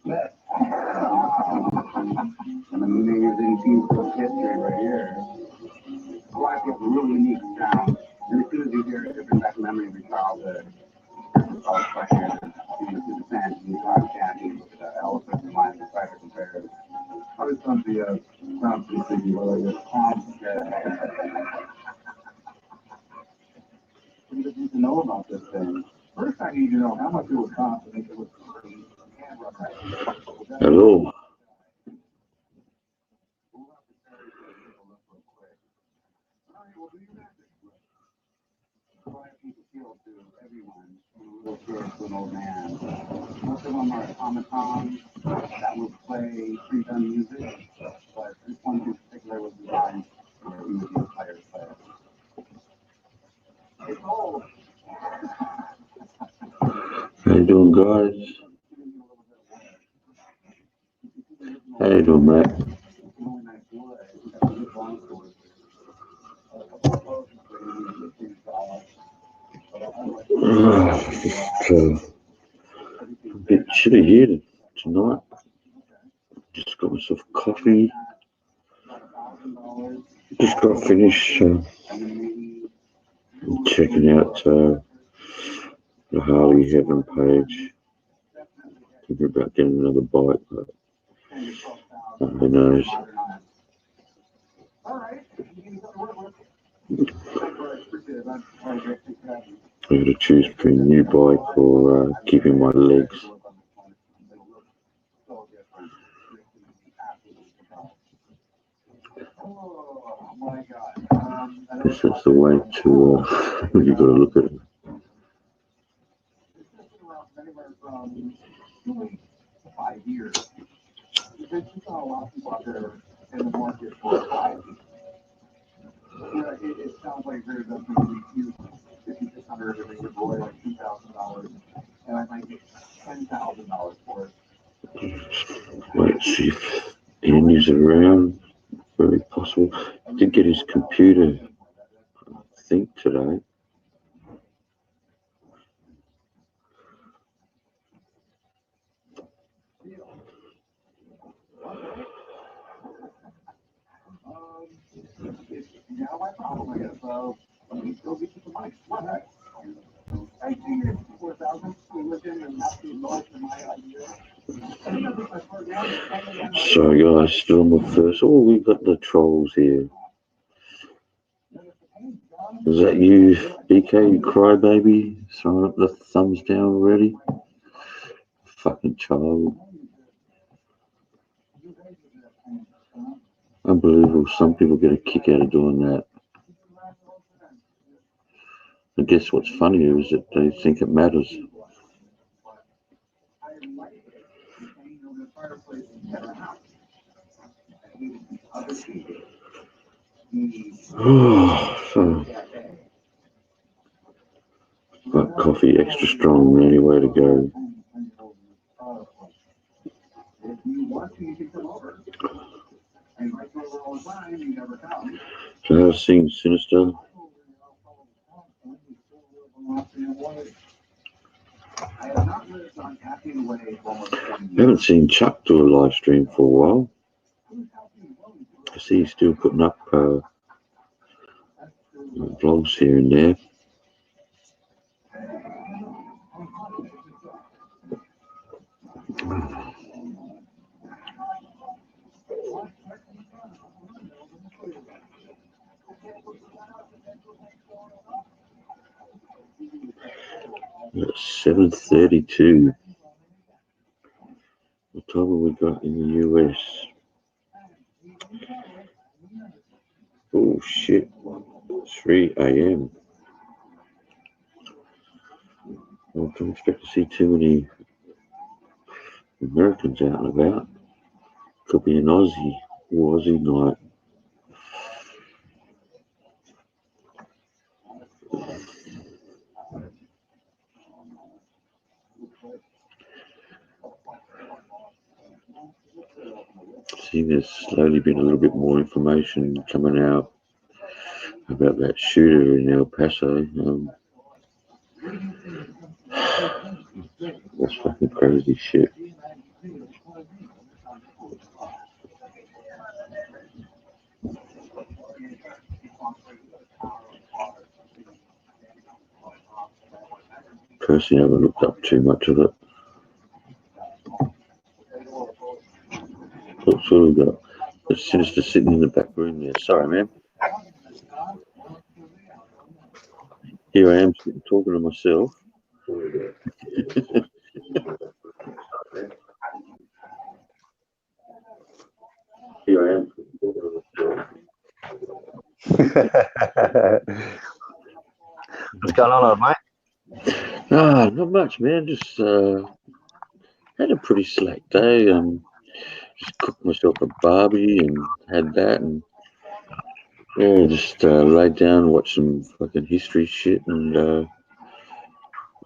An amazing piece of history right here. Hawaii has a really unique sound. And as soon as you hear it, it brings back memories of childhood. All the players, you see the fans, and you got candy, the elephants and lions and tigers and bears. Probably some of the sound pieces you really just you just need to know about this thing. First, I need to know how much it would cost to make it look pretty. Hello. Little kid to an old man. Most of them are automatons that will play pre-done music, but this one in particular was designed for music players. It's old. How you doing, guys? How you doing, Matt? A bit chilly here tonight. Just got myself coffee. Just got finished checking out the Harley Heaven page. Thinking about getting another bike, but who knows? I got to choose between a new bike or keeping my legs. I guess that's the way to you got to look at it. It sounds like there's a few $5,600 to make your boy like $2,000, and I might get $10,000 for it. Let's see if Andy's around. Very possible. I did get his computer, I think, today. Now my problem, I guess. So let me go get you some mics. What? I see your 4,000 within an absolute noise to my idea. Sorry, guys, still on my first. Oh, we've got the trolls here. Is that you, BK, you crybaby? Throwing up the thumbs down already? Fucking child. Unbelievable. Some people get a kick out of doing that. I guess what's funnier is that they think it matters. So, got coffee extra strong, the only way to go. So how's things, Sinister? Haven't seen Chuck do a live stream for a while. I see he's still putting up vlogs here and there. It's 7:32. What time have we got in the US? Oh shit, 3 a.m. I don't expect to see too many Americans out and about. Could be an Aussie night. See, there's slowly been a little bit more information coming out about that shooter in El Paso. That's fucking crazy shit. personally haven't looked up too much of it. What sort of got the Sinister sitting in the back room there. Sorry, man. Here I am sitting talking to myself. Here I am talking to myself. What's going on, mate? Not much, man. Just had a pretty slack day. Just cooked myself a barbie and had that, and yeah, just laid down, watched some fucking history shit, and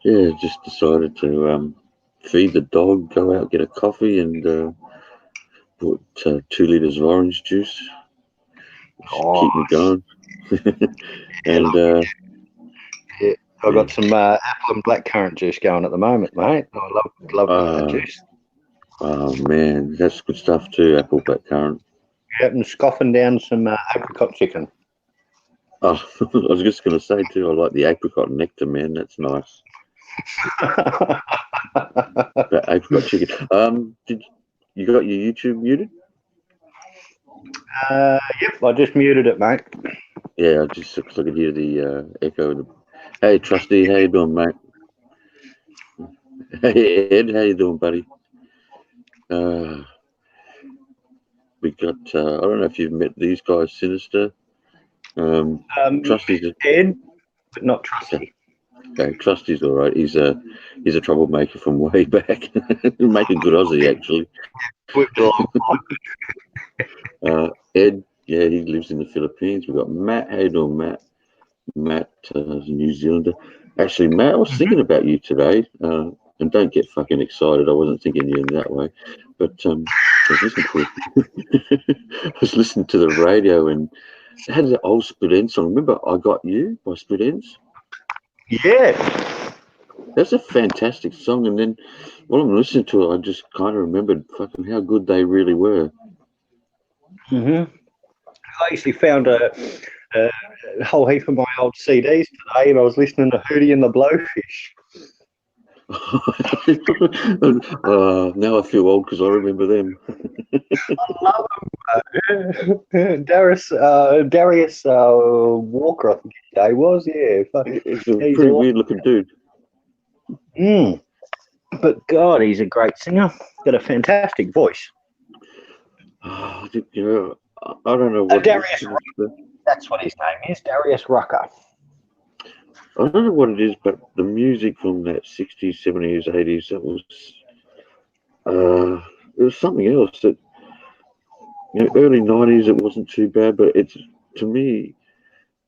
yeah, just decided to feed the dog, go out, get a coffee, and bought 2 liters of orange juice. Keep me going. And yeah, I've got some apple and blackcurrant juice going at the moment, mate. I love juice. Oh man, that's good stuff too. Apple blackcurrant. Yep, and scoffing down some apricot chicken. Oh, I was just going to say too, I like the apricot nectar, man. That's nice. That apricot chicken. Did you got your YouTube muted? Yep, I just muted it, mate. Yeah, I just so I could hear the echo. Hey, Trusty, how you doing, mate? Hey, Ed, how you doing, buddy? We got. I don't know if you've met these guys, Sinister. Trusty's Ed, but not Trusty. Okay, Trusty's all right. He's a troublemaker from way back. Make a good Aussie, actually. Ed, yeah, he lives in the Philippines. We've got Matt. How you doing, Matt? Matt is a New Zealander. Actually, Matt, I was thinking about you today. And don't get fucking excited. I wasn't thinking you in that way. But I was listening to the radio and it had the old Split Enz song. Remember I Got You by Split Enz? Yeah. That's a fantastic song. And then while I'm listening to it, I just kind of remembered fucking how good they really were. Mm-hmm. I actually found a whole heap of my old CDs today, and I was listening to Hootie and the Blowfish. Now I feel old because I remember them. I love them. Darius Walker, I think his day was. Yeah, he's a pretty weird looking dude. But God, he's a great singer. Got a fantastic voice. You know, I don't know what. Darius Rucker. That's what his name is, Darius Rucker. I don't know what it is, but the music from that 60s, 70s, 80s, that was it was something else. That early 90s, it wasn't too bad, but it's, to me,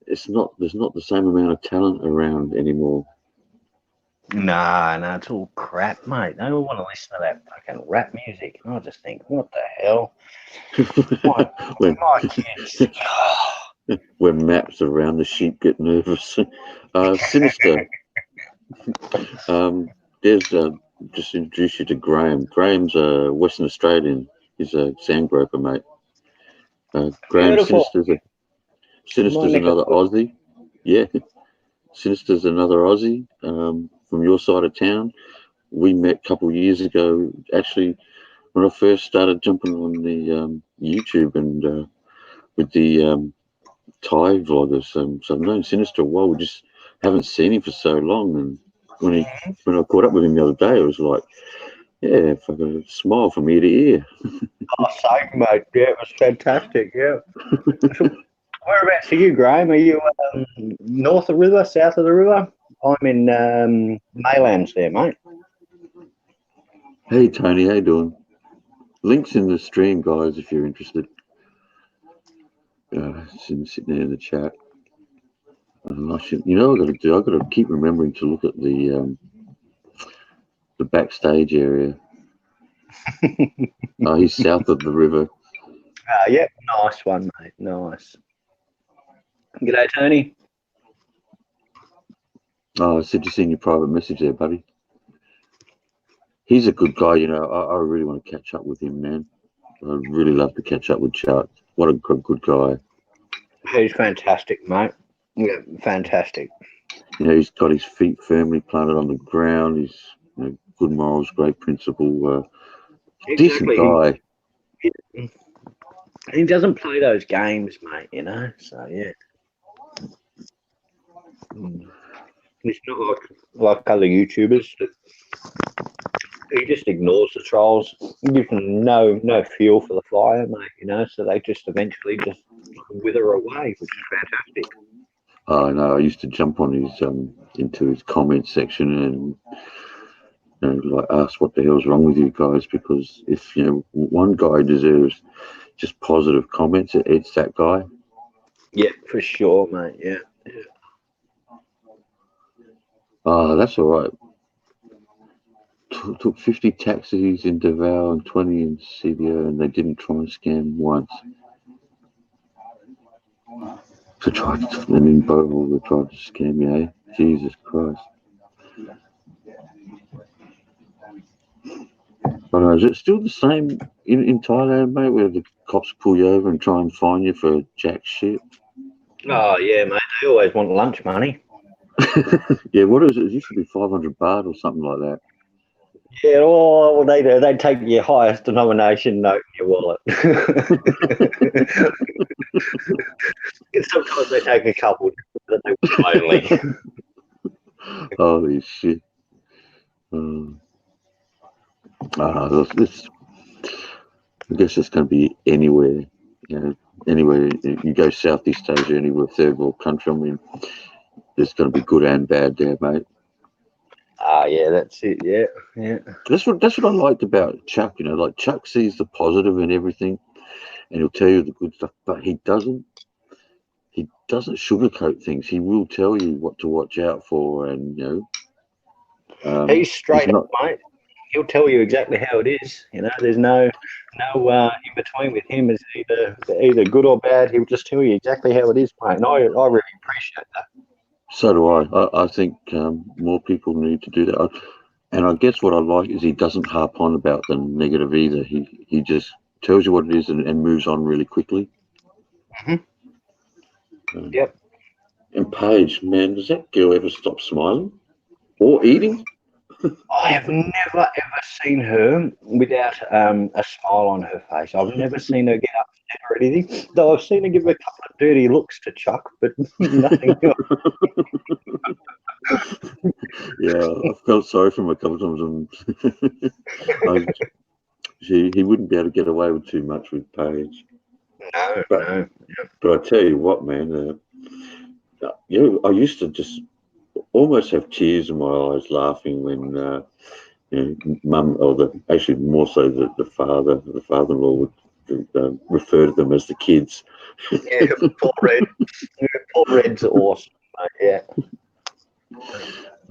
it's not. There's not the same amount of talent around anymore. Nah, it's all crap, mate. They all want to listen to that fucking rap music. And I just think, what the hell? My kids. When maps around, the sheep get nervous. Sinister. There's just introduce you to Graham. Graham's a Western Australian. He's a sand groper, mate. Graham Sinister's another Aussie. Yeah, Sinister's another Aussie from your side of town. We met a couple of years ago, actually, when I first started jumping on the YouTube and with the Thai vloggers. So I've known Sinister a while. We just haven't seen him for so long. And when I caught up with him the other day, it was like, yeah, fucking smile from ear to ear. Same, mate. Yeah, it was fantastic. Yeah. Whereabouts are you, Graham? Are you north of the river, south of the river? I'm in Maylands there, mate. Hey, Tony, how you doing? Links in the stream, guys, if you're interested. Sitting there in the chat. I got to keep remembering to look at the backstage area. He's south of the river. Yep, nice one, mate. Nice. G'day, Tony. I said you seen your private message there, buddy. He's a good guy, I really want to catch up with him, man. I'd really love to catch up with Chuck. What a good guy. He's fantastic, mate. Yeah, fantastic. You know, he's got his feet firmly planted on the ground. He's, you know, good morals, great principle, decent Exactly. guy. He doesn't play those games, mate, you know? So, yeah. He's not like other YouTubers. He just ignores the trolls. He gives them no fuel for the fire, mate, you know? So they just eventually just wither away, which is fantastic. I know. I used to jump on his into his comment section and, you know, like, ask what the hell's wrong with you guys, because if, you know, one guy deserves just positive comments, it's that guy. Yeah, for sure, mate. Yeah. Oh, that's all right. Took 50 taxis in Davao and 20 in CBO, and they didn't try and scam once. To try and in Boval, they tried to scam me, eh? Jesus Christ. But is it still the same in Thailand, mate, where the cops pull you over and try and fine you for jack shit? Oh, yeah, mate. They always want lunch money. Yeah, what is it? It used to be 500 baht or something like that. Yeah, well, they do. They take your highest denomination note in your wallet. Sometimes they take a couple, but they only. Holy shit. This, I guess it's going to be anywhere, you know, anywhere you go Southeast Asia, anywhere third world country. I mean, there's going to be good and bad there, mate. Ah, yeah, that's it. Yeah, yeah. That's what I liked about Chuck. You know, like Chuck sees the positive in everything, and he'll tell you the good stuff, but he doesn't sugarcoat things. He will tell you what to watch out for, and, you know, He's straight up, mate. He'll tell you exactly how it is. You know, there's no in between with him. It's either good or bad. He'll just tell you exactly how it is, mate. And I really appreciate that. So do I. I think more people need to do that. And I guess what I like is he doesn't harp on about the negative either. He just tells you what it is and moves on really quickly. Yep. And Paige, man, does that girl ever stop smiling or eating? I have never ever seen her without a smile on her face. I've never seen her get upset or anything. Though I've seen her give a couple of dirty looks to Chuck, but nothing else. Yeah, I felt sorry for him a couple of times. He wouldn't be able to get away with too much with Paige. No. But I tell you what, man, I used to just almost have tears in my eyes laughing when, you know, Mum, or actually more so the father-in-law would refer to them as the kids. Yeah, Paul Red. Paul Red's awesome, mate. Yeah.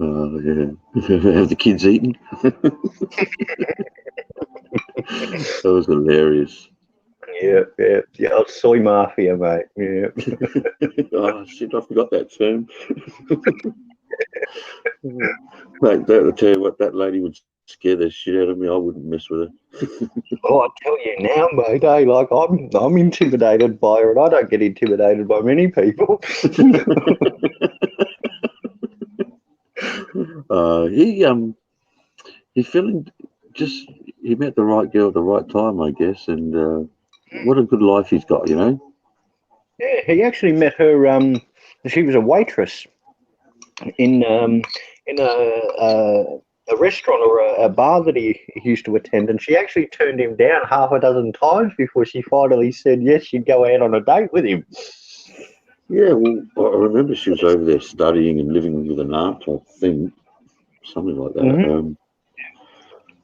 Oh, yeah. Have the kids eaten? That was hilarious. Yeah. Soy mafia, mate. Yeah. Oh, shit, I forgot that term. Mate, I'll tell you what, that lady would scare the shit out of me. I wouldn't mess with her. Oh, I tell you now, mate. Hey, like I'm intimidated by her, and I don't get intimidated by many people. He's feeling just. He met the right girl at the right time, I guess, and what a good life he's got, you know. Yeah, he actually met her. She was a waitress in a restaurant or a bar that he used to attend, and she actually turned him down half a dozen times before she finally said yes, she'd go out on a date with him. Yeah, well, I remember she was over there studying and living with an aunt, I think, something like that. Mm-hmm.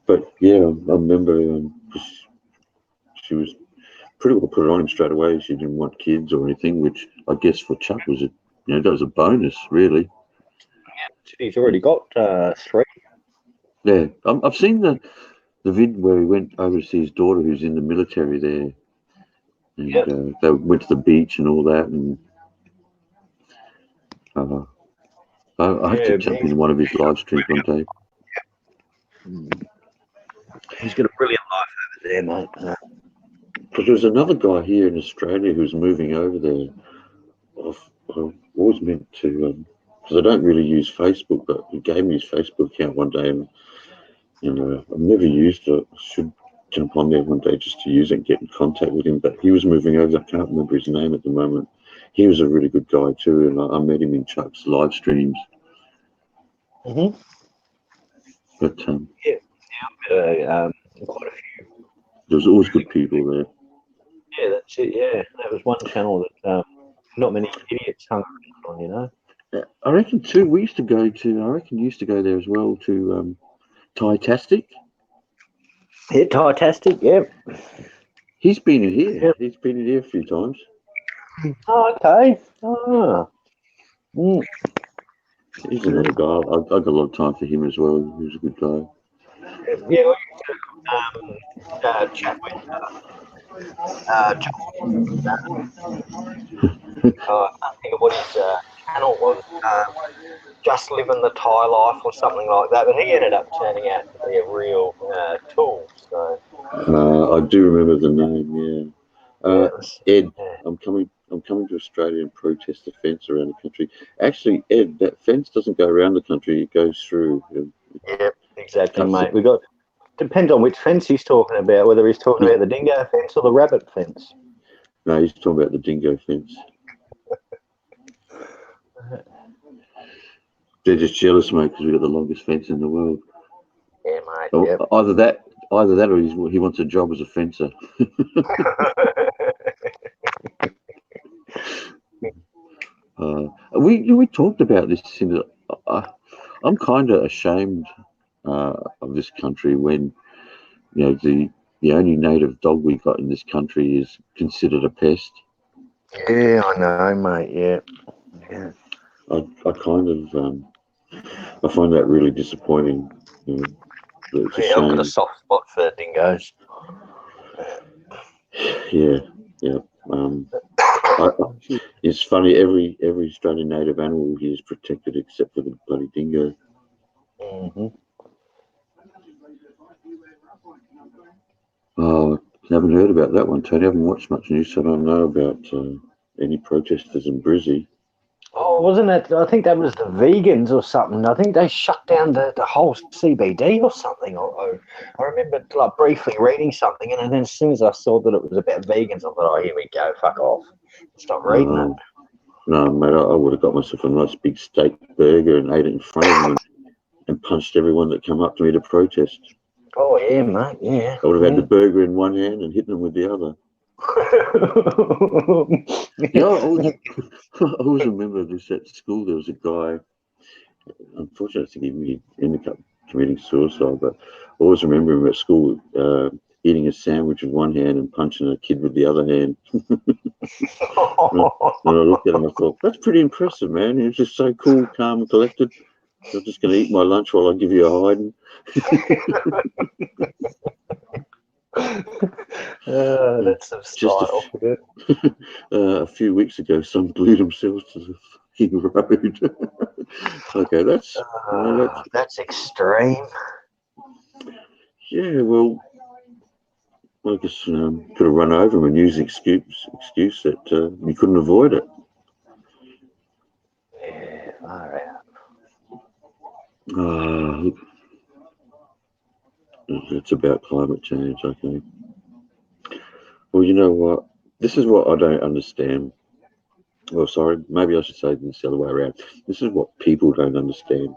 But yeah, I remember she was pretty well put it on him straight away. She didn't want kids or anything, which I guess for Chuck was that was a bonus, really. He's already got 3. Yeah, I've seen the vid where he went over to see his daughter, who's in the military there, and they went to the beach and all that, and I have to jump into one of his live streams one day. He's got a brilliant life over there, mate. Because there's another guy here in Australia who's moving over there. I've always meant to because I don't really use Facebook, but he gave me his Facebook account one day, and I've never used it. I should jump on there one day just to use it and get in contact with him. But he was moving over. I can't remember his name at the moment. He was a really good guy too, and I met him in Chuck's live streams. Mm-hmm. But quite a few. There's always good people there. Yeah, that's it. Yeah, that was one channel that not many idiots hung on, you know. I reckon too. We used to go to. I reckon you used to go there as well to Thai-tastic. Yeah, Thai-tastic. Yeah. He's been in here. Yep. He's been in here a few times. Oh, okay. Oh. Mm. He's another guy. I've got a lot of time for him as well. He's a good guy. Yeah, we used to chat with I can't think of what his channel was. Just Living the Thai Life or something like that. But he ended up turning out to be a real tool. So I do remember the name. Yeah. Ed, yeah. I'm coming to Australia and protest the fence around the country. Actually, Ed, that fence doesn't go around the country; it goes through. Yeah, exactly, mate. Depends on which fence he's talking about. Whether he's talking about the dingo fence or the rabbit fence. No, he's talking about the dingo fence. They're just jealous, mate, because we've got the longest fence in the world. Yeah, mate. Oh, Yep. either that, or he wants a job as a fencer. We talked about this. I'm kind of ashamed of this country when the only native dog we got in this country is considered a pest. Yeah, I know, mate. Yeah. I kind of I find that really disappointing. It's a I've shame. got a soft spot for dingoes. Yeah. It's funny. Every Australian native animal here is protected except for the bloody dingo. Mm-hmm. Oh, I haven't heard about that one, Tony. I haven't watched much news, so I don't know about any protesters in Brizzy. Oh, wasn't it? I think that was the vegans or something. I think they shut down the whole CBD or something. I remember like briefly reading something, and then as soon as I saw that it was about vegans, I thought, oh, here we go, fuck off. Stop reading it. No, mate, I would have got myself a nice big steak burger and ate it in front of them and punched everyone that came up to me to protest. Oh, yeah, mate, yeah. I would have had the burger in one hand and hit them with the other. I always remember this at school. There was a guy, unfortunately, he ended up committing suicide, but I always remember him at school eating a sandwich with one hand and punching a kid with the other hand. And I looked at him, I thought, that's pretty impressive, man. He was just so cool, calm, and collected. I'm just going to eat my lunch while I give you a hiding. That's some style. A few weeks ago, someone glued themselves to the fucking road. Okay, that's extreme. Yeah, well, I guess could have run over him and used the excuse that you couldn't avoid it. Yeah, far out. It's about climate change, I think. Well, you know what? This is what I don't understand. Well, sorry, maybe I should say this the other way around. This is what people don't understand.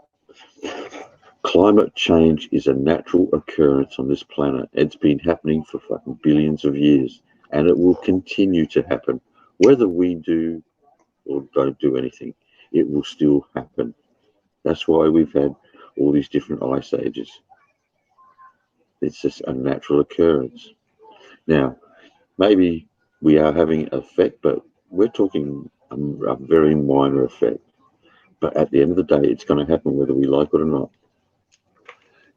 Climate change is a natural occurrence on this planet. It's been happening for fucking billions of years, and it will continue to happen. Whether we do or don't do anything, it will still happen. That's why we've had all these different ice ages. It's just a natural occurrence. Now, maybe we are having an effect, but we're talking a very minor effect. But at the end of the day, it's going to happen whether we like it or not.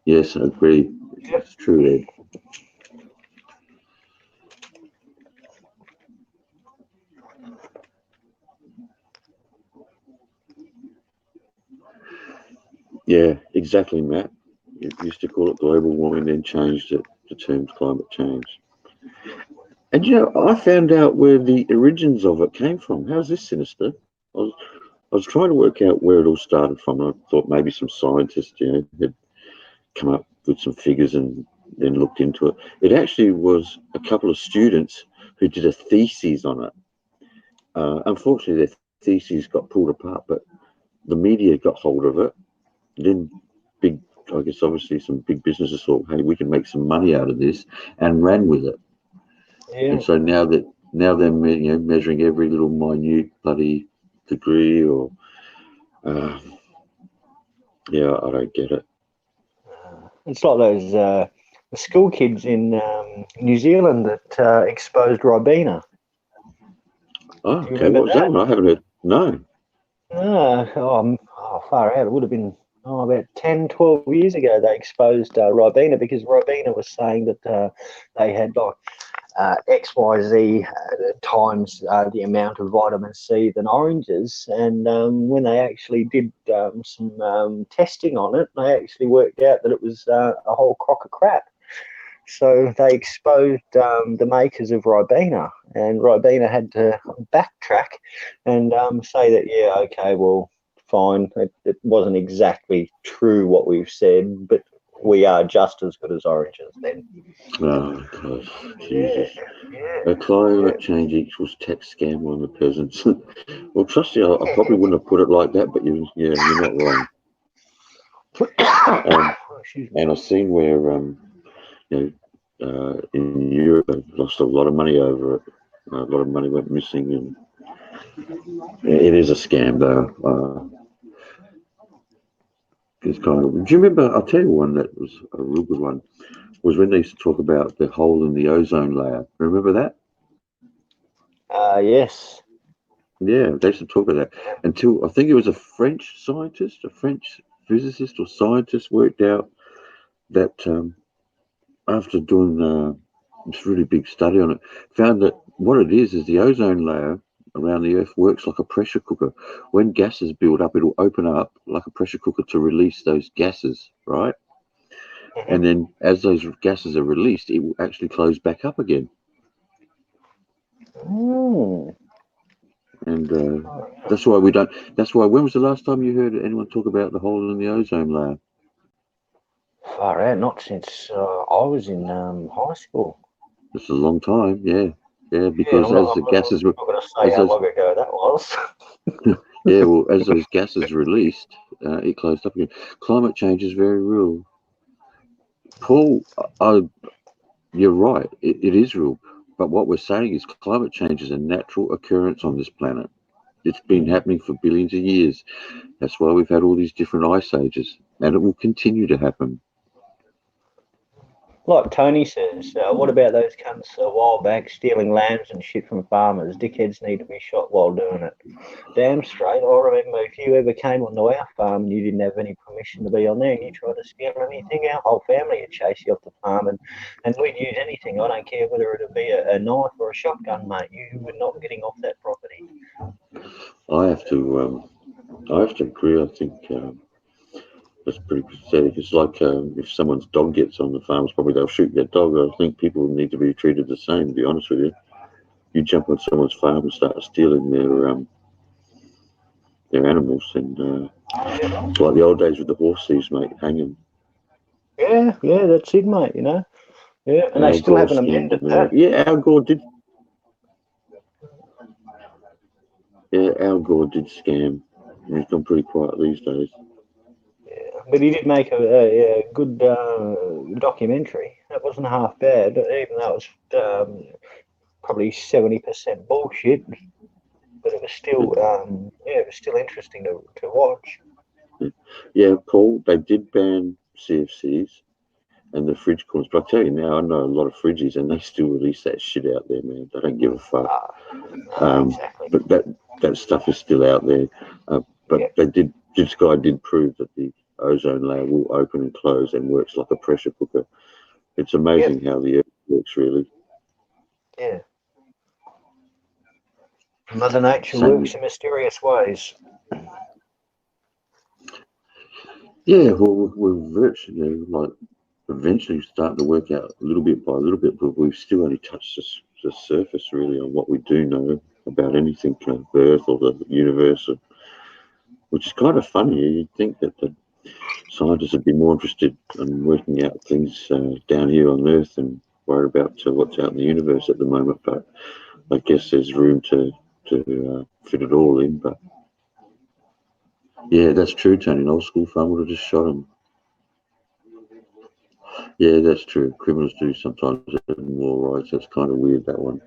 Yes, I agree. It's true, Ed. Yeah, exactly, Matt. You used to call it global warming, then changed it to term climate change. And I found out where the origins of it came from. How's this, Sinister? I was trying to work out where it all started from. I thought maybe some scientists, had come up with some figures and then looked into it. It actually was a couple of students who did a thesis on it. Unfortunately, their theses got pulled apart, but the media got hold of it. Then I guess obviously some big businesses thought, hey, we can make some money out of this, and ran with it. Yeah. And so now they're measuring every little minute bloody degree or yeah, I don't get it. It's like those the school kids in New Zealand that exposed Ribena. Oh, okay. What was that one? I haven't heard. No. Far out. It would have been about 10, 12 years ago they exposed Ribena, because Ribena was saying that they had like XYZ times the amount of vitamin C than oranges. And when they actually did some testing on it, they actually worked out that it was a whole crock of crap. So they exposed the makers of Ribena, and Ribena had to backtrack and say that, yeah, okay, well, fine. It wasn't exactly true what we've said, but we are just as good as oranges then. Oh, gosh, Jesus. Climate change equals tax scam on the peasants. Well, trust you, I probably wouldn't have put it like that, but you're not wrong. And I've seen where, in Europe, they've lost a lot of money over it. A lot of money went missing, and it is a scam, though. It's kind of. Do you remember? I'll tell you one that was a real good one. Was when they used to talk about the hole in the ozone layer. Remember that? Yes. Yeah, they used to talk about that until I think it was a French scientist, a French physicist or scientist worked out that after doing this really big study on it, found that what it is the ozone layer around the Earth works like a pressure cooker. When gases build up, it'll open up like a pressure cooker to release those gases, right? Mm-hmm. And then as those gases are released, it will actually close back up again. And that's why we don't. That's why. When was the last time you heard anyone talk about the hole in the ozone layer? Far out. Not since I was in high school. It's a long time. Yeah. Because as the gases were, I'm not going to say how long ago that was. Yeah, well, as those gases released, it closed up again. Climate change is very real. Paul, you're right. It is real. But what we're saying is climate change is a natural occurrence on this planet. It's been happening for billions of years. That's why we've had all these different ice ages, and it will continue to happen. Like Tony says, what about those cunts a while back stealing lambs and shit from farmers? Dickheads need to be shot while doing it. Damn straight. I remember if you ever came onto our farm and you didn't have any permission to be on there and you tried to steal anything, our whole family would chase you off the farm, and we'd use anything. I don't care whether it'd be a knife or a shotgun, mate. You were not getting off that property. I have to agree. I think that's pretty pathetic. It's like if someone's dog gets on the farms, probably they'll shoot their dog. I think people need to be treated the same, to be honest with you. You jump on someone's farm and start stealing their animals, and it's like the old days with the horse thieves, mate. Hang them. Yeah, that's it, mate, Yeah, and they still haven't amended that. Yeah, Al Gore did. Yeah, Al Gore did scam. He's gone pretty quiet these days. Yeah, but he did make a good documentary. That wasn't half bad, even though it was probably 70% bullshit. But it was still, it was still interesting to watch. Yeah, Paul, they did ban CFCs and the fridge corners. But I tell you now, I know a lot of fridges, and they still release that shit out there, man. They don't give a fuck. Exactly. But that stuff is still out there. But this guy did prove that the ozone layer will open and close and works like a pressure cooker. It's amazing how the Earth works, really. Yeah. Mother Nature works in mysterious ways. Yeah, well, we're virtually, eventually starting to work out a little bit by a little bit, but we've still only touched the surface, really, on what we do know about anything, Earth or the universe. which is kind of funny. You'd think that the scientists would be more interested in working out things down here on Earth and worry about what's out in the universe at the moment. But I guess there's room to fit it all in. But yeah, that's true, Tony. An old school farm would have just shot him. Yeah, that's true. Criminals do sometimes have more rights. That's kind of weird, that one.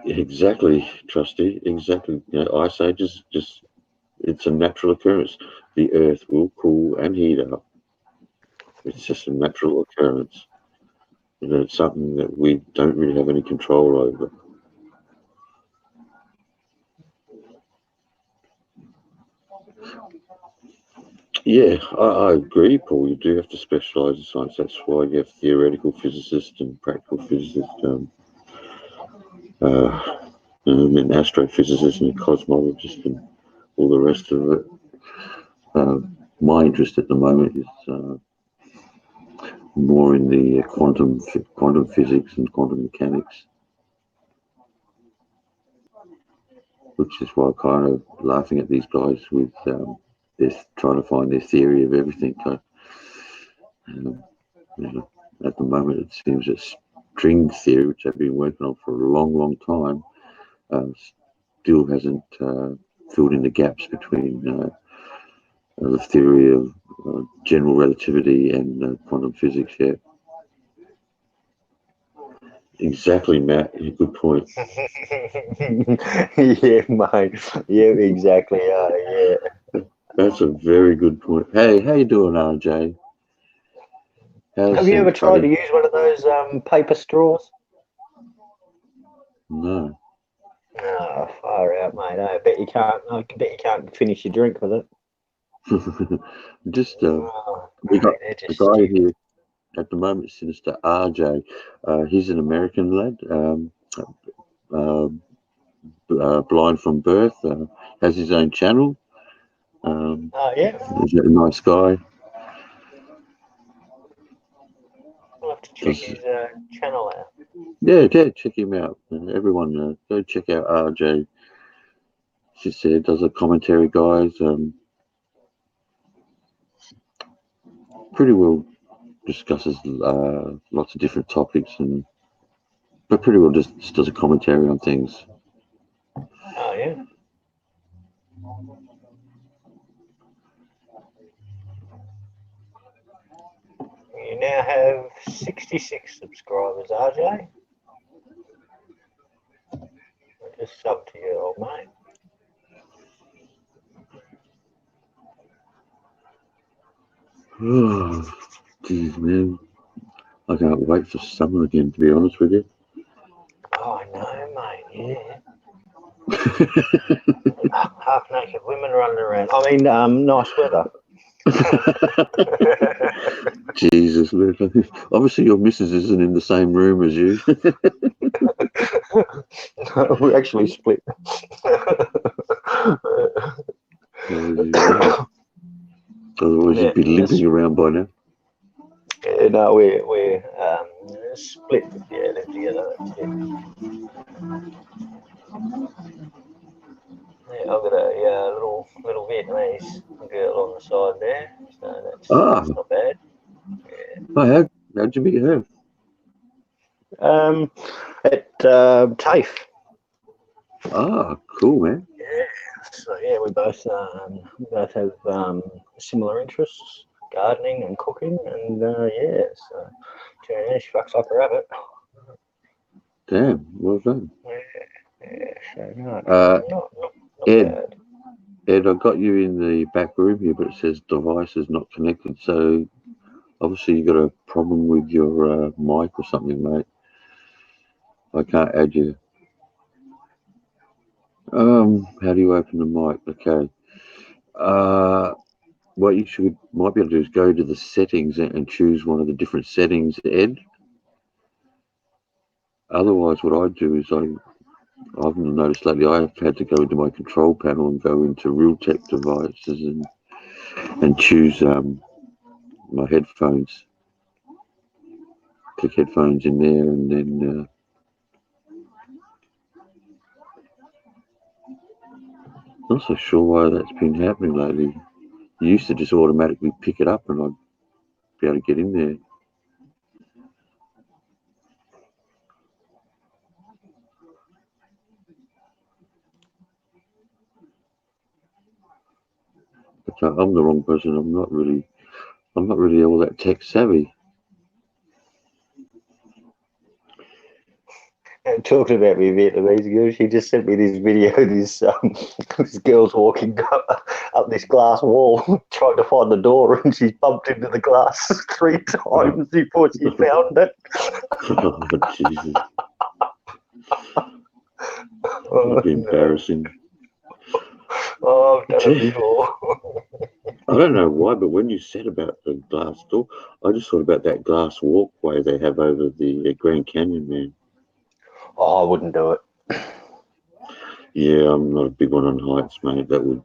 Exactly, Trusty. Exactly. Ice Age is just, it's a natural occurrence. The Earth will cool and heat up. It's just a natural occurrence. It's something that we don't really have any control over. Yeah, I agree, Paul. You do have to specialise in science. That's why you have theoretical physicists and practical physicists, and astrophysicists and cosmologists and all the rest of it. My interest at the moment is more in the quantum physics and quantum mechanics, which is why I'm kind of laughing at these guys with this trying to find their theory of everything. At the moment, it seems that string theory, which I've been working on for a long, long time, still hasn't filled in the gaps between the theory of general relativity and quantum physics yet. Exactly, Matt. Good point. Yeah, mate. Yeah, exactly. Yeah. That's a very good point. Hey, how you doing, RJ? Have you ever tried to use one of those paper straws? No. Oh, far out, mate. I bet you can't. I bet you can't finish your drink with it. Just we got a guy here at the moment, Sinister RJ. He's an American lad, blind from birth, has his own channel. Yeah. He's a nice guy. I'll have to check his channel out. Yeah, check him out. Everyone, go check out RJ. She said does a commentary, guys. Pretty well discusses lots of different topics, but pretty well just does a commentary on things. Oh yeah. You now have 66 subscribers, RJ. I just sub to you, old mate. Oh, geez, man. I can't wait for summer again, to be honest with you. Oh, I know, mate, yeah. Half naked women running around. I mean, nice weather. Jesus, man. Obviously your missus isn't in the same room as you. No, we're actually split. Otherwise you'd be limping around by now. Yeah, no, we're split. Yeah, live together. Yeah, I've got a little Vietnamese girl on the side there, so that's not bad. Yeah. Oh, how'd you meet her? At TAFE. Ah, cool, man. Yeah. So yeah, we both have similar interests, gardening and cooking, and yeah. So yeah, she fucks like a rabbit. Damn, well done. Yeah. So not bad. Ed, I got you in the back room here, but it says device is not connected. So obviously you got a problem with your mic or something, mate. I can't add you. How do you open the mic? Okay. What you might be able to do is go to the settings and choose one of the different settings, Ed. Otherwise, what I do is I've noticed lately I've had to go into my control panel and go into Realtek devices and choose my headphones. Click headphones in there, and then Not so sure why that's been happening lately. You used to just automatically pick it up and I'd be able to get in there. But I'm the wrong person. I'm not really all that tech savvy. Talking about me Vietnamese girl, she just sent me this video. This girl's walking up this glass wall, trying to find the door, and she's bumped into the glass 3 times before she found it. Oh, Jesus. That'd be embarrassing. Oh, I've done it before. I don't know why, but when you said about the glass door, I just thought about that glass walkway they have over the Grand Canyon, man. Oh, I wouldn't do it. Yeah, I'm not a big one on heights, mate. That would,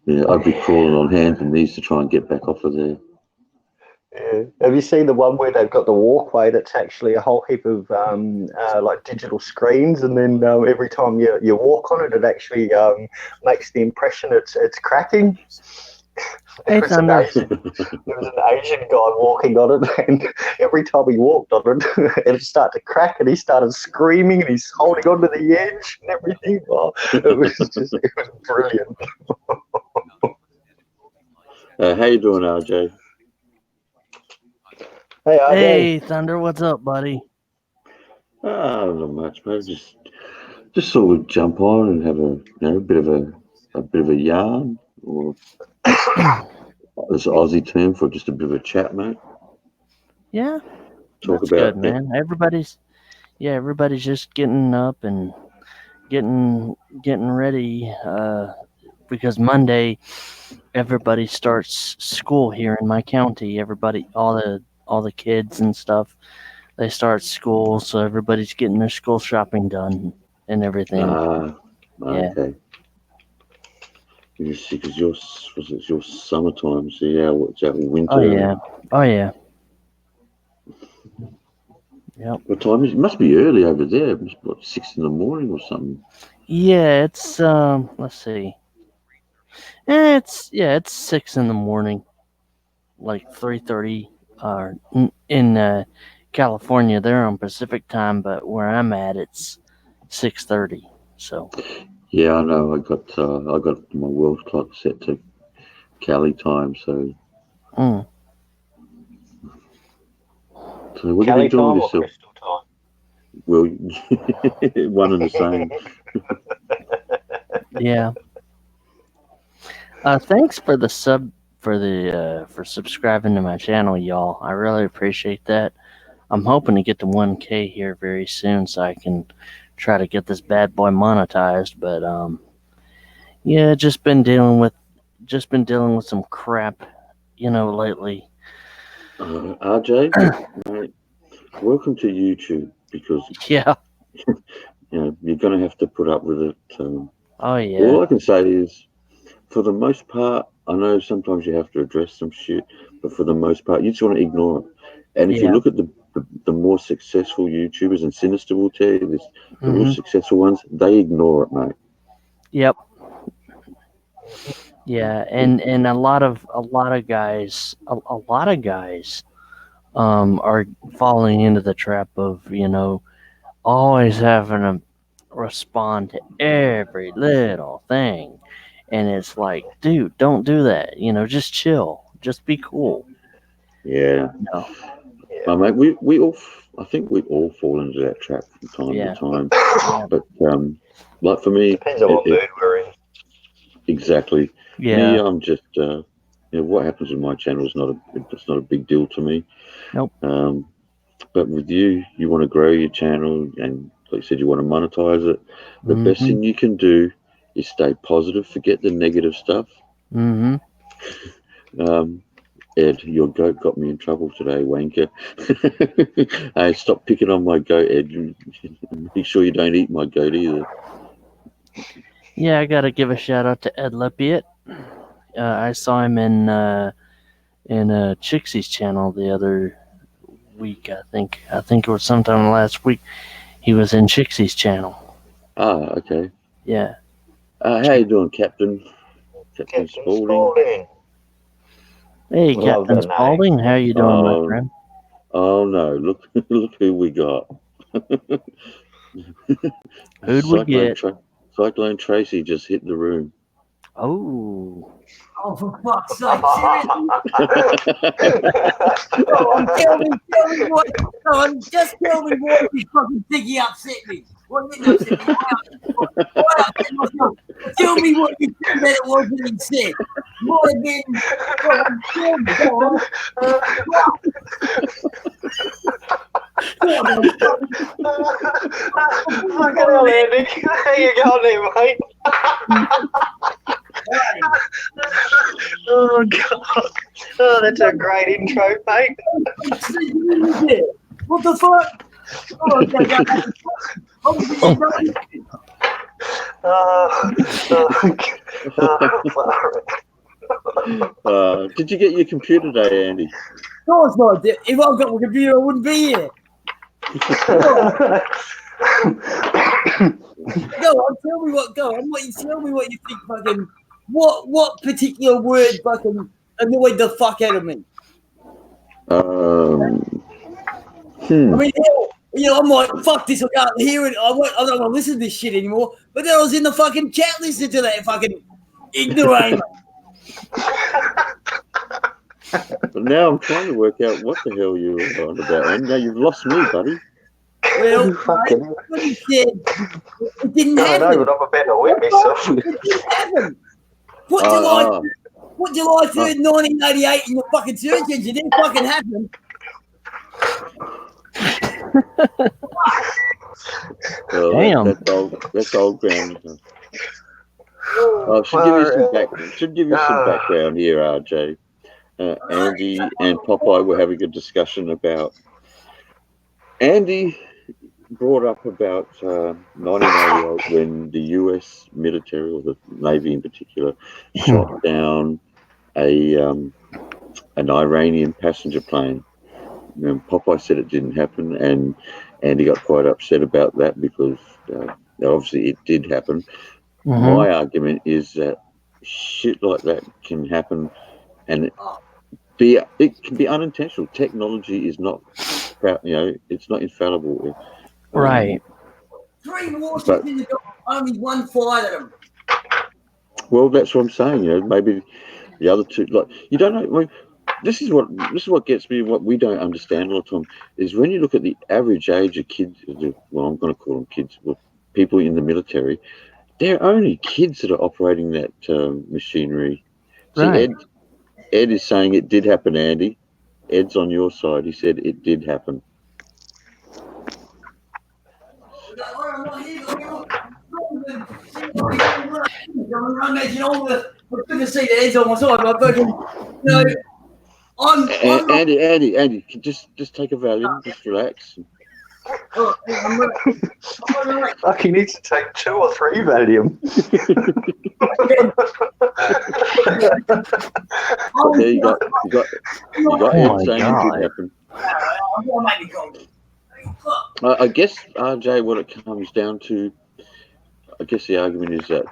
I'd be crawling on hands and knees to try and get back off of there. Yeah. Have you seen the one where they've got the walkway that's actually a whole heap of like digital screens, and then every time you walk on it, it actually makes the impression it's cracking? There was an Asian guy walking on it, and every time he walked on it, it started to crack, and he started screaming, and he's holding onto the edge and everything. Oh, it was brilliant. How you doing, RJ? Hey, RJ. Hey, Thunder, what's up, buddy? Not much, mate. Just sort of jump on and have a bit of a yarn, or this Aussie term for just a bit of a chat, mate. Yeah, Talk that's about good, man. Everybody's just getting up and getting ready because Monday everybody starts school here in my county. Everybody, all the kids and stuff, they start school, so everybody's getting their school shopping done and everything. Okay. You see, because it's your summertime, so yeah, what's that, winter? Oh yeah. Yep. What time is it? It must be early over there. It must be like 6 in the morning or something. Yeah, it's let's see. It's 6 in the morning, like 3:30. In California, they're on Pacific time, but where I'm at, it's 6:30. So. Yeah, I know. I got my world clock set to Cali time, so. So what are you doing with yourself? Crystal time? Well, one and the same. Yeah. Thanks for the for subscribing to my channel, y'all. I really appreciate that. I'm hoping to get to 1K here very soon, so I can try to get this bad boy monetized. But yeah, just been dealing with some crap, lately. RJ, mate, welcome to YouTube, because Yeah. you're going to have to put up with it. Oh yeah. All I can say is, for the most part, I know sometimes you have to address some shit, but for the most part, you just want to ignore it. And if you look at the more successful YouTubers, and Sinister will tell you this, the real successful ones, they ignore it, mate. Yep. Yeah, and a lot of guys are falling into the trap of always having to respond to every little thing, and it's like, dude, don't do that. Just chill, just be cool. Yeah. No. Yeah. Mate, I think we all fall into that trap from time to time. Yeah. But like for me, depends on what mood we're in. Exactly. Yeah. Me, I'm just what happens with my channel is not a big deal to me. Nope. But with you want to grow your channel, and like you said, you want to monetize it. The best thing you can do is stay positive. Forget the negative stuff. Ed, your goat got me in trouble today, wanker. Hey, stop picking on my goat, Ed. Make sure you don't eat my goat either. Yeah, I gotta give a shout out to Ed Lepiot. I saw him in Chixie's channel the other week. I think it was sometime last week. He was in Chixie's channel. Ah, okay. Yeah. How you doing, Captain? Captain Spaulding. Hey, Love Captain the name. Spaulding, how you doing, my friend? Oh no! Look who we got. Who'd we get? Cyclone Tracy just hit the room. Oh, Oh, for fuck's sake, seriously? Tell me what. No, just tell me why you fucking think he upset me. What didn't upset me? Why upset myself? Tell me what you think that it was that he said. Might have been. Fucking hell, Andy. How you going there, mate? Oh, God. Oh, that's a great intro, mate. What the fuck? Did you get your computer today, Andy? Of course not. If I've got my computer, I wouldn't be here. Go on, tell me what. Go on, tell me what you think. Fucking what particular word fucking annoyed the fuck out of me? I mean, I'm like, fuck this. I can't hear it. I don't want to listen to this shit anymore. But then I was in the fucking chat listening to that fucking ignoramus. But now I'm trying to work out what the hell you were on about, and now you've lost me, buddy. Well, what he said, it didn't happen. I know, but I'm about to wet myself. It didn't happen. What July 3rd, 1988 in the fucking search engine didn't fucking happen. Well, damn. That's old ground. I should give you some background here, RJ. Andy and Popeye were having a discussion about. Andy brought up about 1988 when the U.S. military, or the Navy in particular, shot down an Iranian passenger plane. And Popeye said it didn't happen, and Andy got quite upset about that because obviously it did happen. Mm-hmm. My argument is that shit like that can happen, and it can be unintentional. Technology is not, it's not infallible. Right. 3 warships in the door, only one fired at them. Well, that's what I'm saying. Maybe the other two, like, you don't know. I mean, this is what gets me. What we don't understand a lot of time is when you look at the average age of kids. Well, I'm going to call them kids. Well, people in the military, they're only kids that are operating that machinery. See, Right. Ed is saying it did happen, Andy. Ed's on your side. He said it did happen. We're good to see the Ed's on my side, but fucking, Andy, just take a Valium, just relax. Fuck, he needs to take 2 or 3 Valium. There you got Ed saying it did happen. I guess, RJ, what it comes down to, I guess the argument is that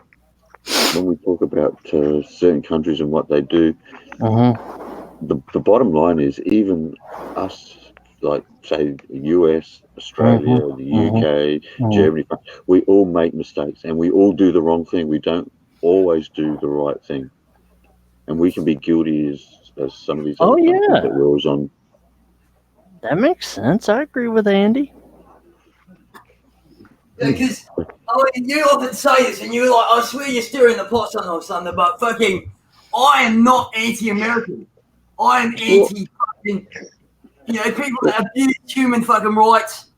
when we talk about certain countries and what they do, the bottom line is even us, like, say, the US, Australia, the UK, Germany, we all make mistakes and we all do the wrong thing. We don't always do the right thing. And we can be guilty as some of these other countries that we're always on. That makes sense. I agree with Andy. Because you often say this, and you're like, I swear you're stirring the pot or something, but fucking, I am not anti-American. I am anti-fucking, people that abuse human fucking rights.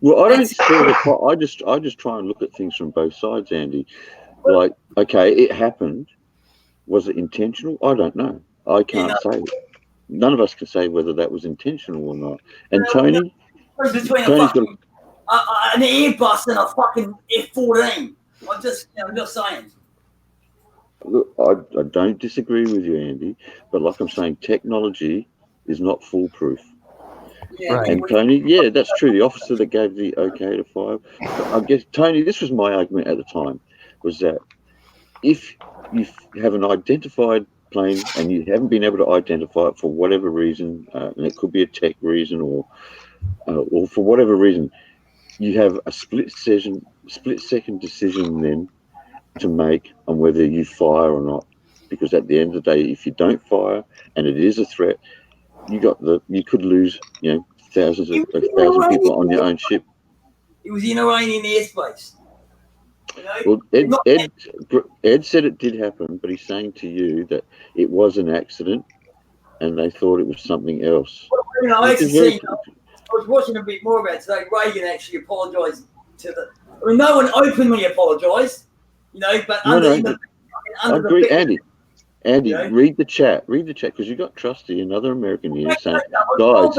Well, I don't stir the pot. I just try and look at things from both sides, Andy. Like, okay, it happened. Was it intentional? I don't know. I can't say. None of us can say whether that was intentional or not. And Tony, between an Airbus and a fucking F-14. I'm just saying. Look, I don't disagree with you, Andy, but like I'm saying, technology is not foolproof. Yeah, Right. And Tony, that's true. The officer that gave the okay to fire. I guess, Tony, this was my argument at the time, was that if you have an identified plane and you haven't been able to identify it for whatever reason, and it could be a tech reason or for whatever reason, you have a split second decision then to make on whether you fire or not. Because at the end of the day, if you don't fire and it is a threat, you could lose, thousands of people on your own ship. It was in Iranian airspace. Well, Ed said it did happen, but he's saying to you that it was an accident and they thought it was something else. I was watching a bit more about it today. Reagan actually apologised to the. I mean, no one openly apologised, but under I agree, Andy. Andy, Okay. read the chat because you got Trusty, another American here, saying, guys,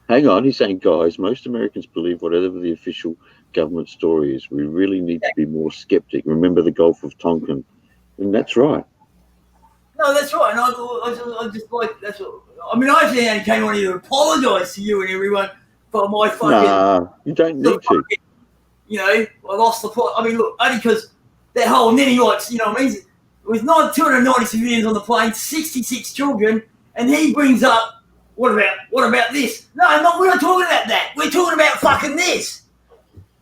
hang on. He's saying, guys, most Americans believe whatever the official government story is. We really need to be more skeptic. Remember the Gulf of Tonkin, and that's right. No, that's right. And I just like that's what. I mean, I actually came on here to apologise to you and everyone for my fucking. Nah, you don't need to. I lost the plot. I mean, look, only because that whole Nenny likes, what I mean? With 290 civilians on the plane, 66 children, and he brings up, what about this? No, we're not talking about that. We're talking about fucking this.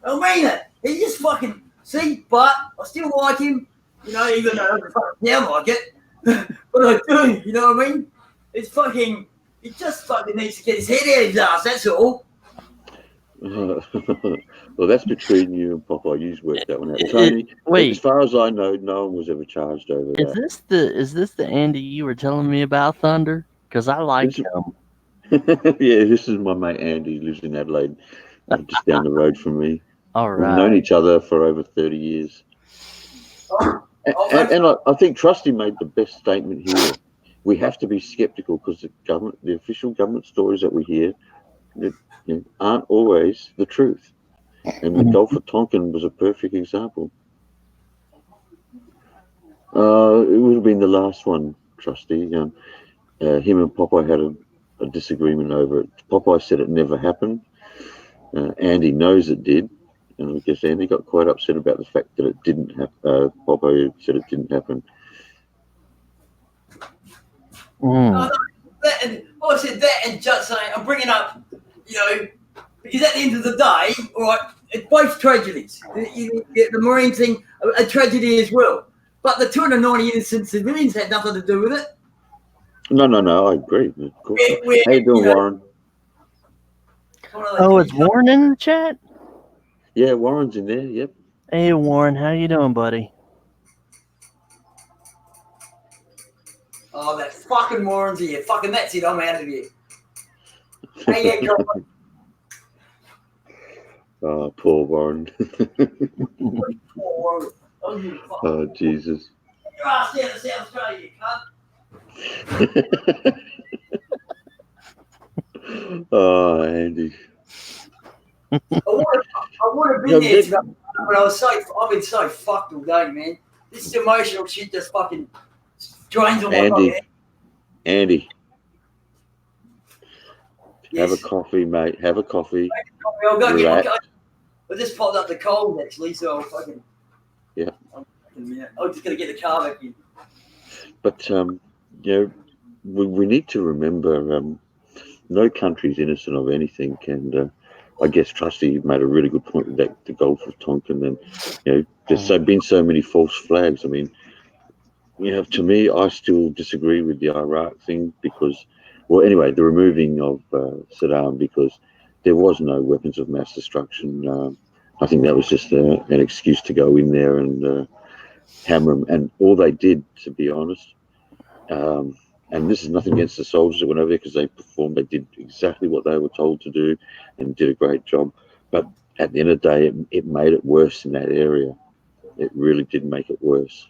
I mean it. He just fucking, see, but I still like him, even though I don't fucking sound like it. But I do, you know what I mean? It's fucking, he just fucking needs to get his head out of his ass, that's all. Well, that's between you and Popeye. You've worked that one out. Tony, wait. As far as I know, no one was ever charged over that. Is this the Andy you were telling me about, Thunder? Because I like him. Yeah, this is my mate Andy. He lives in Adelaide, just down the road from me. All right. We've known each other for over 30 years. And I think Trusty made the best statement here. We have to be skeptical because the official government stories that we hear aren't always the truth. And the Gulf of Tonkin was a perfect example. It would have been the last one, Trusty. Him and Popeye had a disagreement over it. Popeye said it never happened. Andy knows it did. And I guess Andy got quite upset about the fact that it didn't happen. Popeye said it didn't happen. I said that and just saying, I'm bringing up, because at the end of the day, all right, it's both tragedies. The Marine thing, a tragedy as well. But the 290 innocent civilians had nothing to do with it. No, I agree. Of course. How you doing, Warren? Oh, is Warren in the chat? Yeah, Warren's in there, yep. Hey, Warren, how you doing, buddy? Oh, that fucking Warren's here. Fucking that's it. I'm out of here. Hey, yeah, Oh, poor Warren. Oh, Jesus. Get your ass down to South Australia, you cunt. Oh, Andy. I would have been there today, but I've been so fucked all day, man. This is emotional shit just fucking drains on my fucking head. Andy. Yes. Have a coffee, mate. Have a coffee. I'll go get my Relax. coffee. I just popped up the cold actually, so I'll fucking. Yeah. I'm just gonna get the car back in. But we need to remember no country is innocent of anything, and I guess Trusty made a really good point with that the Gulf of Tonkin, and there's been so many false flags. I mean, to me, I still disagree with the Iraq thing because, well, anyway, the removing of Saddam because there was no weapons of mass destruction. I think that was just an excuse to go in there and hammer them, and all they did, to be honest. And this is nothing against the soldiers that went over there because they did exactly what they were told to do and did a great job. But at the end of the day, it made it worse in that area. It really did make it worse.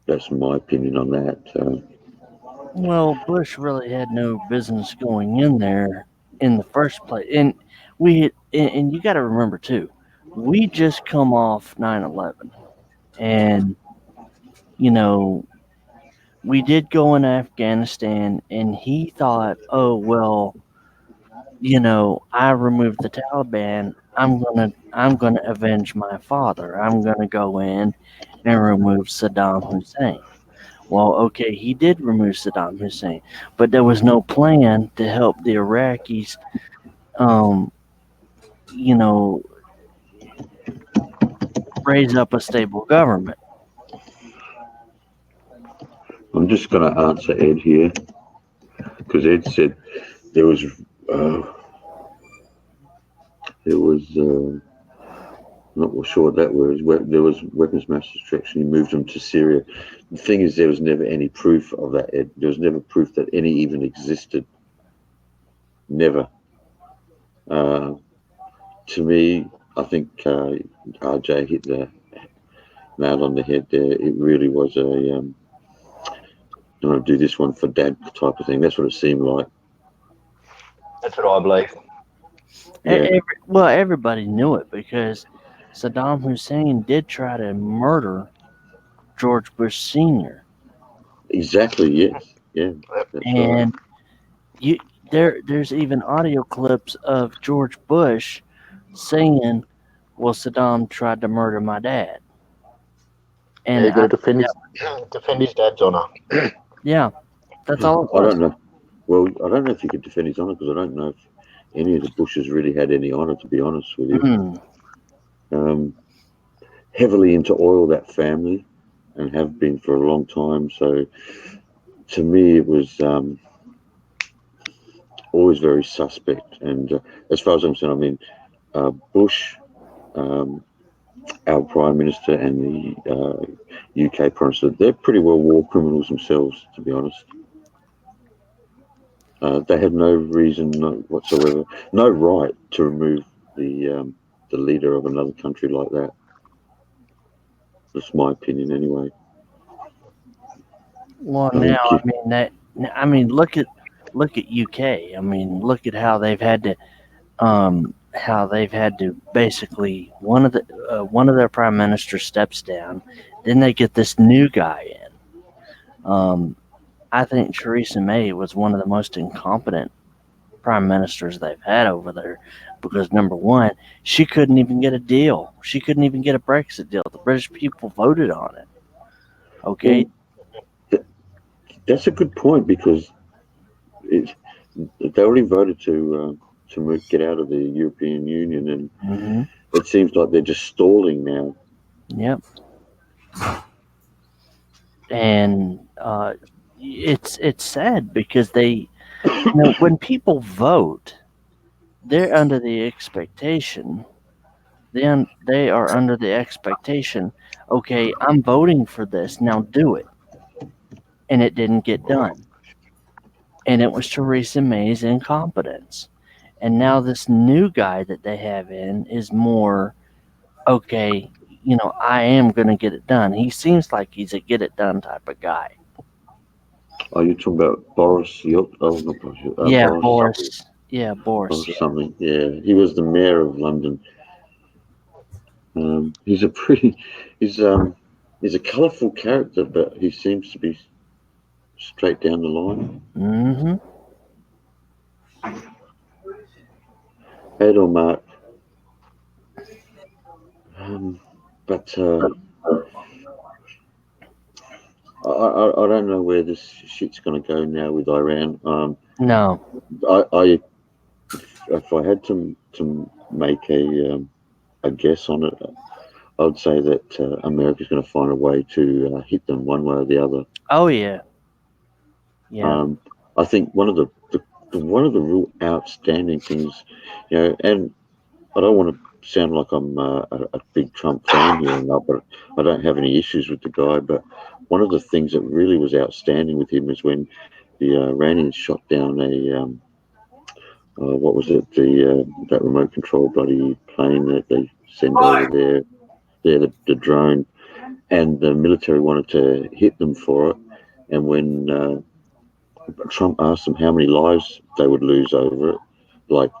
That's my opinion on that. Well, Bush really had no business going in there in the first place. And you got to remember, too, we just come off 9/11. And, we did go in Afghanistan, and he thought, oh, well, I removed the Taliban. I'm gonna avenge my father. I'm gonna go in and remove Saddam Hussein. Well, okay, he did remove Saddam Hussein, but there was no plan to help the Iraqis, um, you know, raise up a stable government. I'm just going to answer Ed here because Ed said there was not sure what that was. There was weapons of mass destruction. He moved them to Syria. The thing is, there was never any proof of that, Ed. There was never proof that any even existed. Never. To me, I think RJ hit the nail on the head there. It really was a I'm going to do this one for dad type of thing. That's what it seemed like. That's what I believe. Yeah. Everybody knew it because Saddam Hussein did try to murder George Bush Sr. Exactly. Yes. Yeah. That's And there's even audio clips of George Bush saying, "Well, Saddam tried to murder my dad." And you got to defend his dad's honour. yeah, that's all it I was. don't know. Well, I don't know if you could defend his honour because I don't know if any of the Bushes really had any honour, to be honest with you. Heavily into oil, that family, and have been for a long time. So to me, it was always very suspect. And as far as I'm concerned, I mean, Bush, our Prime Minister, and the UK Prime Minister, they're pretty well war criminals themselves, to be honest. They had no reason whatsoever, no right to remove the leader of another country like that. That's my opinion, anyway. Well, look at UK. I mean, look at how they've had to basically one of their prime ministers steps down, then they get this new guy in. I think Theresa May was one of the most incompetent prime ministers they've had over there because number one, she couldn't even get a deal. She couldn't even get a Brexit deal. The British people voted on it. Okay. Well, that's a good point because they already voted to get out of the European Union, and it seems like they're just stalling now. Yep. And it's sad because they, when people vote, they're under the expectation. Then they are under the expectation. Okay, I'm voting for this. Now do it. And it didn't get done. And it was Theresa May's incompetence. And now this new guy that they have in is more, okay, I am going to get it done. He seems like he's a get it done type of guy. Are you talking about Boris? Boris. Yeah, Boris. Boris something. Yeah, he was the mayor of London. He's a colourful character, but he seems to be straight down the line. Mm-hmm. Ed or Mark. But I don't know where this shit's going to go now with Iran. No. If I had to make a guess on it, I would say that America's going to find a way to hit them one way or the other. Oh yeah. Yeah. I think one of the real outstanding things, and I don't want to sound like I'm a big Trump fan here or not, but I don't have any issues with the guy. But one of the things that really was outstanding with him is when the Iranians shot down a what was it? That remote control bloody plane that they send over there. The drone, and the military wanted to hit them for it. And when Trump asked them how many lives they would lose over it, like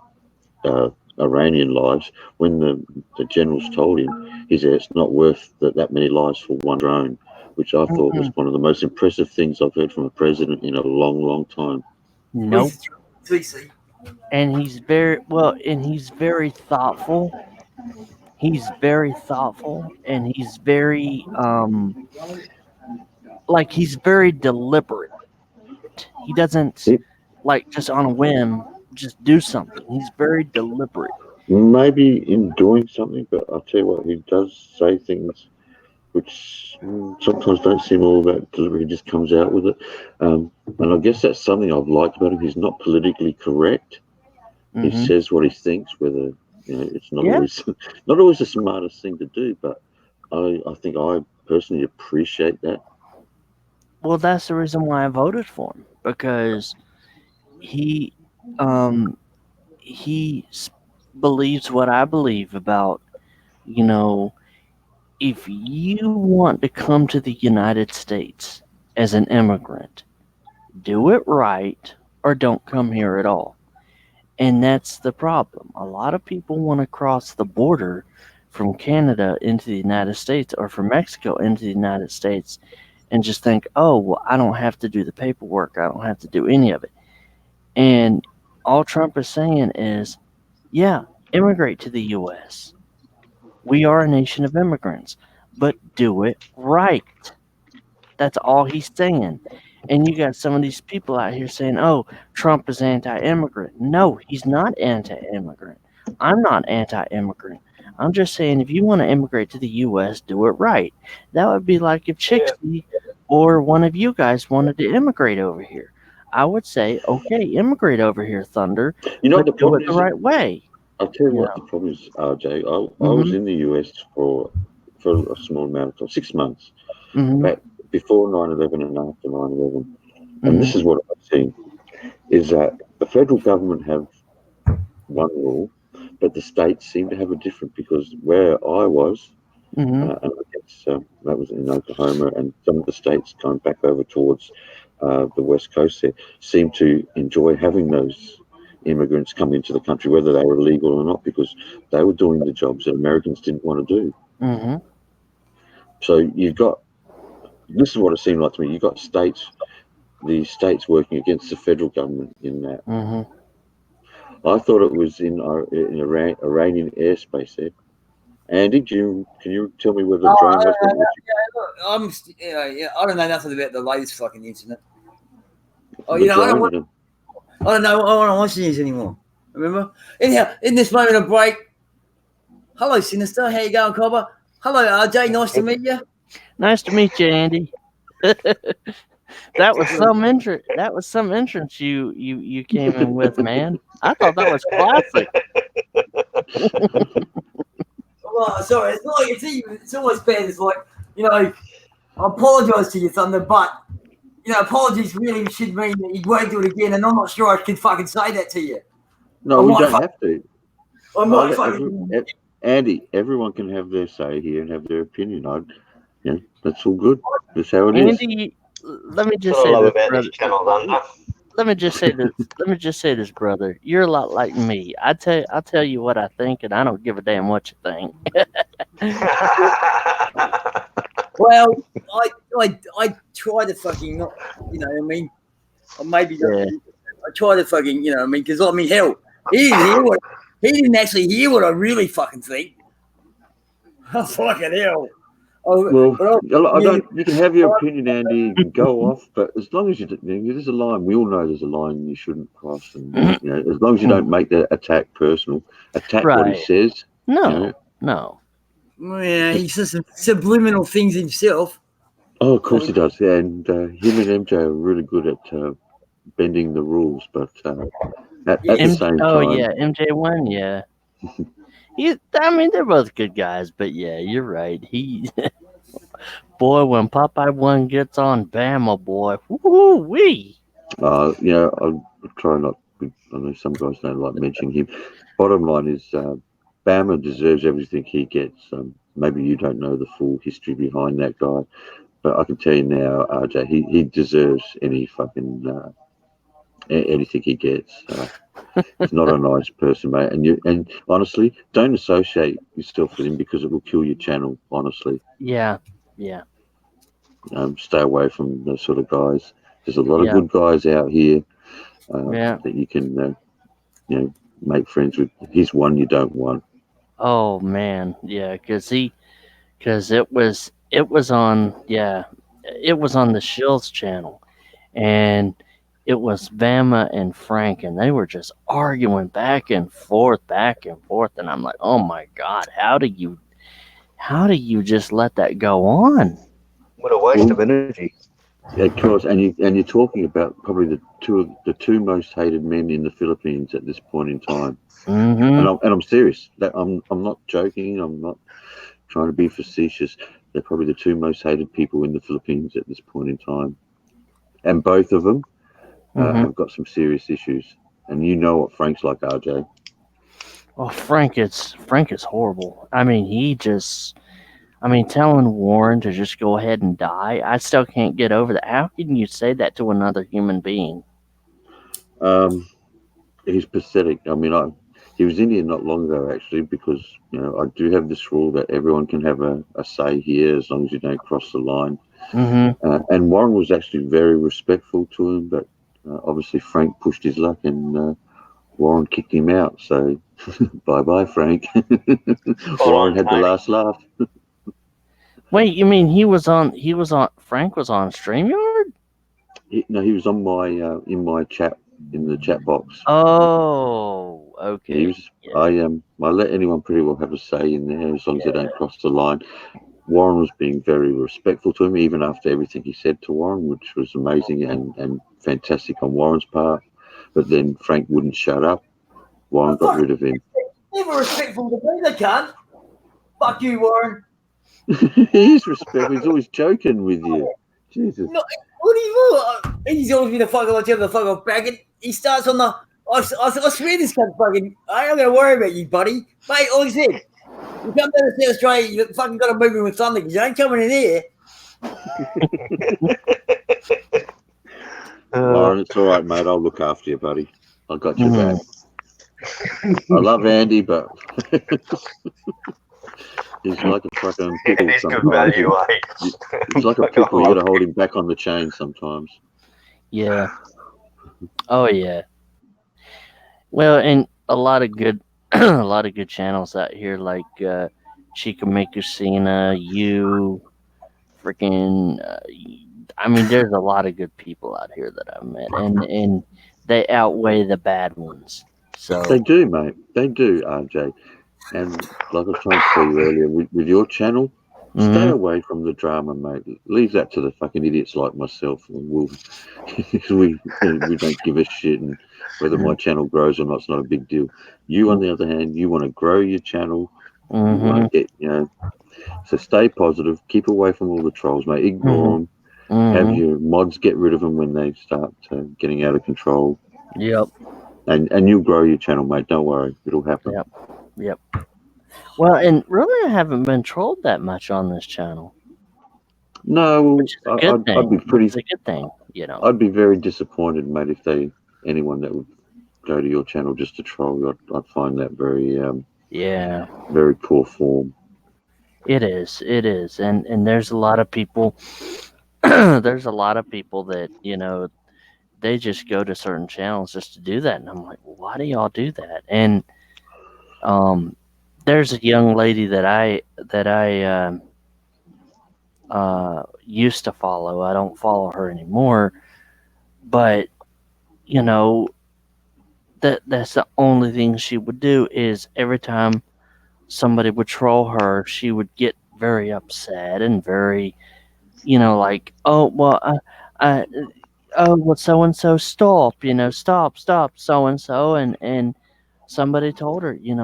Iranian lives, when the generals told him, he said it's not worth that many lives for one drone, which I thought was one of the most impressive things I've heard from a president in a long, long time. Nope. and he's very well, and he's very thoughtful. He's very thoughtful, and he's very like he's very deliberate. He doesn't It, like just on a whim just do something. He's very deliberate. maybe in doing something, but I'll tell you what, he does say things which sometimes don't seem all that deliberate. He just comes out with it. And I guess that's something I've liked about him. He's not politically correct. He Hmm. says what he thinks, whether it's not Yeah. always not always the smartest thing to do, but I think I personally appreciate that. Well, that's the reason why I voted for him because he um he s- believes what I believe about, you know, if you want to come to the United States as an immigrant, do it right or don't come here at all. And that's the problem. A lot of people want to cross the border from Canada into the United States or from Mexico into the United States and just think, oh, well, I don't have to do the paperwork. I don't have to do any of it. And all Trump is saying is, yeah, immigrate to the U.S. We are a nation of immigrants, but do it right. That's all he's saying. And you got some of these people out here saying, oh, Trump is anti immigrant. No, he's not anti immigrant. I'm not anti immigrant. I'm just saying if you want to immigrate to the U.S., do it right. That would be like if Chixie or one of you guys wanted to immigrate over here. I would say, okay, immigrate over here, Thunder, You know what but the do problem it the is? right way. I'll tell you You what know. the problem is, RJ. I was Hmm. in the US for a small amount of time, 6 months, Hmm. back before 9/11 and after 9/11. And Hmm. this is what I've seen is that the federal government have one rule, but the states seem to have a different because where I was, Hmm. and I guess that was in Oklahoma, and some of the states going back over towards the west coast there seem to enjoy having those immigrants come into the country, whether they were illegal or not, because they were doing the jobs that Americans didn't want to do. Hmm. So you've got this is what it seemed like to me. You've got the states working against the federal government in that. Hmm. I thought it was in Iranian airspace there. Andy, can you tell me where the Oh, drone was? look, I don't know nothing about the latest fucking internet. Oh, The you know, I don't drone. want. I don't know. I don't watch the news anymore. Remember? Anyhow, in this moment of break, hello, Sinister. How you going, Cobber? Hello, RJ. Nice to meet you. Nice to meet you, Andy. That was some entrance. That was some entrance you came in with, man. I thought that was classic. Well, sorry. It's not like it's almost bad. It's like, I apologise to you, Thunder, but apologies really should mean that you won't do it again, and I'm not sure I can fucking say that to you. No, we don't have to. I I might let fucking. Andy, everyone can have their say here and have their opinion. That's all good. That's how it is. Andy, let me That's just what I say love this, about brother. this channel, Thunder. Let me just say this. Let me just say this, brother. You're a lot like me. I'll tell you what I think, and I don't give a damn what you think. Well, I try to fucking not, what I mean, or maybe Yeah. I try to fucking, what I mean, because hell, he didn't actually hear what I really fucking think. Oh, fucking hell. Well, But I don't. You can have your opinion, Andy. You can go off, but as long as there's a line. We all know there's a line you shouldn't cross, and as long as you don't make the attack personal, attack what he Right. says. No, no. yeah, he says some subliminal things himself. Oh, of course he does. Yeah, and him and MJ are really good at bending the rules, but at the same Oh time, yeah, MJ1. Yeah. I mean, they're both good guys, but yeah, you're right. Boy, when Popeye one gets on Bama, boy, woo wee. I try not. I know some guys don't like mentioning him. Bottom line is, Bama deserves everything he gets. Maybe you don't know the full history behind that guy, but I can tell you now, RJ, he deserves any fucking anything he gets. He's not a nice person, mate. And honestly, don't associate yourself with him because it will kill your channel. Honestly, Yeah, yeah, stay away from those sort of guys. There's a lot of yeah, good guys out here yeah. that you can make friends with. He's one you don't want. Oh man, yeah, because it was on it was on the Shills channel, and it was Bama and Frank, and they were just arguing back and forth, and I'm like, oh my god, how do you just let that go on? What a waste of energy. Yeah, of course, and you're talking about probably the two most hated men in the Philippines at this point in time, Mm-hmm. and I'm serious. That I'm not joking. I'm not trying to be facetious. They're probably the two most hated people in the Philippines at this point in time, and both of them Mm-hmm. have got some serious issues. And you know what Frank's like, RJ. Well, Frank is horrible. I mean, telling Warren to just go ahead and die, I still can't get over that. How can you say that to another human being? He's pathetic. I mean, he was in here not long ago actually, because I do have this rule that everyone can have a say here as long as you don't cross the line. Mm-hmm. And Warren was actually very respectful to him, but obviously Frank pushed his luck and Warren kicked him out. So bye bye, Frank. Warren had the last laugh. Wait, you mean Frank was on StreamYard? No, he was on my in my chat in the chat box. Oh, He okay. was. I let anyone pretty well have a say in there as long as they don't cross the line. Warren was being very respectful to him, even after everything he said to Warren, which was amazing and fantastic on Warren's part. But then Frank wouldn't shut up. Warren got rid of him. They were respectful to me, they can't. Fuck you, Warren. He is respectful. He's always joking with you. Jesus. No, what do you want? He's always been a fucking watch the fuck off bracket. He starts on the. I swear this cunt fucking. I ain't gonna worry about you, buddy. Mate, all he said, you come down to South Australia, you fucking got to move in with thunder because you ain't coming in here. Warren, it's all right, mate. I'll look after you, buddy. I got your back. I love Andy, but he's like a fucking pickle He's good sometimes. value, eh? He's like a pickle. You got to hold him back on the chain sometimes. Yeah. Oh yeah. Well, and a lot of good, a lot of good channels out here, like Chikamiku Cena, you, freaking. I mean, there's a lot of good people out here that I've met, and they outweigh the bad ones. So They do, mate. They do, RJ. And like I was trying to tell you earlier, with your channel, stay away from the drama, mate. Leave that to the fucking idiots like myself. We don't give a shit, and whether my channel grows or not, it's not a big deal. You, on the other hand, you want to grow your channel. You want to get, so stay positive. Keep away from all the trolls, mate. Ignore them. Have your mods get rid of them when they start getting out of control. Yep. And you'll grow your channel, mate. Don't worry. It'll happen. Yep. Well, and really, I haven't been trolled that much on this channel. No, I'd be pretty. It's a good thing, I'd be very disappointed, mate, if anyone that would go to your channel just to troll. I'd find that very very poor form. It is, and there's a lot of people. There's a lot of people that they just go to certain channels just to do that, and I'm like, well, why do y'all do that? And there's a young lady that I used to follow. I don't follow her anymore, but that's the only thing she would do is every time somebody would troll her, she would get very upset and very, like, oh well, so and so stop, stop so and so, and somebody told her, you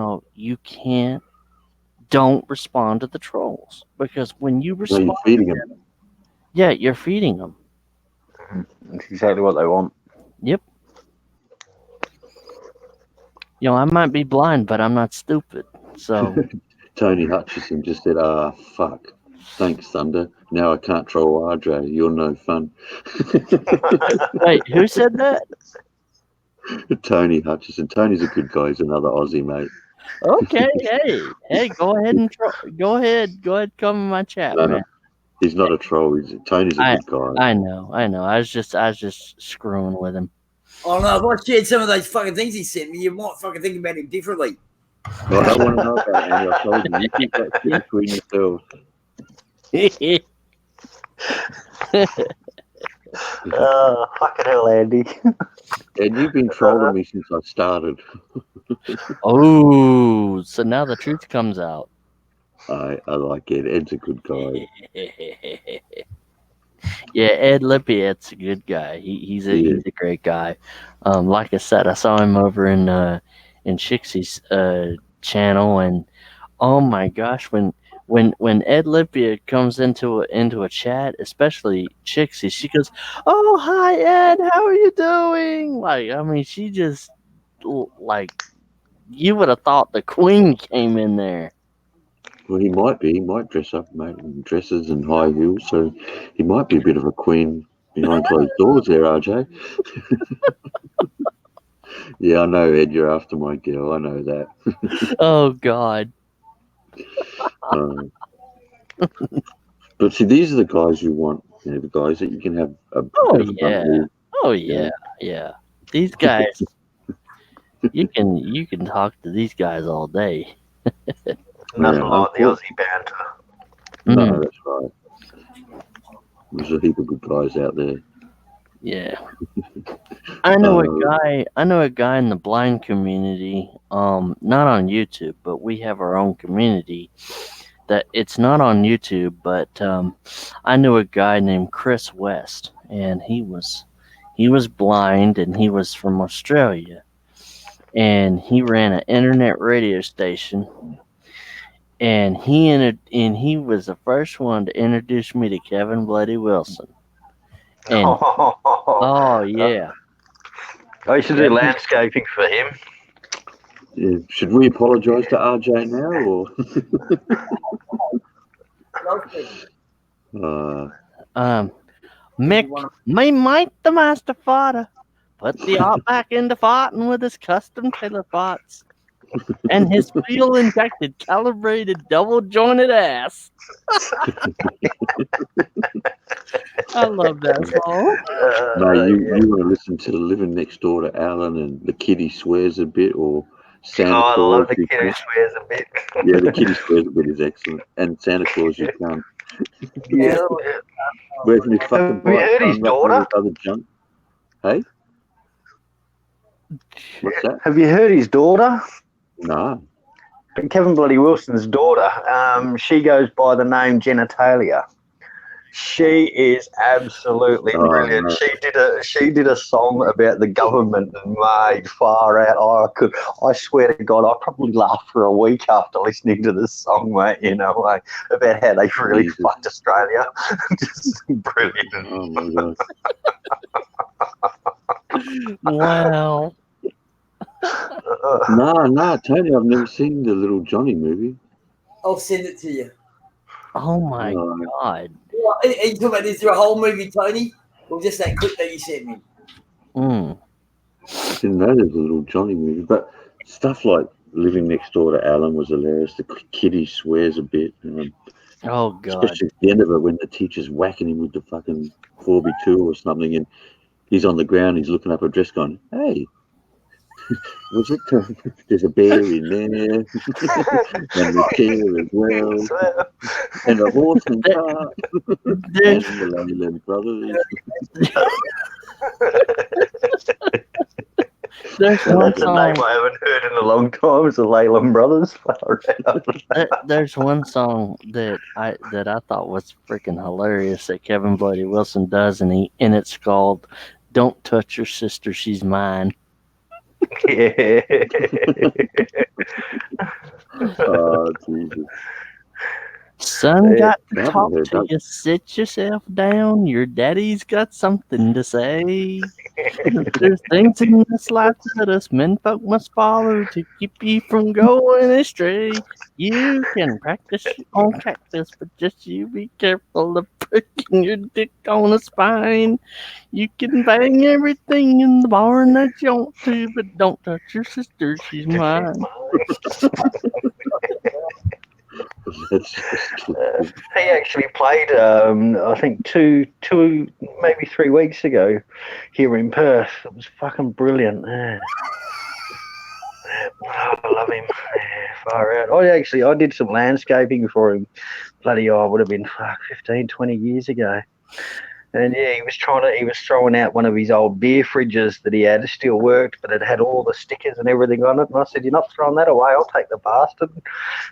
don't respond to the trolls, because when you respond, you're feeding them. Yeah, you're feeding them. That's exactly what they want. Yep. I might be blind, but I'm not stupid. So Tony Hutchison just said, fuck. Thanks, Thunder. Now I can't troll RJ. You're no fun. Wait, who said that? Tony Hutchison. Tony's a good guy. He's another Aussie, mate. Okay, hey, go ahead and go ahead, come in my chat, man. No, he's not a troll. Tony's a good guy. I know. I was just screwing with him. Oh no, if I shared some of those fucking things he sent me, you might fucking think about him differently. I don't want to know about it, Andy. I told you, you keep that shit between yourselves. Fucking hell, Andy. And you've been trolling me since I started. Oh, so now the truth comes out. I like Ed. Ed's a good guy. Yeah, Ed Lippiet's a good guy. He's a great guy. Like I said, I saw him over in Shixie's channel, and oh my gosh, when Ed Lippiet comes into a chat, especially Chixie, she goes, "Oh, hi Ed, how are you doing?" Like, I mean, she just like, you would have thought the queen came in there. Well, he might be. He might dress up, mate, in dresses and high heels, so he might be a bit of a queen behind closed doors there, RJ. Yeah, I know, Ed, you're after my girl. I know that. Oh God. But see, these are the guys you want. You know, the guys that you can have a Oh bit of yeah. fun with. Oh yeah. Yeah. These guys, you can talk to these guys all day. Nothing Yeah, like the Aussie banter. No, that's right. There's a heap of good guys out there. Yeah. I know a guy in the blind community, not on YouTube, but we have our own community that it's not on YouTube, but I knew a guy named Chris West, and he was blind, and he was from Australia, and he ran an internet radio station, and he was the first one to introduce me to Kevin Bloody Wilson. And oh yeah. I used to do landscaping for him. Yeah. Should we apologise to RJ now, or? Mick, me might the master farter, put the art back into farting with his custom tailor farts and his fuel injected, calibrated, double jointed ass. I love that song. No, you want to listen to Living Next Door to Alan and the Kitty Swears a Bit, or Santa Claus. I love the Kitty Swears a Bit. Yeah, the Kitty Swears a Bit is excellent, and Santa Claus You Come. Yeah. Where's me fucking Have you heard his daughter? Other junk? Hey, what's that? Have you heard his daughter? No. Kevin Bloody Wilson's daughter. She goes by the name Genitalia. She is absolutely brilliant. No. She did a song about the government and made far out. I swear to God, I probably laughed for a week after listening to this song, mate. You know, like about how they really fucked Australia. Just brilliant. Oh my God. Wow. No, Tony, I've never seen the Little Johnny movie. I'll send it to you. Oh my God. Are you talking about this whole movie, Tony? Or just that clip that you sent me? I didn't know there was a Little Johnny movie, but stuff like Living Next Door to Alan was hilarious. The Kitty Swears a Bit. Oh God. Especially at the end of it when the teacher's whacking him with the fucking 4x2 or something, and he's on the ground, he's looking up a dress going, hey, was it? There's a bear in there, and the chair as well, and a horse and cart, and the Leyland brothers. That's a name I haven't heard in a long time. It's the Leyland Brothers. There's one song that I thought was freaking hilarious that Kevin Bloody Wilson does, and it's called "Don't Touch Your Sister, She's Mine." Yeah. Oh, Jesus. Son got to talk to you. Sit yourself down. Your daddy's got something to say. There's things in this life that us men folk must follow to keep you from going astray. You can practice on cactus, but just you be careful of pricking your dick on a spine. You can bang everything in the barn that you want to, but don't touch your sister. She's mine. That's just, He actually played, I think, two, maybe 3 weeks ago here in Perth. It was fucking brilliant. Yeah. Oh, I love him. Yeah, far out. I did some landscaping for him. Bloody hell, it would have been 15, 20 years ago. And yeah, he was throwing out one of his old beer fridges that he had. It still worked, but it had all the stickers and everything on it. And I said, "You're not throwing that away. I'll take the bastard."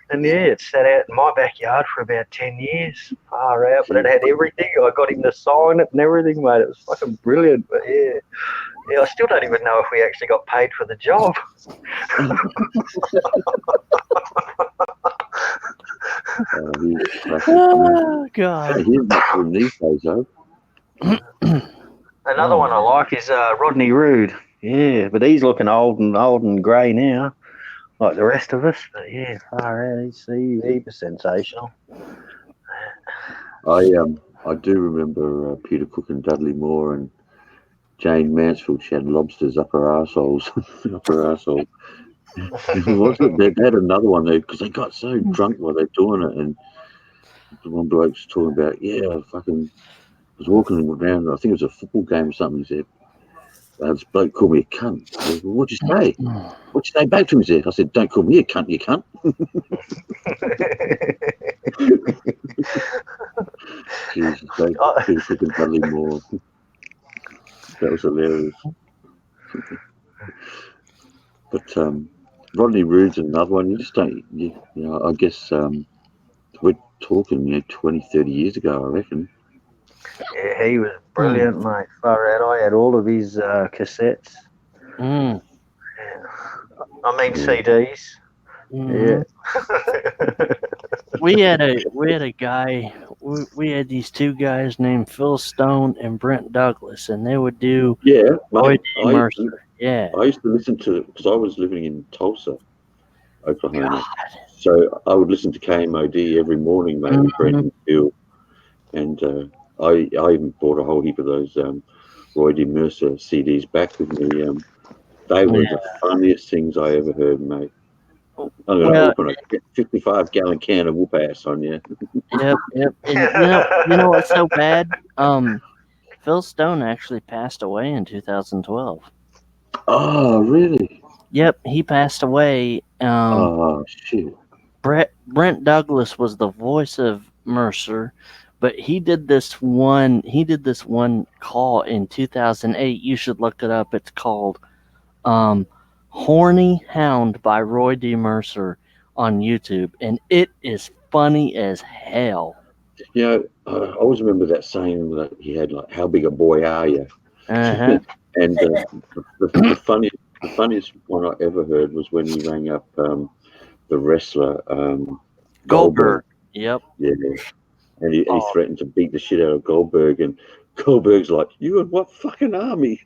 And yeah, it sat out in my backyard for about 10 years. Far out, but it had everything. I got him to sign it and everything, mate. It was fucking brilliant. But yeah, I still don't even know if we actually got paid for the job. Oh God. these days, though. Another one I like is Rodney Rood. Yeah, but he's looking old and grey now, like the rest of us. But yeah, far out. He was sensational. I do remember Peter Cook and Dudley Moore and Jane Mansfield. She had lobsters up her arseholes. Up her arsehole. They had another one there because they got so drunk while they're doing it, and the one bloke's talking about, I fucking was walking around. I think it was a football game or something. He said, this bloke called me a cunt. I said, well, what'd you say? What'd you say back to him? He said, I said, don't call me a cunt, you cunt. Jesus, they freaking Dudley Moore. That was hilarious. But Rodney Rood's another one. You just don't, I guess we're talking 20, 30 years ago, I reckon. Yeah, he was brilliant, mate. Far out. I had all of his cassettes. Mm. I mean CDs. Mm. Yeah. we had a guy. We had these two guys named Phil Stone and Brent Douglas, and they would do Roy D. Mercer. I used to listen to it because I was living in Tulsa, Oklahoma. God. So I would listen to KMOD every morning, mate, with Brent and Phil. And I even bought a whole heap of those Roy D. Mercer CDs back with me. They were the funniest things I ever heard, mate. I'm going to open a 55-gallon can of whoop ass on you. Yep. And you know what's so bad? Phil Stone actually passed away in 2012. Oh, really? Yep, he passed away. Oh, shit. Brent Douglas was the voice of Mercer, but he did this one call in 2008. You should look it up. It's called Horny Hound by Roy D. Mercer on YouTube, and it is funny as hell. I always remember that saying that he had, like, "How big a boy are you?" Uh-huh. And the funniest one I ever heard was when he rang up the wrestler Goldberg. Yep. Yeah. And he threatened to beat the shit out of Goldberg, and Goldberg's like, "You in what fucking army?"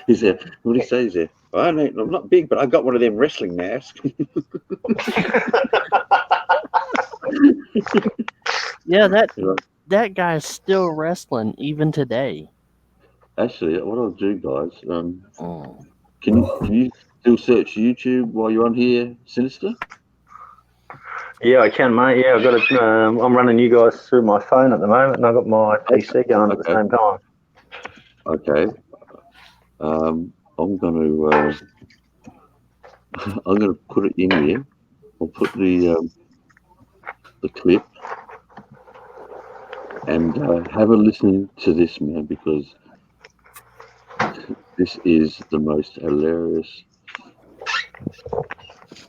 He said, "What did he say?" He said, "I'm not big, but I got one of them wrestling masks." Yeah, that guy's still wrestling even today. Actually, what I'll do, guys, can you still search YouTube while you're on here, Sinister? Yeah, I can, mate. Yeah, I've got it. I'm running you guys through my phone at the moment, and I've got my PC going at the same time. Okay. I'm gonna put it in here. I'll put the clip and have a listen to this, man, because this is the most hilarious.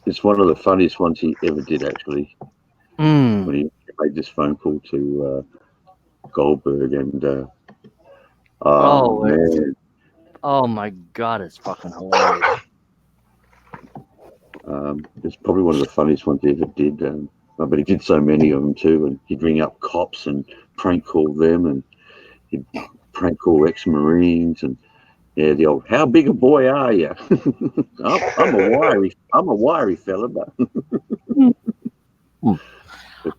It's one of the funniest ones he ever did, actually. When he made this phone call to Goldberg, and man. Oh my God, it's fucking hilarious. It's probably one of the funniest ones he ever did. But he did so many of them too, and he'd ring up cops and prank call them, and he'd prank call ex-Marines, and the old "How big a boy are you?" I'm a wiry fella, but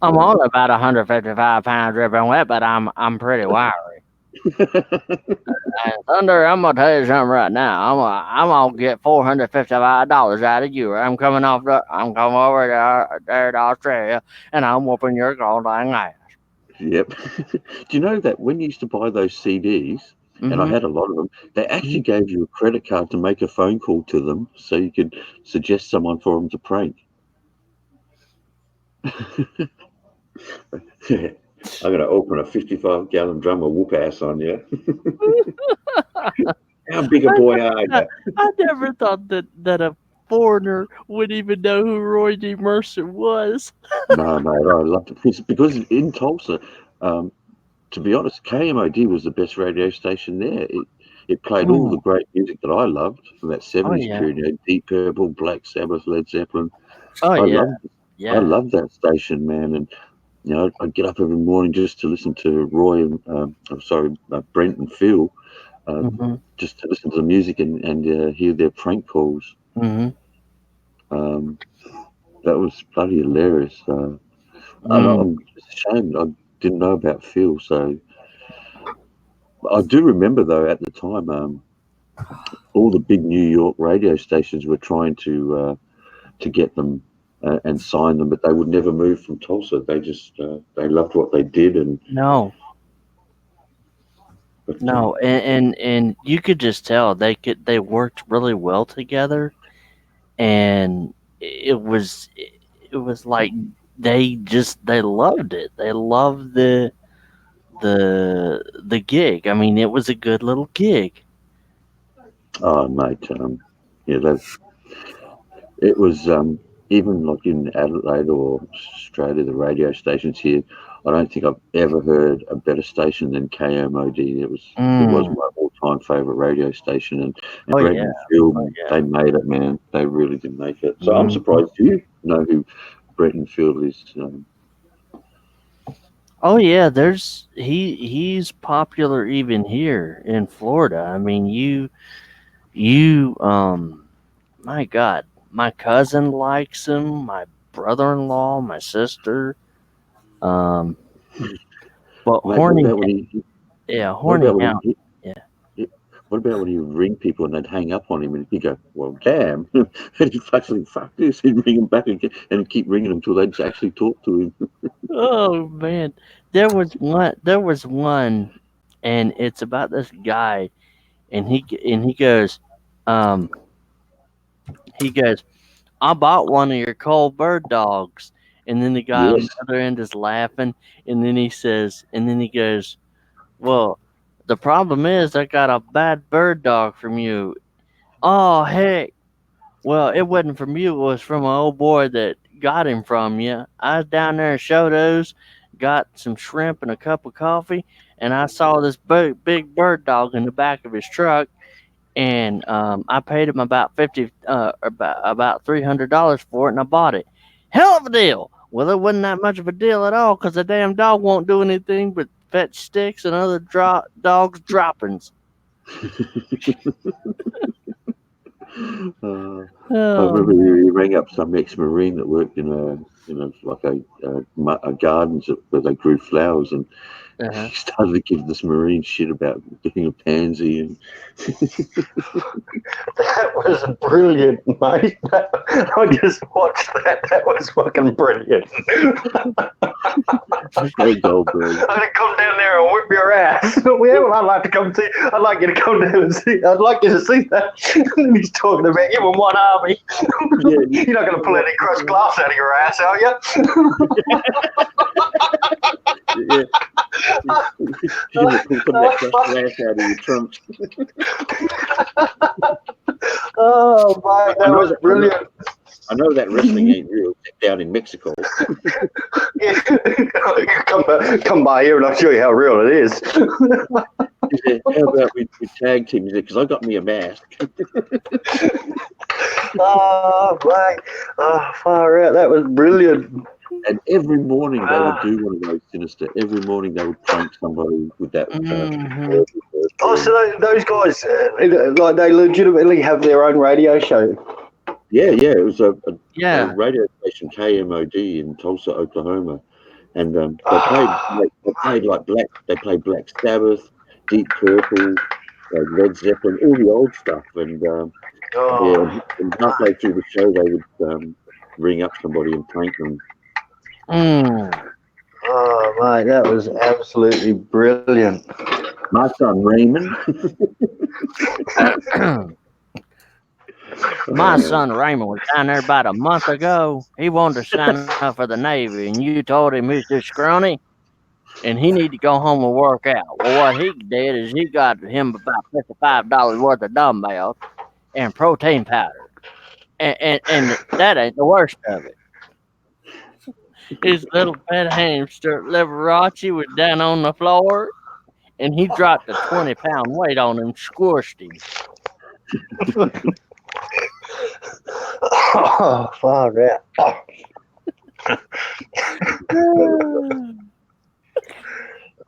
I'm only about 155 pounds dripping wet, but I'm pretty wiry. And Thunder, I'm gonna tell you something right now. I'm gonna get $455 out of you. I'm coming over there to Australia, and I'm whooping your goddamn ass. Yep. Do you know that when you used to buy those CDs, and I Mhm. had a lot of them, they actually gave you a credit card to make a phone call to them so you could suggest someone for them to prank. I'm going to open a 55-gallon drum of whoop ass on you. How big a boy are you? I never thought that a foreigner would even know who Roy D. Mercer was. No, mate, I loved it because in Tulsa, to be honest, KMOD was the best radio station there. It played all the great music that I loved from that 70s yeah. period. You know, Deep Purple, Black Sabbath, Led Zeppelin. Oh I yeah, loved I yeah. loved that station, man. And I'd get up every morning just to listen to Roy and Brent and Phil, Mhm. just to listen to the music and hear their prank calls. Mhm. Um, that was bloody hilarious. And Mm. I'm ashamed I didn't know about Phil. So I do remember though at the time, all the big New York radio stations were trying to get them and sign them, but they would never move from Tulsa. They just they loved what they did, and No, but, no, and you could just tell they worked really well together, and it was like they loved it. They loved the gig. I mean, it was a good little gig. oh mate, yeah, it was even like in Adelaide or Australia, the radio stations here. I don't think I've ever heard a better station than KMOD. It was Mm. my all-time favorite radio station, and Oh Brent yeah, and Phil, oh yeah. they made it, man. They really did make it. So I'm Mhm. surprised you know who Brent and Phil is. Oh yeah, he's popular even here in Florida. I mean, you my God, my cousin likes him, my brother-in-law, my sister. Um, but Mate, what Horny, about when he? What Horny about when Hound, he? yeah. What about when he would ring people and they'd hang up on him and he'd go, "Well, damn," and he'd fucking fuck this. He'd ring them back and keep ringing them until they'd actually talk to him. Oh man, there was one, and it's about this guy, and he goes, um, he goes, I bought one of your cold bird dogs. And then the guy on the Yes. other end is laughing. And then he goes, well, the problem is I got a bad bird dog from you. Oh, heck. Well, it wasn't from you. It was from an old boy that got him from you. I was down there in Shodos, got some shrimp and a cup of coffee, and I saw this big bird dog in the back of his truck, and I paid him about $300 for it, and I bought it. Hell of a deal. Well, it wasn't that much of a deal at all because the damn dog won't do anything but fetch sticks and other dogs' droppings. I Oh remember man. he rang up some ex-marine that worked in like a gardens where they grew flowers, and Uh-huh. he started to give this marine shit about being a pansy. And That was brilliant, mate. I just watched that. That was fucking brilliant. Hey, Goldberg. I'm gonna come down there and whip your ass. Well, I'd like to come see. I'd like you to come down and see. I'd like you to see that. And he's talking about you and one army. Yeah. You're not gonna pull any crushed glass out of your ass, are you? Yeah. You're gonna pull some of that crushed glass out of your trunk. Oh, mate, that was brilliant. I know that wrestling ain't real down in Mexico. Yeah. Come by here and I'll show you how real it is. He said, how about we tag team? He said, because I got me a mask. Oh, mate. Oh, far out. That was brilliant. And every morning they would do one of those sinister. Every morning they would prank somebody with that. Mhm. Oh, so those guys, like, they legitimately have their own radio show. Yeah. It was a Yeah. radio station, KMOD in Tulsa, Oklahoma, and they played like Black Sabbath, Deep Purple, Led Zeppelin, all the old stuff. And and halfway through the show, they would ring up somebody and thank them. Oh, mate, that was absolutely brilliant. My son Raymond. My son Raymond was down there about a month ago. He wanted to sign up for the Navy, and you told him he's too scrawny, and he need to go home and work out. Well, what he did is he got him about $55 worth of dumbbells and protein powder, and that ain't the worst of it. His little fat hamster Liberace was down on the floor, and he dropped a 20-pound weight on him, squished him. Oh, far out.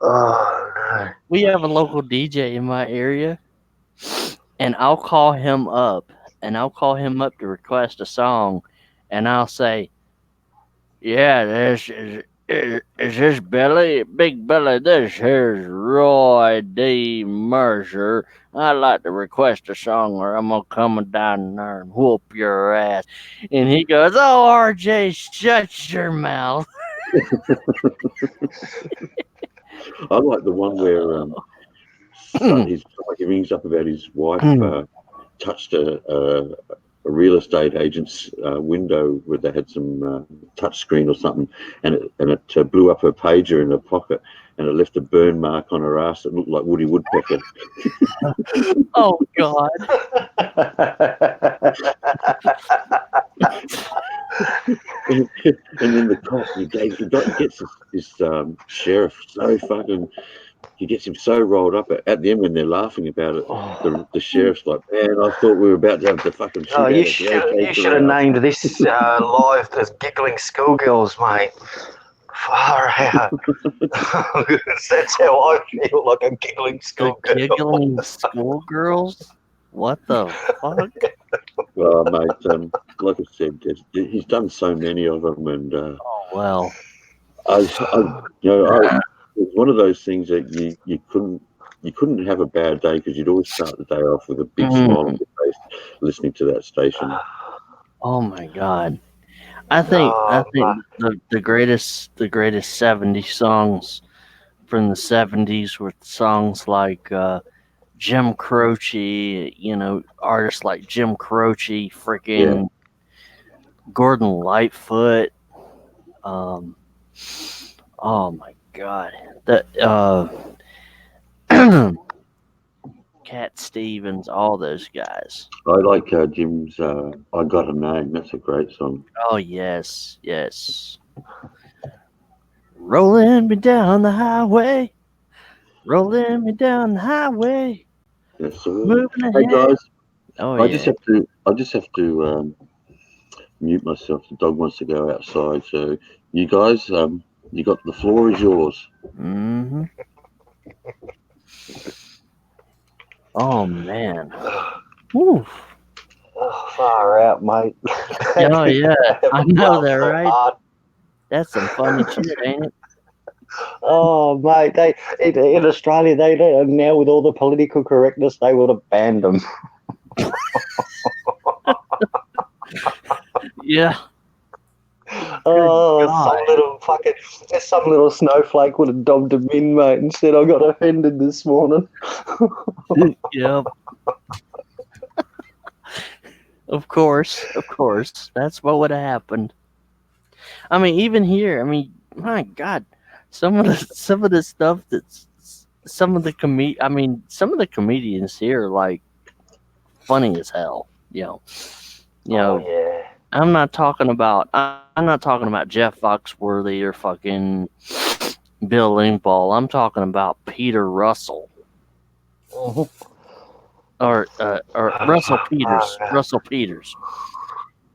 Oh, no. We have a local DJ in my area, and I'll call him up to request a song, and I'll say, "Yeah, this is this Billy, Big Billy? This here's Roy D. Mercer. I'd like to request a song, or I'm gonna come down there and whoop your ass." And he goes, "Oh, RJ, shut your mouth." I like the one where he rings up about his wife touched a real estate agent's window where they had some touch screen or something, and it blew up her pager in her pocket, and it left a burn mark on her ass that looked like Woody Woodpecker. Oh God! And then the cop, he gets this sheriff so fucking. He gets him so rolled up at the end when they're laughing about it. The sheriff's like, "Man, I thought we were about to have the fucking shit." Oh, you should have named this live as Giggling Schoolgirls, mate. Far out. That's how I feel, like a giggling The schoolgirl. giggling schoolgirls? What the fuck? Well, mate, like I said, he's done so many of them, and Oh well. It's one of those things that you couldn't have a bad day because you'd always start the day off with a big smile on your face listening to that station. Oh my God. I think the greatest 70 songs from the 70s were songs like Jim Croce, artists like Jim Croce, freaking Gordon Lightfoot. Oh my God. Cat Stevens, all those guys. I like Jim's I Got a Name. That's a great song. Oh, yes. Rolling me down the highway. Rolling me down the highway. Yes, sir. Moving ahead. Hey guys, Oh, I just have to mute myself. The dog wants to go outside. So you guys, you got the floor is yours. Mm-hmm. Oh man. Woo. Oh, far out, mate. Oh yeah, I know that, right? That's some funny shit, ain't it? Oh, mate, they in Australia, they now with all the political correctness, they would have banned them. Yeah. Oh, God. some little snowflake would have dobbed him in, mate, and said, "I got offended this morning." Yep. Of course. That's what would have happened. I mean, even here, my God, some of the stuff some of the comedians here are like funny as hell. Oh, yeah. I'm not talking about Jeff Foxworthy or fucking Bill Engvall. I'm talking about Peter Russell. Or Russell Peters.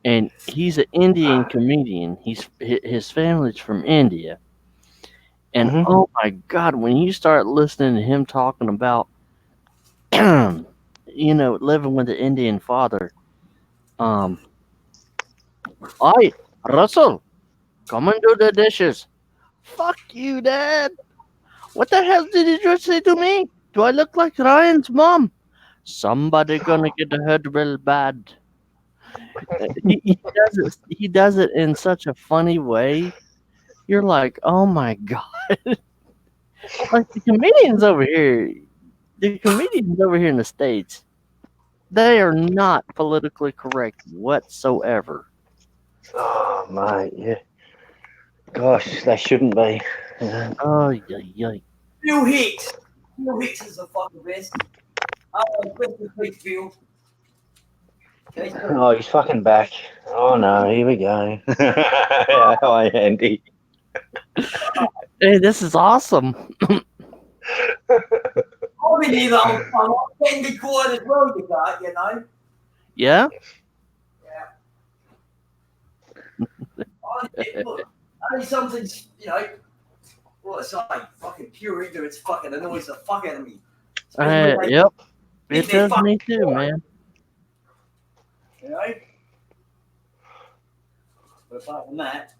And he's an Indian comedian. His family's from India. And oh my God, when you start listening to him talking about living with the Indian father, "Oi, Russell, come and do the dishes." Fuck you, Dad. What the hell did you just say to me? Do I look like Ryan's mom? Somebody gonna get hurt real bad. He does it in such a funny way. You're like, oh my god! Like the comedians over here in the States, they are not politically correct whatsoever. Oh, mate, yeah. Gosh, they shouldn't be. Yeah. Oh, yeah. Bill Hicks. Bill Hicks is the fucking best. Best Bill. Okay, Oh, he's fucking back. Oh, no, here we go. Hi, Andy. Hey, this is awesome. I've been here the whole time. I'm getting be quiet as well, you got, you know. Yeah? Look, only something's, you know, what I say, fucking pure ignorance fucking annoys the fuck out of me. Yep. It does me too, man. You know? But apart from that,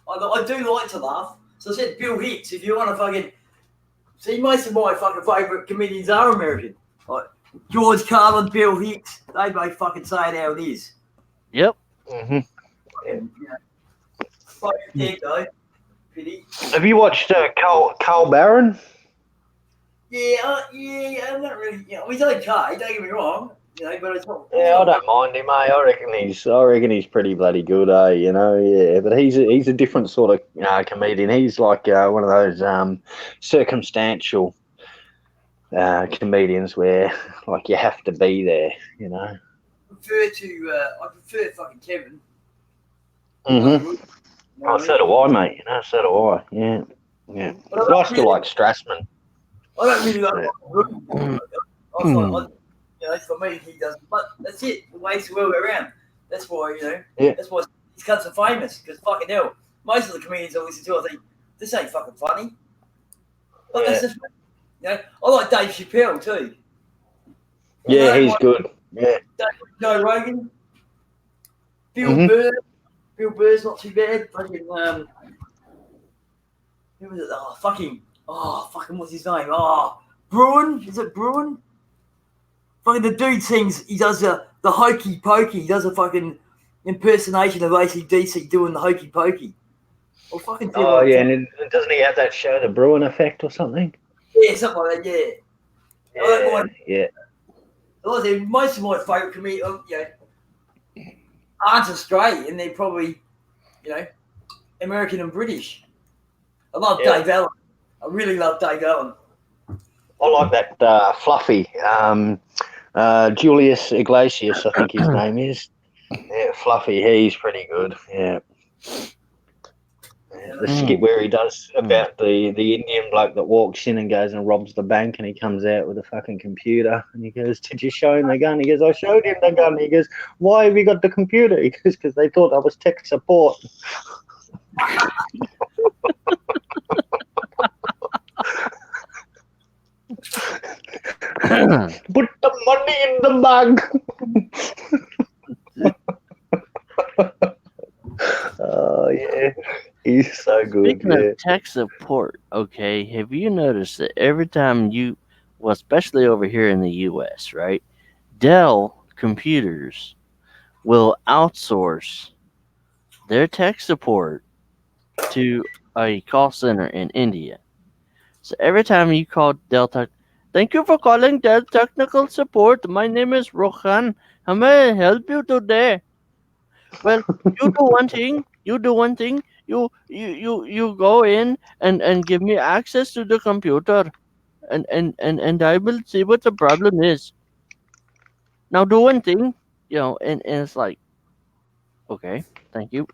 I do like to laugh. So I said, Bill Hicks, if you want to fucking see, most of my fucking favourite comedians are American. Like George Carlin, Bill Hicks, they both fucking say it how it is. Yep. Mm-hmm. And, you know, fucking dead though. Pity. Have you watched Carl Barron? Yeah, I'm not really. You know, he's okay. Don't get me wrong. You know, but it's not. Yeah, I don't mind him, mate. I reckon he's pretty bloody good, you know. Yeah, but he's a different sort of comedian. He's like one of those circumstantial comedians where like you have to be there, you know. I prefer fucking Kevin. Mm-hmm. You know Oh, so do I, mate. You know, so do I. Yeah, yeah. But I still like Strassman. I don't really like you know, for me, he doesn't. But that's it. The way the world go around. That's why, you know. Yeah. That's why these cunts are famous. Because fucking hell, most of the comedians I listen to, I think this ain't fucking funny. But that's just, you know. I like Dave Chappelle too. Yeah, he's good. Yeah. Joe Rogan. Bill Mhm. Burr. Bill Burr's not too bad. Fucking who was it? Fucking what's his name? Bruin. Is it Bruin? Fucking the dude sings. He does the hokey pokey. He does a fucking impersonation of AC/DC doing the hokey pokey. Well, fucking. Oh yeah, and doesn't he have that show, The Bruin Effect or something? Yeah, something like that. Yeah. I don't mind. Yeah. Like I said, most of my favourite comedians, you know, aren't Australian. They're probably, you know, American and British. I love Dave Allen. I really love Dave Allen. I like that Fluffy. Julius Iglesias, I think his name is. Yeah, Fluffy. He's pretty good. Yeah. The skit where he does about the Indian bloke that walks in and goes and robs the bank, and he comes out with a fucking computer, and he goes, "Did you show him the gun?" He goes, "I showed him the gun." He goes, "Why have you got the computer?" He goes, "Because they thought I was tech support." Put the money in the bag. Oh yeah, he's so good. Speaking of tech support, okay, have you noticed that every time especially over here in the U.S., right, Dell computers will outsource their tech support to a call center in India. So every time you call Dell Tech, thank you for calling Dell Technical Support. My name is Rohan. How may I help you today? Well, you do one thing. You go in and give me access to the computer, and I will see what the problem is. Now do one thing, you know, and it's like, okay, thank you.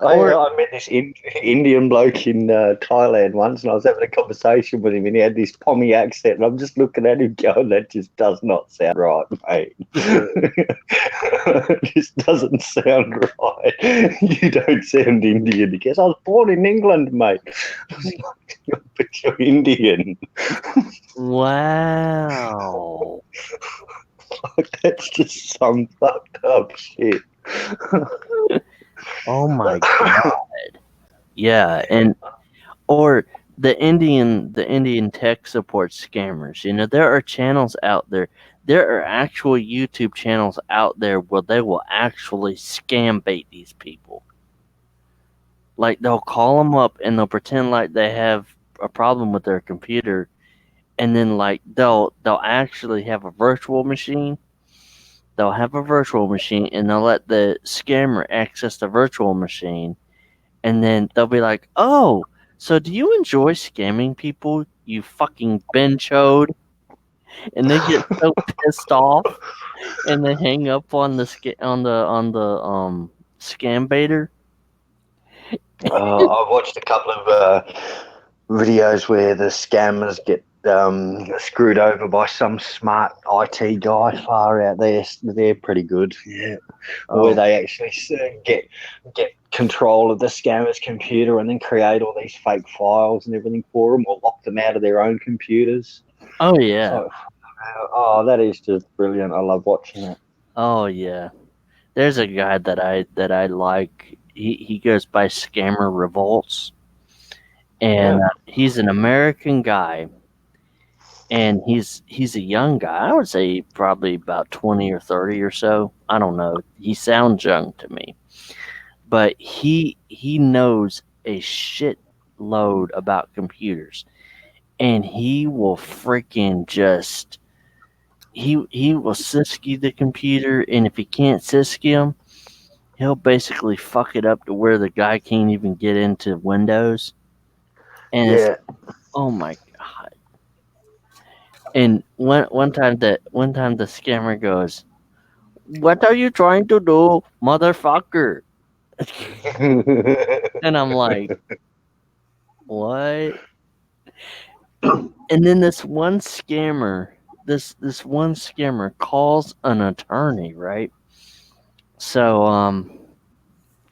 I met this Indian bloke in Thailand once, and I was having a conversation with him, and he had this Pommy accent, and I'm just looking at him going, "That just does not sound right, mate. It just doesn't sound right. You don't sound Indian." He goes, "I was born in England, mate." I was like, "But you're Indian." Wow. That's just some fucked up shit. Oh my god. Yeah, or the Indian tech support scammers. You know, there are channels out there. There are actual YouTube channels out there where they will actually scam bait these people. Like they'll call them up and they'll pretend like they have a problem with their computer, and then like they'll actually have a virtual machine. They'll have a virtual machine and they'll let the scammer access the virtual machine, and then they'll be like, "Oh, so do you enjoy scamming people, you fucking benchode?" And they get so pissed off, and they hang up on the scam baiter. I've watched a couple of videos where the scammers get screwed over by some smart IT guy far out there. They're pretty good. Yeah. Where they actually get control of the scammer's computer and then create all these fake files and everything for them, or lock them out of their own computers. Oh yeah. So, that is just brilliant. I love watching it. Oh yeah. There's a guy that I like. He goes by Scammer Revolts, and he's an American guy, and he's a young guy. I would say probably about 20 or 30 or so. I don't know. He sounds young to me, but he knows a shit load about computers, and he will freaking just he will sisky the computer, and if he can't sisky him, he'll basically fuck it up to where the guy can't even get into Windows. And it's, oh my god! And one time the scammer goes, "What are you trying to do, motherfucker?" And I'm like, "What?" And then this one scammer calls an attorney, right? So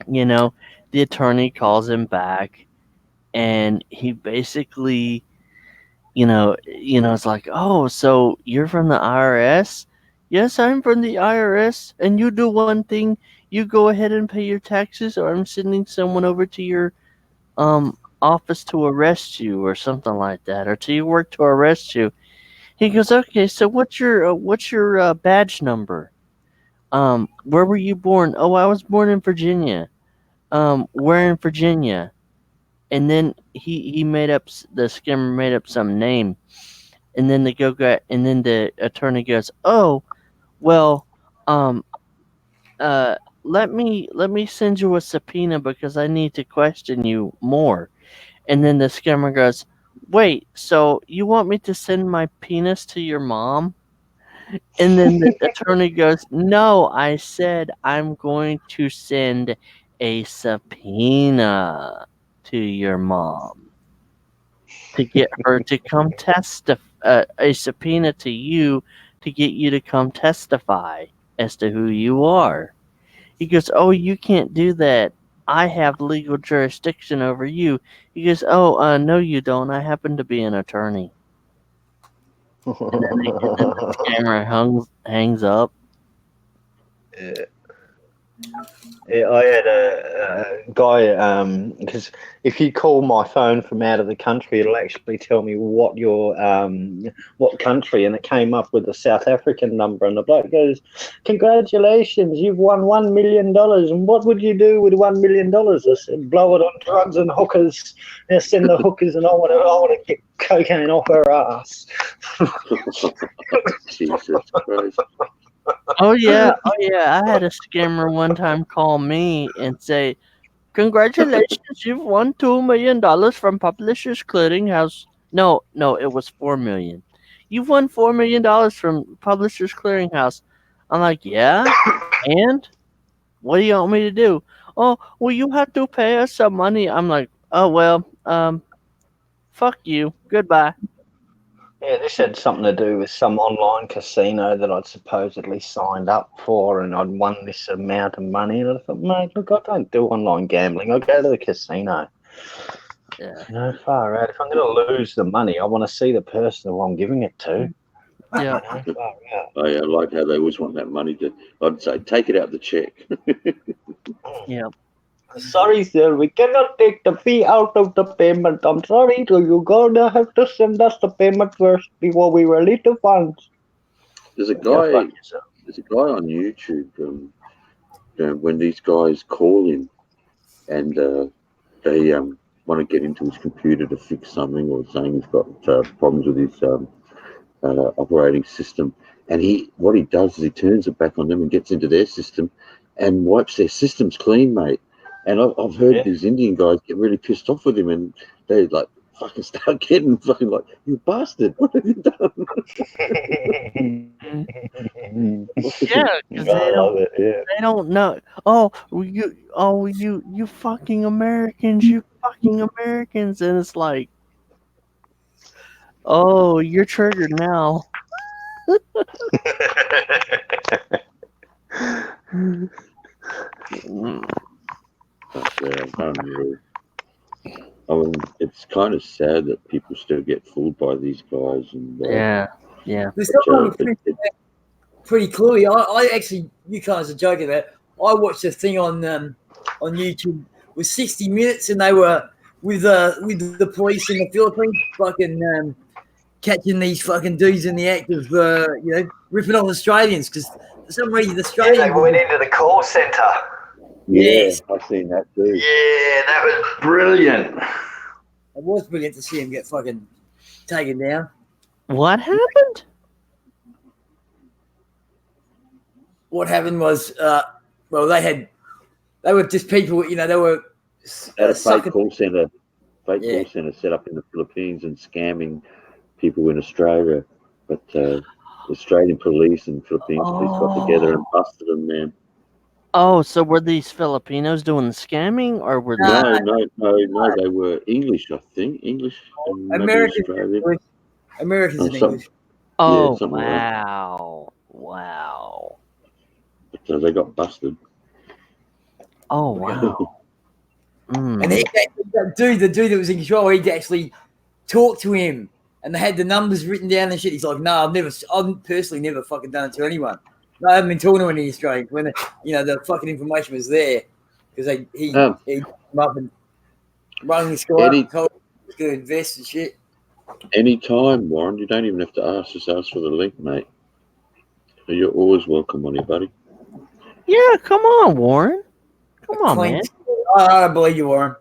you know, the attorney calls him back, and he basically, it's like, "Oh, so you're from the IRS?" "Yes, I'm from the IRS. And you do one thing, you go ahead and pay your taxes, or I'm sending someone over to your office to arrest you," or something like that, or to your work to arrest you. He goes, "Okay, so what's your badge number? Where were you born?" "Oh, I was born in Virginia." "Where in Virginia?" And then the scammer made up some name, and then the attorney goes, "Oh, well, um, let me send you a subpoena because I need to question you more." And then the scammer goes, "Wait, so you want me to send my penis to your mom?" And then the attorney goes, "No, I said I'm going to send a subpoena to your mom to get her to come testify, a subpoena to you to get you to come testify as to who you are." He goes, "Oh, you can't do that. I have legal jurisdiction over you." He goes, "Oh, no, you don't. I happen to be an attorney." And then the scammer hangs up. I had a guy, because if you call my phone from out of the country, it'll actually tell me what what country, and it came up with a South African number, and the bloke goes, "Congratulations, you've won $1 million. And what would you do with $1 million? I said, blow it on drugs and hookers. Send the hookers, and I want to get cocaine off her ass." Jesus Christ. Oh yeah. I had a scammer one time call me and say, "Congratulations, you've won $2 million from Publishers Clearinghouse." No, it was $4 million. "You've won $4 million from Publishers Clearinghouse." I'm like, "Yeah, and what do you want me to do?" "Oh, well, you have to pay us some money." I'm like, "Oh well, fuck you, goodbye." Yeah, this had something to do with some online casino that I'd supposedly signed up for, and I'd won this amount of money. And I thought, mate, look, I don't do online gambling. I go to the casino. Yeah. Far out. If I'm going to lose the money, I want to see the person who I'm giving it to. Yeah. Far out. Oh, yeah, I like how they always want that money. I'd say, take it out the check. Yeah. Sorry, sir, we cannot take the fee out of the payment. I'm sorry, so you're gonna have to send us the payment first before we release the funds. There's a Go guy. fuck yourself. There's a guy on YouTube. When these guys call him and they want to get into his computer to fix something, or saying he's got problems with his operating system, and what he does is he turns it back on them and gets into their system and wipes their systems clean, mate. And I've heard these Indian guys get really pissed off with him, and they like fucking start getting fucking like, you bastard, what have you done? Yeah, because I love it. Yeah. they don't know. You fucking Americans, you fucking Americans, and it's like, oh, you're triggered now. Unreal. I mean, it's kind of sad that people still get fooled by these guys. And Yeah. There's someone pretty cluey. I actually, you guys are joking about it. I watched a thing on YouTube. It was 60 Minutes, and they were with the police in the Philippines, fucking catching these fucking dudes in the act of ripping off Australians, because for some reason the Australians. Yeah, they went into the call centre. Yes, I've seen that too. Yeah, that was brilliant. It was brilliant to see him get fucking taken down. What happened? What happened was, they were just people, they were They had a fake sucking. call centre set up in the Philippines and scamming people in Australia. But Australian police and Philippines police got together and busted them, man. Oh, so were these Filipinos doing the scamming, or were they? No, they were English, I think. English and maybe Americans, Australian. Americans in English. Oh, something like that. wow. So they got busted. Oh, wow. And the dude that was in control, he'd actually talk to him, and they had the numbers written down and shit. He's like, no, I've personally never fucking done it to anyone. No, I haven't been talking to any Australians when the fucking information was there, because he came up and rung this guy up and told him he was going to invest and shit. Anytime, Warren. You don't even have to ask. Just ask for the link, mate. You're always welcome on here, buddy. Yeah, come on, Warren. Come on, man. I don't believe you, Warren.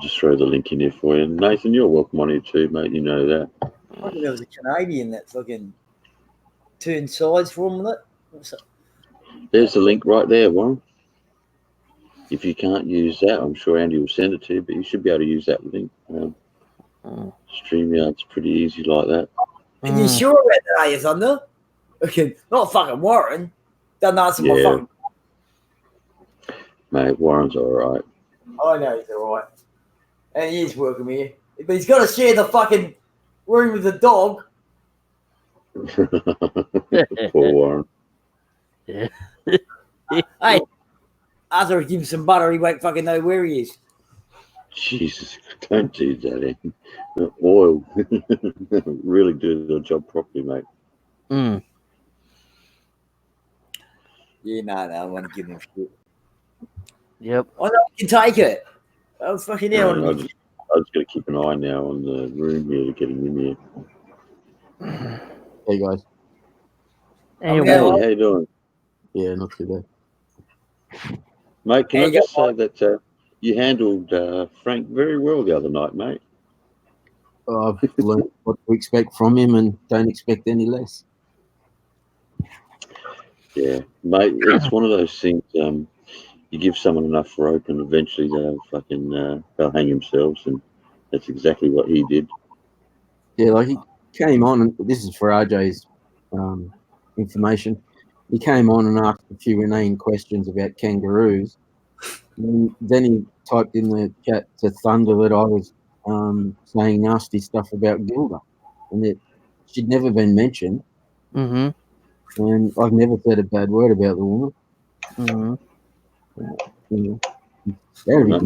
Just throw the link in here for you. Nathan, you're welcome on here too, mate. You know that. I think there was a Canadian that fucking turned sides for him with it. There's the link right there, Warren. If you can't use that, I'm sure Andy will send it to you, but you should be able to use that link. StreamYard's pretty easy like that. Are you sure about that, are you, Thunder? Okay, not fucking Warren. Doesn't answer my fucking. Mate, Warren's alright. I know he's alright. And he is welcome here. But he's got to share the fucking room with the dog. Poor Warren. Hey, after I give him some butter, he won't fucking know where he is. Jesus, don't do that, eh? Oil. Really do the job properly, mate. Yeah, no, I want to give him shit. Yep. I know you can take it. Oh, fucking hell. I just got to keep an eye now on the room here to get him in here. Hey, guys. Hey, Okay, Warren. How you doing? Yeah, not too bad. Mate, can I just say that you handled Frank very well the other night, mate? I've learned what to expect from him and don't expect any less. Yeah, mate, it's one of those things. You give someone enough rope, and eventually they'll hang themselves, and that's exactly what he did. Yeah, like he came on, and this is for RJ's information. He came on and asked a few inane questions about kangaroos. And then he typed in the chat to Thunder that I was saying nasty stuff about Gilda, and that she'd never been mentioned. Mm-hmm. And I've never said a bad word about the woman. Mm-hmm.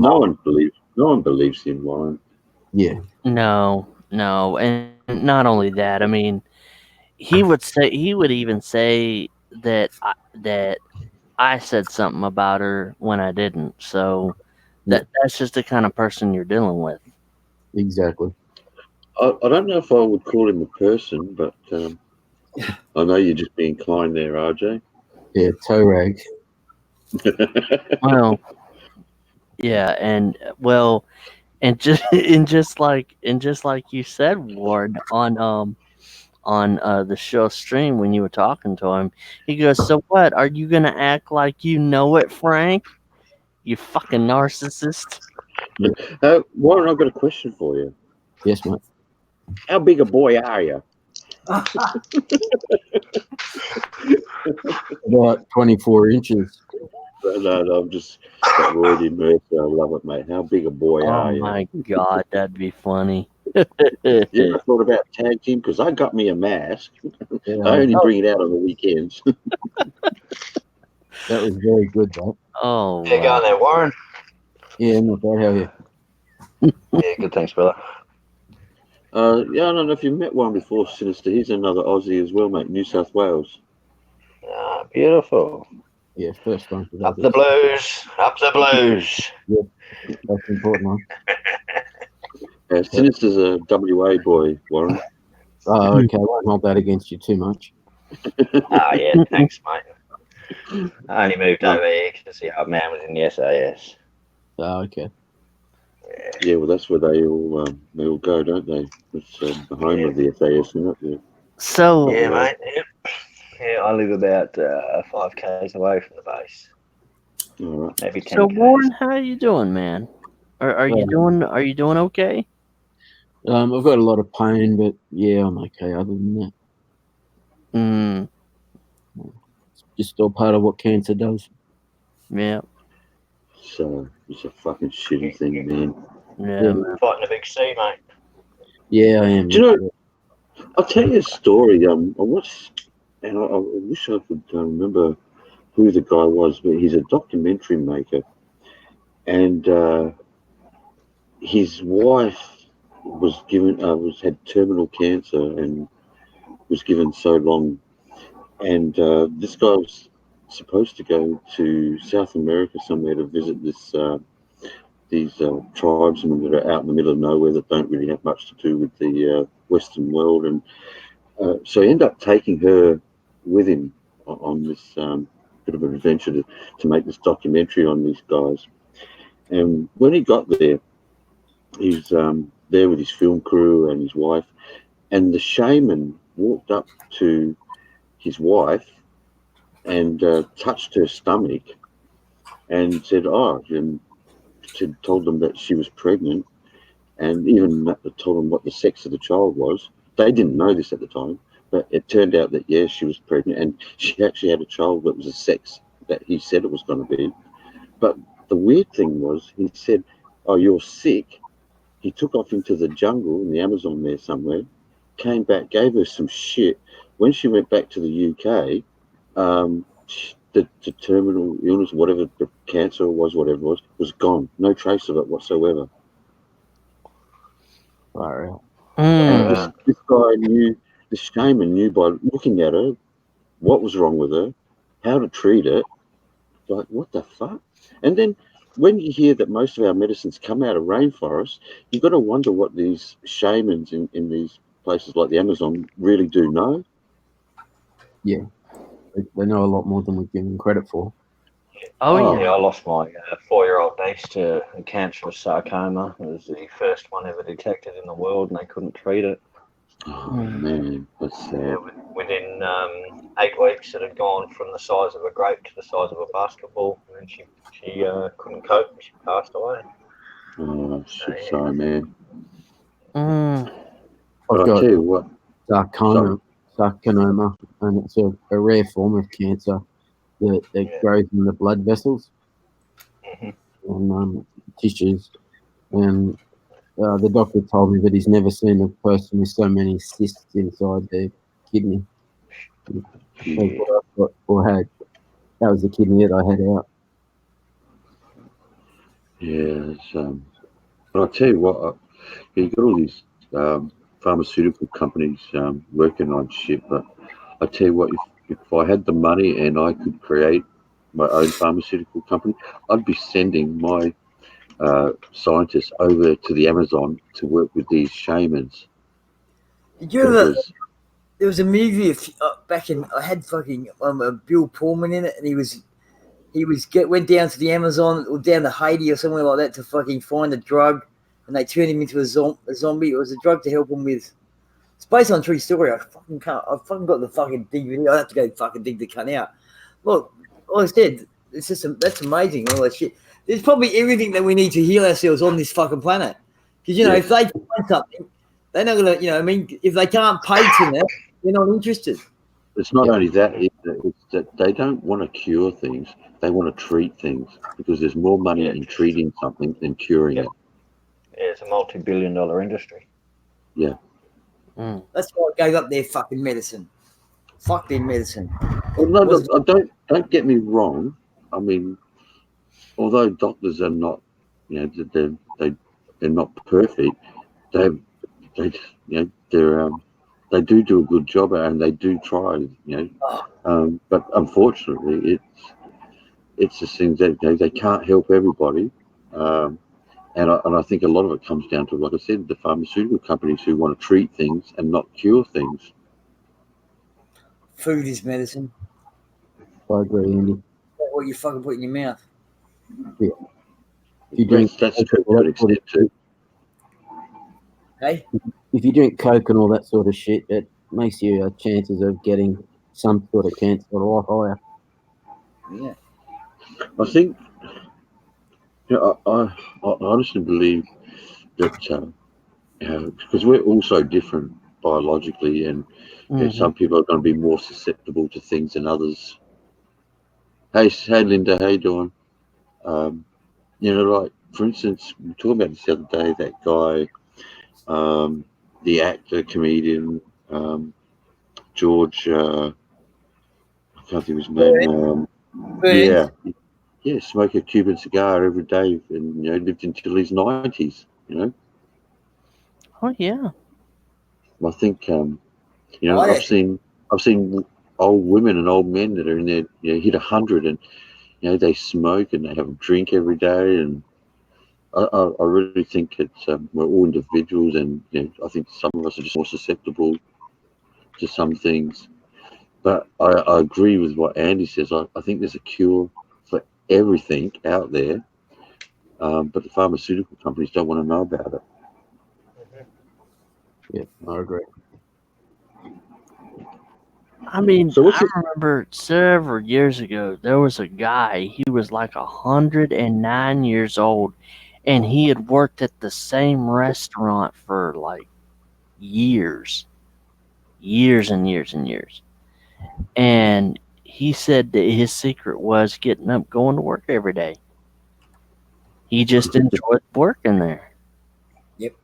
No one believes him, Warren. Yeah. No, and not only that, I mean, he would even say that I said something about her when I didn't. So that's just the kind of person you're dealing with. Exactly. I don't know if I would call him a person, but I know you're just being kind there, RJ. Yeah, toe rag. Well, yeah, and well, and just just like you said, Ward, on the show stream when you were talking to him, he goes, "So what? Are you gonna act like you know it, Frank? You fucking narcissist." Warren, I've got a question for you. Yes, mate. How big a boy are you? About 24 inches. No, I'm just that word in Mercy. I love it, mate. How big a boy Oh are you? my god, that'd be funny. You ever thought about tag team? Because I got me a mask. Yeah, I only bring it out on the weekends. that was very good, though. Oh, Yeah, go on there, Warren. Yeah, not bad. How are you? Yeah, good, thanks, brother. Yeah, I don't know if you've met one before, Sinister. He's another Aussie as well, mate. New South Wales. Ah, beautiful. Yeah, first one. Up the blues, up the blues. That's important, one. Sinister's a WA boy, Warren. Oh, okay. I won't hold that against you too much. Ah, yeah, thanks, mate. I only moved over here because the old man was in the SAS. Oh, okay. Yeah, well, that's where they all go, don't they? It's the home of the SAS, isn't it? Yeah. So Yeah, mate. Yep. Yeah, I live about 5 k's away from the base. All right. Maybe 10 so k's. Warren, how are you doing, man? Are you doing okay? I've got a lot of pain, but yeah, I'm okay. Other than that, Mm, it's just all part of what cancer does. yeah, So it's a fucking shitty thing, man. yeah, man. Fighting a big sea, mate. Yeah, I am. Do you know? I'll tell you a story. I watched, and I wish I could remember who the guy was, but he's a documentary maker, and his wife was had terminal cancer and was given so long, and this guy was supposed to go to South America somewhere to visit these tribesmen that are out in the middle of nowhere that don't really have much to do with the Western world, and so he ended up taking her with him on this bit of an adventure to make this documentary on these guys. And when he got there, he's there with his film crew and his wife, and the shaman walked up to his wife and touched her stomach and said, "Oh," and told them that she was pregnant, and even told them what the sex of the child was. They didn't know this at the time, but it turned out that yes, she was pregnant, and she actually had a child that was a sex that he said it was going to be. But the weird thing was, he said, "Oh, you're sick." He took off into the jungle in the Amazon there somewhere, came back, gave her some shit. When she went back to the UK, the terminal illness, whatever the cancer whatever it was gone. No trace of it whatsoever. Far out. And this guy knew, the shaman knew by looking at her what was wrong with her, how to treat it. Like, what the fuck? And then when you hear that most of our medicines come out of rainforests, you've got to wonder what these shamans in these places like the Amazon really do know. Yeah, they know a lot more than we give them credit for. Oh, Yeah, I lost my 4-year-old niece to a cancerous sarcoma. It was the first one ever detected in the world, and they couldn't treat it. Oh man, that's sad. Within 8 weeks, it had gone from the size of a grape to the size of a basketball, and then she couldn't cope and she passed away. Oh shit, sorry, man. I've But I'll got tell you what. sarcoma, and it's a rare form of cancer that grows in the blood vessels and tissues. And the doctor told me that he's never seen a person with so many cysts inside their kidney. That's what I thought, or had. That was the kidney that I had out. Yeah, but I'll tell you what, you got all these pharmaceutical companies working on shit. But I tell you what, if I had the money and I could create my own pharmaceutical company, I'd be sending my scientists over to the Amazon to work with these shamans. Did you ever? Because There was a movie back in. I had fucking Bill Pullman in it, and he went down to the Amazon or down to Haiti or somewhere like that to fucking find a drug, and they turned him into a zombie. It was a drug to help him with. It's based on a true story. I fucking can't. I fucking got the fucking DVD. I have to go fucking dig the cunt out. Look, like I said, it's just that's amazing. All that shit. There's probably everything that we need to heal ourselves on this fucking planet. Because if they find something, they're not gonna. I mean, if they can't patent it, they're not interested. it's not only that, it's that they don't want to cure things. They want to treat things because there's more money in treating something than curing it. Yeah, it's a multi-billion-dollar industry. Yeah. That's why I gave up their fucking medicine. Fuck their medicine. Well, no, don't get me wrong. I mean, although doctors are not, they're not perfect. They do a good job and they do try. But unfortunately, it's the things that they can't help everybody. And I think a lot of it comes down to, like I said, the pharmaceutical companies who want to treat things and not cure things. Food is medicine. I agree, Andy. What you fucking put in your mouth. Yeah. If you drink That's true to an extent too. Hey? If you drink Coke and all that sort of shit, it makes your chances of getting some sort of cancer a lot higher. Yeah. I think, I honestly believe that because we're all so different biologically, and some people are going to be more susceptible to things than others. Hey Linda, how you doing? Like for instance, we were talking about this the other day. That guy, the actor, comedian, George. I can't think of his name. Yeah, smoke a Cuban cigar every day, and lived until his 90s. Oh yeah. I think I've seen old women and old men that are in their hit 100, and they smoke and they have a drink every day, and I really think it's we're all individuals, and I think some of us are just more susceptible to some things. But I agree with what Andy says. I think there's a cure for everything out there, but the pharmaceutical companies don't want to know about it. Yeah, I agree. I mean, So I remember several years ago, there was a guy, he was like 109 years old, and he had worked at the same restaurant for like years and years and years. And he said that his secret was getting up, going to work every day. He just enjoyed working there. Yep.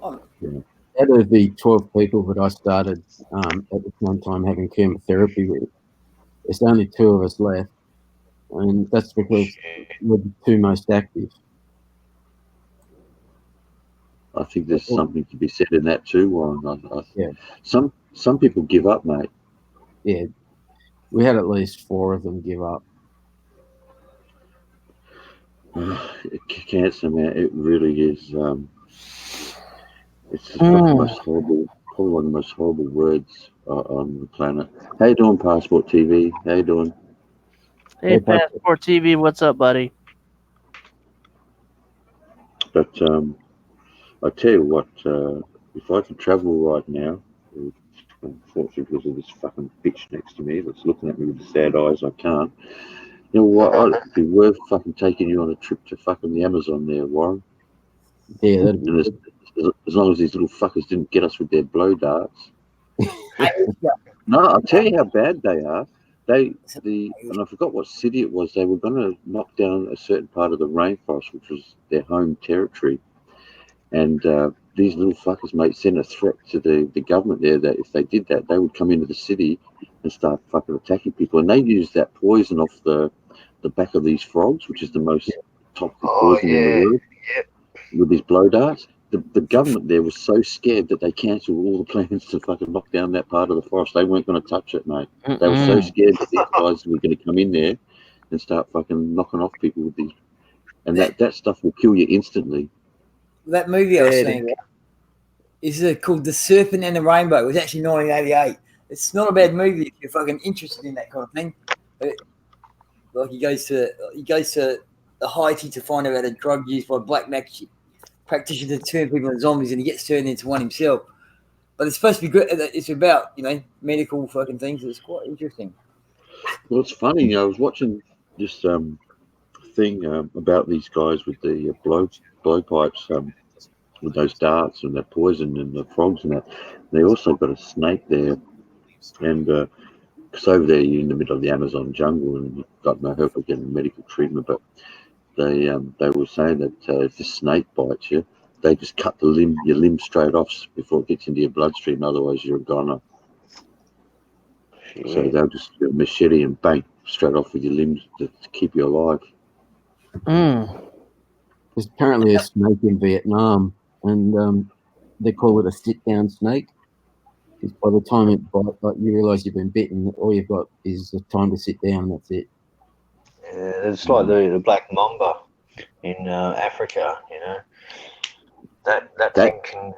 Out of the 12 people that I started at the same time having chemotherapy with, there's only 2 of us left. And that's because we're the 2 most active. I think there's something to be said in that too, Warren. Yeah. Some people give up, mate. Yeah. We had at least 4 of them give up. Cancer, man, it really is. It's just like the most horrible, probably one of the most horrible words on the planet. How you doing, Passport TV? How you doing? Hey, Passport TV, what's up, buddy? But I tell you what, if I could travel right now, unfortunately because of this fucking bitch next to me that's looking at me with the sad eyes, I can't. You know what? It'd be worth fucking taking you on a trip to fucking the Amazon there, Warren. Yeah, that'd be good. As long as these little fuckers didn't get us with their blow darts. No, I'll tell you how bad they are. And I forgot what city it was. They were going to knock down a certain part of the rainforest, which was their home territory. And these little fuckers, mate, sent a threat to the government there that if they did that, they would come into the city and start fucking attacking people. And they used that poison off the back of these frogs, which is the most toxic poison in the world, with these blow darts. the government there was so scared that they cancelled all the plans to fucking lock down that part of the forest. They weren't going to touch it, mate. They were so scared that these guys were going to come in there and start fucking knocking off people with these, and that stuff will kill you instantly. That movie I was saying is called The Serpent and the Rainbow. It was actually 1988. It's not a bad movie if you're fucking interested in that kind of thing. Like he goes to Haiti to find out about a drug used by black magic practitioners to turn people into zombies, and he gets turned into one himself. But it's supposed to be good. It's about medical fucking things. It's quite interesting. Well, it's funny. I was watching this thing about these guys with the blowpipes, with those darts and that poison and the frogs and that. They also got a snake there, and because over there you're in the middle of the Amazon jungle and you've got no hope of getting medical treatment. But they were saying that if the snake bites you, they just cut your limb straight off before it gets into your bloodstream. Otherwise, you're a goner. So they'll just machete and bang straight off with your limbs to keep you alive. There's apparently a snake in Vietnam, and they call it a sit-down snake. Because by the time it bites, like, you realise you've been bitten, all you've got is the time to sit down, and that's it. Yeah, it's like the black mamba in Africa. That thing can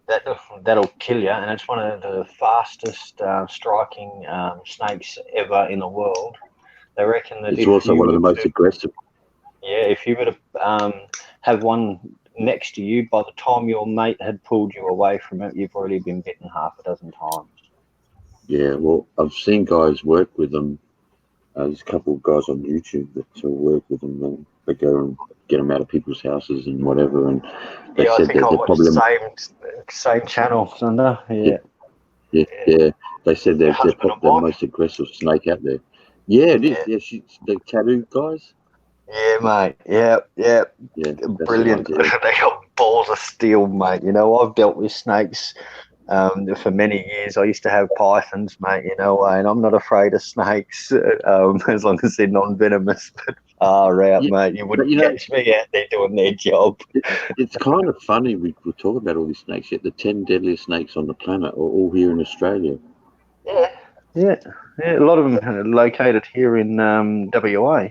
that'll kill you, and it's one of the fastest striking snakes ever in the world. They reckon that it's also one of the most aggressive. Yeah, if you were to have one next to you, by the time your mate had pulled you away from it, you've already been bitten half a dozen times. Yeah, well, I've seen guys work with them. There's a couple of guys on YouTube that work with them. They go and get them out of people's houses and whatever. And they said I think I watched probably the same channel, Thunder. Yeah. They said they're probably the most aggressive snake out there. Yeah, it is. Yeah, the tattoo guys. Yeah, mate. Yeah. Brilliant. They got balls of steel, mate. I've dealt with snakes for many years. I used to have pythons, mate, and I'm not afraid of snakes as long as they're non-venomous. But mate, you wouldn't catch me out there doing their job. It's kind of funny we're talking about all these snakes, yet the 10 deadliest snakes on the planet are all here in Australia. Yeah. A lot of them are located here in WA.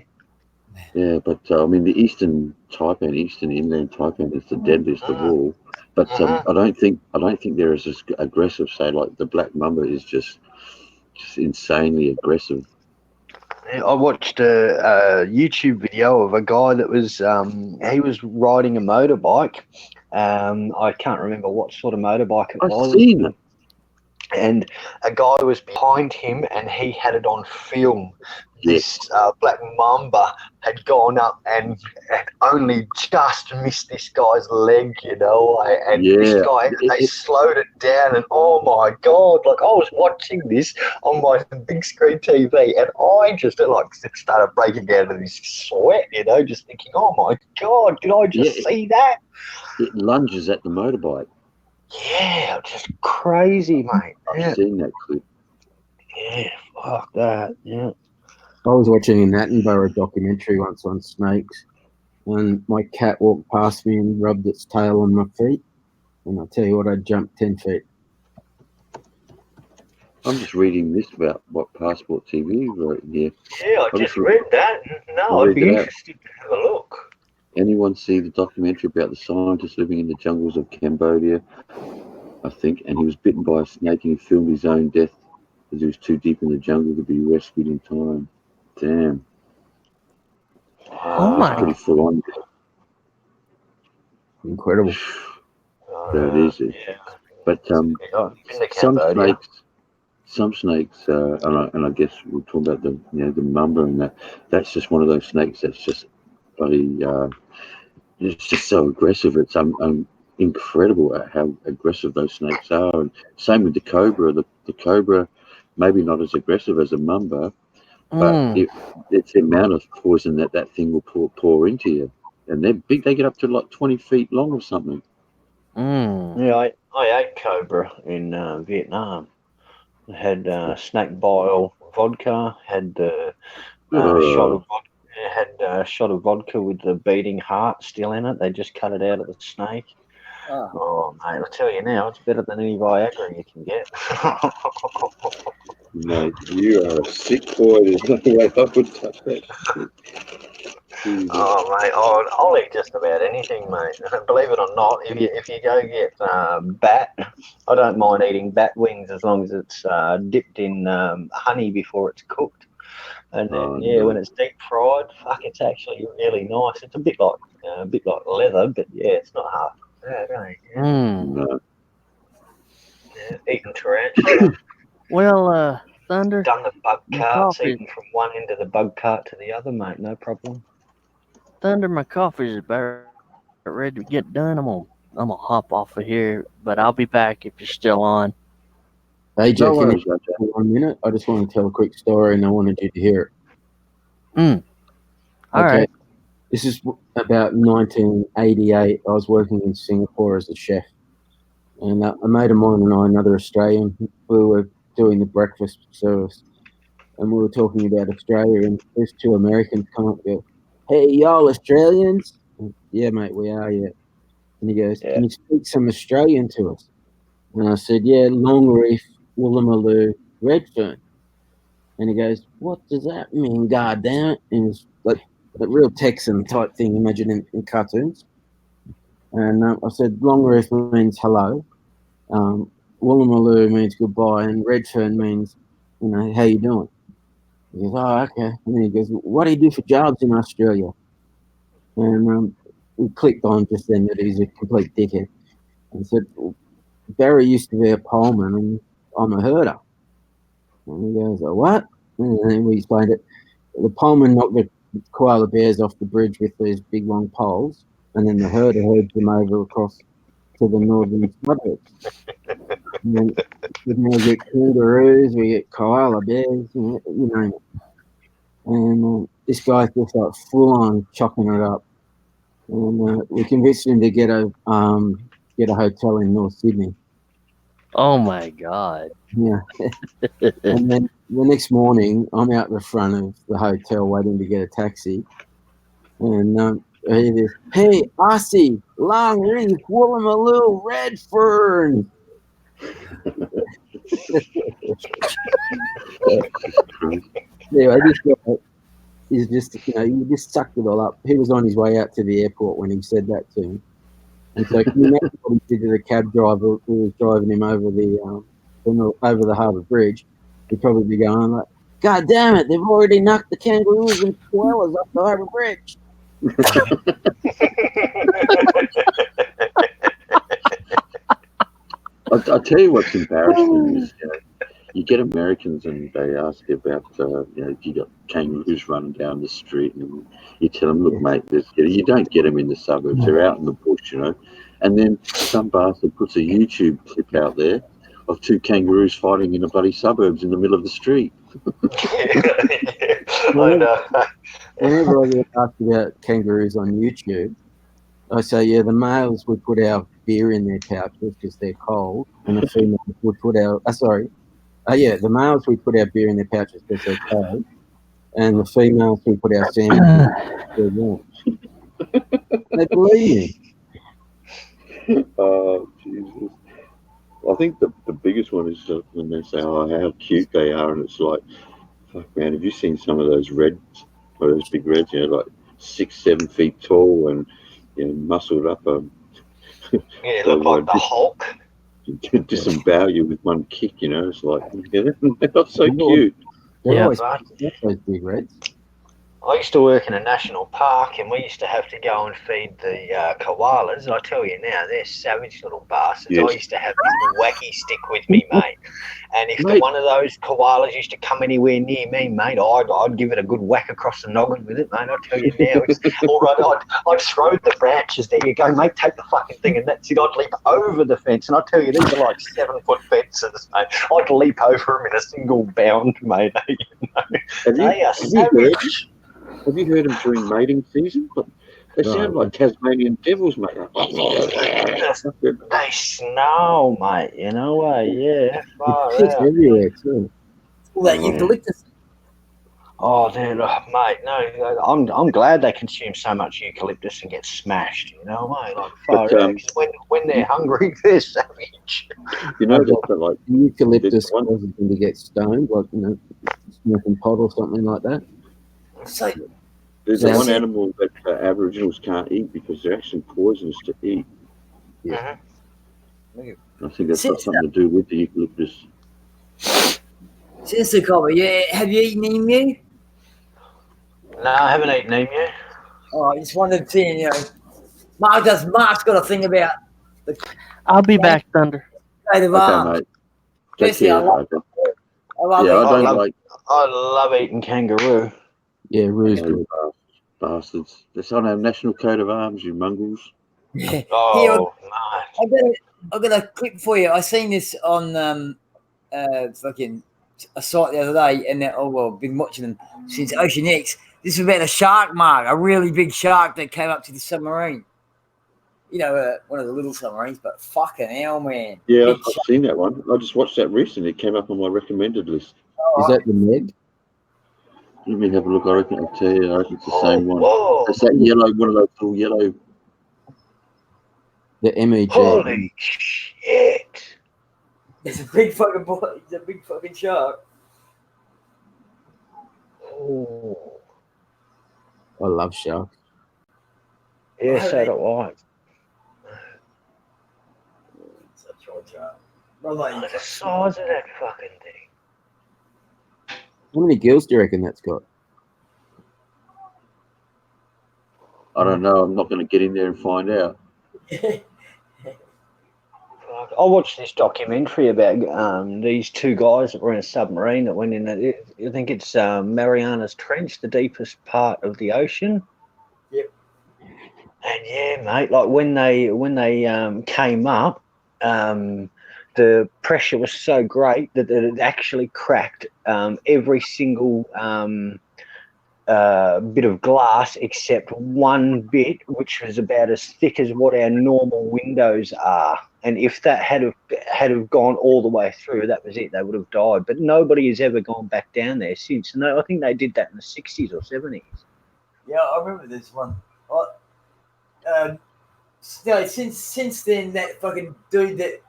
Yeah, but the eastern inland taipan is the deadliest of all. But I don't think they're as aggressive. Say, like the black mamba is just insanely aggressive. I watched a YouTube video of a guy that was he was riding a motorbike. I can't remember what sort of motorbike it was. I've seen it. And a guy was behind him, and he had it on film. This black mamba had gone up and had only just missed this guy's leg, and this guy, they slowed it down, and oh my God, like I was watching this on my big screen TV, and I just started breaking out of this sweat, just thinking, oh my God, did I just see that? It lunges at the motorbike. Yeah, just crazy, mate. I've seen that clip. Yeah, fuck that, yeah. I was watching an Attenborough documentary once on snakes, and my cat walked past me and rubbed its tail on my feet, and I'll tell you what, I jumped 10 feet. I'm just reading this about what Passport TV wrote here. Yeah, I just read that. No, I'd be interested to have a look. Anyone see the documentary about the scientist living in the jungles of Cambodia, I think, and he was bitten by a snake and he filmed his own death because he was too deep in the jungle to be rescued in time. Damn. Oh my. Pretty full on. Incredible. That is it. Yeah. But some snakes, and I guess we'll talk about the mamba and that. That's just one of those snakes that's just bloody. It's just so aggressive. It's incredible at how aggressive those snakes are. And same with the cobra. The cobra, maybe not as aggressive as a mamba, but it's the amount of poison that thing will pour into you. And they're big. They get up to like 20 feet long or something. Yeah, I ate cobra in Vietnam. I had snake bile vodka, had shot of vodka. Had a shot of vodka with the beating heart still in it. They just cut it out of the snake. Oh, mate, I'll tell you now, it's better than any Viagra you can get. Mate, you are a sick boy. There's no way I would touch that shit. Jesus. Oh, mate, I'll eat just about anything, mate. Believe it or not, if you go get bat, I don't mind eating bat wings as long as it's dipped in honey before it's cooked. And then, Oh, yeah, no. when it's deep fried, fuck, it's actually really nice. It's a bit like leather, but yeah, it's not half bad, eh? Yeah, No. eating tarantula. Well, Thunder, Done the bug my carts, coffee. eating from one end of the bug cart to the other, mate. No problem. Thunder, my coffee's about ready to get done. I'm gonna hop off of here, but I'll be back if you're still on. AJ, No can worries, you AJ. for 1 minute? I just want to tell a quick story, and I wanted you to hear it. All right. This is about 1988. I was working in Singapore as a chef, and a mate of mine and I, another Australian, we were doing the breakfast service, and we were talking about Australia, and these two Americans come up and go, "Hey, y'all Australians?" And, yeah, mate, we are, yeah. And he goes, Yeah. "Can you speak some Australian to us?" And I said, "Yeah, Longreef, Woolloomooloo, Redfern." And he goes, "What does that mean, goddamn it?" And it's like a real Texan type thing, imagine in cartoons. And I said, Longreef means hello, Woolloomooloo means goodbye, and Redfern means, how you doing? He goes, oh, okay. And then he goes, what do you do for jobs in Australia? And we clicked on just then that he's a complete dickhead. And he said, well, Barry used to be a poleman, and I'm a herder. And he goes, oh, what? And then we explained it. The poleman knocked the koala bears off the bridge with these big long poles, and then the herder herds them over across to the northern suburbs. And then we get kangaroos, we get koala bears, you name it. And this guy's just like full on chopping it up. And we convinced him to get a hotel in North Sydney. Oh my God. Yeah. And then the next morning, I'm out the front of the hotel waiting to get a taxi. And I hear this, hey, Aussie, Longreef, Woolloomooloo, Redfern. Anyway, this guy is just, he just sucked it all up. He was on his way out to the airport when he said that to him. And so, can you imagine what he did to the cab driver who was driving him over the Harbour Bridge? He'd probably be going like, God damn it, they've already knocked the kangaroos and koalas off the Harbour Bridge. I'll tell you what's embarrassing is, you get Americans and they ask you about, you got kangaroos running down the street, and you tell them, look, mate, you don't get them in the suburbs. They're out in the bush, And then some bastard puts a YouTube clip out there of two kangaroos fighting in the bloody suburbs in the middle of the street. Whenever I get asked about kangaroos on YouTube, I say, yeah, the males would put our beer in their pouches because they're cold, and the females would put the males would put our beer in their pouches because they're cold, and the females would put our sandwiches because they're warm. They believe me. Oh, Jesus. I think the biggest one is when they say, oh, how cute they are, and it's like, fuck, man, have you seen some of those reds, or those big reds, like 6-7 feet tall and muscled up? Yeah, look like the Hulk. Disembowel you with one kick, it's like, they're not so cute. They're Yeah. always those big reds. I used to work in a national park, and we used to have to go and feed the koalas. I tell you now, they're savage little bastards. Yes. I used to have this wacky stick with me, mate. And if one of those koalas used to come anywhere near me, mate, I'd give it a good whack across the noggin with it, mate. I tell you now, it's all right. I'd throw the branches. There you go, mate. Take the fucking thing, and that's it. I'd leap over the fence, and I tell you, these are like 7-foot fences, mate. I'd leap over them in a single bound, mate. They are savage. Have you heard them during mating season? They sound like Tasmanian devils, mate. They snarl, mate. Yeah, far It's out. everywhere too. All that eucalyptus. Oh, dude, mate, no, I'm glad they consume so much eucalyptus and get smashed. You know, mate, like But, far out. 'Cause when they're hungry, they're savage. you know that like Eucalyptus one, causes them to get stoned, like, smoking pot or something like that. So there's So one see- animal that Aboriginals can't eat because they're actually poisonous to eat. Mhm. I think that's got since something to do with the eucalyptus. since the comment, yeah, have you eaten emu? No, I haven't eaten emu. Oh, I just wanted to, you know, Mark's got a thing about I'll be back, Thunder. state of Okay, arms. mate. Take Firstly, care. I love Yeah, I it. don't love- like I love eating kangaroo. Yeah, Roo's those good. bastards. That's on our national coat of arms, you mongrels. Here, Oh, mate. I've got a clip for you. I seen this on fucking a site the other day, and I've been watching them since Ocean X. This is about a shark, Mark, a really big shark that came up to the submarine. You know, one of the little submarines, but fucking hell, man. Yeah, Big I've seen that one. I just watched that recently. It came up on my recommended list. Is that the Meg? Let me have a look. I reckon I'll tell you. I reckon it's the same one. Whoa. It's that yellow, one of those little yellow. The MEG. Holy shit. It's a big fucking boy. It's a big fucking shark. Oh. I love sharks. Yeah, so do I. It's a short shark. Well, like, Look at the size of that fucking thing. How many gills do you reckon that's got? I don't know. I'm not going to get in there and find out. Fuck. I watched this documentary about these two guys that were in a submarine that went in. I think it's Marianas Trench, the deepest part of the ocean. Yep. And yeah, mate, like when they came up, the pressure was so great that it actually cracked every single bit of glass except one bit, which was about as thick as what our normal windows are. And if that had have gone all the way through, that was it. They would have died. But nobody has ever gone back down there since. And I think they did that in the 60s or 70s. yeah, I remember this one. Since then, that fucking dude that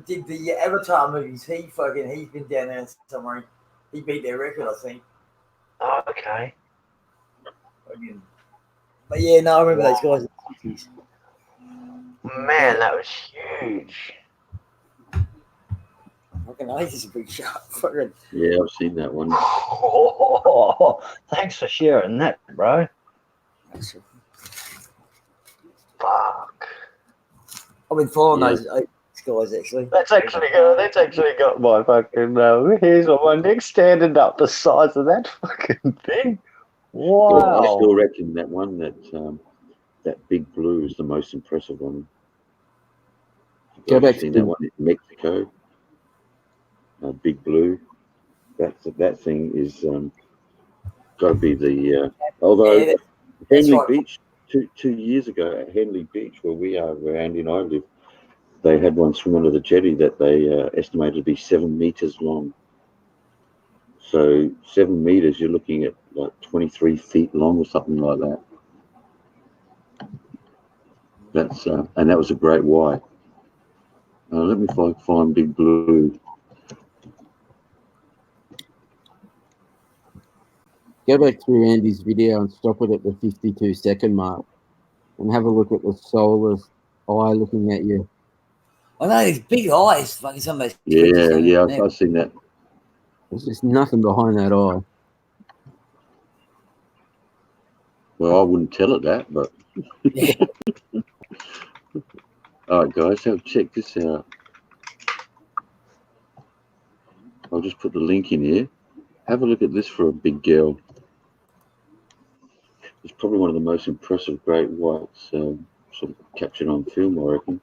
did the Avatar movies, he's been down there somewhere. He beat their record, I think. Oh, okay. But yeah, no, I remember those guys in the 60s. Man, that was huge. Fucking hate is a big shark. Fucking Yeah, I've seen that one. Thanks for sharing that, bro. Fuck. I've been following Yeah. those guys actually. That's actually got my fucking here's my neck standing up the size of that fucking thing. Well, I Wow. still reckon that one that big blue is the most impressive one. Go I've back seen to- that one in Mexico. Big blue. That thing is got to be the. Although Yeah, that's Henley right. Beach 2 years ago at Henley Beach, where we are, where Andy and I live, they had one swim under the jetty that they estimated to be 7 meters long. So 7 meters, you're looking at like 23 feet long or something like that. That's and that was a great white. Let me find Big Blue. Go back through Andy's video and stop it at the 52-second mark and have a look at the soulless eye looking at you. I know these big eyes, fucking some of those. Yeah, creatures, yeah, man. I've seen that. There's just nothing behind that eye. Well, I wouldn't tell it that, but Yeah. all right, guys, check this out. I'll just put the link in here. Have a look at this for a big girl. It's probably one of the most impressive great whites sort of captured on film, I reckon.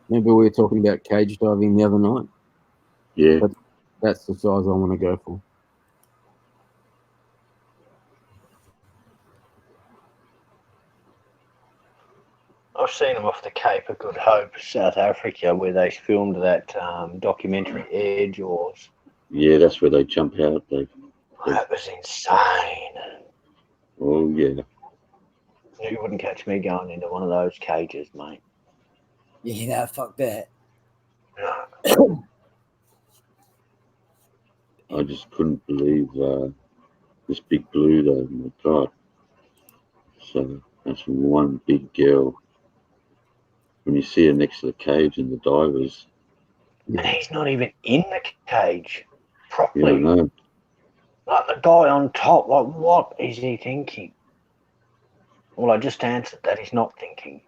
Remember we were talking about cage diving the other night? Yeah, That's the size I want to go for. I've seen them off the Cape of Good Hope, South Africa, where they filmed that documentary Air Jaws. Yeah, that's where they jump out. That was insane. Oh yeah. You wouldn't catch me going into one of those cages, mate. Yeah, no, fuck that. No. I just couldn't believe this big blue though. Oh my God. So that's one big girl. When you see her next to the cage and the divers, And he's not even in the cage you properly. don't know. Like the guy on top, like what is he thinking? Well, I just answered that he's not thinking.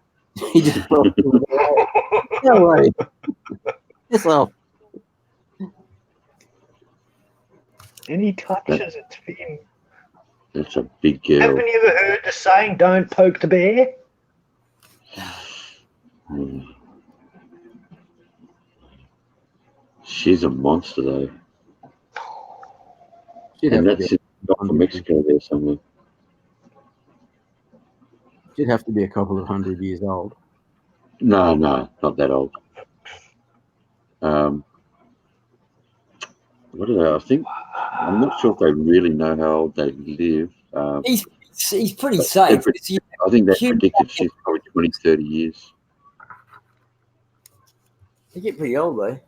He just dropped it. No way. Yourself. And he touches its fin. That's a big girl. Haven't you ever heard the saying, don't poke the bear? Mm. She's a monster though. She'd And have, to that's be, in Gulf of Mexico there somewhere. she'd have to be a couple of 100 years old. No, not that old. What do they? I think I'm not sure if they really know how old they live. He's pretty safe. I think they predicted she's probably 20, 30 years. They get pretty old though.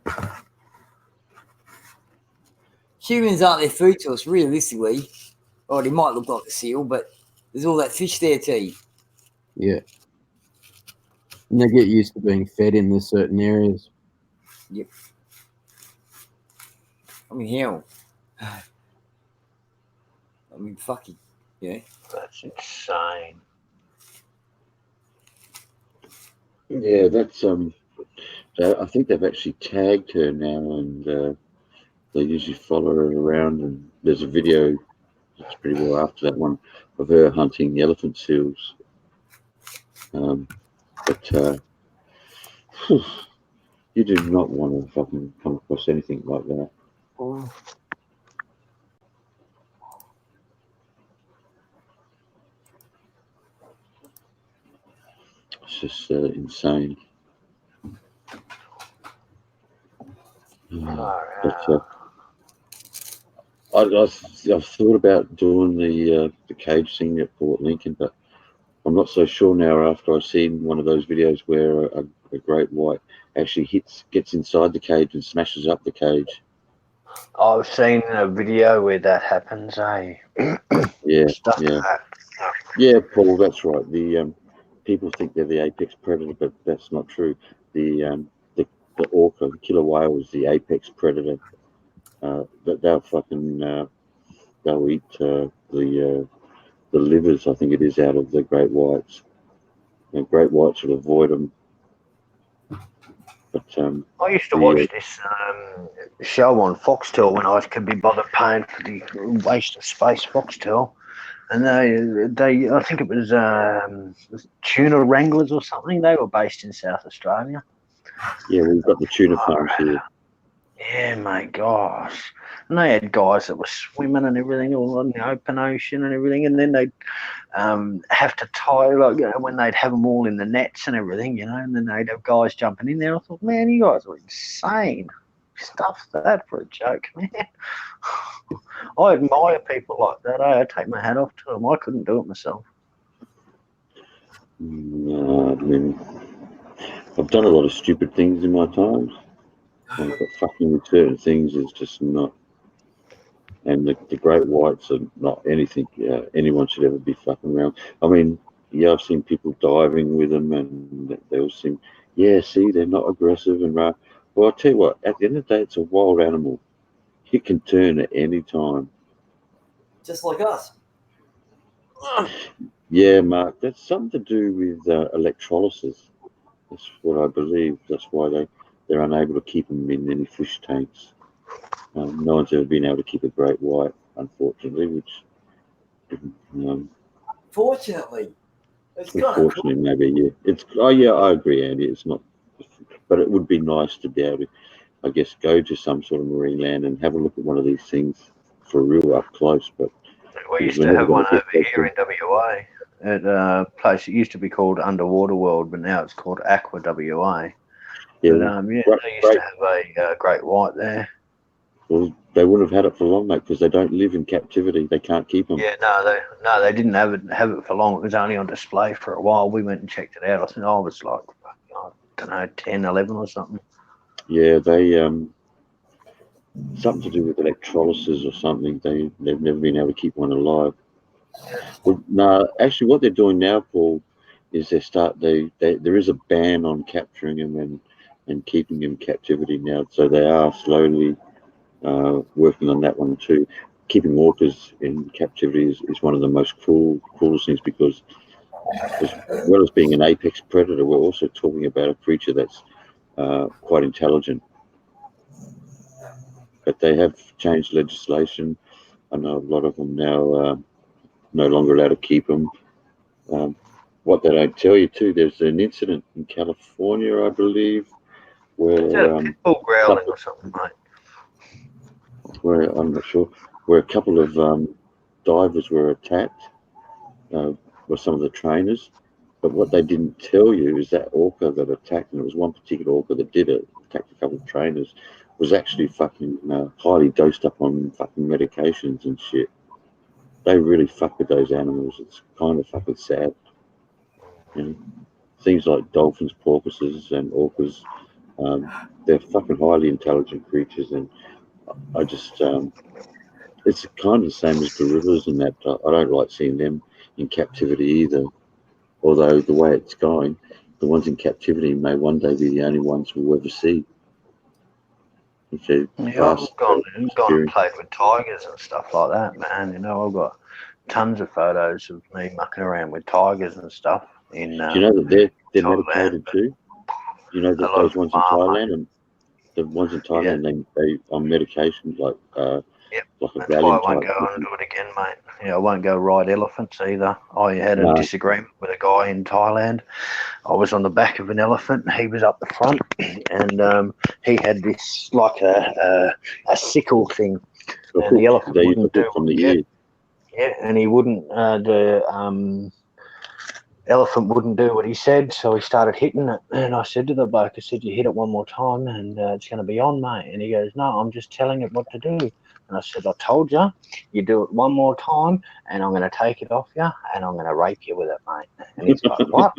Humans aren't their food source, realistically. Oh, they might look like a seal, but there's all that fish there to eat. Yeah. And they get used to being fed in the certain areas. Yep. I mean, hell. I mean, fucking, yeah. That's insane. Yeah, that's I think they've actually tagged her now, and they usually follow her around. And there's a video that's pretty well after that one of her hunting elephant seals. But you do not want to fucking come across anything like that. It's just insane. But I've thought about doing the cage thing at Port Lincoln, but I'm not so sure now after I've seen one of those videos where a great white actually gets inside the cage and smashes up the cage. I've seen a video where that happens, eh? Yeah, Stuff yeah. like that. Yeah, Paul, that's right. The people think they're the apex predator, but that's not true. The orca, the killer whale, is the apex predator. They'll fucking they'll eat the livers, I think it is, out of the great whites. And great whites will avoid them. But I used to watch this show on Foxtel when I could be bothered paying for the waste of space Foxtel. And they I think it was tuna wranglers or something. They were based in South Australia. yeah, we've got the tuna farms here. Yeah, mate, gosh. And they had guys that were swimming and everything all in the open ocean and everything. And then they'd have to tie, like, you know, when they'd have them all in the nets and everything, you know, and then they'd have guys jumping in there. I thought, man, you guys are insane. Stuff that for a joke, man. I admire people like that. I take my hat off to them. I couldn't do it myself. No, I mean, I've done a lot of stupid things in my time, but fucking with certain things is just not. And the great whites are not anything anyone should ever be fucking around. I mean, yeah, I've seen people diving with them, and they all seem, yeah, see, they're not aggressive and right. Well, I'll tell you what, at the end of the day, it's a wild animal. It can turn at any time. Just like us. Yeah, Mark, that's something to do with electrolysis. That's what I believe. That's why they're unable to keep them in any fish tanks. No one's ever been able to keep a great white, unfortunately, which, Fortunately. It's kind of unfortunately, maybe, yeah. Yeah, I agree, Andy. It's not, but it would be nice to be able to, I guess, go to some sort of marine land and have a look at one of these things for real up close. But We used to have one over here in WA. at a place that used to be called Underwater World, but now it's called Aqua WA. Yeah, But great, they used to have a great white there. well, they wouldn't have had it for long, mate, because they don't live in captivity. They can't keep them. Yeah, they didn't have it for long. It was only on display for a while. We went and checked it out. I think I was like, I don't know, 10, 11 or something. Yeah, they something to do with electrolysis or something. They've never been able to keep one alive. Well, no, actually, what they're doing now, Paul, is there is a ban on capturing them and keeping them in captivity now. So they are slowly working on that one too. Keeping orcas in captivity is one of the most cruelest things, because as well as being an apex predator, we're also talking about a creature that's quite intelligent. But they have changed legislation. I know a lot of them now no longer allowed to keep them. What they don't tell you too, there's an incident in California, I believe, where Pitbull growling or something, mate. where I'm not sure, where a couple of divers were attacked by some of the trainers. But what they didn't tell you is that orca that attacked, and it was one particular orca that did it, attacked a couple of trainers, was actually fucking highly dosed up on fucking medications and shit. They really fuck with those animals. It's kind of fucking sad. You know? Things like dolphins, porpoises, and orcas, they're fucking highly intelligent creatures, and I just, it's kind of the same as gorillas and that. I don't like seeing them in captivity either. Although the way it's going, the ones in captivity may one day be the only ones we'll ever see. It's a I've gone and played with tigers and stuff like that, man. You know, I've got tons of photos of me mucking around with tigers and stuff. Do you know that they're medicated too? You know that those ones in Thailand, and the ones in Thailand, they on medication like like a That's why I Valium won't type. go and do it again, mate. Yeah, I won't go ride elephants either. I had a disagreement with a guy in Thailand. I was on the back of an elephant and he was up the front, and he had this like a sickle thing, and the elephant wouldn't do from the ear. Yeah, and he wouldn't. Elephant wouldn't do what he said, so he started hitting it. And I said to the bloke, I said, "You hit it one more time, and it's going to be on, mate." And he goes, "No, I'm just telling it what to do." And I said, "I told you, you do it one more time, and I'm going to take it off you, and I'm going to rape you with it, mate." And he's like, "What?"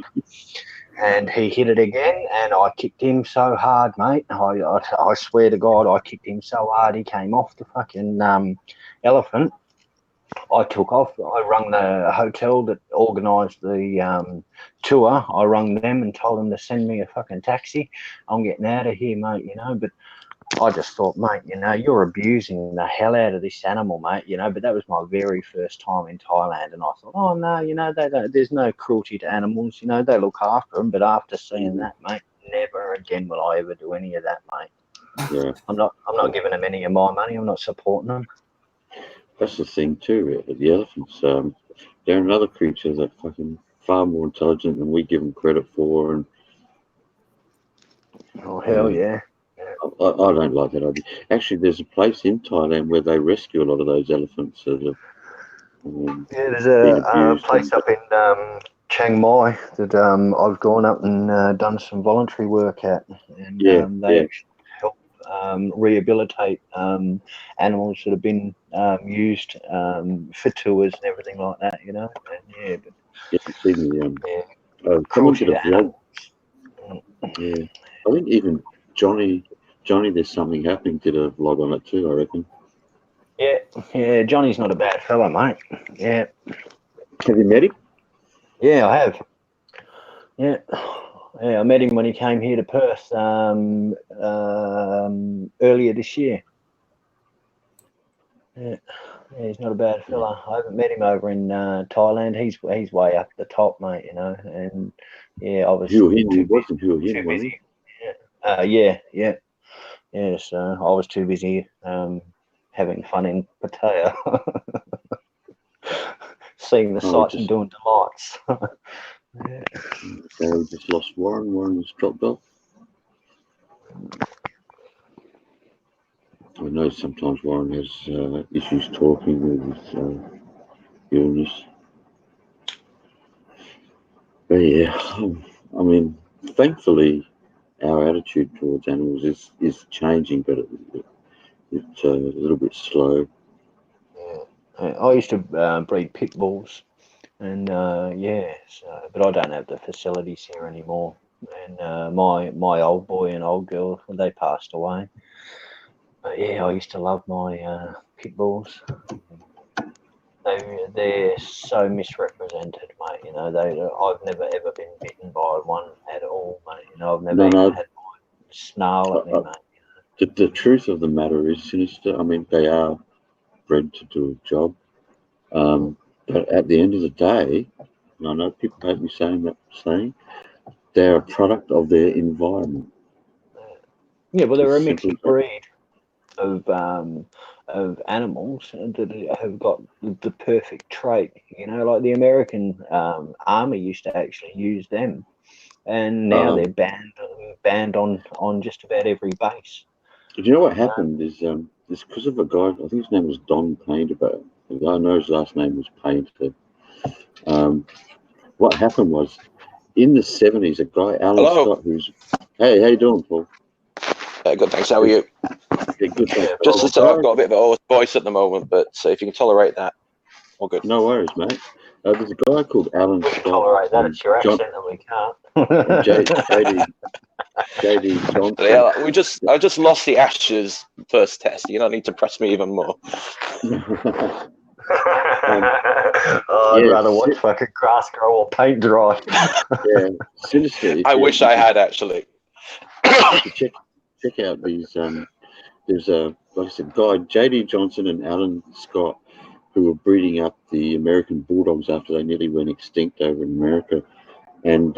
And he hit it again, and I kicked him so hard, mate. I swear to God, I kicked him so hard he came off the fucking elephant. I took off. I rung the hotel that organised the tour. I rung them and told them to send me a fucking taxi. I'm getting out of here, mate, you know. But I just thought, mate, you know, you're abusing the hell out of this animal, mate, you know. But that was my very first time in Thailand, and I thought, oh, no, you know, there's no cruelty to animals, you know. They look after them. But after seeing that, mate, never again will I ever do any of that, mate. Yeah. I'm not giving them any of my money. I'm not supporting them. That's the thing too. The elephants, they're another creature that fucking far more intelligent than we give them credit for. And oh hell yeah! I don't like that idea. Actually, there's a place in Thailand where they rescue a lot of those elephants that are there's a place up in Chiang Mai that I've gone up and done some voluntary work at, and they actually help rehabilitate animals that have been used for tours and everything like that, you know. And you see someone did a vlog. Yeah, I think even Johnny, there's something happening, did a vlog on it too, I reckon. Yeah, Johnny's not a bad fella, mate. Yeah. Have you met him? Yeah, I have. Yeah, I met him when he came here to Perth earlier this year. Yeah, he's not a bad fella. I haven't met him over in Thailand. He's way up the top, mate, you know. And yeah, I was too busy. Yeah. So I was too busy having fun in Pattaya, seeing the sights and doing delights. Yeah. So we just lost Warren. Warren was dropped off. I know sometimes Warren has issues talking with illness. But yeah, I mean, thankfully, our attitude towards animals is changing, but it's a little bit slow. I used to breed pit bulls, and but I don't have the facilities here anymore. And my old boy and old girl, they passed away. But yeah, I used to love my pit bulls. They're so misrepresented, mate. You know, I've never ever been bitten by one at all, mate. You know, I've never even had one snarl at me, mate. The truth of the matter is, Sinister. I mean, they are bred to do a job, but at the end of the day, and I know people hate me saying they're a product of their environment. Yeah, well, they're a mixed breed of animals that have got the perfect trait. You know, like the American army used to actually use them, and now they're banned on just about every base. Do you know what happened? Is it's because of a guy. I think his name was Don Painter, but I know his last name was Painter. What happened was in the 70s, a guy, Alan Scott, who's hey, how you doing, Paul? Good, thanks. How are you? Yeah, good, thanks. Just to say, I've got a bit of a hoarse voice at the moment, but so if you can tolerate that, all good. No worries, mate. There's a guy called Alan Scott. Tolerate that. It's your accent that we can't. JD Johnson. Yeah, I just lost the Ashes first test. You don't need to press me even more. I'd rather watch fucking grass grow or paint dry. Yeah, Sinister. I wish I had actually. Check out these. There's like I said, guy JD Johnson and Alan Scott, who were breeding up the American Bulldogs after they nearly went extinct over in America. And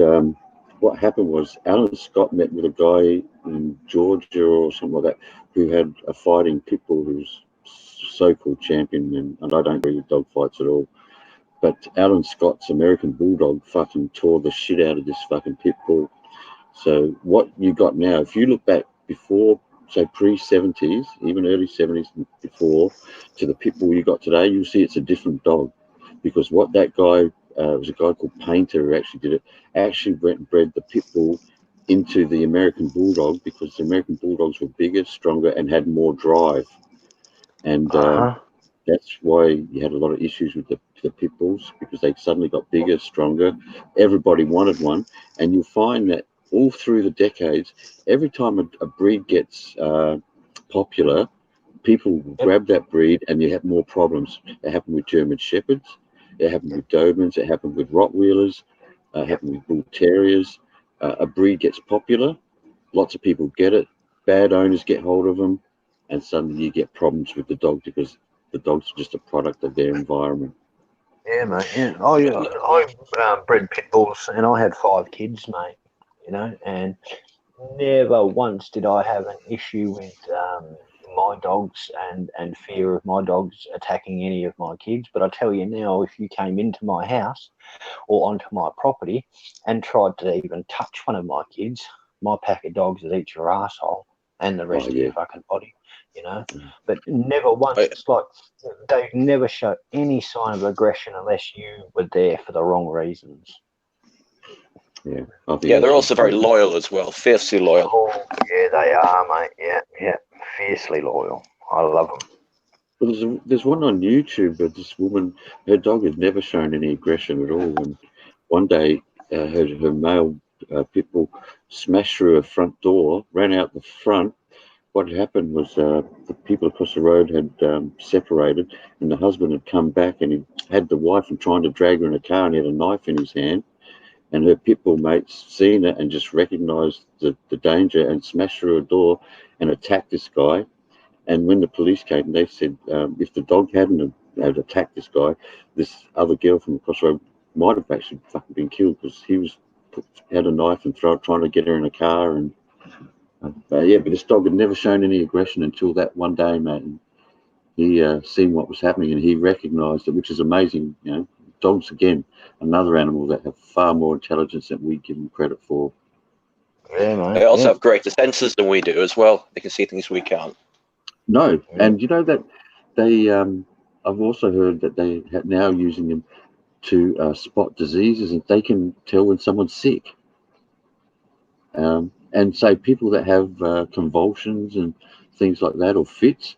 what happened was Alan Scott met with a guy in Georgia or something like that who had a fighting pit bull who's so-called champion, and I don't agree with dog fights at all. But Alan Scott's American Bulldog fucking tore the shit out of this fucking pit bull. So what you got now, if you look back before, say pre-70s, even early 70s before, to the pit bull you got today, you'll see it's a different dog. Because what that guy, was a guy called Painter who actually did it, actually went and bred the pit bull into the American Bulldog because the American Bulldogs were bigger, stronger, and had more drive. And that's why you had a lot of issues with the pit bulls, because they suddenly got bigger, stronger. Everybody wanted one. And you'll find that all through the decades, every time a breed gets popular, people grab that breed and you have more problems. It happened with German Shepherds. It happened with Dobermans. It happened with Rottweilers. It happened with Bull Terriers. A breed gets popular. Lots of people get it. Bad owners get hold of them. And suddenly you get problems with the dog because the dog's just a product of their environment. Yeah, mate. Yeah. I bred pit bulls and I had 5 kids, mate. You know, and never once did I have an issue with my dogs and fear of my dogs attacking any of my kids. But I tell you now, if you came into my house or onto my property and tried to even touch one of my kids, my pack of dogs would eat your asshole and the rest of your fucking body, you know. But never once, it's like they never show any sign of aggression unless you were there for the wrong reasons. Yeah, they're also very loyal as well, fiercely loyal. Oh, yeah, they are, mate. Yeah, fiercely loyal. I love them. Well, there's one on YouTube where this woman, her dog has never shown any aggression at all. And one day, her male pit bull smashed through her front door, ran out the front. What happened was the people across the road had separated, and the husband had come back, and he had the wife and trying to drag her in a car, and he had a knife in his hand. And her pit bull mates seen it and just recognised the danger and smashed through a door and attacked this guy. And when the police came, they said if the dog hadn't had attacked this guy, this other girl from across the road might have actually fucking been killed because he had a knife and trying to get her in a car. And but this dog had never shown any aggression until that one day, mate. And he seen what was happening and he recognised it, which is amazing, you know. Dogs, again, another animal that have far more intelligence than we give them credit for. Yeah, mate. They also have greater senses than we do as well. They can see things we can't. No, and you know that they, I've also heard that they are now using them to spot diseases, and they can tell when someone's sick. And say people that have convulsions and things like that, or fits,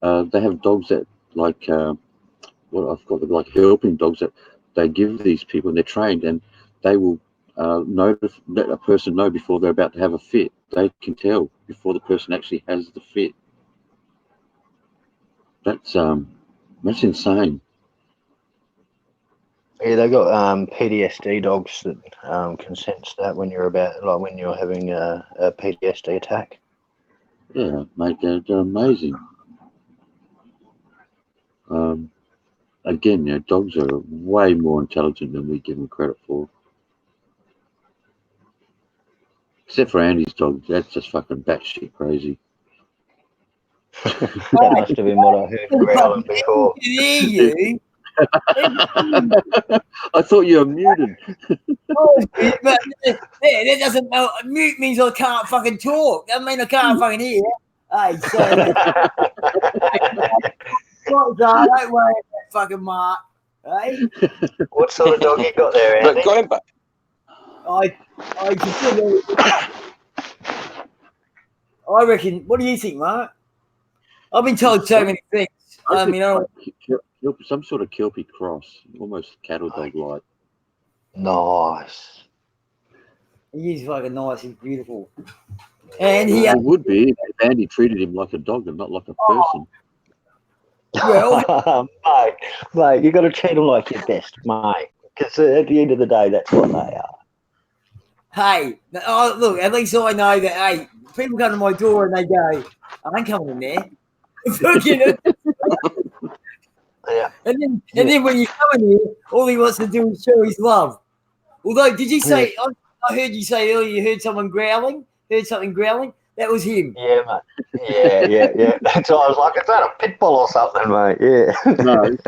they have dogs that like I've got like helping dogs that they give these people, and they're trained, and they will let a person know before they're about to have a fit. They can tell before the person actually has the fit. That's insane. Yeah, they got PTSD dogs that can sense that when you're when you're having a PTSD attack. Yeah, mate, they're amazing. Again, dogs are way more intelligent than we give them credit for. Except for Andy's dog, that's just fucking batshit crazy. That must have been what I heard growling before. I can hear you. I thought you were muted. Oh, but that doesn't know. Mute means I can't fucking talk. That mean I can't fucking hear. Hey, so don't worry about fucking Mark. Hey, What sort of dog you got there, Andy? But going back, I reckon. What do you think, Mark? I've been told so many things. I mean, some sort of Kelpie cross, almost cattle dog like. Nice. he's fucking nice. He's beautiful, and he. It would be if Andy treated him like a dog and not like a person. Well, mate, you got to treat them like your best, mate. Because at the end of the day, that's what they are. hey, look. At least I know that. Hey, people come to my door and they go, "I ain't coming in there." Yeah. And then when you come in here, all he wants to do is show his love. Although, did you say? Yeah. I heard you say earlier. You heard someone growling. Heard something growling. That was him. Yeah, mate. Yeah. That's why I was like, is that a pit bull or something, mate? Yeah. No, he's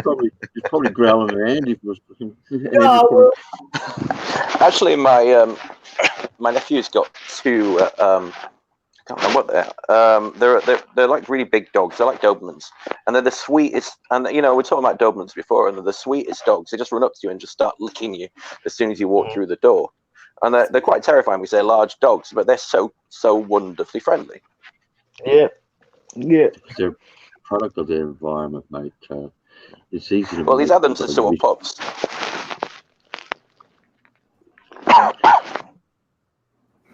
probably growling at Andy. No, actually, my nephew's got two. I can't remember what they are. They're like really big dogs. They're like Dobermans, and they're the sweetest. And we're talking about Dobermans before, and they're the sweetest dogs. They just run up to you and just start licking you as soon as you walk through the door. And they're quite terrifying. We say large dogs, but they're so wonderfully friendly. Yeah. They're a product of their environment, mate. It's easy to. Well, he's had them since they were pups.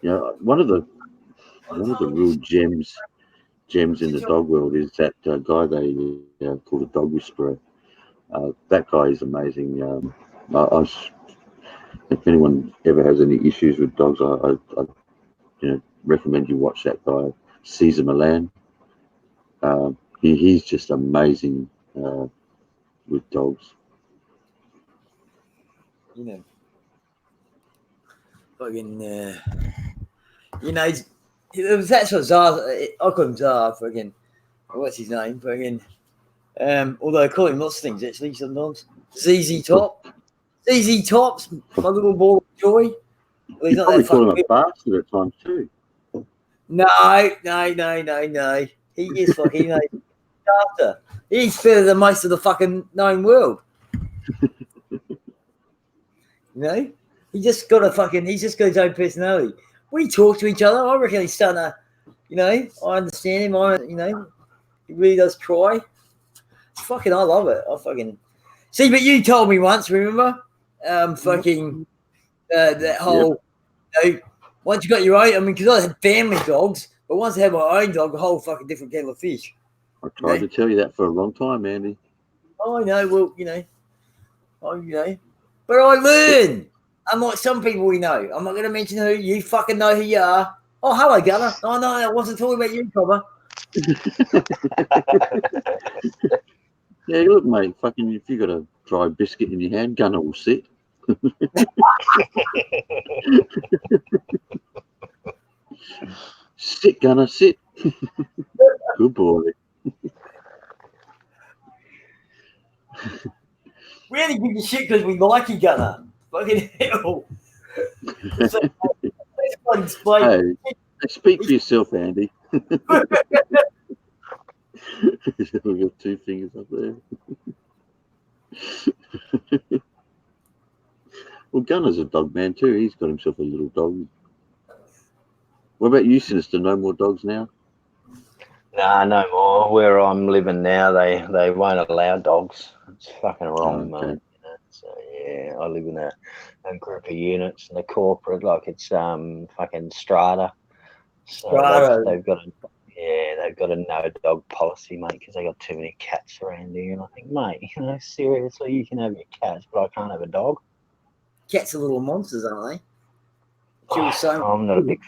Yeah, one of the real gems in the dog world is that guy they called a dog whisperer. That guy is amazing. If anyone ever has any issues with dogs, I recommend you watch that guy, Cesar Millan. He's just amazing with dogs. fucking. That's what Zar. I call him Zar. Fucking. What's his name? Fucking. Although I call him lots of things actually sometimes. ZZ Top. ZZ Top's my little ball of joy. Well, he's You not probably that call him fucking. a bastard at times too. No. He is fucking after. He's further than most of the fucking known world. He's just got his own personality. We talk to each other. I reckon he's starting to, I understand him. He really does try. I love it. I fucking see. But you told me once, remember? That whole, once you got your own. I mean, because I had family dogs, but once I had my own dog, a whole fucking different kettle of fish. I tried to tell you that for a long time, Andy. Oh, I know. Well, but I learn. Unlike some people we know. I'm not going to mention who. You fucking know who you are. Oh, hello, Gunner. Oh, no, I wasn't talking about you, Cobber. Yeah, look, mate. Fucking, if you got a dry biscuit in your hand, Gunner will sit. Sit, Gunner, sit. Good boy. We only give you shit because we like you, Gunner. Fucking hell. So, let's explain. Hey, speak for yourself, Andy. We've got two fingers up there. Well, Gunner's a dog man too. He's got himself a little dog. What about you, Sinister? No more dogs now? Nah, no more. Where I'm living now, they won't allow dogs. It's fucking wrong, Okay. mate. So yeah, I live in a group of units and a corporate, like it's fucking strata. So Strata. they've got a no dog policy, mate, because they got too many cats around here. And I think, mate, seriously, you can have your cats, but I can't have a dog. Cats are little monsters, aren't they? Kill so I'm not a big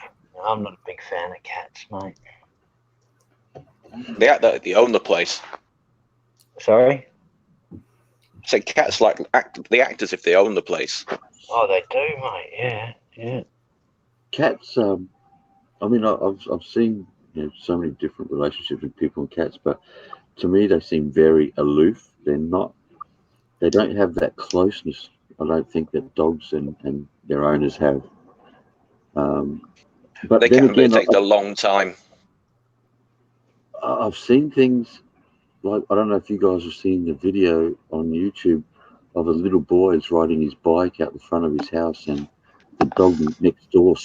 fan of cats, mate. They own the place. Sorry? So cats they act as if they own the place. Oh, they do, mate. Yeah. Cats. I mean, I've seen so many different relationships with people and cats, but to me, they seem very aloof. They're not. They don't have that closeness. I don't think that dogs and their owners have. But They then can, but again, it takes a long time. I've seen things like, I don't know if you guys have seen the video on YouTube of a little boy is riding his bike out the front of his house, and the dog next door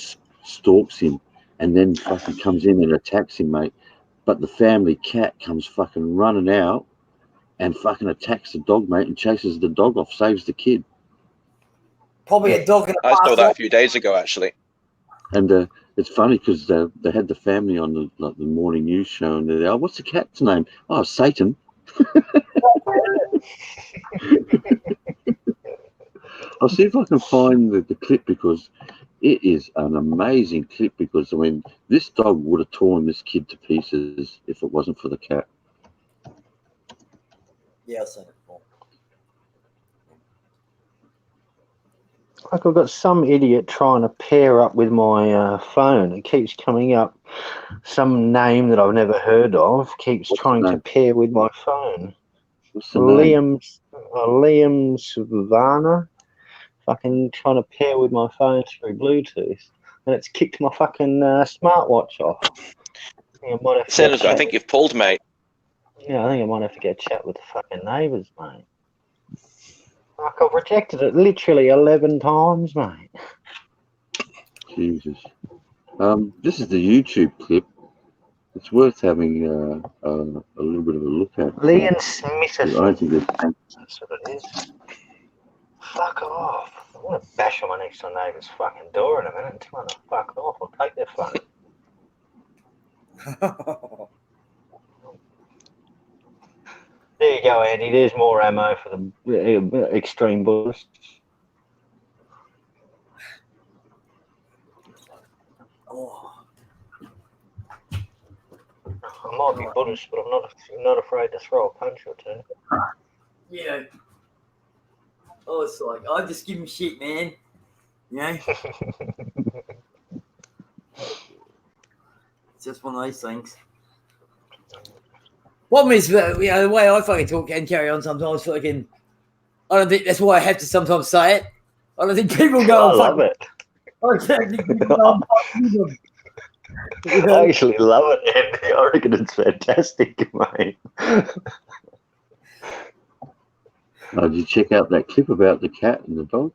stalks him and then fucking comes in and attacks him, mate. But the family cat comes fucking running out and fucking attacks the dog, mate, and chases the dog off, saves the kid. probably a dog in a I saw past that a life. few days ago, actually. And it's funny because they had the family on the morning news show, and they're, oh, what's the cat's name? Oh, Satan. I'll see if I can find the clip, because it is an amazing clip, because I mean, this dog would have torn this kid to pieces if it wasn't for the cat. Yeah, I've seen it before. Like I've got some idiot trying to pair up with my phone. It keeps coming up. Some name that I've never heard of keeps What's trying the to name? pair with my phone. What's the name? Liam Savannah. Fucking trying to pair with my phone through Bluetooth, and it's kicked my fucking smartwatch off. I might have to Senator, I think you've pulled, mate. Yeah, I think I might have to get a chat with the fucking neighbours, mate. Like, I've rejected it literally 11 times, mate. Jesus. This is the YouTube clip. It's worth having a little bit of a look at. Leon Smith. I don't think it's... That's what it is. Fuck off. I'm going to bash on my next door neighbour's fucking door in a minute and tell them to fuck off. I'll take their phone. There you go, Andy. There's more ammo for the extreme Buddhists. Oh, I might be Buddhist, but I'm not afraid to throw a punch or two. yeah. Oh, it's like, I just give him shit, man. You know? It's just one of those things. Problem is, the way I fucking talk and carry on sometimes, fucking, I don't think that's why I have to sometimes say it. I don't think people go. I love it. I don't think people go and fuck with them. You I know? actually love it, Andy. I reckon it's fantastic, mate. Did you check out that clip about the cat and the dog?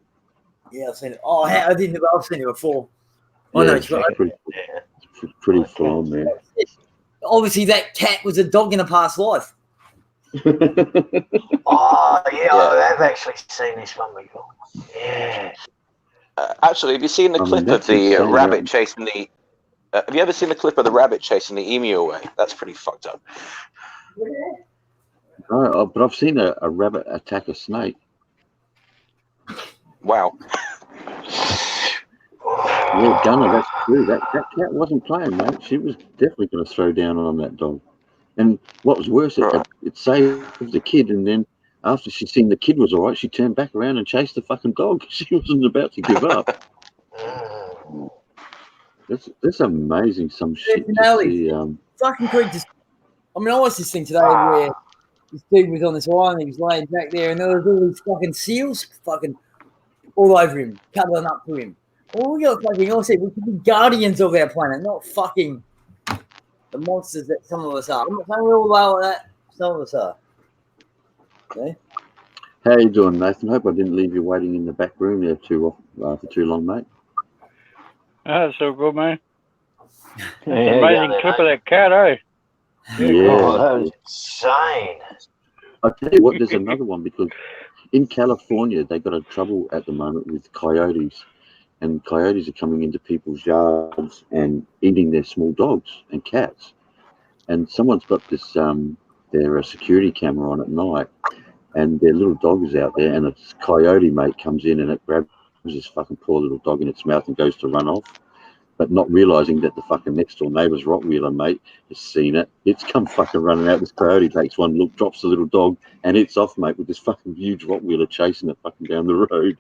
Yeah, I've seen it. Oh, I didn't, but I've seen it before. I know it's it's right. pretty full on, man. Obviously, that cat was a dog in a past life. Oh, yeah, I have actually seen this one before. Yeah. Actually, have you seen the clip of that's the insane, rabbit right? chasing the? Have you ever seen the clip of the rabbit chasing the emu away? That's pretty fucked up. No, but I've seen a rabbit attack a snake. Wow. Yeah, Gunner, that's true. That cat wasn't playing, mate. She was definitely going to throw down on that dog. And what was worse, it saved the kid, and then after she seen the kid was all right, she turned back around and chased the fucking dog. She wasn't about to give up. That's amazing. Some shit to see. Fucking creatures. I mean, I watched this thing today where this dude was on this island, he was laying back there, and there was all these fucking seals fucking all over him, cuddling up to him. Well, we got fucking, I said, we could be guardians of our planet, not fucking the monsters that some of us are. I'm not saying we all are like that. Some of us are. Okay? How you doing, Nathan? Hope I didn't leave you waiting in the back room there for too long, mate. That's so good, man. Yeah, Amazing yeah, clip of that cat, eh? Yeah. Oh, that was insane. I'll tell you what, there's another one because in California they got a trouble at the moment with coyotes, and coyotes are coming into people's yards and eating their small dogs and cats. And someone's got this their security camera on at night, and their little dog is out there, and a coyote mate comes in and it grabs this fucking poor little dog in its mouth and goes to run off, but not realizing that the fucking next door neighbour's Rottweiler mate has seen it. It's come fucking running out. This coyote takes one look, drops the little dog, and it's off, mate, with this fucking huge Rottweiler chasing it fucking down the road.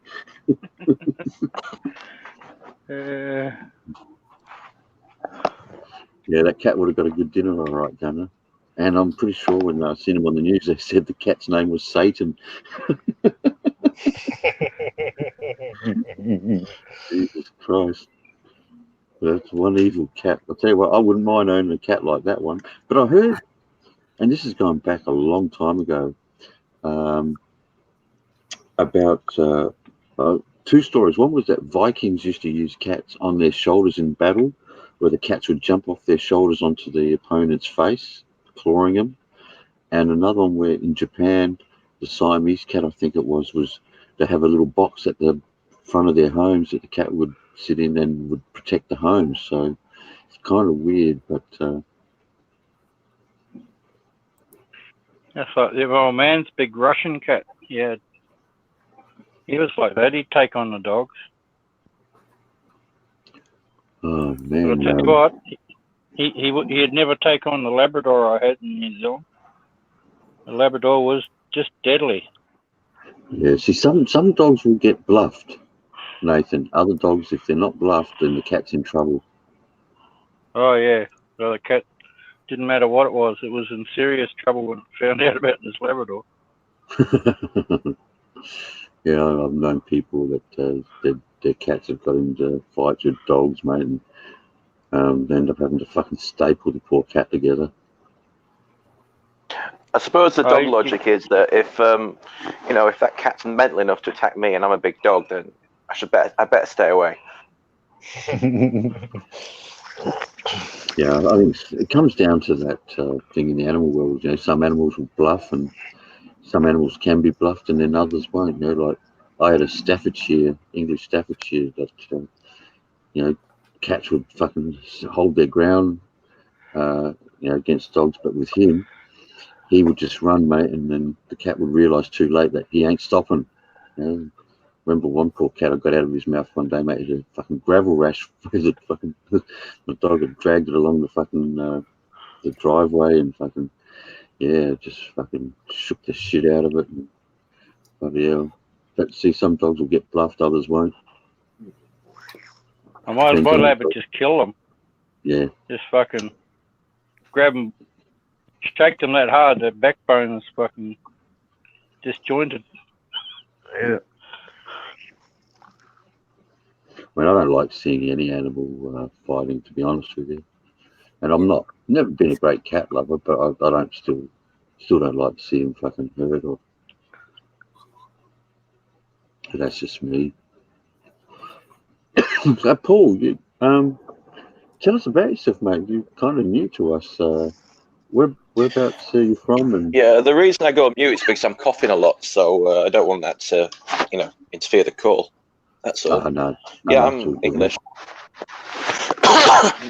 Yeah, that cat would have got a good dinner, all right, Gunner. And I'm pretty sure when I seen him on the news, they said the cat's name was Satan. Jesus Christ. That's one evil cat. I'll tell you what, I wouldn't mind owning a cat like that one. But I heard, and this is going back a long time ago, about two stories. One was that Vikings used to use cats on their shoulders in battle, where the cats would jump off their shoulders onto the opponent's face, clawing him. And another one where in Japan, the Siamese cat, I think it was to have a little box at the front of their homes that the cat would sit in and would protect the homes. So it's kind of weird, but That's like the old man's big Russian cat. Yeah, he was like that. He'd take on the dogs. oh But man, I'll tell you what, he'd never take on the Labrador I had in New Zealand. The Labrador was just deadly. yeah. See, some dogs will get bluffed, Nathan. Other dogs, if they're not bluffed, then the cat's in trouble. Oh yeah, well, the cat didn't matter what it was in serious trouble when it found out about this Labrador. Yeah, I've known people that their cats have got into fights with dogs, mate, and they end up having to fucking staple the poor cat together. I suppose the dog logic is that if if that cat's mental enough to attack me and I'm a big dog, then I better stay away. Yeah, I think it comes down to that thing in the animal world. You know, some animals will bluff, and some animals can be bluffed, and then others won't. You know, like I had a English Staffordshire that cats would fucking hold their ground, against dogs, but with him, he would just run, mate, and then the cat would realise too late that he ain't stopping. You know, remember one poor cat I got out of his mouth one day, mate. He had a fucking gravel rash. The dog had dragged it along the fucking the driveway and fucking just fucking shook the shit out of it. And, bloody hell. But see, some dogs will get bluffed, others won't. I might as well have it just kill them. Yeah. Just fucking grab them, shake them that hard, their backbone is fucking disjointed. Yeah. I mean, I don't like seeing any animal fighting, to be honest with you. And I'm never been a great cat lover, but I don't still don't like to see them fucking hurt. But that's just me. So, Paul, you, tell us about yourself, mate. You're kind of new to us. Whereabouts are you from? And yeah, the reason I go mute is because I'm coughing a lot, so I don't want that to, interfere the call. That's all. No, I'm English.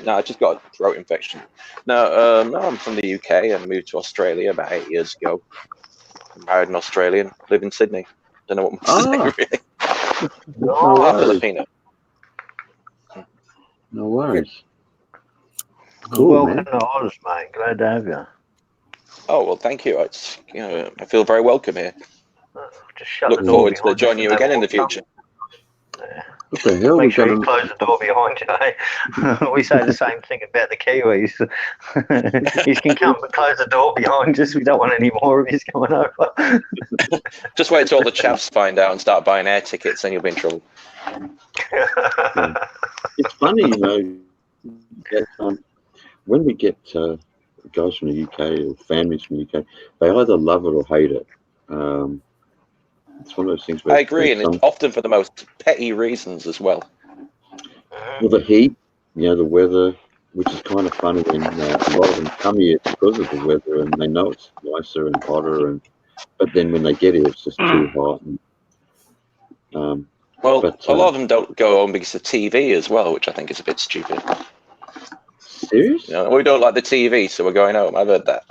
No, I just got a throat infection. No, I'm from the UK and moved to Australia about 8 years ago. I'm married an Australian, live in Sydney. Don't know what more to say, really. No Filipino. No worries. Cool, Welcome man. to Oz, mate. Glad to have you. Oh, well, thank you. It's, I feel very welcome here. Just shut Look the door forward to behind joining you again in the future. What the hell? Make sure you close the door behind you. Eh? We say the same thing about the Kiwis. You can come, but close the door behind us. We don't want any more of you coming over. Just wait till all the chaps find out and start buying air tickets, then you'll be in trouble. It's funny, that, when we get guys from the UK or families from the UK, they either love it or hate it. It's one of those things where I agree, and it's often for the most petty reasons as well. Well, the heat, the weather, which is kind of funny when a lot of them come here because of the weather and they know it's nicer and hotter, but then when they get here, it's just too hot. And, a lot of them don't go home because of TV as well, which I think is a bit stupid. Serious? We don't like the TV, so we're going home. I've heard that.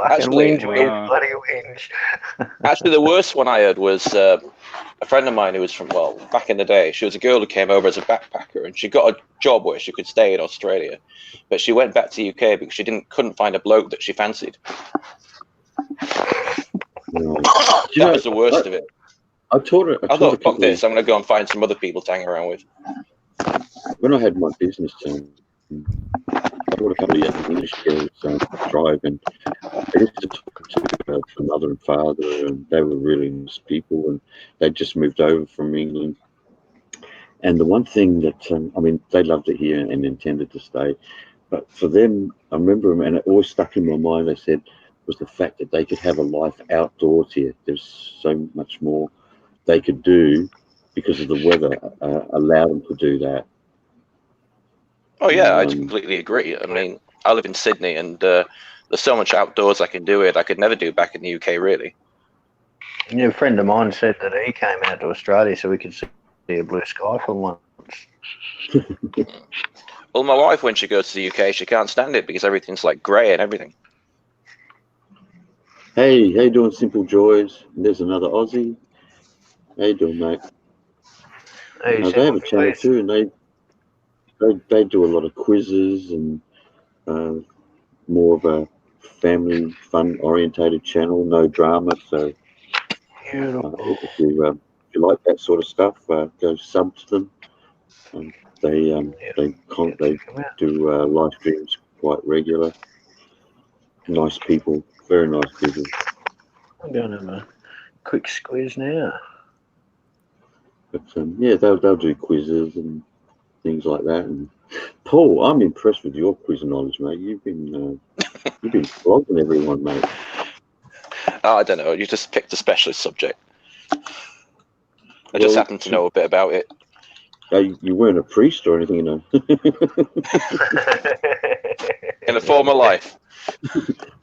Actually, bloody whinge. Actually, the worst one I heard was a friend of mine who was from, back in the day. She was a girl who came over as a backpacker, and she got a job where she could stay in Australia, but she went back to UK because she couldn't find a bloke that she fancied. That was the worst of it. I thought, fuck this, I'm going to go and find some other people to hang around with. When I had my business channel, I taught a couple of young English girls drive, and I used to talk to the mother and father, and they were really nice people, and they just moved over from England. And the one thing that, they loved it here and intended to stay, but for them, I remember them, and it always stuck in my mind, they said, was the fact that they could have a life outdoors here. There's so much more they could do because of the weather allowed them to do that. Oh yeah, I completely agree. I mean, I live in Sydney, and there's so much outdoors I can do it. I could never do back in the UK, really. Yeah, a friend of mine said that he came out to Australia so we could see a blue sky for once. Well, my wife, when she goes to the UK, she can't stand it because everything's like grey and everything. Hey, how you doing, Simple Joys? There's another Aussie. How you doing, mate? Hey, they have a channel too, and they do a lot of quizzes and more of a family fun orientated channel, no drama. So if you like that sort of stuff, go sub to them. They do live streams quite regular. Nice people, very nice people. I'm going to have a quick squeeze now. But they'll do quizzes and things like that. And Paul, I'm impressed with your quiz knowledge, mate. You've been flogging everyone, mate. Oh, I don't know. You just picked a specialist subject. I just happen to know a bit about it. You weren't a priest or anything, In a former life.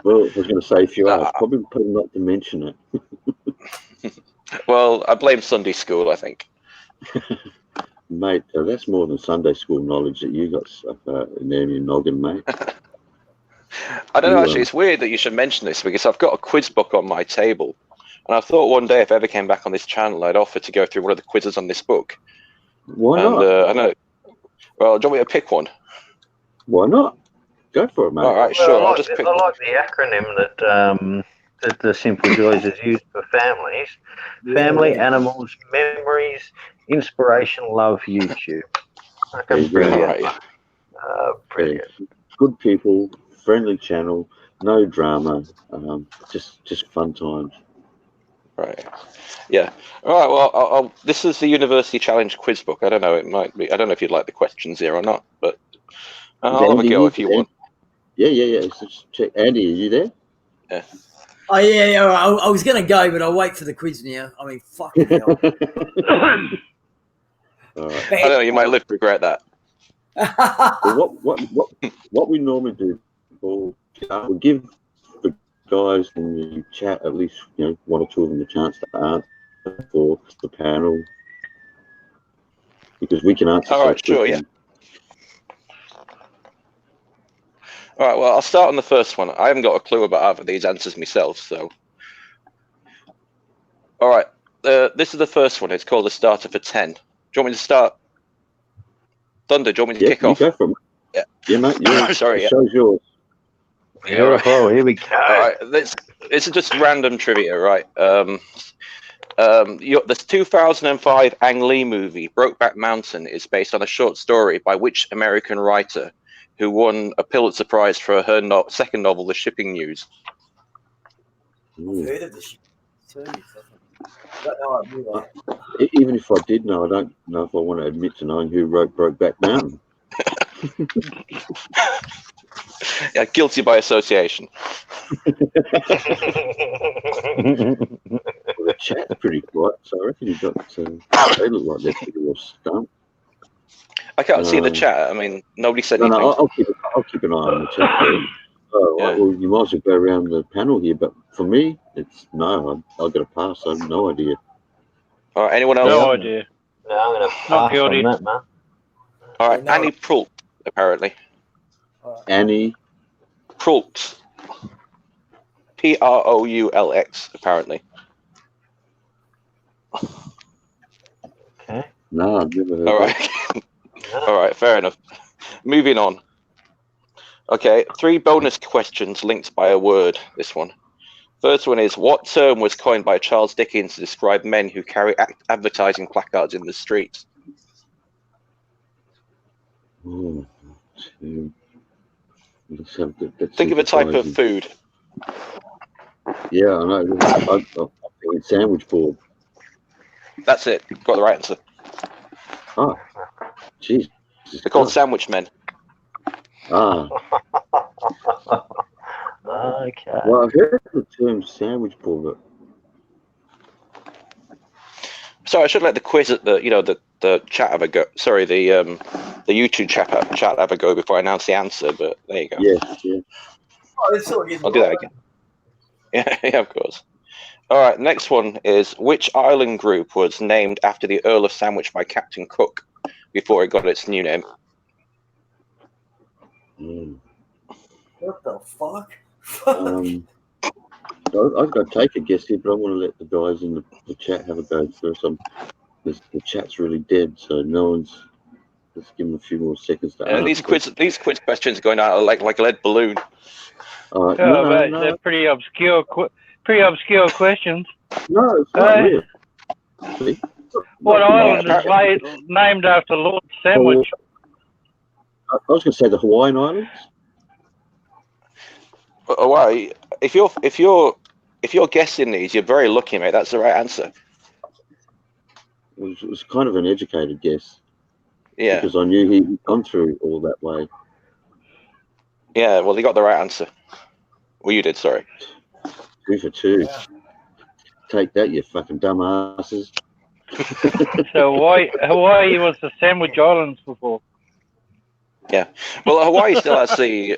Well, I was going to say, if you are, it's probably better not to mention it. Well, I blame Sunday school, I think. Mate, that's more than Sunday school knowledge that you got stuff in there in your noggin, mate. I don't know, actually, it's weird that you should mention this because I've got a quiz book on my table. And I thought one day if I ever came back on this channel, I'd offer to go through one of the quizzes on this book. Why not? I know. Well, do you want me to pick one? Why not? Go for it, mate. All right, sure. I I'll just pick I like the acronym that the Simple Joys has used for families. Family, animals, memories, inspiration, love, YouTube. Okay, brilliant. Brilliant. Good people, friendly channel, no drama, just fun times. Right. Yeah. All right. Well, this is the University Challenge quiz book. I don't know. It might be. I don't know if you'd like the questions here or not, but I'll have a go if you want. Yeah. Just check. Andy, are you there? Yeah. Oh yeah. I was gonna go, but I'll wait for the quiz now. I mean, fucking hell. All right. I don't know. You might live to regret that. Well, what we normally do, Paul, we give the guys in the chat at least one or two of them a chance to answer for the panel because we can answer. All right, sure, yeah. All right, well, I'll start on the first one. I haven't got a clue about either of these answers myself, so. All right, this is the first one. It's called the starter for 10. Do you want me to start? Thunder, do you want me to kick off? Go for it. Yeah, mate. Sorry, the show's yours. Beautiful. Here we go. All right, this is just random trivia, right? The 2005 Ang Lee movie, Brokeback Mountain, is based on a short story by which American writer who won a Pulitzer Prize for her second novel, The Shipping News? I've heard of the shipping. Even if I did know, I don't know if I want to admit to knowing who wrote Brokeback Mountain. Yeah, guilty by association. Well, the chat's pretty quiet, so I reckon you got. They look like they're pretty well stumped. I can't see the chat. I mean, nobody said No, anything. I'll keep an eye on the chat. Oh, Yeah. right, well, you might as well go around the panel here, but for me, it's no. I've got to pass. I have no idea. All right, anyone else? No idea. No, I'm going to Not pass guilty. on that, man. All right, No. Annie Proulx, apparently. Annie. Proulx. Proulx, apparently. Okay. No, I've never heard All that. right. All right, fair enough. Moving on. Okay, 3 bonus questions linked by a word, this one. First one is, what term was coined by Charles Dickens to describe men who carry advertising placards in the streets? Oh, Think of a type of food. Yeah, I know. I think it's sandwich board. That's it. Got the right answer. Oh, jeez. They're called sandwich men. Ah, Okay. well, I've heard the term sandwich board, Sorry, I should let the quiz at the chat have a go. Sorry, the YouTube chat have a go before I announce the answer. But there you go. but yeah. I'll do that again. Yeah, of course. All right, next one is, which island group was named after the Earl of Sandwich by Captain Cook before it got its new name? What the fuck? I've got to take a guess here, but I want to let the guys in the chat have a go first. The chat's really dead, so no one's. Let's give them a few more seconds to answer. These quiz questions are going out like a lead balloon. All right, But no, they're pretty obscure questions. no, it's not real. See? What Not island real. is named after Lord Sandwich? I was going to say the Hawaiian Islands. Hawaii. If you're guessing these, you're very lucky, mate. That's the right answer. It was kind of an educated guess. Yeah. Because I knew he'd gone through all that way. Yeah. Well, you got the right answer. Well, you did. Sorry. 2 for 2. Yeah. Take that, you fucking dumbasses. So Hawaii was the Sandwich Islands before. Yeah. Well, Hawaii still has the.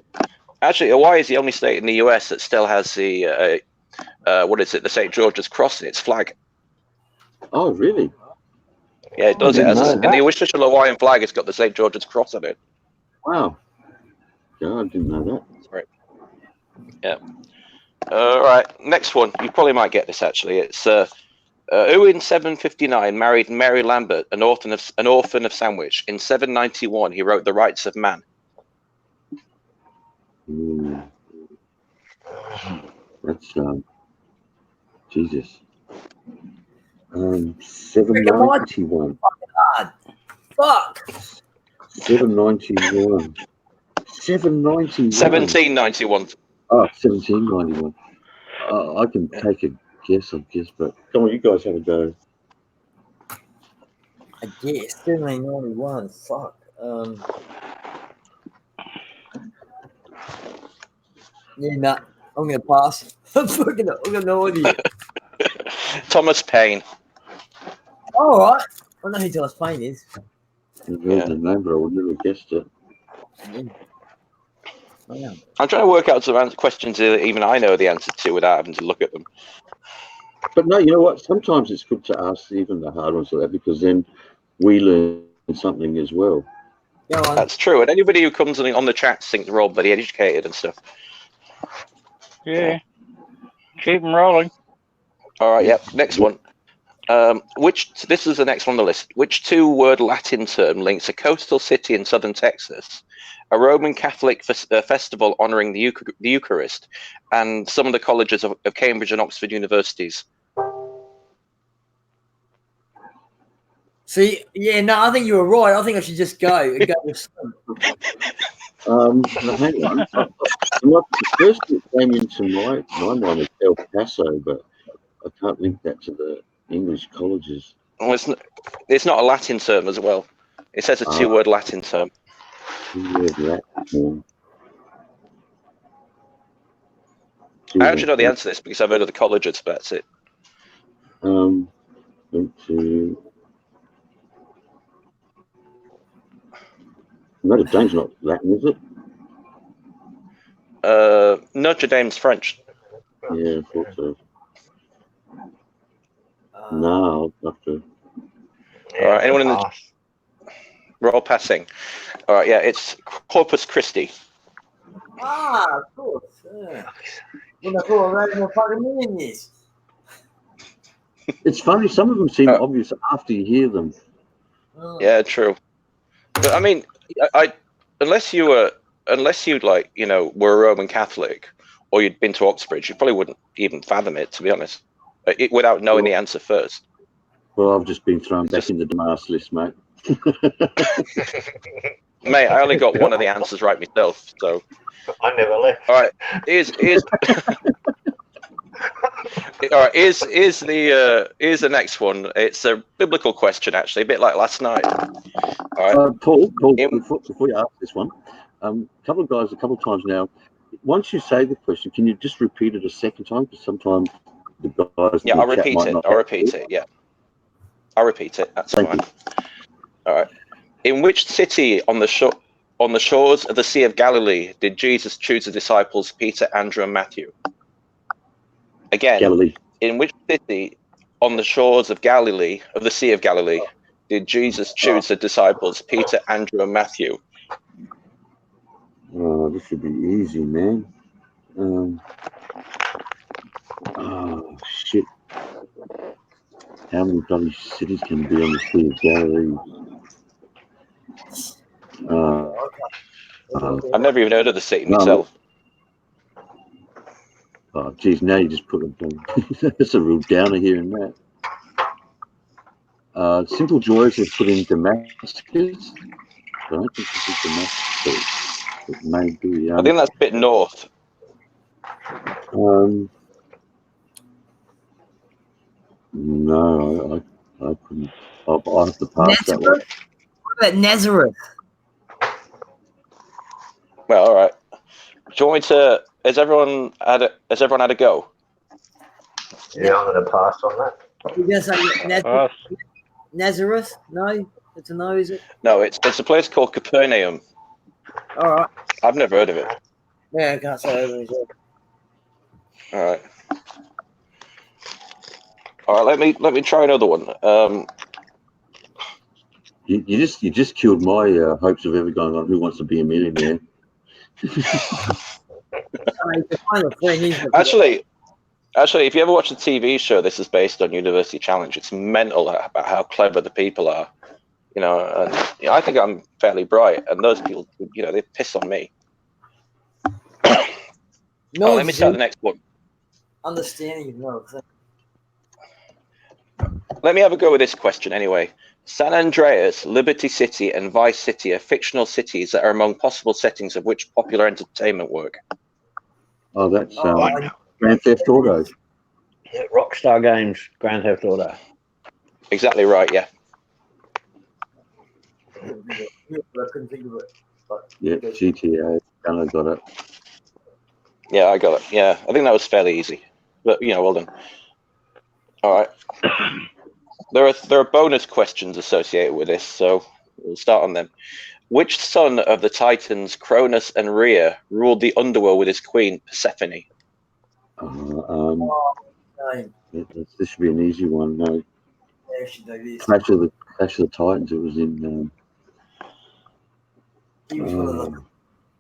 Actually, Hawaii is the only state in the U.S. that still has the what is it? The St. George's Cross in its flag. Oh, really? Yeah, it does. It has in the official Hawaiian flag. It's got the St. George's Cross on it. Wow. Yeah, I didn't know that. Right. Yeah. All right. Next one. You probably might get this actually. It's who in 759 married Mary Lambert, an orphan of Sandwich. In 791, he wrote The Rights of Man. That's Jesus. 791. God. Fuck. 791. 791. 1791. Oh, 1791. I can take a guess, but come on, you guys have a go. I guess. 1791. Fuck. Yeah, nah. I'm gonna pass. I'm got no idea. Thomas Paine. All right. I know who Thomas Paine is. I've heard the name, but I would never have guessed it. Yeah. I'm trying to work out some questions that even I know the answer to without having to look at them. But no, you know what? Sometimes it's good to ask even the hard ones like that, because then we learn something as well. Go on. That's true. And anybody who comes on the chat thinks they're all bloody educated and stuff. Yeah. Keep them rolling. All right. Yep. Next one. This is the next one on the list. Which 2-word Latin term links a coastal city in southern Texas, a Roman Catholic festival honoring the Eucharist, and some of the colleges of Cambridge and Oxford universities? See, yeah, no, I think you were right. I think I should just go and go with sleep. No, hang on. The first that came into my mind is El Paso, but I can't link that to the English colleges. Well, it's not a Latin term as well. It says a 2-word Latin term. 2-word Latin term. I actually know the answer to this because I've heard of the colleges, but that's it. Went to Notre Dame's not Latin, is it? Notre Dame's French. Yeah, I thought so. No, I'll have to. All right, anyone in the... We're all passing. All right, yeah, it's Corpus Christi. Of course. Yeah. Well, I thought I read my fucking million years. It's funny, some of them seem obvious after you hear them. Yeah, true. But I mean, I unless you were like, you know, were a Roman Catholic or you'd been to Oxbridge, you probably wouldn't even fathom it, to be honest, without knowing the answer first. Well, I've just been thrown back in the Damas list, mate. Mate, I only got one of the answers right myself, so I never left. all right. Here's all right. Here's the next one. It's a biblical question, actually, a bit like last night. All right, Paul, before you ask this one, a couple of guys, a couple of times now. Once you say the question, can you just repeat it a second time? Because sometimes the guys. Yeah, I'll repeat it. I'll repeat it. Yeah, I'll repeat it. That's fine. All right. In which city on the shores of the Sea of Galilee did Jesus choose the disciples Peter, Andrew, and Matthew? Again, Galilee. In which city on the shores of Galilee, of the Sea of Galilee, did Jesus choose the disciples Peter, Andrew, and Matthew? Oh, this should be easy, man. Oh, shit. How many bloody cities can be on the Sea of Galilee? I've never even heard of the city myself. Oh, geez, now you just put it down. That's a real downer here and that. Simple Joys has put in Damascus. I don't think this is Damascus. It may be. I think that's a bit north. No, I couldn't. I'll have to pass that one. Nazareth? What about Nazareth? Well, all right. Do you want me to? Has everyone had a go? Yeah, I'm going to pass on that. You're going to say Nazareth? Nazareth? No? It's a no, is it? No, it's a place called Capernaum. All right. I've never heard of it. Yeah, I can't say it. All right. All right, let me try another one. You just killed my hopes of ever going on Who Wants to Be a Millionaire. Actually, if you ever watch the TV show, this is based on University Challenge. It's mental about how clever the people are. You know, and I think I'm fairly bright, and those people, you know, they piss on me. No, let me start the next one. Understanding, no. Let me have a go with this question anyway. San Andreas, Liberty City, and Vice City are fictional cities that are among possible settings of which popular entertainment work? Oh, that's Grand Theft Auto. Yeah, Rockstar Games, Grand Theft Auto. Exactly right, yeah. I couldn't think of it. Yeah, GTA. I got it. Yeah, I got it. Yeah, I think that was fairly easy. But, you know, well done. All right. There are bonus questions associated with this, so we'll start on them. Which son of the Titans, Cronus and Rhea, ruled the underworld with his queen, Persephone? This should be an easy one. No. Clash of the Titans. It was in. He was one of them.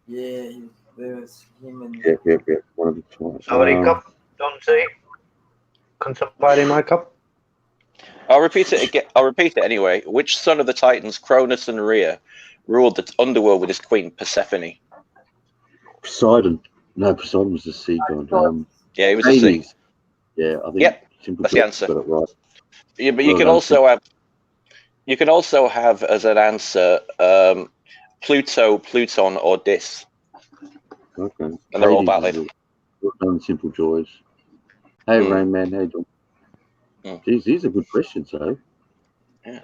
Yeah, there was him and. Yeah. One of the Titans. Somebody cup, Don C. Can somebody my cup? I'll repeat it again. I'll repeat it anyway. Which son of the Titans, Cronus and Rhea, ruled the underworld with his queen, Persephone? Poseidon. No, Poseidon was the sea god. Yeah, he was the sea. Yeah, I think. Yep, Simple that's the answer. Got it right. Yeah, but you can also have as an answer Pluto, Pluton, or Dis. Okay. And they're all valid. Well done, Simple Joys. Hey, Rain Man. Hey, John. Geez, these are good questions, though. Yeah.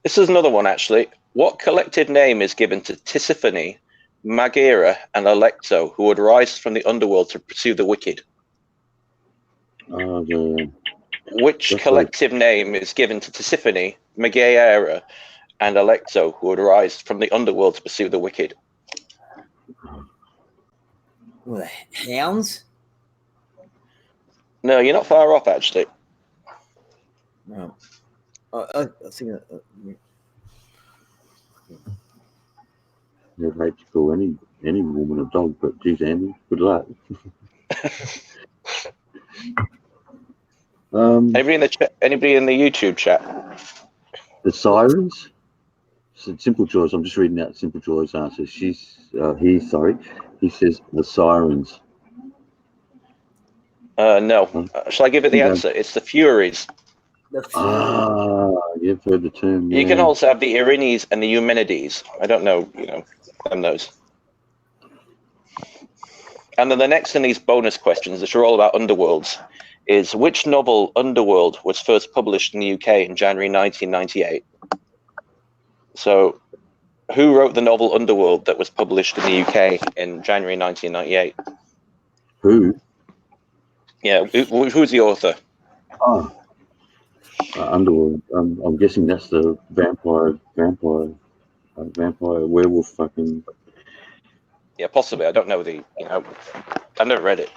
This is another one, actually. What collective name is given to Tisiphone, Megaera, and Alecto, who would rise from the underworld to pursue the wicked? Which That's collective name is given to Tisiphone, Megaera, and Alecto, who would arise from the underworld to pursue the wicked? Well, hounds? No, you're not far off, actually. No. I think I'd hate to call any woman a dog, but geez, Andy, good luck. Anybody in the chat? Anybody in the YouTube chat? The sirens. So Simple Joy's. I'm just reading out Simple Joy's answer. He says the sirens. No. Shall I give it the answer? It's the Furies. You've heard the term. You can also have the Erinyes and the Eumenides. I don't know, them those. And then the next in these bonus questions, which are all about underworlds, is which novel Underworld was first published in the UK in January 1998? So, who wrote the novel Underworld that was published in the UK in January 1998? Who? Yeah, who's the author? Underworld. I'm guessing that's the vampire werewolf fucking. Yeah, possibly. I don't know I've never read it.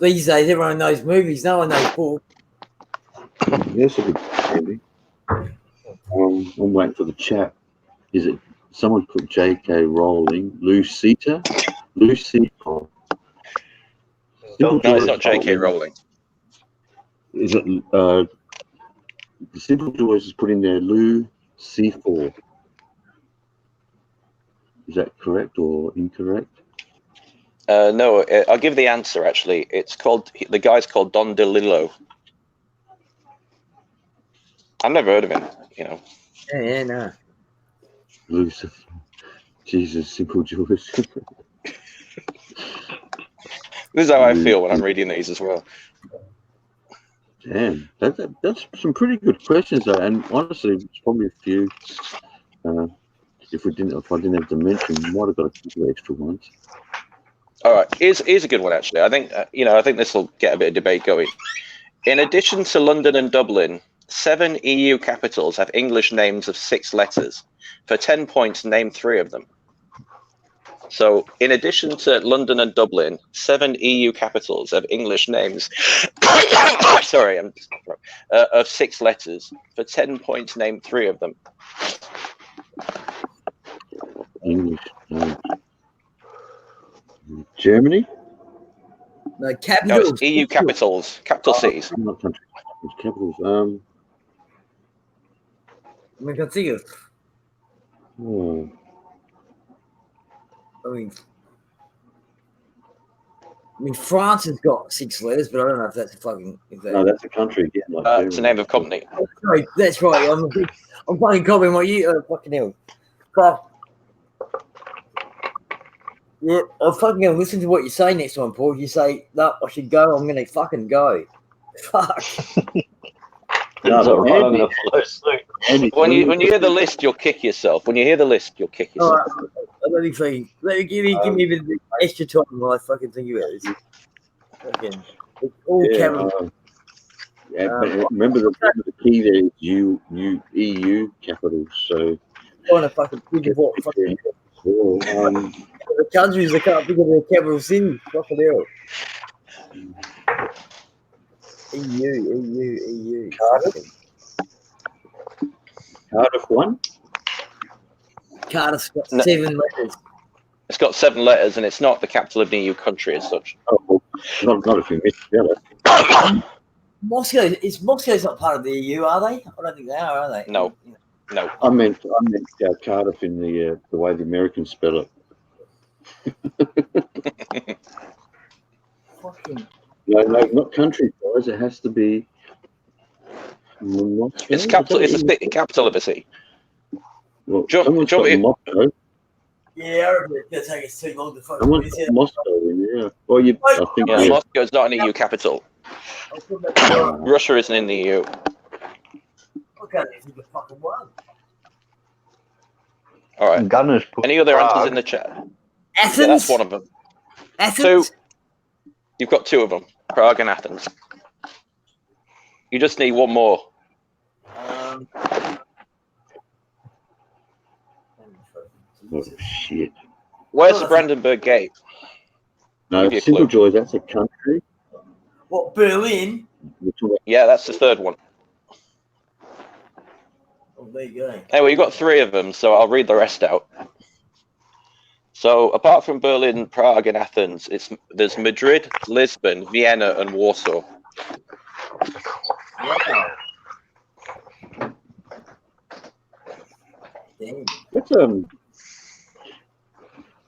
these days, everyone knows movies. No one knows books. Yes, it would be. I'm waiting for the chat. Is it someone called J.K. Rowling? Lucita? No, it's not J.K. Rowling. Is it? The Simple Joys is put in there. Lou C4. Is that correct or incorrect? No, I'll give the answer. Actually, the guy's called Don DeLillo. I've never heard of him. Yeah, no. Lucifer. Jesus, Simple Joys. This is how I feel when I'm reading these as well. Damn, that's some pretty good questions though, and honestly, it's probably a few. If I didn't have to mention, we might have got a couple of extra ones. All right, here's a good one actually. I think I think this will get a bit of debate going. In addition to London and Dublin, 7 EU capitals have English names of 6 letters. For 10 points, name 3 of them. So, in addition to London and Dublin, 7 EU capitals have English names. Sorry, of 6 letters. For 10 points, name 3 of them. English. Germany? No, capitals. No, it's EU capitals, capital cities. Not countries. It's capitals. I can think of. Oh. I mean, France has got 6 letters, but I don't know if that's a fucking. No, that's a country again. It's the name of a company. Oh, sorry, that's right. I'm fucking copying what you fucking hell. Fuck. Yeah, I'm fucking gonna listen to what you say next time, Paul. If you say no, I should go. I'm gonna fucking go. Fuck. No, Andy, when you hear the list, you'll kick yourself. When you hear the list, you'll kick yourself. All right. Let me give me a bit of extra time while I fucking think about this. Fucking, it's all capital. But remember the key there is EU capitals. So Trying to fucking think of what fucking the countries I can't think of their capital cities. Fucking hell. EU. Cardiff one. Cardiff's got 7 letters. It's got 7 letters, and it's not the capital of the EU country as such. Oh, not if you miss the Moscow's not part of the EU, are they? I don't think they are they? No. I meant Cardiff in the way the Americans spell it. Fucking. No, not country, guys. It has to be. Moscow? It's capital. It's the capital of a city. Well, Someone's got Moscow. Yeah, I reckon it's gonna take us too long to fucking. Someone's got Moscow in, yeah. Well, I think. Yeah, Moscow's not an EU capital. Russia isn't in the EU. I can't think of fucking one. All right. Gunners. Any other answers in the chat? Athens. Yeah, that's one of them. Athens? You've got 2 of them, Prague and Athens. You just need one more. Oh, shit. Where's the Brandenburg Gate? No, Give you a Single clue. Joy, that's a country. What, Berlin? We're talking about- Yeah, that's the 3rd one. Oh, there you go. Anyway, you've got 3 of them, so I'll read the rest out. So, apart from Berlin, Prague, and Athens, there's Madrid, Lisbon, Vienna, and Warsaw. Wow. Damn.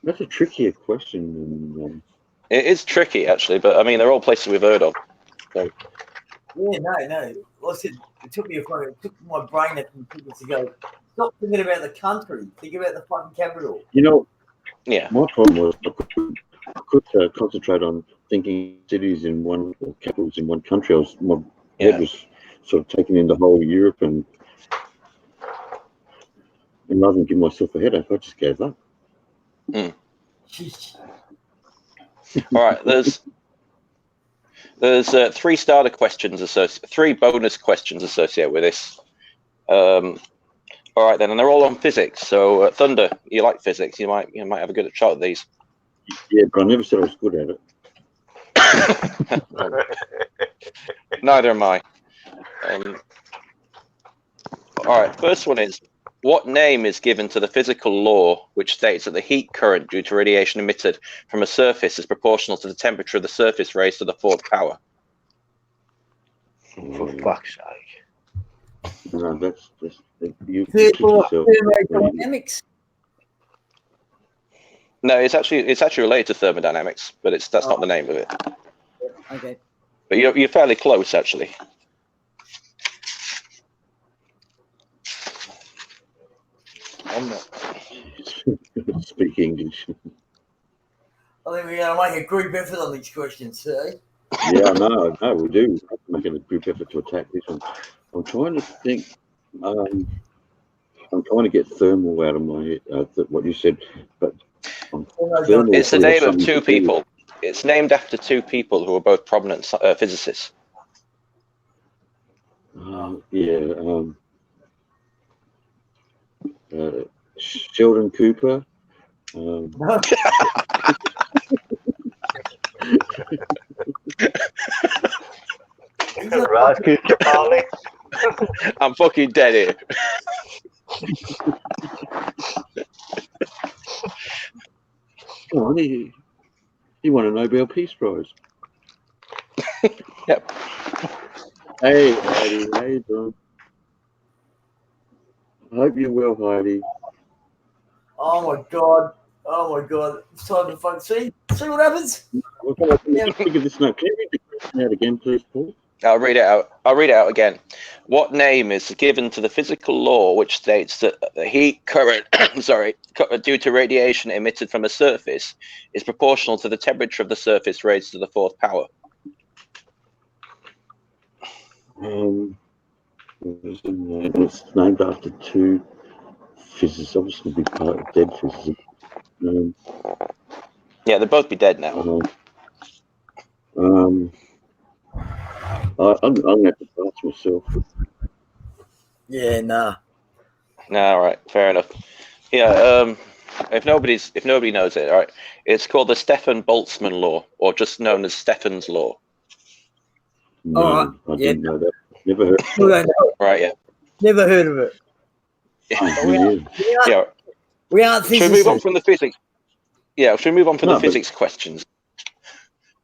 That's a trickier question than It is tricky, actually, but I mean, they're all places we've heard of. So, Yeah, no. Like I said, it took my brain a few seconds to go, stop thinking about the country, think about the fucking capital. you know. yeah. My problem was I could concentrate on thinking cities in one or capitals in one country. My Yeah. head was sort of taking in the whole Europe, and rather than give myself a headache, I just gave up. All right, there's 3 starter questions 3 bonus questions associated with this. All right then, and they're all on physics. So Thunder, you like physics? You might have a good shot at these. Yeah, but I never said I was good at it. Neither am I. All right, first one is, what name is given to the physical law which states that the heat current due to radiation emitted from a surface is proportional to the temperature of the surface raised to the 4th power? For fuck's sake. No, that's you tricked yourself. Thermodynamics. No, it's actually related to thermodynamics, but that's not the name of it. Okay. But you're fairly close, actually. I'm not. Speak English. I think we're going to make a group effort on these questions, sir. Yeah, no, we do. We have to make a group effort to attack this one. I'm trying to think. I'm trying to get thermal out of my head. What you said, but thermal It's the name of something 2 to do people. It's named after 2 people who are both prominent physicists. Sheldon Cooper. Raspberry Chapali. I'm fucking dead here. Come on, he won a Nobel Peace Prize. Yep. Hey, Heidi, how you doing? I hope you're well, Heidi. Oh my god. It's time to fucking see what happens. Figure this out. Can you read the question out again, please, Paul? I'll read it out again. What name is given to the physical law which states that the heat current, due to radiation emitted from a surface is proportional to the temperature of the surface raised to the 4th power? It's named after 2 physicists, obviously be part of dead physicists. Yeah, they'll both be dead now. I'm going to have to pass myself. Yeah, nah. No, all right, fair enough. Yeah, if nobody knows it, all right, it's called the Stefan Boltzmann law, or just known as Stefan's law. No, I didn't know that. Never heard. Right, yeah. Never heard of it. Yeah. We aren't Should we physicists. move on from the physics? Yeah, should we move on from the physics questions?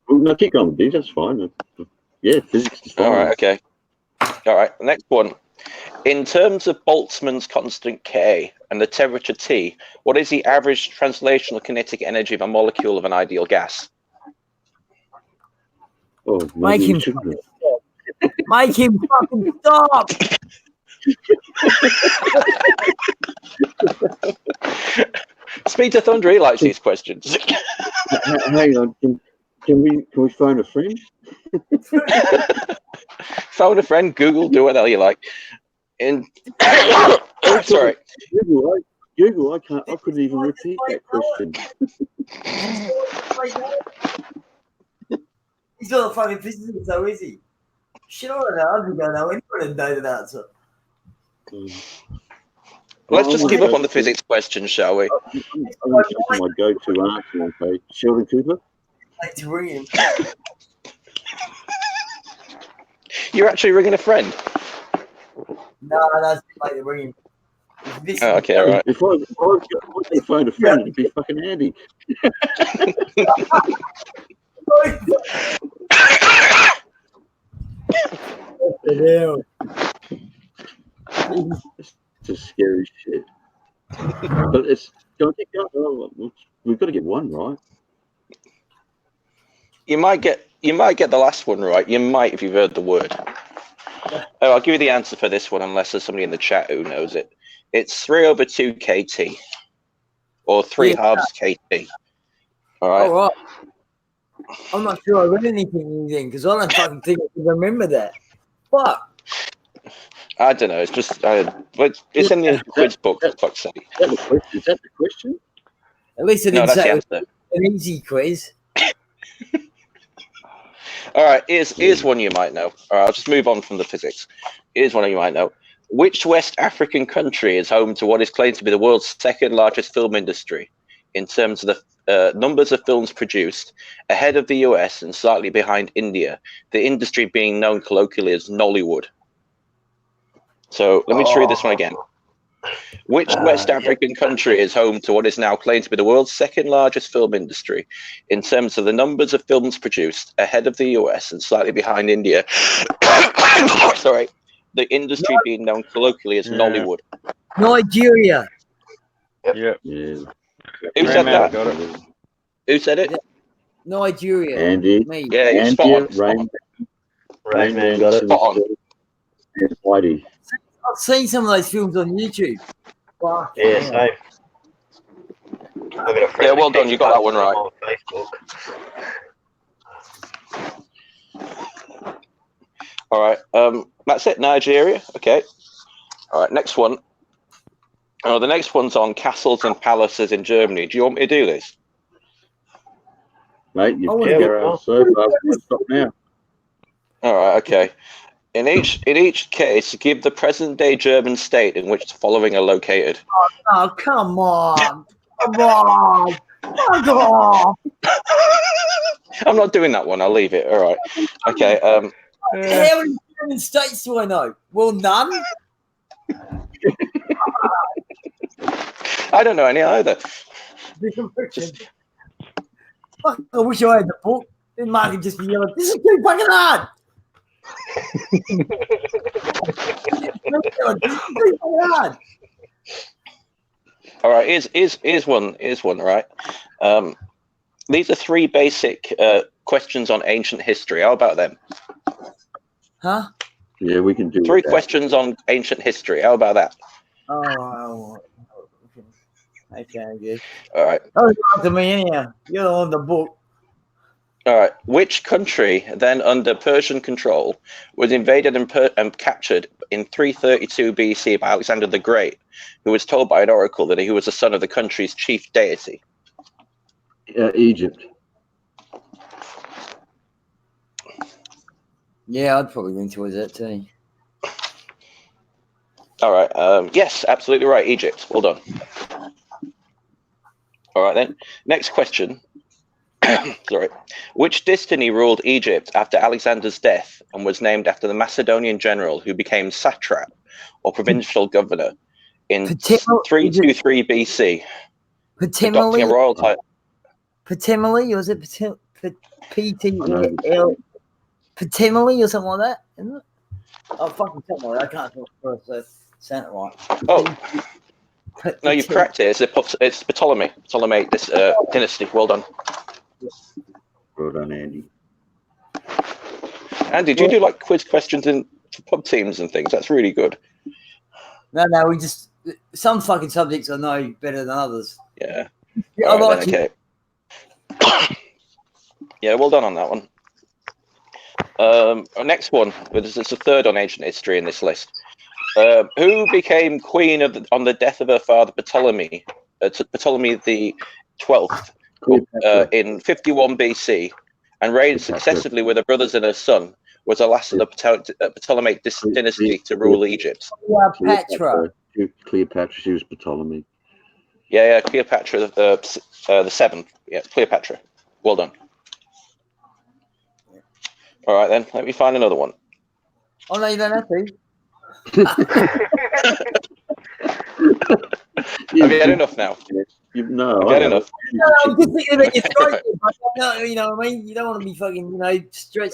Well, no, keep going, dude. That's fine. Yeah, physics is fine. All right, okay. All right, the next one. In terms of Boltzmann's constant K and the temperature T, what is the average translational kinetic energy of a molecule of an ideal gas? Oh, Make him fucking stop. Make him fucking stop. Speak to Thunder, he likes these questions. Hang on, can we phone a friend? Phone a friend, Google, do what the hell you like. Sorry. Google, I couldn't even repeat that question. He's not a fucking physicist, though, is he? Shit, I don't know. I don't know anyone would know the answer. Let's just give up on the physics question, shall we? I'm going to my go-to answer on page. Sheldon Cooper. Like to ring him. You're actually ringing a friend. No, that's like to ring him. Oh, okay, all right. If I was going to phone a friend, it'd be fucking handy. It's just scary shit. But we've got to get one right. You might get the last one right. You might if you've heard the word. Oh, I'll give you the answer for this one, unless there's somebody in the chat who knows it. It's 3/2 kT, or 3 halves kT. All right. All right. I'm not sure I read anything because I don't fucking think I can remember that. Fuck. I don't know. It's just it's in the quiz book. For fuck's sake. Is that the question? At least I No, didn't that's say the it was answer. an easy quiz. All right, here's one you might know. All right, I'll just move on from the physics. Here's one you might know. Which West African country is home to what is claimed to be the world's second largest film industry in terms of the numbers of films produced, ahead of the US and slightly behind India, the industry being known colloquially as Nollywood? So let me just read this one again. Which West African country is home to what is now claimed to be the world's second largest film industry in terms of the numbers of films produced, ahead of the US and slightly behind India? Sorry, the industry being known colloquially as Nollywood. Nigeria. Yeah. Yeah. Who said that? Got it. Who said it? Nigeria. Andy. Me. Yeah, you're Andy, spot on. Spot on. Rainman got it. Spot on. And Whitey. I've seen some of those films on YouTube. Fuck. Yeah, same. I've got a friend Yeah, well that done, you got that one right. on Facebook. All right. That's it. Nigeria. Okay. All right. Next one. Oh, the next one's on castles and palaces in Germany. Do you want me to do this? Mate, you've Oh, got yeah, it so far. Stop now. All right. Okay. In each case, give the present-day German state in which the following are located. Oh, come on. Come on. Fuck off. I'm not doing that one. I'll leave it. All right. Okay. How many German states do I know? Well, none. I don't know any either. Fuck, I wish I had the book. Then Mark would just be yelling, this is too fucking hard. All right. Here's one. All right. These are 3 basic questions on ancient history. How about them? Huh? Yeah, we can do 3 that. questions on ancient history. How about that? Oh, okay, good. All right. Oh, to me anyhow. You're on the book. All right. Which country, then under Persian control, was invaded and captured in 332 BC by Alexander the Great, who was told by an oracle that he was the son of the country's chief deity? Egypt. Yeah, I'd probably lean towards that too. All right. Yes, absolutely right. Egypt. Well done. All right, then. Next question. Sorry. Which dynasty ruled Egypt after Alexander's death and was named after the Macedonian general who became satrap or provincial governor in 323 BC? Adopting a royal title. Ptolemy, was it PTL? Ptolemy or something like that, isn't it? Oh, fucking Ptolemy. I can't talk first, so sound it right. Oh, no, you've correct it. It's Ptolemy. Ptolemy, this dynasty. Well done. Well done, Andy. Andy, do you do like quiz questions in pub teams and things? That's really good. No, we just some fucking subjects I know better than others. Yeah. Yeah, All right, like then, okay. Yeah, well done on that one. Our next one, it's the third on ancient history in this list. Who became queen on the death of her father Ptolemy, Ptolemy the 12th, in 51 BC, and reigned successively with her brothers and her son, was the last of the Ptolemaic dynasty to rule Egypt. Cleopatra. Cleopatra, she was Ptolemy. Yeah, Cleopatra, the seventh. Yeah, Cleopatra. Well done. All right, then. Let me find another one. Oh, no, you don't have to. Have you had enough now? No, Have you had enough? No, I'm just thinking about your throat. No, you know what I mean? You don't want to be fucking, stretch,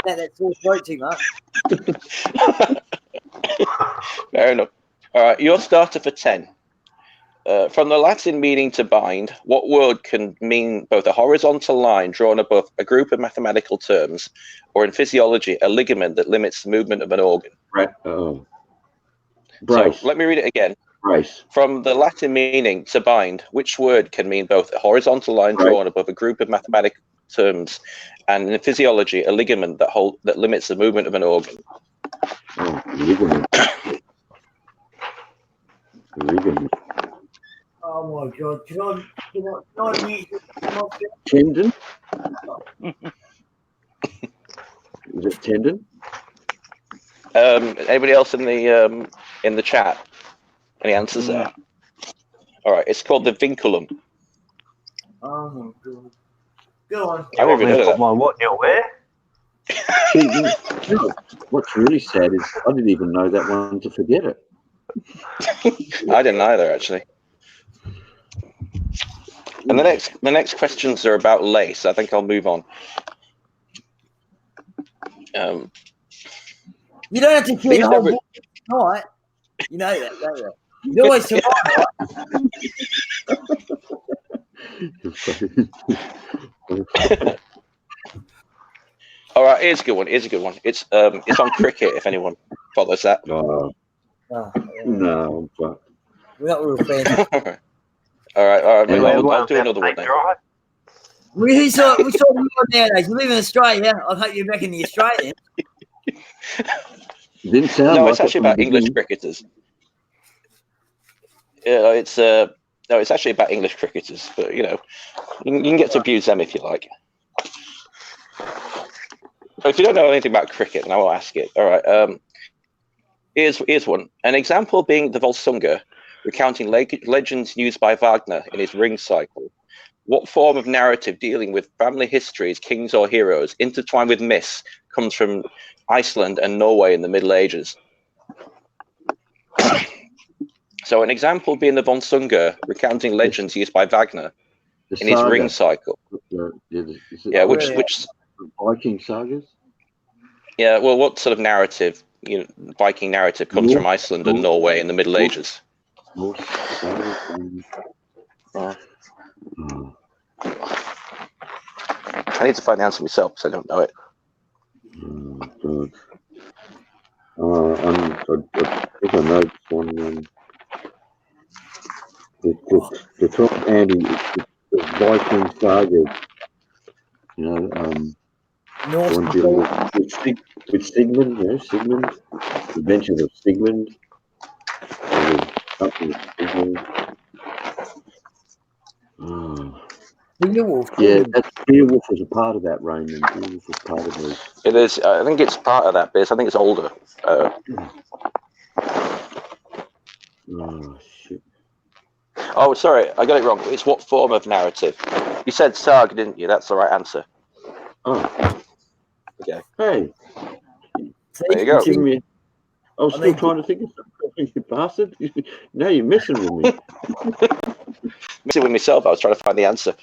that sore throat too much. Fair enough. All right, your starter for 10. From the Latin meaning to bind, what word can mean both a horizontal line drawn above a group of mathematical terms, or in physiology, a ligament that limits the movement of an organ? Brace. So let me read it again. Brace. From the Latin meaning to bind, which word can mean both a horizontal line drawn above a group of mathematical terms, and in physiology, a ligament that limits the movement of an organ? Oh, ligament. Ligament. Oh, my God. Can I use it? Tendon? Is it tendon? Anybody else in the chat? Any answers there? All right, it's called the vinculum. Oh, my God. Go on. I never heard of that. My what now? Where? What's really sad is I didn't even know that one to forget it. I didn't either, actually. And the next questions are about lace. I think I'll move on. You don't have to clear the whole book tonight. You know that, don't you? You always tomorrow, right? All right, here's a good one. It's on cricket. If anyone follows that. No, but We're not real fans. All right. I'll do another one then. We saw you nowadays. You live in Australia. I hope you're back in the Australian. Didn't sound No, like it's actually about English cricketers. Yeah, it's actually about English cricketers, but you can get to abuse them if you like. So if you don't know anything about cricket, then I will ask it. All right. Here's one. An example being the Volsunga, recounting legends used by Wagner in his Ring Cycle. What form of narrative dealing with family histories, kings or heroes, intertwined with myths, comes from Iceland and Norway in the Middle Ages? So an example being the Volsunga, recounting legends used by Wagner in his Ring Cycle. Yeah, which Viking sagas? Yeah, well, what sort of narrative, Viking narrative comes from Iceland and Norway in the Middle Ages? I need to find the answer myself because I don't know it. I think I know this one. The top Andy, the Viking sagas. One dealing with Sigmund, Sigmund, the Adventures of Sigmund. Something with Sigmund. Yeah, Beowulf was a part of that, Raymond. Beowulf was part of it. It is. I think it's part of that bit. I think it's older. Oh, shit. Oh, sorry, I got it wrong. It's what form of narrative? You said saga, didn't you? That's the right answer. Oh. Okay. Hey. There you go. I was still trying to think of something, you bastard. Now you're messing with me. Messing with myself. I was trying to find the answer.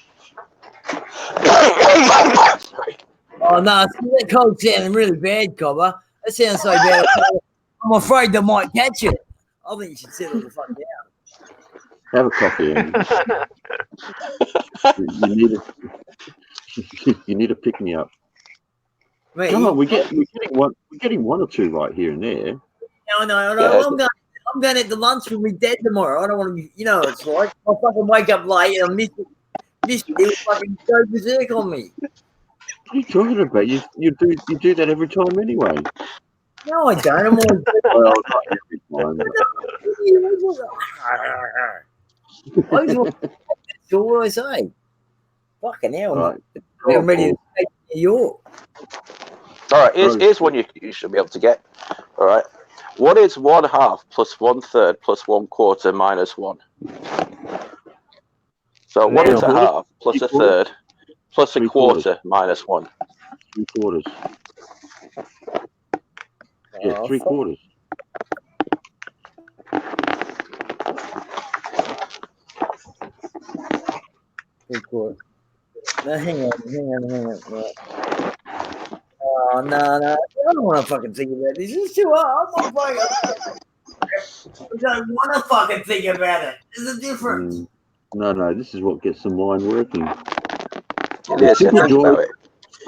Sorry. Oh, no, that cold sounding really bad, Cobber. That sounds so bad. I'm afraid they might catch it. I think you should settle the fuck down. Have a coffee, Andy. You need to pick me up. Mate, Come on, we're getting one or two right here and there. No. Yeah. I'm going at the lunch with me dad tomorrow. I don't want to be, it's like I fucking wake up late and I miss it. He'll fucking go berserk on me. What are you talking about? You do that every time anyway. No, I don't. I'm always well, not every time. But... That's all I say. Fucking hell. Right. I'm ready to take York. All right, here's one you should be able to get. All right. What is 1/2 plus 1/3 plus 1/4 minus 1? So what is a half plus a third plus a quarter minus 1? 3/4. Yeah, 3/4. No, hang on. Right. Oh, no. I don't want to fucking think about this. It's too hard. I'm not fucking... I don't want to fucking think about it. There's a difference. No, this is what gets the mind working. Yes, think about it.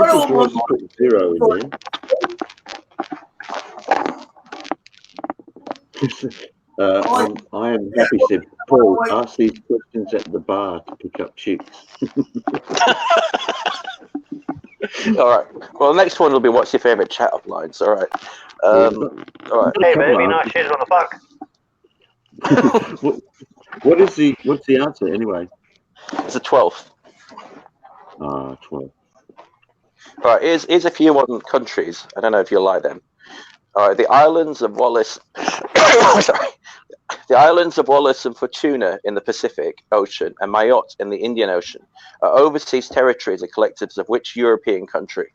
I don't want to put 0 in there. I am happy, said Paul. Ask these questions at the bar to pick up chicks. All right. Well, the next one will be what's your favourite chat up lines. All right. All right. Hey, baby, nice shoes on the fuck. What's the answer anyway? It's the 12th. 12. All right. Here's a few on countries. I don't know if you like them. All right. The islands of Wallis. Sorry. The islands of Wallis and Futuna in the Pacific Ocean and Mayotte in the Indian Ocean are overseas territories and collectives of which European country?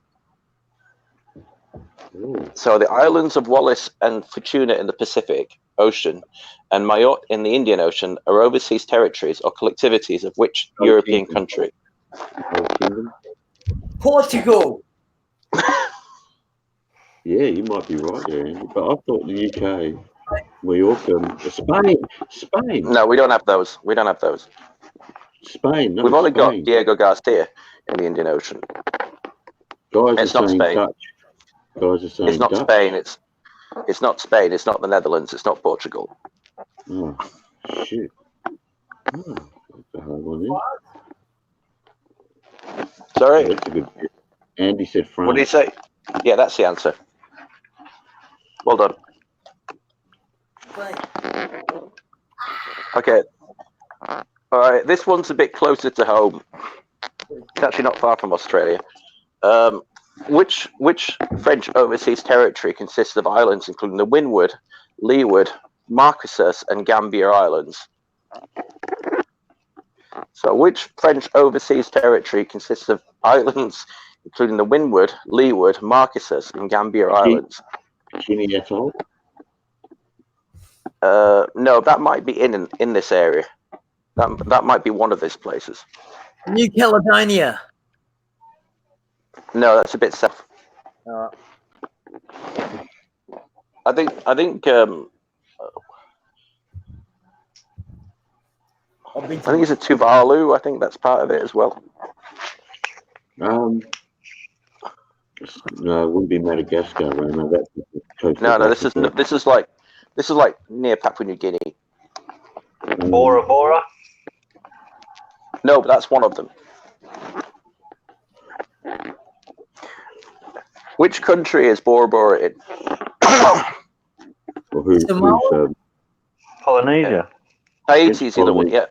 Ooh. So the islands of Wallis and Futuna in the Pacific Ocean and Mayotte in the Indian Ocean are overseas territories or collectivities of which European country? Portugal. Yeah, you might be right there, Andy, but I thought the UK. Mallorca, Spain. No, we don't have those. Spain. No, We've only got Spain. Diego Garcia in the Indian Ocean. Guys It's are not saying Spain. Dutch. Guys are saying It's not Dutch. Spain. It's not Spain. It's not the Netherlands. It's not Portugal. Oh, shit. Oh, that's a hard one, then. Sorry. Yeah, that's a good bit. Andy said France. What did he say? Yeah, that's the answer. Well done. Okay. All right. This one's a bit closer to home. It's actually not far from Australia. Which French overseas territory consists of islands including the Windward, Leeward, Marquesas, and Gambier Islands? So which French overseas territory consists of islands including the Windward, Leeward, Marquesas, and Gambier Islands? Guinea Atoll? No, that might be in this area. That might be one of these places. New Caledonia. No, that's a bit south. I think it's a Tuvalu. I think that's part of it as well. No, it wouldn't be Madagascar, right? No, that's No, this is like near Papua New Guinea. Bora Bora. No, but that's one of them. Which country is Bora Bora in? Polynesia. Tahiti's the other one, yeah.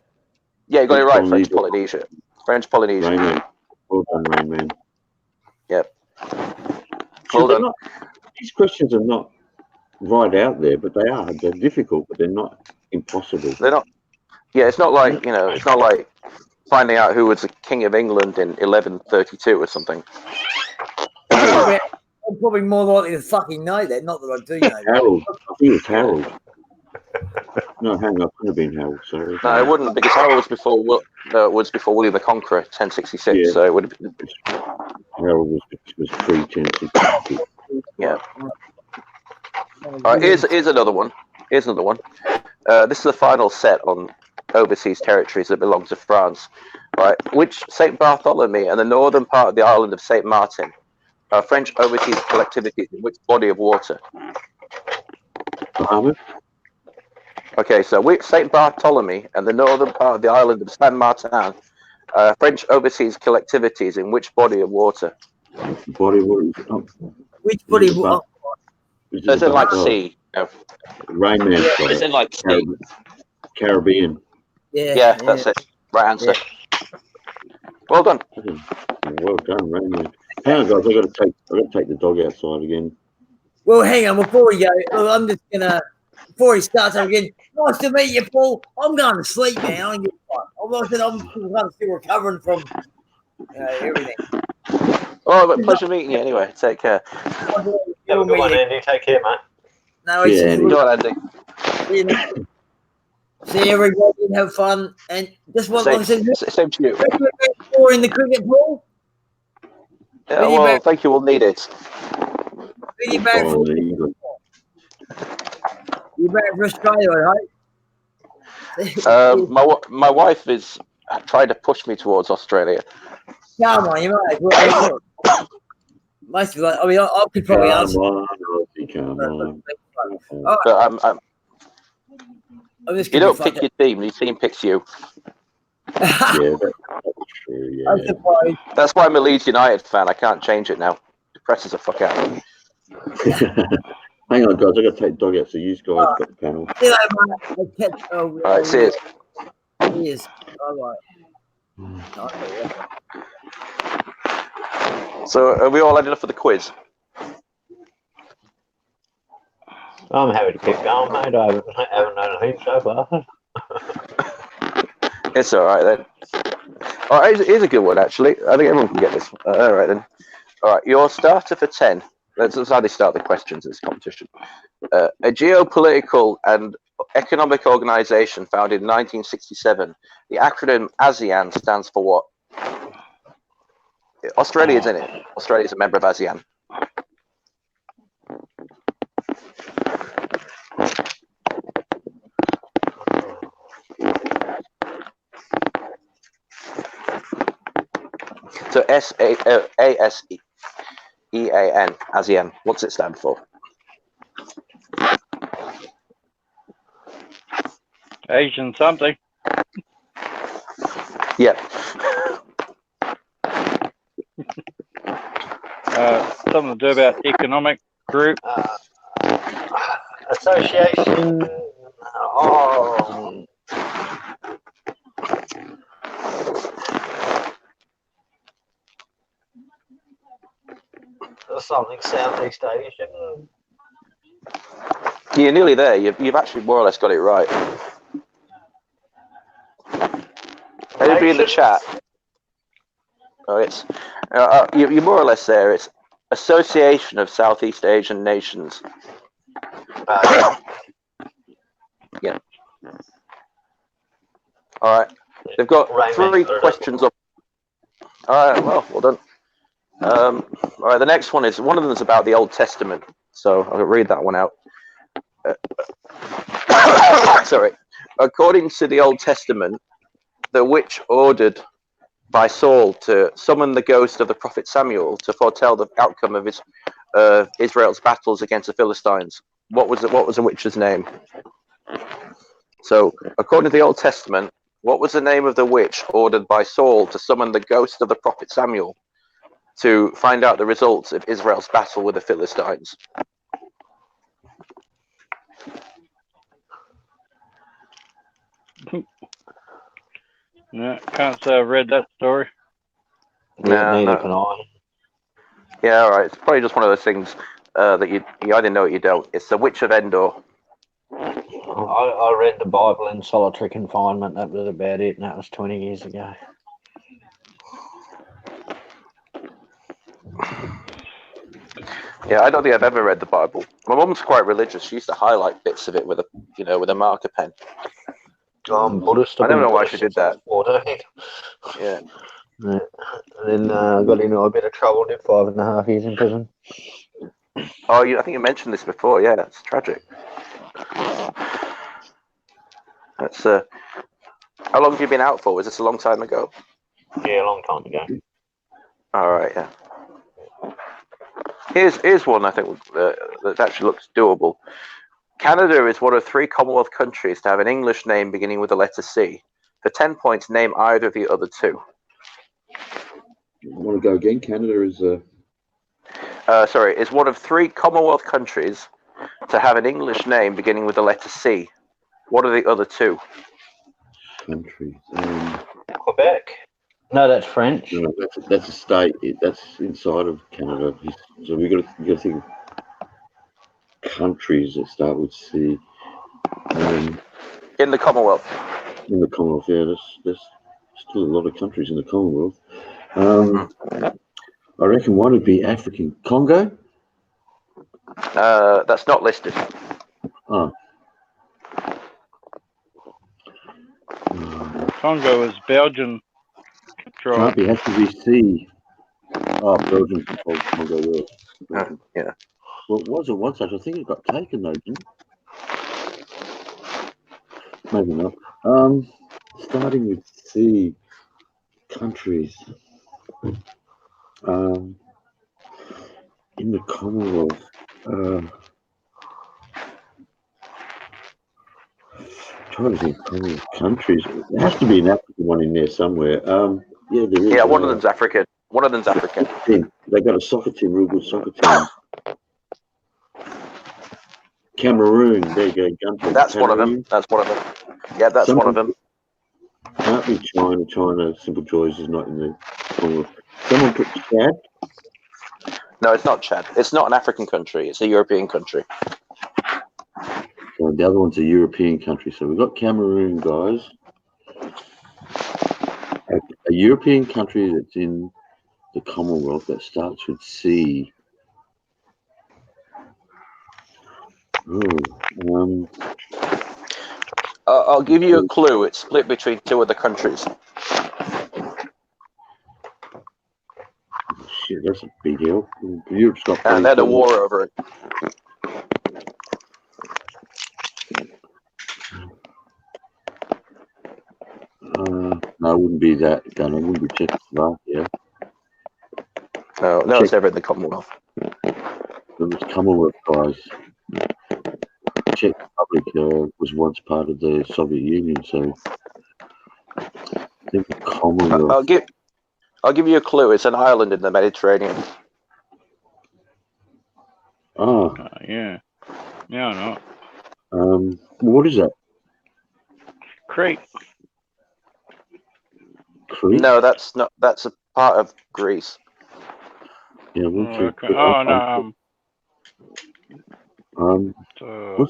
Yeah, you got it right, French Polynesia. French Polynesia. Rain Man. Well done, Rain Man. Yep. Well done. These questions are not right out there, but they are. They're difficult, but they're not impossible. They're not. Yeah, it's not like, it's not like finding out who was the King of England in 1132 or something. I'm probably more likely to fucking know that. Not that I do know. Harold. I think it's Harold. No, hang on. It couldn't have been Harold. Sorry. No, it wouldn't, because Harold was before William the Conqueror, 1066. Yeah. So it would have been. Harold was pre-1066. Yeah. All right. Here's another one. This is the final set on overseas territories that belong to France. All right. Which Saint Bartholomew and the northern part of the island of Saint Martin are French overseas collectivities in which body of water? Bahamas. Okay, so Saint Bartholomew and the northern part of the island of Saint Martin are French overseas collectivities in which body of water? Body of water. Which body of water? It's in like sea. Rain Man. It's in like sea. Caribbean. Yeah, that's it. Right answer. Well done. Well done, Rain Man. Hang on, guys. I got to take the dog outside again. Well, hang on, before we go, look, I'm just gonna before he starts up again. Nice to meet you, Paul. I'm going to sleep, man. I don't give a fuck. I'm kind of still recovering from everything. Oh, but pleasure meeting you anyway. Take care. Have a good one, Andy. Take care, mate. No, Yeah, Andy. Go on, Andy. See everybody, have fun, and just one Same, thing. same to you. More in the cricket, Paul. Yeah, well, thank you. We'll need it. When you back for you back for Australia, right? My wife is trying to push me towards Australia. Come on, you might. Well, most of I mean, I could probably answer. Come on. But I'm just you don't pick your team; your team picks you. Yeah, that's true. Yeah. I'm surprised. That's why I'm a Leeds United fan. I can't change it now. It depresses the fuck out of me. Hang on, guys. I got to take the dog out. So you guys got the panel. See you later, mate. All right, see you. Cheers. All right. So, are we all ended up for the quiz? I'm happy to keep going, mate. I haven't done anything so far. It's all right then. All right, here's a good one actually. I think everyone can get this. All right then. All right, your starter for 10. That's how they start the questions in this competition. A geopolitical and economic organization founded in 1967. The acronym ASEAN stands for what? Australia's in it. Australia's a member of ASEAN. So ASEAN, ASEAN. What's it stand for? Asian something. Yeah. Something to do about economic group. Association. Something Southeast Asian. You're nearly there. You've actually more or less got it right. Anybody in the chat? Oh, it's you're more or less there. It's Association of Southeast Asian Nations. Yeah. All right. They've got 3 questions up. All right. Well done. All right. The next one is one of them is about the Old Testament, so I'll read that one out. Sorry. According to the Old Testament, the witch ordered by Saul to summon the ghost of the prophet Samuel to foretell the outcome of Israel's battles against the Philistines. What was the witch's name? So, according to the Old Testament, what was the name of the witch ordered by Saul to summon the ghost of the prophet Samuel to find out the results of Israel's battle with the Philistines? No, can't say I've read that story. Neither can I. Yeah, all right. It's probably just one of those things that you either know it or you don't. It's the Witch of Endor. I read the Bible in solitary confinement. That was about it, and that was 20 years ago. Yeah, I don't think I've ever read the Bible. My mum's quite religious. She used to highlight bits of it with a marker pen. I'm Buddhist. I don't know why she did that. 14. Yeah. And then I got into a bit of trouble. Did 5.5 years in prison. Oh, I think you mentioned this before. Yeah, it's tragic. That's how long have you been out for? Was this a long time ago? Yeah, a long time ago. All right, yeah. Here's one I think that actually looks doable. Canada is one of 3 Commonwealth countries to have an English name beginning with the letter C. For 10 points, name either of the other 2. I want to go again. Canada is is one of 3 Commonwealth countries to have an English name beginning with the letter C. What are the other 2? countries. Quebec. No, that's French. No, that's a state. That's inside of Canada. So you got to think of countries that start with C. In the Commonwealth. In the Commonwealth, yeah, there's still a lot of countries in the Commonwealth. I reckon one would be African Congo. That's not listed. Oh. Congo is Belgian. Can't be, has to be C. Oh, Belgium controls Congo, yeah. Yeah. Well, was it once? I think it got taken though, didn't it? Maybe not. Starting with C, countries. In the Commonwealth. Trying to think of Commonwealth countries. There has to be an African one in there somewhere. Yeah, there is. Yeah, one of them's African. One of them's African. They got a soccer team, real good soccer team. Cameroon, there you go. Gunther. That's Cameroon. one of them. That's one of them. Yeah, that's one of them. Can't be China. China, Simple Joys is not in the Commonwealth. Someone put Chad. No, it's not Chad. It's not an African country. It's a European country. The other one's a European country. So we've got Cameroon, guys. A European country that's in the Commonwealth that starts with C. I'll give you a clue. It's split between two other countries. Shit, that's a big deal. Europe's got And they had a war over it. No, it wouldn't be that. It wouldn't be Czechoslovakia. No, it's never in the Commonwealth. It was Commonwealth, guys. Czech Republic was once part of the Soviet Union, so I think the Commonwealth. I'll give you a clue. It's an island in the Mediterranean. Oh. Yeah. Yeah, I know. What is that? Crete. Crete? No, that's not. That's a part of Greece. Yeah, what's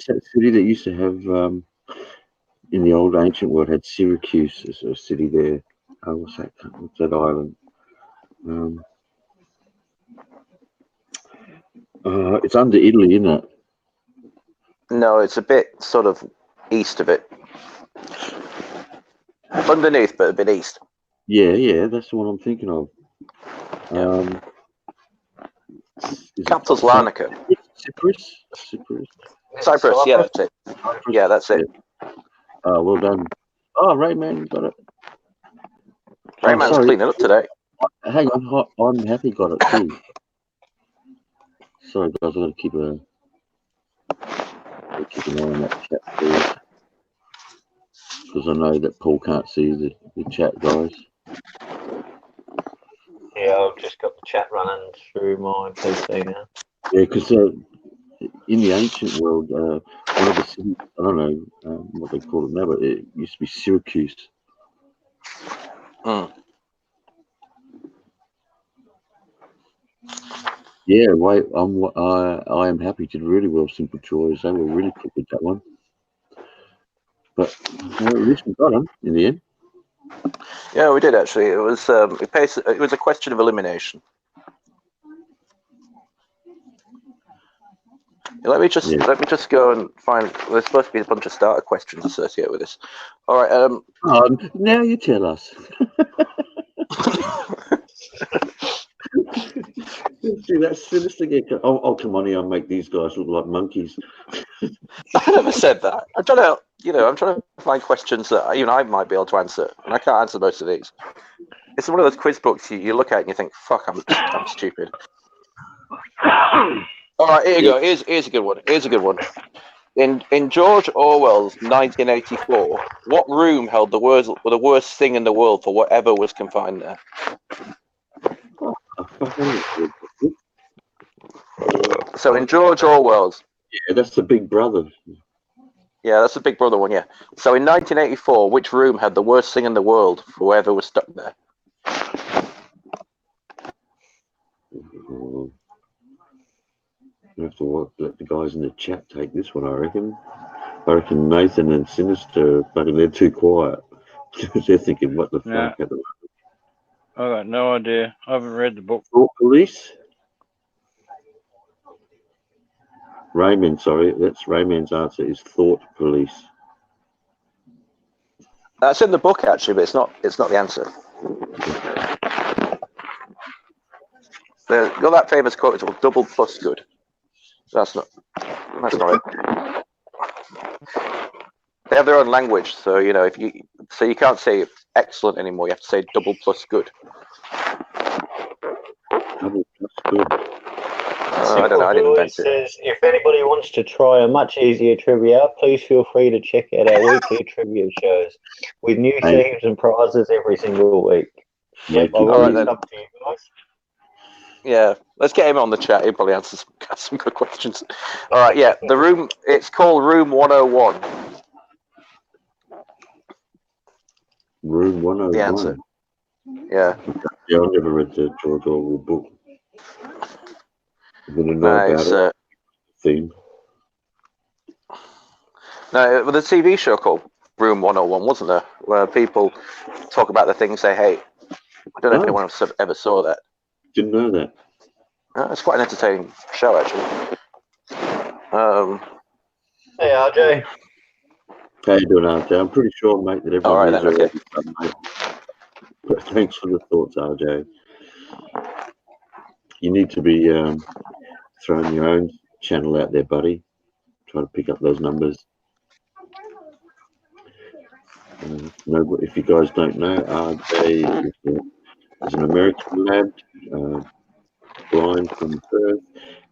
that city that used to have in the old ancient world had Syracuse as a city there? What's that island? It's under Italy, isn't it? No, it's a bit sort of east of it. Underneath, but a bit east. Yeah, that's the one I'm thinking of. Capital's Larnaca. Cyprus, yeah, that's it. Yeah, that's it. Well done. Oh, Rayman got it. Rayman's cleaning up today. Hang on, I'm happy got it too. Sorry, guys, I've got to keep an eye on that chat too, because I know that Paul can't see the chat, guys. Yeah, I've just got the chat running through my PC now. Yeah, because in the ancient world, one of the cities, I don't know what they call it now, but it used to be Syracuse. Yeah, wait, I am happy. Did really well, Simple Joys. They were really quick with that one. But at least we got them in the end. Yeah, we did actually. It was it was a question of elimination. Let me just go and find. There's supposed to be a bunch of starter questions associated with this. All right. Now you tell us. See, that's sinister. Oh, come on here! I'll make these guys look like monkeys. I never said that. I'm trying to find questions that even I might be able to answer, and I can't answer most of these. It's one of those quiz books you look at and you think, "Fuck, I'm stupid." All right, here you go. Here's a good one. Here's a good one. In George Orwell's 1984, what room held the worst thing in the world for whatever was confined there? So in George Orwell's, yeah, that's the Big Brother. Yeah, that's the Big Brother one. Yeah. So in 1984, which room had the worst thing in the world for whoever was stuck there? Oh, you have to let the guys in the chat take this one, I reckon. I reckon Nathan and Sinister, fucking, they're too quiet. They're thinking, what the No. fuck? At the I got no idea. I haven't read the book. Thought Police? Raymond, sorry, that's Raymond's answer is Thought Police. That's in the book actually, but it's not the answer. They've got that famous quote, it's called double plus good. That's not it. They have their own language, so you know you can't say excellent anymore. You have to say double plus good. Double plus good. I don't know. I didn't invent it. Says, if anybody wants to try a much easier trivia, please feel free to check out our weekly trivia shows with new themes and prizes every single week. Yep, I've All right, then. up to you guys. Yeah, let's get him on the chat. He'll probably answer some good questions. All right, yeah, the room. It's called Room 101. Room 101. The answer. Yeah. Yeah, I've never read the George Orwell book. I didn't know No, about it. Theme. No, well, the TV show called Room 101, wasn't there? Where people talk about the things they hate. I don't know if anyone else ever saw that. Didn't know that. It's quite an entertaining show, actually. Hey, RJ. How you doing, RJ? I'm pretty sure, mate, that everyone All right, is then, already done, mate. But thanks for the thoughts, RJ. You need to be throwing your own channel out there, buddy. Try to pick up those numbers. No, if you guys don't know, RJ is an American lad, blind from birth,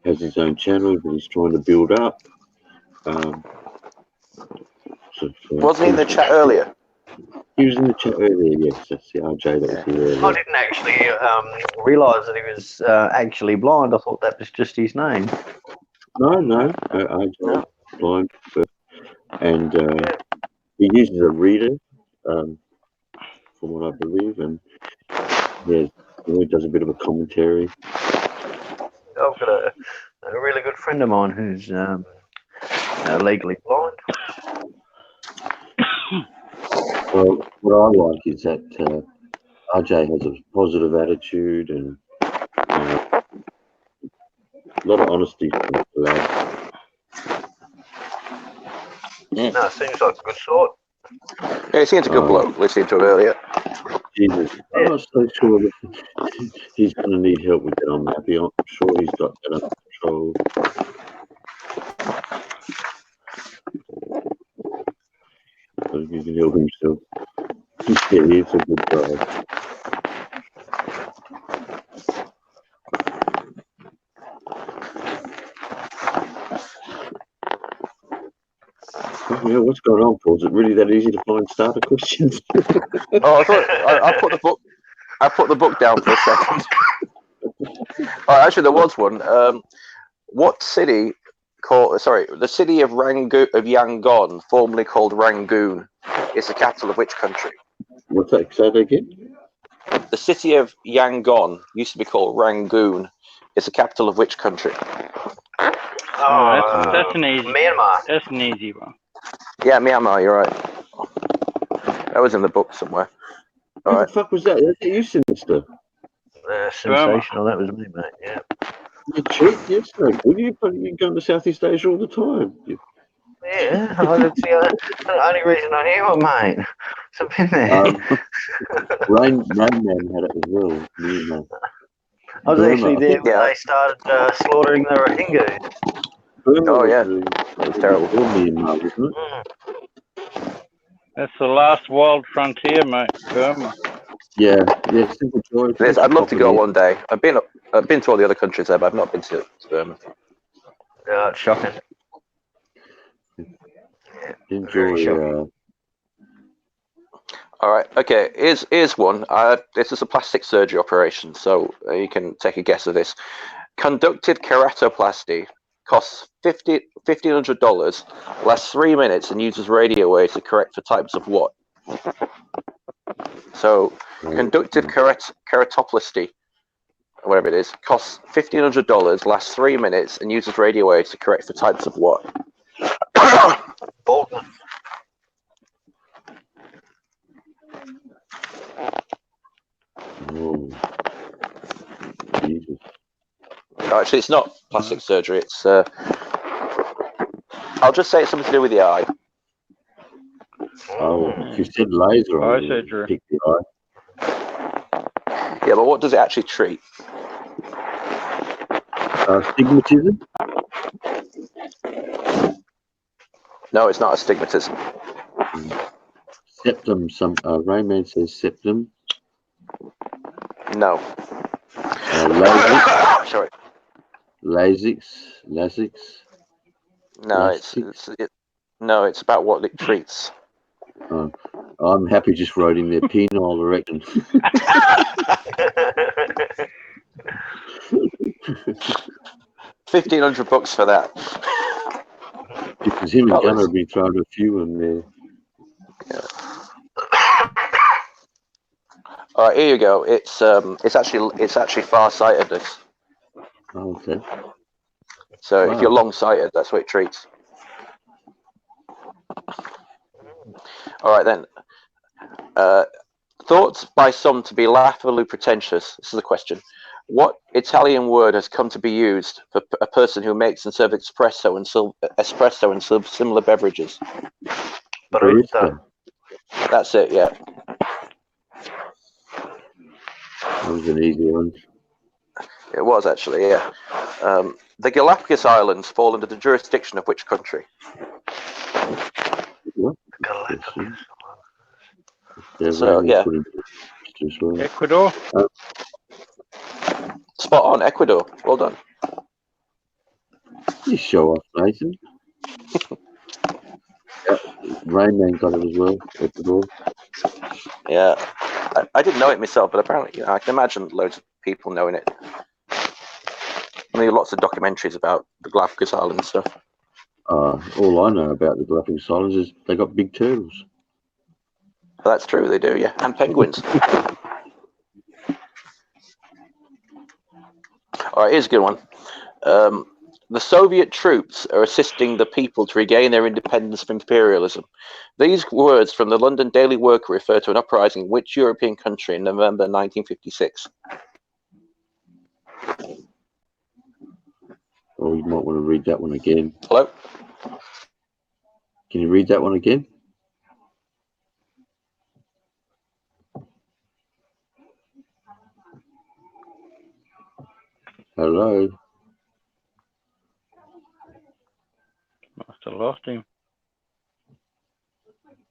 has his own channel that he's trying to build up. Wasn't he in the chat earlier? He was in the chat earlier, yes. That's the RJ that was here earlier. I didn't actually realise that he was actually blind. I thought that was just his name. No, RJ blind from birth. And he uses a reader, from what I believe, and yeah, he does a bit of a commentary. I've got a really good friend of mine who's legally blind. Well, what I like is that RJ has a positive attitude and a lot of honesty from the lad. No, seems like a good sort. Yeah, he seems a good bloke. Listening to him earlier. Jesus, I'm not so sure that he's going to need help with that. I'm happy. I'm sure he's got that under control. So he can help himself. Yeah, he's a good guy. Yeah, what's going on, Paul? Is it really that easy to find starter questions? Oh, I thought I put the book down for a second. Oh, actually, there was one. What city called? Sorry, the city of Yangon, formerly called Rangoon, is the capital of which country? What's that? Say that again. The city of Yangon used to be called Rangoon. Is the capital of which country? Oh, that's an easy. Myanmar. That's an easy one. Yeah, Myanmar. You're right. That was in the book somewhere. All Who right. the fuck was that? That's you, Sinister. Sensational. That was me, mate. Yeah. You cheat? Yes, mate. Well, you go to Southeast Asia all the time. Yeah, that's the only reason I knew it, mate. So I've been there. Rain Man had it as well. Yeah. I was actually there when they started slaughtering the Rohingyas. Oh, yeah. That was terrible. Myanmar, wasn't it? That's the last wild frontier, mate. Burma. Yeah. Simple Joy. Yes, I'd love to go one day. I've been to all the other countries there, but I've not been to Burma. Yeah, it's shocking. Enjoy. All right. Okay. Here's one. This is a plastic surgery operation, so you can take a guess of this. Conductive keratoplasty costs $1,500, lasts 3 minutes, and uses radio waves to correct for types of what? So, conductive keratoplasty. whatever it is, costs $1,500, lasts 3 minutes, and uses radio waves to correct for types of what? Bolton. Oh, Jesus. Actually, it's not plastic surgery. It's I'll just say it's something to do with the eye. Oh, if you said laser, I Eye would surgery. pick the eye. Yeah, but what does it actually treat? Stigmatism? No, it's not astigmatism. Septum. Rayman says septum. No. LASIK. Sorry. LASIK. No, Lasix? it's about what it treats. I'm happy just writing their penile erection. $1,500 for that. Because him and Gunnar have been throwing a few in there. All right, here you go. It's actually farsightedness. Oh, okay. So Wow. if you're long-sighted, that's what it treats. All right then. Thought by some to be laughably pretentious. This is the question. What Italian word has come to be used for a person who makes and serves espresso and similar beverages? Barista. That's it. Yeah. That was an easy one. It was actually. Yeah. The Galapagos Islands fall under the jurisdiction of which country? What? So, yeah. Ecuador. Spot on, Ecuador. Well done. You show off, Nathan. Rainman got it as well. Ecuador. Yeah, I didn't know it myself, but apparently, I can imagine loads of people knowing it. I mean, lots of documentaries about the Galapagos Islands stuff. All I know about the Galapagos Islands is they got big turtles. Well, that's true, they do, yeah, and penguins. All right, here's a good one. The Soviet troops are assisting the people to regain their independence from imperialism. These words from the London Daily Worker refer to an uprising in which European country in November 1956? Oh, you might want to read that one again. Hello? Can you read that one again? Hello? Must have lost him.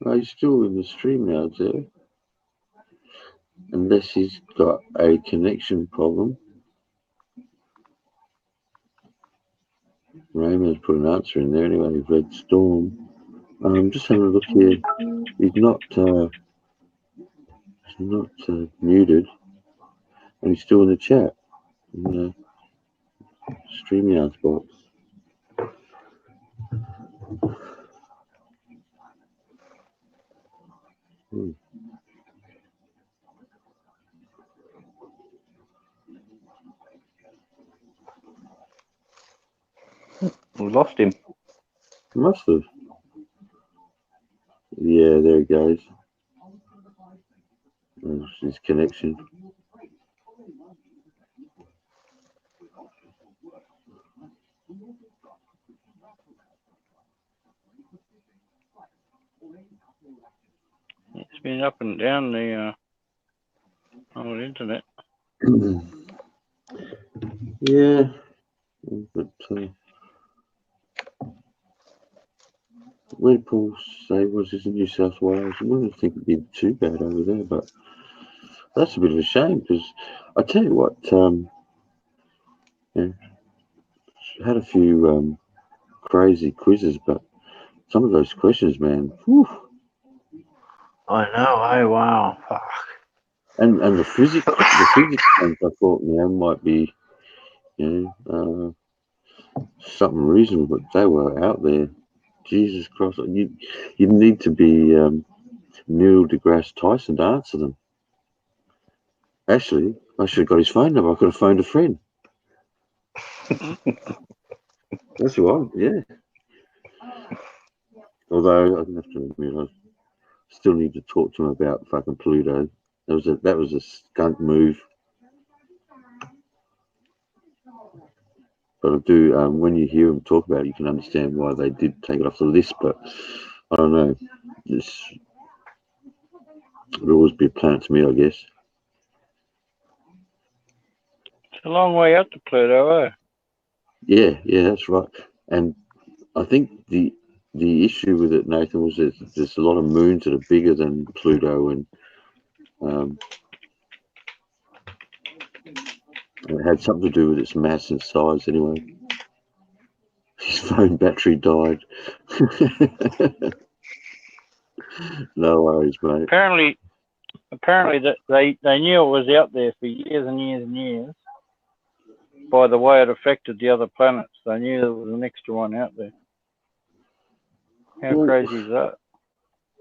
No, he's still in the stream now, is there? Unless he's got a connection problem. Raymond's put an answer in there anyway. Red Storm. I'm just having a look here. He's not muted, and he's still in the chat. In the StreamYard box. We lost him. Must have. Yeah, there he goes. That's his connection. It's been up and down the on the internet. Yeah, but where did Paul say was this in New South Wales? I wouldn't think it'd be too bad over there, but that's a bit of a shame because I tell you what, yeah, had a few crazy quizzes, but some of those questions, man, whew. I know. Oh wow. Fuck. And the physics ones I thought, might be, something reasonable, but they were out there. Jesus Christ, you need to be Neil deGrasse Tyson to answer them. Actually, I should have got his phone number. I could have phoned a friend. That's right, yeah. Although I have to admit, I still need to talk to him about fucking Pluto. That was a skunk move. But I do, when you hear him talk about it, you can understand why they did take it off the list. But I don't know. It would always be a planet to me, I guess. It's a long way up to Pluto, eh? Yeah, that's right. And I think the issue with it, Nathan, was that there's a lot of moons that are bigger than Pluto, and it had something to do with its mass and size anyway. His phone battery died. No worries, mate. Apparently that they knew it was out there for years and years and years. By the way it affected the other planets, they knew there was an extra one out there. How crazy is that?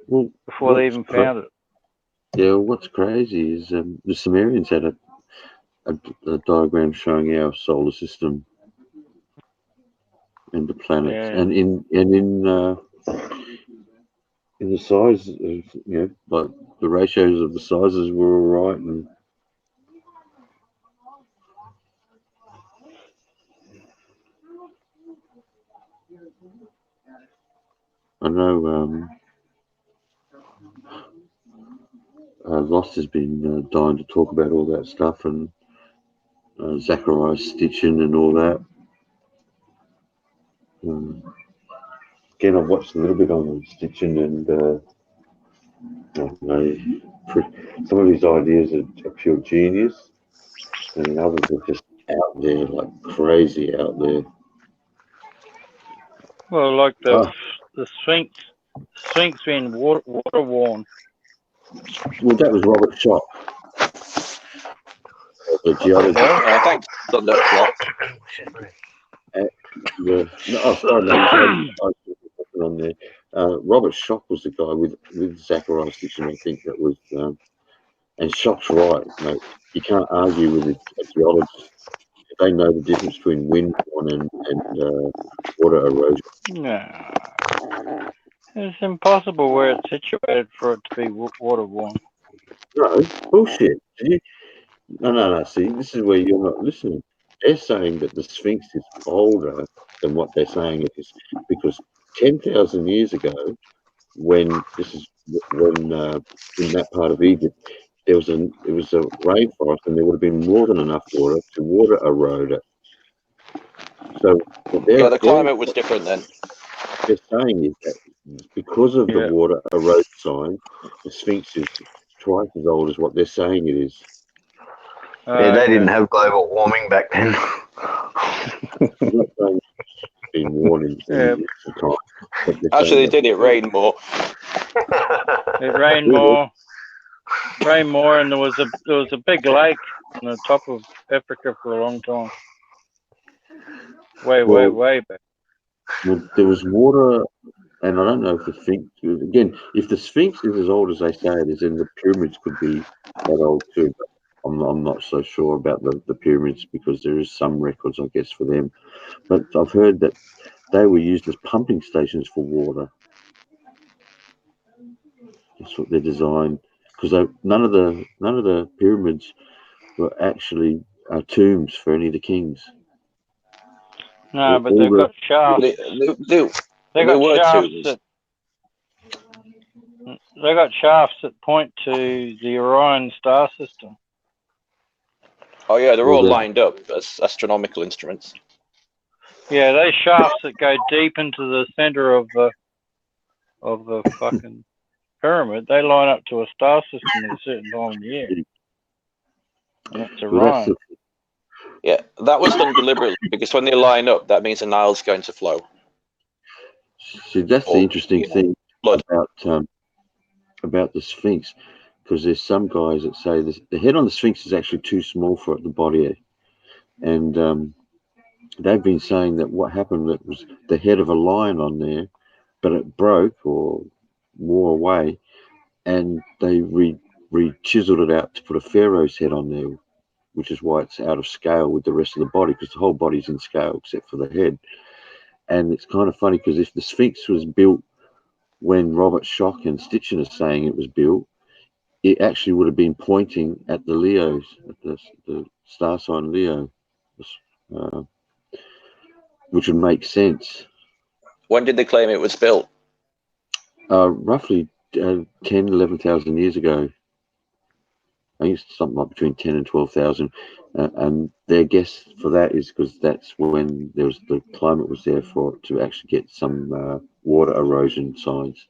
Well, before they even found it. Yeah, what's crazy is the Sumerians had a diagram showing our solar system and the planets, and in the size of, like the ratios of the sizes were all right, and I know Lost has been dying to talk about all that stuff, and Zachariah Stitchin and all that. Again, I've watched a little bit on Stitchin, and some of his ideas are pure genius, and others are just out there, like crazy out there. Well, like the Sphinx being water worn. Well, that was Robert Schoch, the geologist. Thanks, Thunderclock. On there. Robert Schoch was the guy with Zachariah Stitchin, I think that was, and Schoch's right, mate. You can't argue with a geologist. They know the difference between wind and water erosion. No, it's impossible where it's situated for it to be water worn. No, bullshit. No. See, this is where you're not listening. They're saying that the Sphinx is older than what they're saying it is, because 10,000 years ago, when in that part of Egypt, it was a rainforest, and there would have been more than enough water to water erode it. So the climate was different then. They're saying is that because of the water erosion sign, the Sphinx is twice as old as what they're saying it is. They didn't have global warming back then. I'm not saying it's been warned in time. Actually, did it rain more? It rained more. And there was a big lake on the top of Africa for a long time. Way back. Well, there was water, and I don't know if the Sphinx, again, if the Sphinx is as old as they say it is, then the pyramids could be that old too. But I'm not so sure about the pyramids, because there is some records, I guess, for them. But I've heard that they were used as pumping stations for water. That's what they're designed, because none of the pyramids were actually tombs for any of the kings. No, but they've got shafts. They got shafts that point to the Orion star system. Oh yeah, they're all lined up as astronomical instruments. Yeah, those shafts that go deep into the center of the fucking pyramid, they line up to a star system at a certain time of the year. And that's Orion. Yeah, that was done deliberately, because when they line up, that means the Nile's going to flow. See, that's the interesting thing about the Sphinx, because there's some guys that say the head on the Sphinx is actually too small for the body, and they've been saying that what happened, that was the head of a lion on there, but it broke or wore away, and they re-chiseled it out to put a pharaoh's head on there, which is why it's out of scale with the rest of the body, because the whole body's in scale except for the head. And it's kind of funny because if the Sphinx was built when Robert Schoch and Stitchen are saying it was built, it actually would have been pointing at the Leos, at the star sign Leo, which would make sense. When did they claim it was built? Roughly 10, 11,000 years ago. I think it's something like between 10 and 12,000. And their guess for that is because that's when the climate was there for it to actually get some water erosion signs.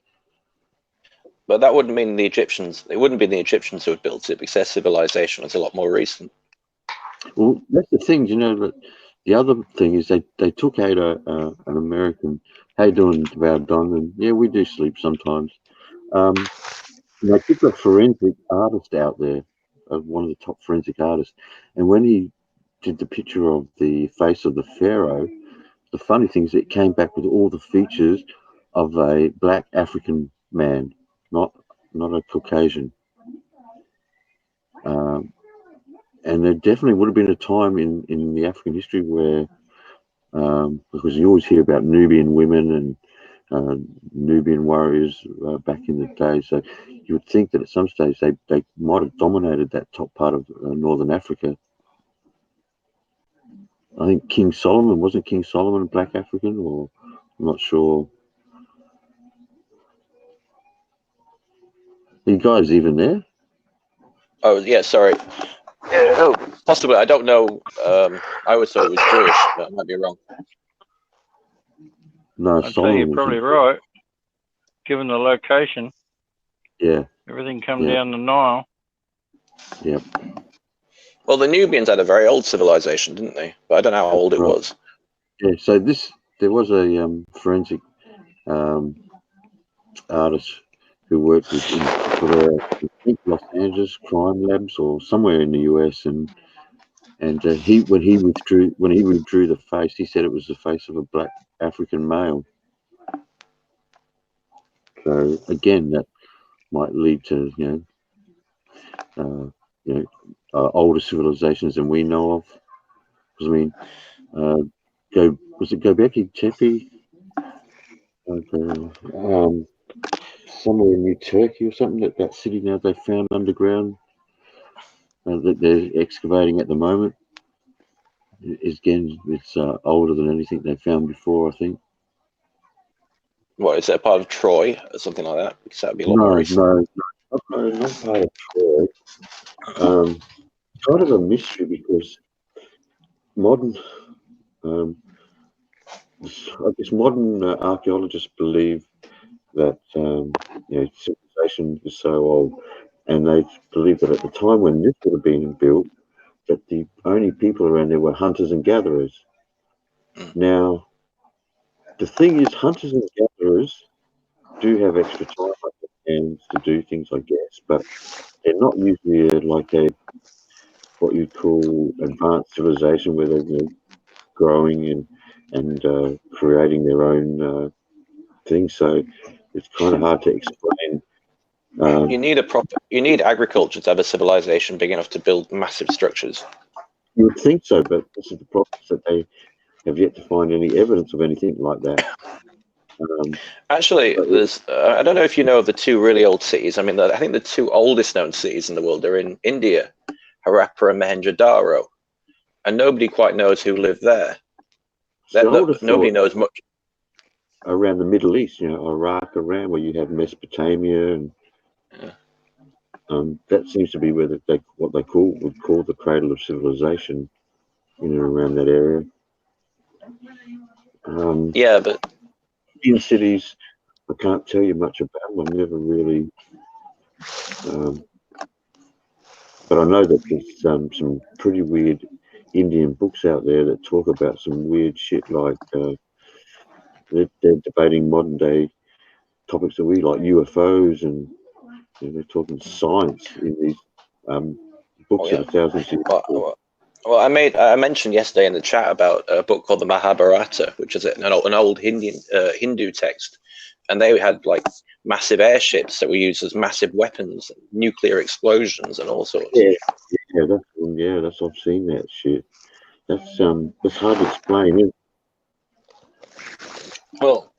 But that wouldn't mean the Egyptians. It wouldn't be the Egyptians who had built it because their civilization was a lot more recent. Well, that's the thing, you know. But the other thing is they took out an American. How you doing, Val Don? And yeah, we do sleep sometimes. They took a forensic artist out there, one of the top forensic artists, and when he did the picture of the face of the pharaoh, the funny thing is it came back with all the features of a black African man. Not a Caucasian. And there definitely would have been a time in the African history where, because you always hear about Nubian women and Nubian warriors back in the day, so you would think that at some stage they might have dominated that top part of northern Africa. I think King Solomon, wasn't King Solomon black African, or I'm not sure. Are you guys even there? Oh yeah, sorry. Yeah, oh, possibly. I don't know. I always thought it was Jewish, but I might be wrong. No, I'd say Solomon you're was probably right, given the location. Yeah. Everything come down the Nile. Yep. Well, the Nubians had a very old civilization, didn't they? But I don't know how old it Right. was. Yeah. So there was a forensic artist who worked for Los Angeles crime labs or somewhere in the US, and when he withdrew the face, he said it was the face of a black African male. So again, that might lead to older civilizations than we know of. Because I mean, was it Göbekli Tepe? Somewhere in New Turkey or something, that city now they found underground that they're excavating at the moment. It's older than anything they found before, I think. What, is it a part of Troy or something like that? Because that would be a lot more recent. No, not part of Troy. Kind of a mystery because modern archaeologists believe that civilization is so old, and they believe that at the time when this would have been built, that the only people around there were hunters and gatherers. Now, the thing is, hunters and gatherers do have extra time on their hands to do things, I guess, but they're not usually what you'd call advanced civilization, where they're growing and creating their own things. So it's kind of hard to explain. You need agriculture to have a civilization big enough to build massive structures. You would think so, but this is the problem, that they have yet to find any evidence of anything like that. Actually, there's I don't know if you know of the two really old cities. I mean, I think the two oldest known cities in the world are in India, Harappa and Mohenjo-daro, and nobody quite knows who lived there. Nobody knows much. Around the Middle East, Iraq, Iran, where you have Mesopotamia, and that seems to be where what they would call the cradle of civilization, in and around that area. Yeah, but in cities, I can't tell you much about them. I've never really, but I know that there's some pretty weird Indian books out there that talk about some weird shit, like they're debating modern day topics that we like, UFOs, and they're talking science in these books that are thousands of years old. Well, I mentioned yesterday in the chat about a book called the Mahabharata, which is an old Hindu text and they had like massive airships that were used as massive weapons, nuclear explosions, and all sorts. That's I've seen that shit. That's hard to explain, isn't it? Well,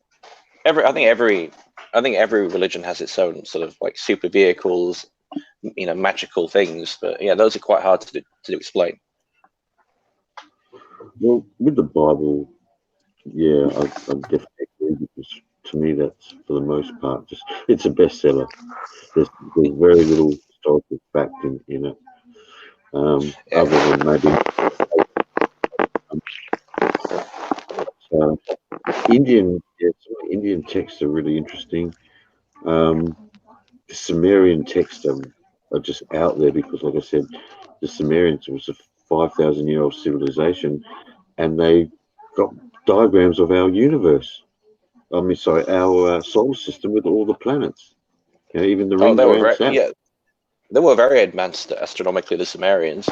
I think every religion has its own sort of like super vehicles, magical things. But yeah, those are quite hard to explain. Well, with the Bible, yeah, I definitely agree, because to me that's for the most part it's a bestseller. There's very little historical fact in it, other than maybe some Indian texts are really interesting. The Sumerian texts are just out there because, like I said, the Sumerians was a 5,000-year-old civilization, and they got diagrams of our universe. Our solar system with all the planets. Even the rings around Saturn. They were very advanced astronomically, the Sumerians.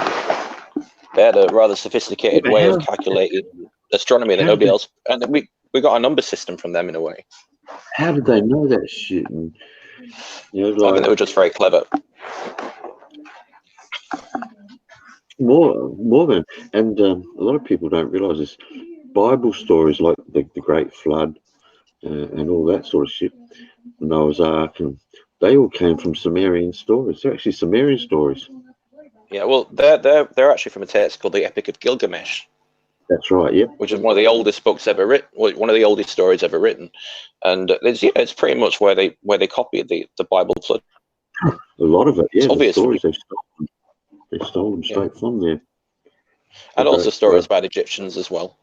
They had a rather sophisticated way of calculating astronomy that nobody else. And we got a number system from them in a way. How did they know that shit? And, I think they were just very clever. More than, and a lot of people don't realize this. Bible stories like the Great Flood and all that sort of shit, Noah's Ark, and they all came from Sumerian stories. They're actually Sumerian stories. Yeah, well, they're actually from a text called the Epic of Gilgamesh. That's right. Yeah. Which is one of the oldest books ever written. One of the oldest stories ever written, and it's pretty much where they copied the Bible flood. A lot of it, yeah. The stories they stole them straight from there. And also stories about Egyptians as well.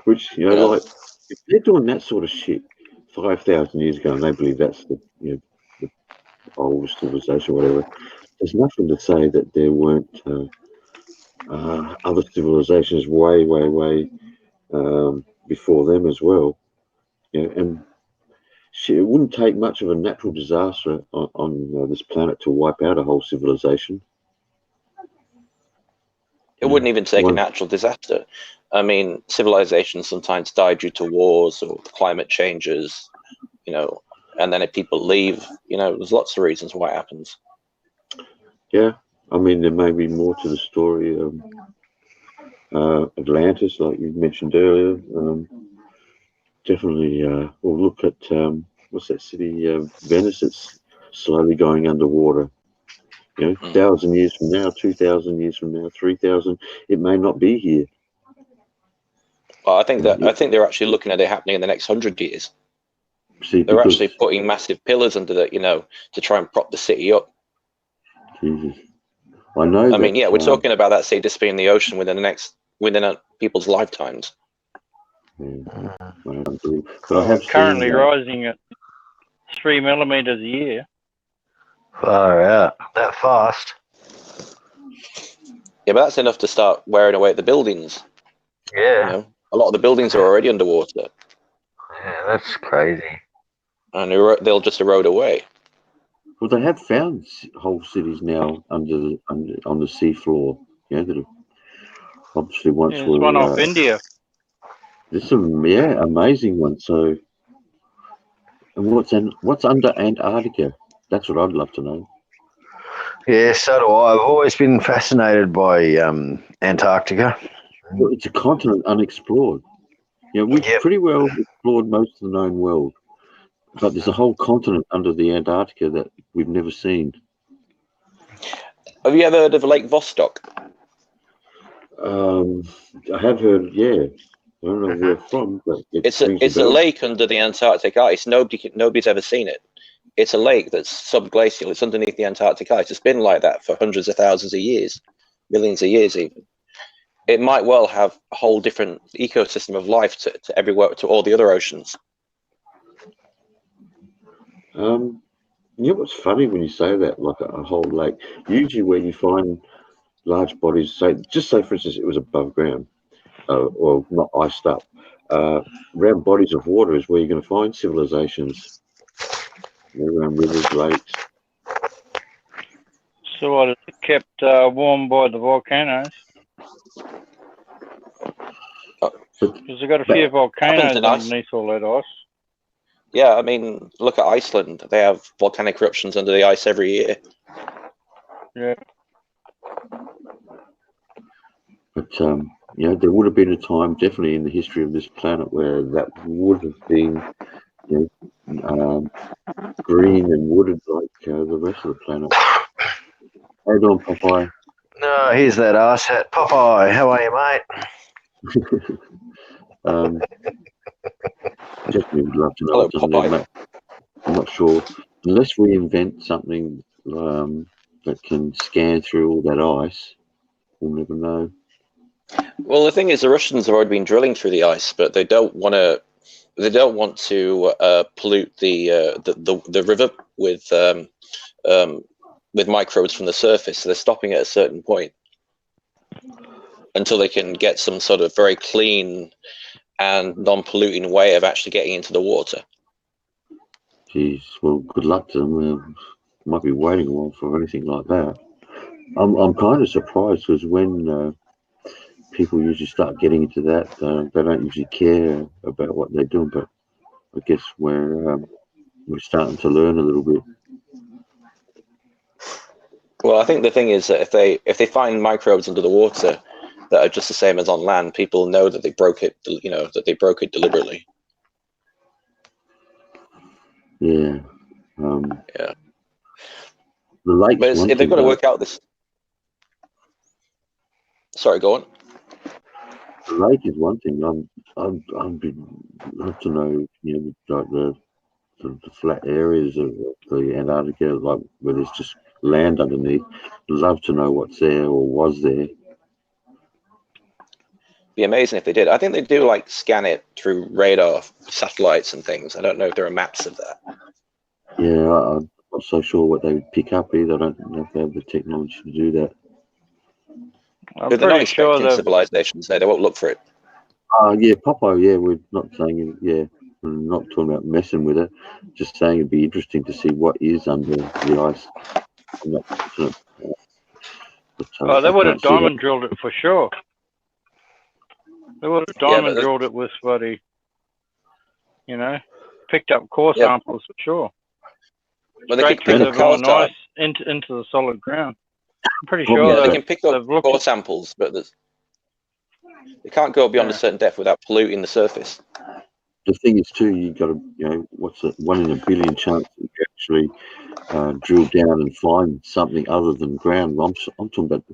Which like if they're doing that sort of shit 5,000 years ago, and they believe that's the oldest civilization, whatever. There's nothing to say that there weren't other civilizations way before them as well. And it wouldn't take much of a natural disaster on this planet to wipe out a whole civilization. It wouldn't even take a natural disaster. I mean, civilizations sometimes die due to wars or climate changes, and then if people leave, there's lots of reasons why it happens. Yeah, I mean, there may be more to the story. Atlantis, like you mentioned earlier, definitely. We'll look at what's that city? Venice. It's slowly going underwater. 1,000 years from now, 2,000 years from now, 3,000, it may not be here. Well, I think they're actually looking at it happening in the next 100 years. See, they're actually putting massive pillars under the, to try and prop the city up. Jesus, I know. I mean, yeah, we're talking about that city disappearing in the ocean within people's lifetimes. Yeah. But I have currently rising at 3 millimeters a year. Far out, that fast. Yeah, but that's enough to start wearing away at the buildings. Yeah. A lot of the buildings are already underwater. Yeah, that's crazy. And they'll just erode away. Well, they have found whole cities now on the sea floor. That obviously once there's one off India. There's some amazing ones. So, and what's under Antarctica? That's what I'd love to know. Yeah, so do I. I've always been fascinated by Antarctica. Well, it's a continent unexplored. We've pretty well explored most of the known world, but there's a whole continent under the Antarctica that we've never seen. Have you ever heard of Lake Vostok? I have heard. Yeah, I don't know where from, but it's a lake under the Antarctic ice. Nobody's ever seen it. It's a lake that's subglacial. It's underneath the Antarctic ice. It's been like that for hundreds of thousands of years, millions of years even. It might well have a whole different ecosystem of life to everywhere, to all the other oceans. What's funny when you say that, like a whole lake? Usually where you find large bodies, say for instance it was above ground, or not iced up, around bodies of water is where you're going to find civilizations. Around rivers, lakes. So what, is it kept warm by the volcanoes? Because they've got a few Happens volcanoes in ice. underneath all that ice. Yeah, I mean, look at Iceland. They have volcanic eruptions under the ice every year. Yeah. But there would have been a time, definitely in the history of this planet, where that would have been, green and wooded like the rest of the planet. How you doing, Popeye? No, here's that arse hat. Popeye, how are you, mate? Definitely would love to know Hello, what's under there, Popeye. mate. I'm not sure. Unless we invent something that can scan through all that ice, we'll never know. Well, the thing is, the Russians have already been drilling through the ice, but they don't want to. They don't want to pollute the river with microbes from the surface. So they're stopping at a certain point until they can get some sort of very clean and non-polluting way of actually getting into the water. Geez, well, good luck to them. Might be waiting a while for anything like that. I'm kind of surprised because when people usually start getting into that, they don't usually care about what they're doing. But I guess we're starting to learn a little bit. Well, I think the thing is that if they find microbes under the water that are just the same as on land, people know that they broke it. That they broke it deliberately. Yeah. Yeah. The lakes. But One they've thing, got to work out this. Sorry, go on. The lake is one thing. I'd love to know, like the flat areas of the Antarctica, like where there's just land underneath. I'd love to know what's there or was there. Be amazing if they did. I think they do like scan it through radar, satellites, and things. I don't know if there are maps of that. Yeah, I'm not so sure what they would pick up either. I don't know if they have the technology to do that. I'm But they're not pretty sure expecting civilizations. They won't look for it. Yeah, Popeye. Yeah, we're not saying. Yeah, we're not talking about messing with it. Just saying it'd be interesting to see what is under the ice. Oh, they would have diamond drilled it for sure. They would have diamond drilled it with bloody, picked up core samples for sure. Well, they Straight can through pick the up ice into the solid ground. I'm pretty sure they can pick up core samples, but they can't go beyond a certain depth without polluting the surface. The thing is, too, you got to, what's it? 1 in a billion chance that you actually drill down and find something other than ground. I'm talking about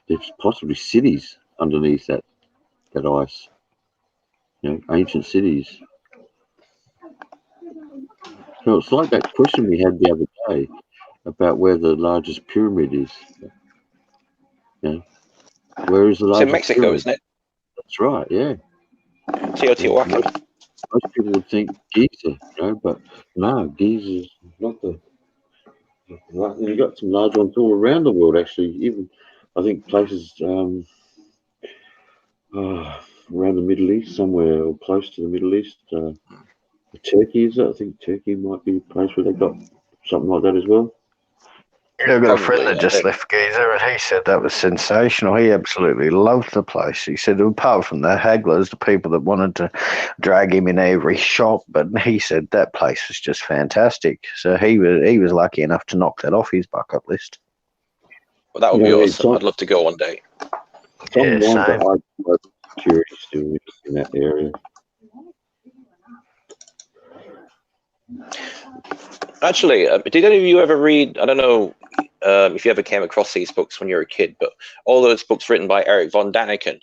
there's possibly cities underneath that ice. Ancient cities. So it's like that question we had the other day about where the largest pyramid is. Where is the largest? It's in Mexico, pyramid? isn't it? That's right. Yeah. Teotihuacan. Most people would think Giza, but no, Giza is not the. You've got some large ones all around the world, actually. Even I think places around the Middle East, somewhere or close to the Middle East. Turkey is it? I think Turkey might be a place where they've got something like that as well. Yeah, I've got a friend that just left Giza, and he said that was sensational. He absolutely loved the place. He said, apart from the hagglers, the people that wanted to drag him in every shop, but he said that place was just fantastic. So he was lucky enough to knock that off his bucket list. Well, that would be awesome. I'd love to go one day. Some ones that I'm curious to in that area. Actually, did any of you ever read, I don't know if you ever came across these books when you were a kid, but all those books written by Eric von Daniken.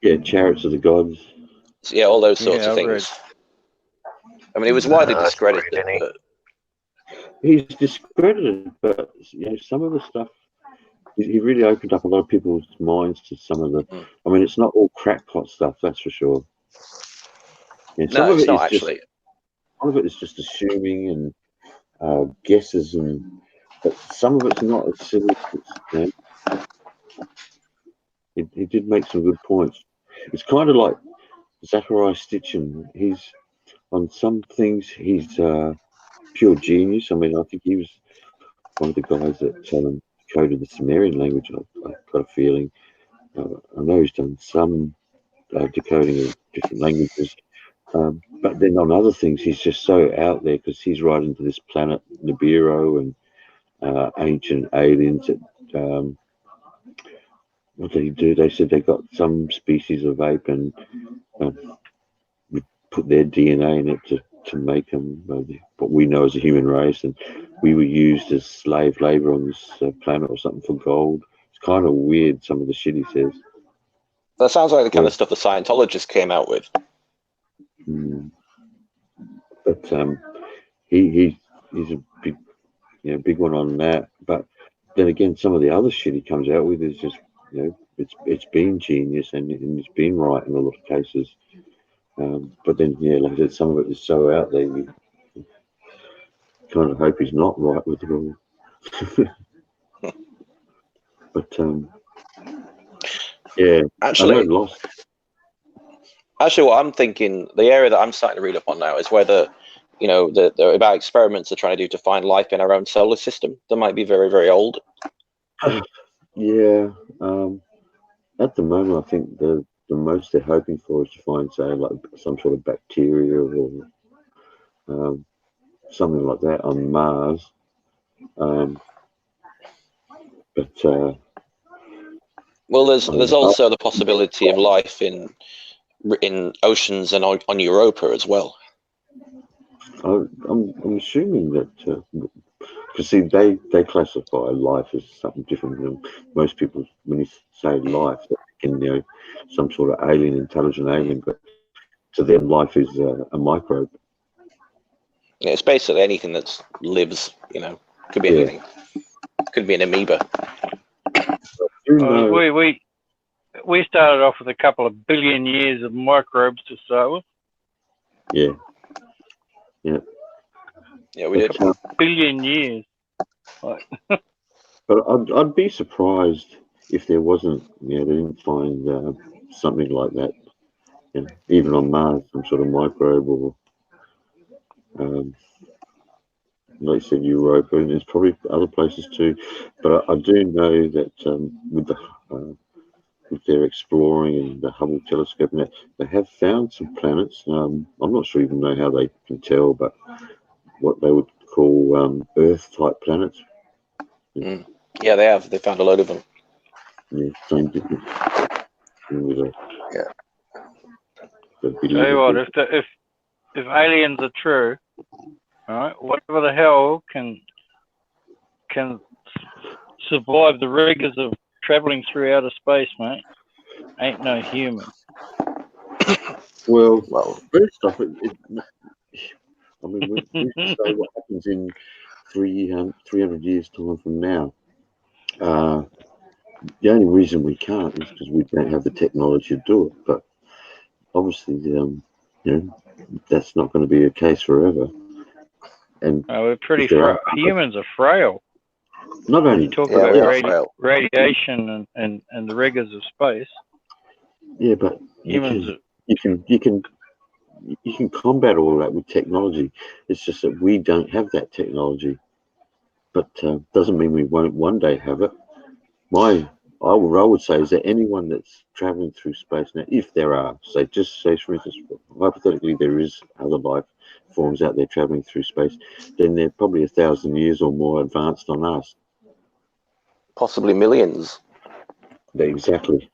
Yeah, Chariots of the Gods. So, yeah, all those sorts of things. I mean, it was widely discredited. He's discredited, but some of the stuff, he really opened up a lot of people's minds to some of the, I mean, it's not all crackpot stuff, that's for sure. No, it's not actually. Some of it is just assuming and guesses, but some of it's not as silly. He did make some good points. It's kind of like Zachariah Stitchin. He's on some things he's pure genius. I mean, I think he was one of the guys that coded the Sumerian language. I've got a feeling. I know he's done some decoding of different languages. But then on other things, he's just so out there because he's right into this planet Nibiru and ancient aliens. What did he do? They said they got some species of ape and we put their DNA in it to make them what we know as a human race, and we were used as slave labor on this planet or something for gold. It's kind of weird, some of the shit he says. That sounds like the kind of stuff the Scientologists came out with. But he's a big one on that. But then again, some of the other shit he comes out with is just it's been genius and it's been right in a lot of cases. But then like I said, some of it is so out there you kind of hope he's not right with it all. But actually, lost. Actually, what I'm thinking, the area that I'm starting to read up on now is where the about experiments they're trying to do to find life in our own solar system that might be very, very old. Yeah. At the moment, I think the most they're hoping for is to find, say, like some sort of bacteria or something like that on Mars. Well, there's also the possibility of life in oceans and on Europa as well. I'm assuming that because see they classify life as something different than most people. When you say life, they can some sort of alien, intelligent alien, but to them life is a microbe. Yeah, it's basically anything that lives. Could be anything. Could be an amoeba. We started off with a couple of billion years of microbes to start with. Yeah, we did. A billion years. But I'd be surprised if there wasn't. They didn't find something like that. Even on Mars, some sort of microbe or. Like I said, Europa, and there's probably other places too. But I do know that with their exploring and the Hubble telescope, and that, they have found some planets. I'm not sure even know how they can tell, but what they would call Earth-type planets. Yeah, they have. They found a load of them. Yeah, same difference. Tell you what, if aliens are true, all right, whatever the hell can survive the rigors of traveling through outer space, mate, ain't no human. Well, first off, we say what happens in 300 years' time from now. The only reason we can't is because we don't have the technology to do it. But obviously, that's not going to be the case forever. And we're pretty humans are frail. Not only talk about radiation and the rigors of space. Yeah, but humans you can combat all that with technology. It's just that we don't have that technology. But doesn't mean we won't one day have it. I would say, is there anyone that's traveling through space now? If there are, say for instance, hypothetically there is other life forms out there traveling through space, then they're probably 1,000 years or more advanced on us. Possibly millions. Exactly.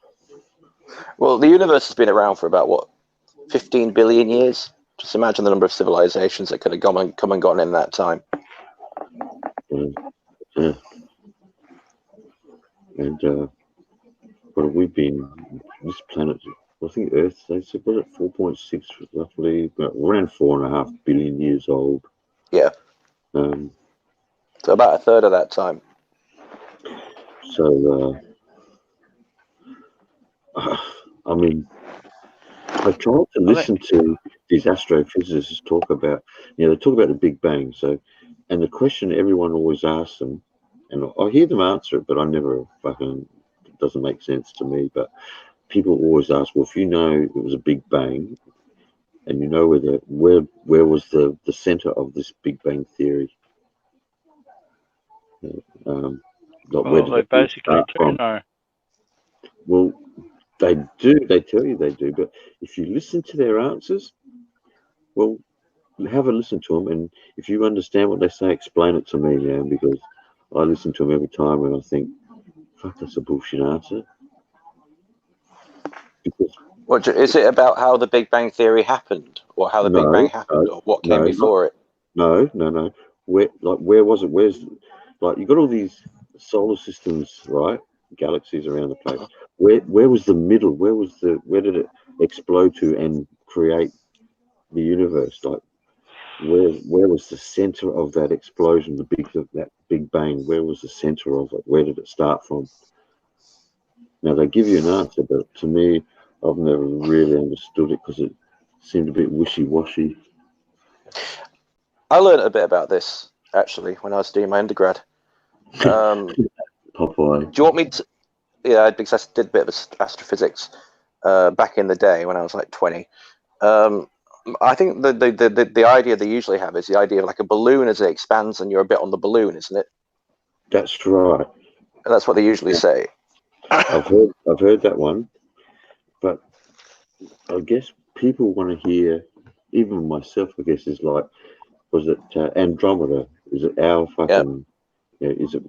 Well, the universe has been around for about 15 billion years. Just imagine the number of civilizations that could have come and gone in that time. Yeah. And what have we been? This planet, I think Earth, they said, was it 4.6 roughly, around 4.5 billion years old. Yeah. So about a third of that time. So, I tried to listen to these astrophysicists talk about, they talk about the Big Bang. So, and the question everyone always asks them, and I hear them answer it, but I never it doesn't make sense to me. But people always ask, well, if you know it was a Big Bang, and you know where was the center of this Big Bang theory? They basically do know. Well, They do. They tell you they do. But if you listen to their answers, well, have a listen to them. And if you understand what they say, explain it to me, man, because I listen to them every time and I think, fuck, that's a bullshit answer. Because, What is it about how the Big Bang Theory happened, or how the Big Bang happened, or what came before it? No. Where was it? Where's like you got all these solar systems, right? Galaxies around the place. Where was the middle? Where did it explode to and create the universe? Like where was the center of that explosion? That Big Bang. Where was the center of it? Where did it start from? Now they give you an answer, but to me, I've never really understood it because it seemed a bit wishy-washy. I learned a bit about this actually when I was doing my undergrad. Popeye. Do you want me to? Yeah, because I did a bit of astrophysics back in the day when I was like 20. I think the idea they usually have is the idea of like a balloon as it expands and you're a bit on the balloon, isn't it? That's right. And that's what they usually say. I've heard that one, but I guess people want to hear. Even myself, I guess, is like, was it Andromeda? Is it our fucking? Yeah. Is it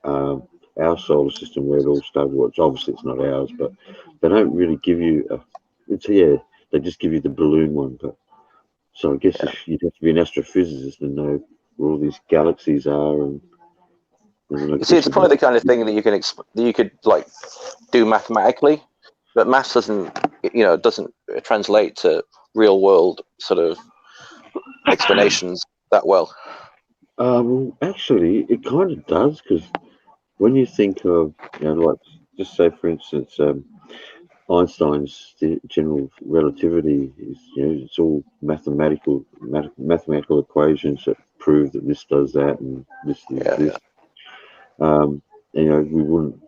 our solar system where it all started? Well, obviously it's not ours, but they don't really give you they just give you the balloon one. But so I guess you'd have to be an astrophysicist and know where all these galaxies are. And you see, it's probably the kind of thing that you could like do mathematically, but maths doesn't translate to real world sort of explanations that well. Well, actually, it kind of does, because when you think of, like, just say, for instance, Einstein's general relativity is, it's all mathematical equations that prove that this does that and this does this. We wouldn't,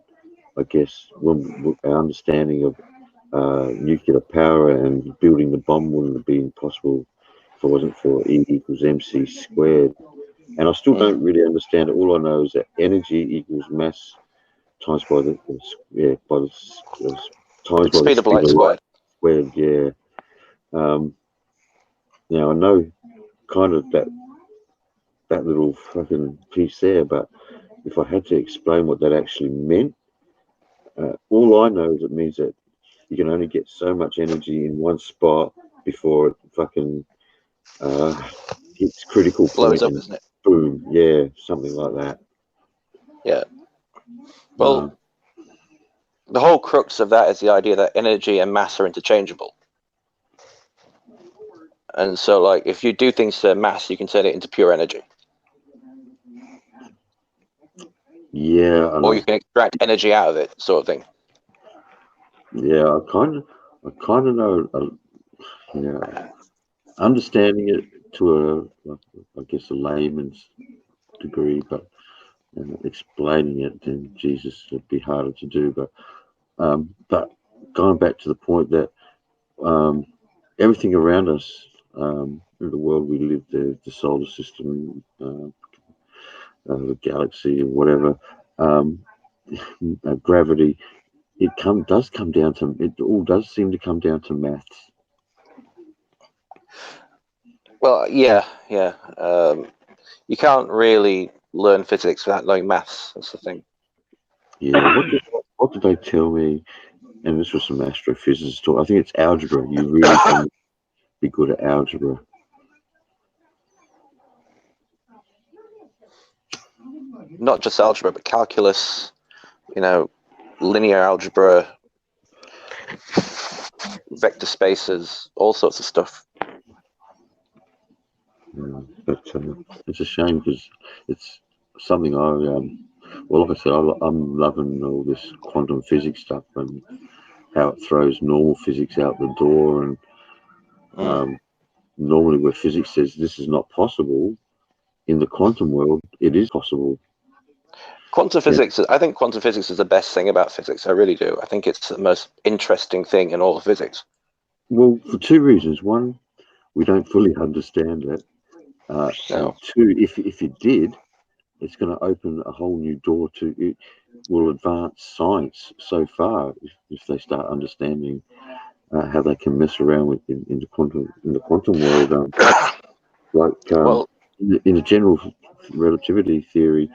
I guess, our understanding of nuclear power and building the bomb wouldn't have been possible if it wasn't for E equals mc squared. And I still don't really understand it. All I know is that energy equals mass times by the speed of light squared. Yeah. Now I know kind of that little fucking piece there, but if I had to explain what that actually meant, all I know is it means that you can only get so much energy in one spot before it fucking hits critical point. Blows up, isn't it? Boom, yeah, something like that. Yeah. Well, the whole crux of that is the idea that energy and mass are interchangeable. And so, like, if you do things to mass, you can turn it into pure energy. Yeah. Or you can extract energy out of it, sort of thing. Yeah, I kind of know. Understanding it to I guess, a layman's degree, but explaining it, then Jesus, it'd be harder to do. But going back to the point that everything around us, in the world we live, the solar system, the galaxy, or whatever, gravity, it does come down to, it all does seem to come down to maths. Well, yeah. You can't really learn physics without knowing maths. That's the thing. Yeah. What did they tell me? And this was some astrophysicists talk. I think it's algebra. You really can be good at algebra. Not just algebra, but calculus, linear algebra, vector spaces, all sorts of stuff. But it's a shame because it's something like I said, I'm loving all this quantum physics stuff and how it throws normal physics out the door. And normally where physics says this is not possible, in the quantum world, it is possible. Quantum physics, I think quantum physics is the best thing about physics. I really do. I think it's the most interesting thing in all of physics. Well, for two reasons. One, we don't fully understand it. No. And two, if you did, it's going to open a whole new door to it. Will advance science so far if they start understanding how they can mess around with in the quantum world. Well, in the general relativity theory,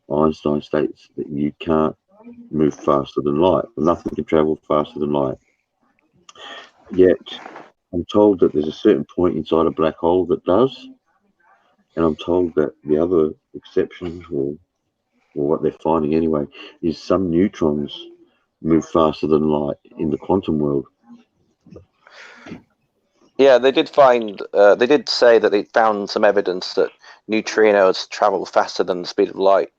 Einstein states that you can't move faster than light. Nothing can travel faster than light. Yet, I'm told that there's a certain point inside a black hole that does, and I'm told that the other exceptions, or what they're finding anyway, is some neutrons move faster than light in the quantum world. yeah, they did find. They did say that they found some evidence that neutrinos travel faster than the speed of light.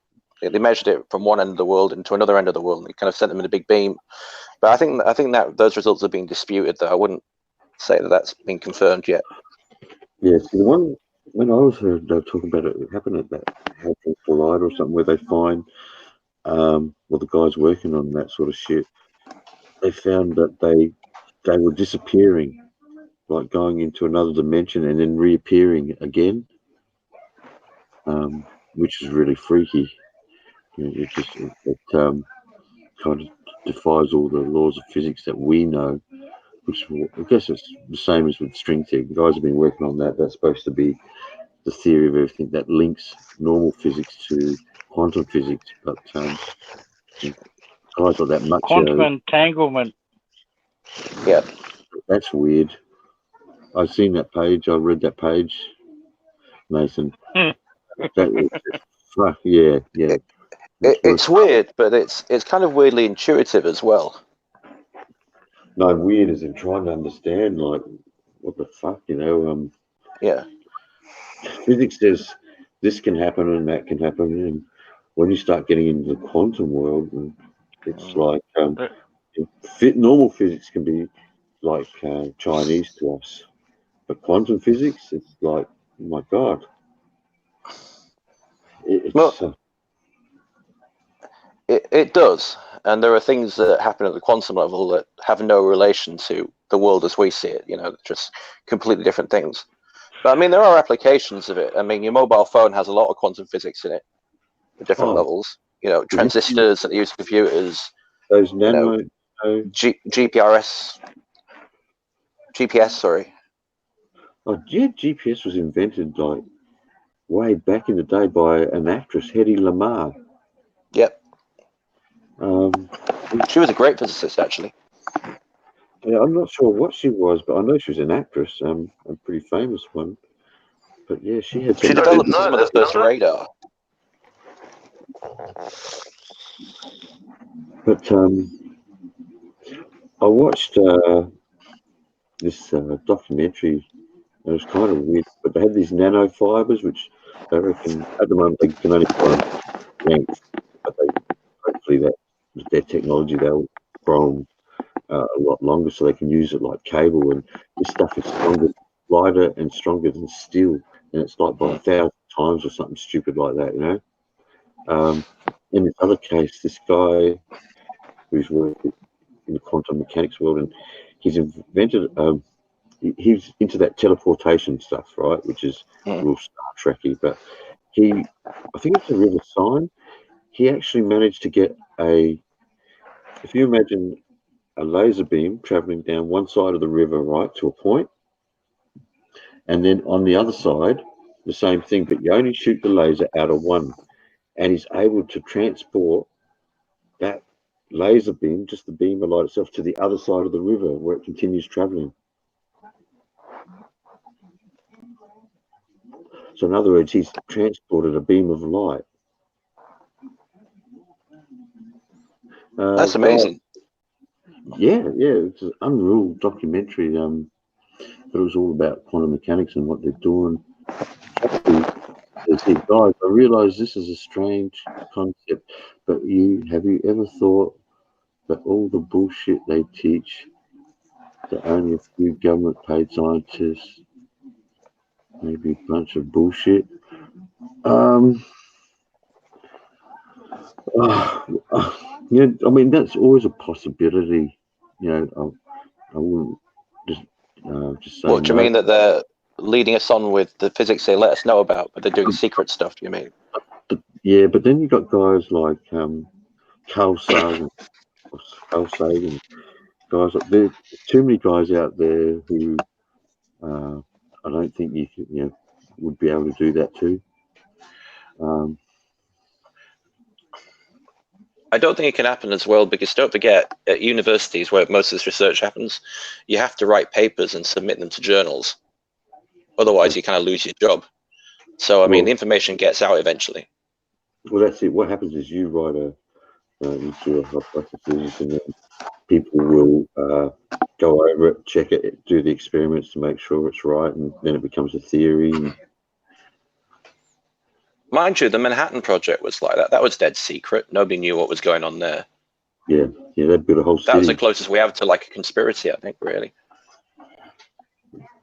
They measured it from one end of the world into another end of the world, and they kind of sent them in a big beam. But I think that those results are being disputed. Though I wouldn't say that that's been confirmed yet. Yeah, see, the one when I was heard talking about it happened at that Hadron Collider or something, where they find, the guys working on that sort of shit, they found that they were disappearing, like going into another dimension and then reappearing again, which is really freaky. It kind of defies all the laws of physics that we know, which I guess it's the same as with string theory. The guys have been working on that. That's supposed to be the theory of everything that links normal physics to quantum physics, but guys like that much. Quantum entanglement. Yeah, that's weird. I've seen that page. I read that page, Nathan. Yeah. It's weird, but it's kind of weirdly intuitive as well. No, weird as in trying to understand, like, what the fuck, Yeah. Physics says this can happen and that can happen, and when you start getting into the quantum world, it's like normal physics can be like Chinese to us, but quantum physics, it's like, oh my god. It does, and there are things that happen at the quantum level that have no relation to the world as we see it. Just completely different things. But I mean, there are applications of it. I mean, your mobile phone has a lot of quantum physics in it at different levels. Transistors that use computers. Those nano. GPS. Sorry. Oh yeah, GPS was invented like way back in the day by an actress, Hedy Lamarr. Yep. She was a great physicist, actually. Yeah, I'm not sure what she was, but I know she was an actress, a pretty famous one. But yeah, she developed some of the first radar. But I watched this documentary. It was kind of weird, but they had these nanofibers, which they reckon at the moment they can only find length, but hopefully that with their technology they'll grow a lot longer so they can use it like cable. And this stuff is lighter and stronger than steel, and it's like by 1,000 times or something stupid like that, In this other case, this guy who's working in the quantum mechanics world, and he's invented. He's into that teleportation stuff, right? Which is real Star Trekky. But I think it's a River Sign. He actually managed to get if you imagine a laser beam traveling down one side of the river, right, to a point, and then on the other side, the same thing, but you only shoot the laser out of one, and he's able to transport that laser beam, just the beam of light itself, to the other side of the river where it continues traveling. So in other words, he's transported a beam of light. That's amazing. Yeah, it's an unreal documentary. But it was all about quantum mechanics and what they're doing. They said, guys, I realise this is a strange concept, but have you ever thought that all the bullshit they teach, that only a few government-paid scientists, maybe a bunch of bullshit? I mean, that's always a possibility. I wouldn't just say. What do you mean that leading us on with the physics they let us know about, but they're doing secret stuff. You mean? Yeah, but then you've got guys like Carl Sagan, guys like there's too many guys out there who I don't think you would be able to do that too. I don't think it can happen as well, because don't forget, at universities where most of this research happens, you have to write papers and submit them to journals. Otherwise, you kind of lose your job. So, I mean, the information gets out eventually. Well, that's it. What happens is you write you do a hypothesis, and then people will go over it, check it, do the experiments to make sure it's right, and then it becomes a theory. Mind you, the Manhattan Project was like that. That was dead secret. Nobody knew what was going on there. Yeah, they built a whole city. That was the closest we have to like a conspiracy, I think, really.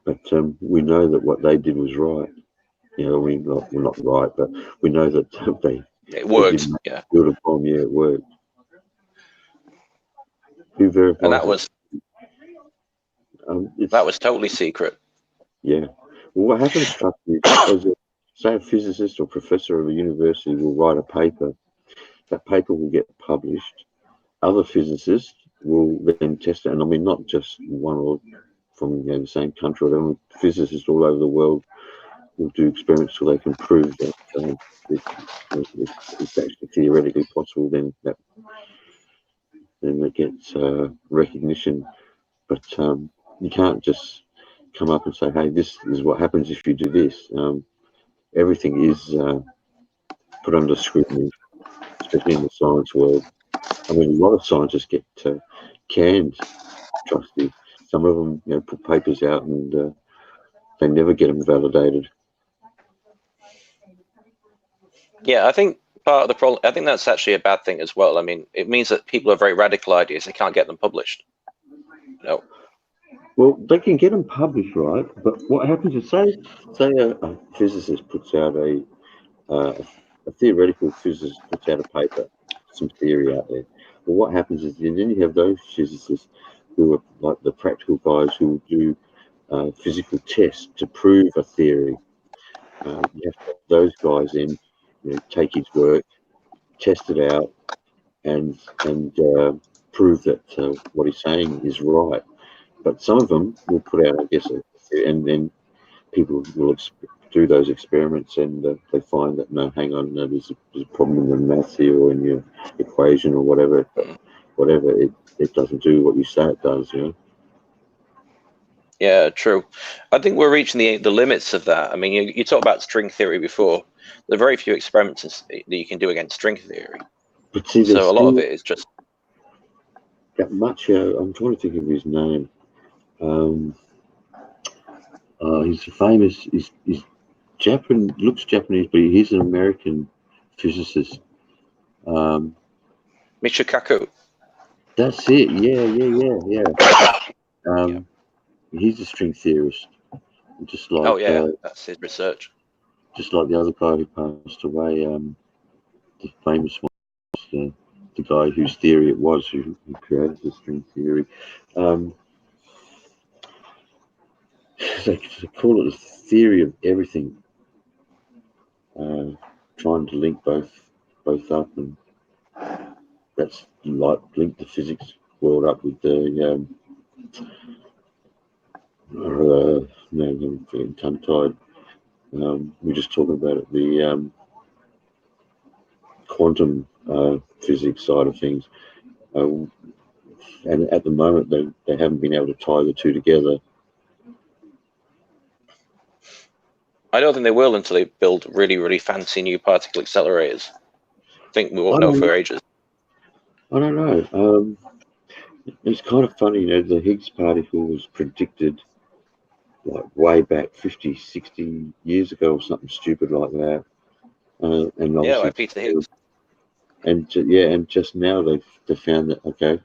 But we know that what they did was right. We're not right, but we know that it worked. Yeah, build a bomb. Yeah, it worked. Who verified? And that was that was totally secret. Yeah. Well, what happens, Chuck, is say a physicist or professor of a university will write a paper. That paper will get published. Other physicists will then test it, and I mean not just one or from the same country. Physicists all over the world will do experiments till they can prove that it's actually theoretically possible. Then it gets recognition. But you can't just come up and say, "Hey, this is what happens if you do this." Everything is put under scrutiny, especially in the science world. I mean, a lot of scientists get canned, trusty. Some of them, put papers out and they never get them validated. Yeah, I think part of the problem, I think that's actually a bad thing as well. I mean, it means that people have very radical ideas, they can't get them published. No. Well, they can get them published, right? But what happens is, say a physicist puts out a theoretical physicist puts out a paper, some theory out there. Well, what happens is then you have those physicists who are like the practical guys who do physical tests to prove a theory. You have to have those guys then take his work, test it out, and prove that what he's saying is right. But some of them will put out, I guess, and then people will do those experiments, and they find that no, hang on, no, there's a problem in the maths here or in your equation or whatever. It doesn't do what you say it does. Yeah, true. I think we're reaching the limits of that. I mean, you talked about string theory before. There are very few experiments that you can do against string theory. But see, so a lot of it is just that much. I'm trying to think of his name. He's famous. He's Japan, looks Japanese, but he's an American physicist. Michio Kaku. That's it. Yeah. He's a string theorist, just like. That's his research. Just like the other guy who passed away, the famous one, the guy whose theory it was who created the string theory. They call it a theory of everything, trying to link both up, and that's like link the physics world up with the I'm feeling tongue-tied. We're just talking about it, the quantum physics side of things, and at the moment they haven't been able to tie the two together. I don't think they will until they build really, really fancy new particle accelerators. I think we won't know for ages. I don't know. It's kind of funny, the Higgs particle was predicted like way back 50, 60 years ago or something stupid like that. And like Peter Higgs. And just now they've found that, okay,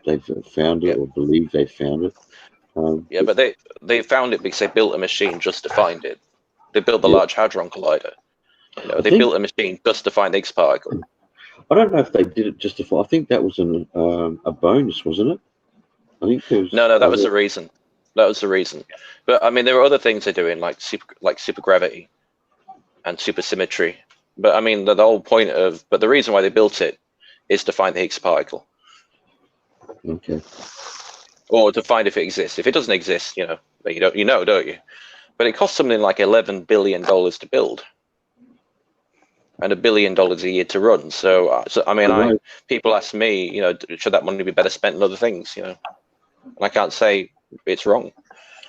they've found it or believe they found it. But they found it because they built a machine just to find it. They built the Large Hadron Collider. They built a machine just to find the Higgs particle. I don't know if they did it just to find. I think that was a bonus, wasn't it? I think there was No, that was the reason. That was the reason. But I mean, there are other things they're doing, like supergravity and supersymmetry. But I mean, the whole point of, but the reason why they built it is to find the Higgs particle. Okay. Or to find if it exists. If it doesn't exist, you know, don't you? But it costs something like $11 billion to build, and $1 billion a year to run. So I mean, people ask me, you know, should that money be better spent on other things? You know, and I can't say it's wrong.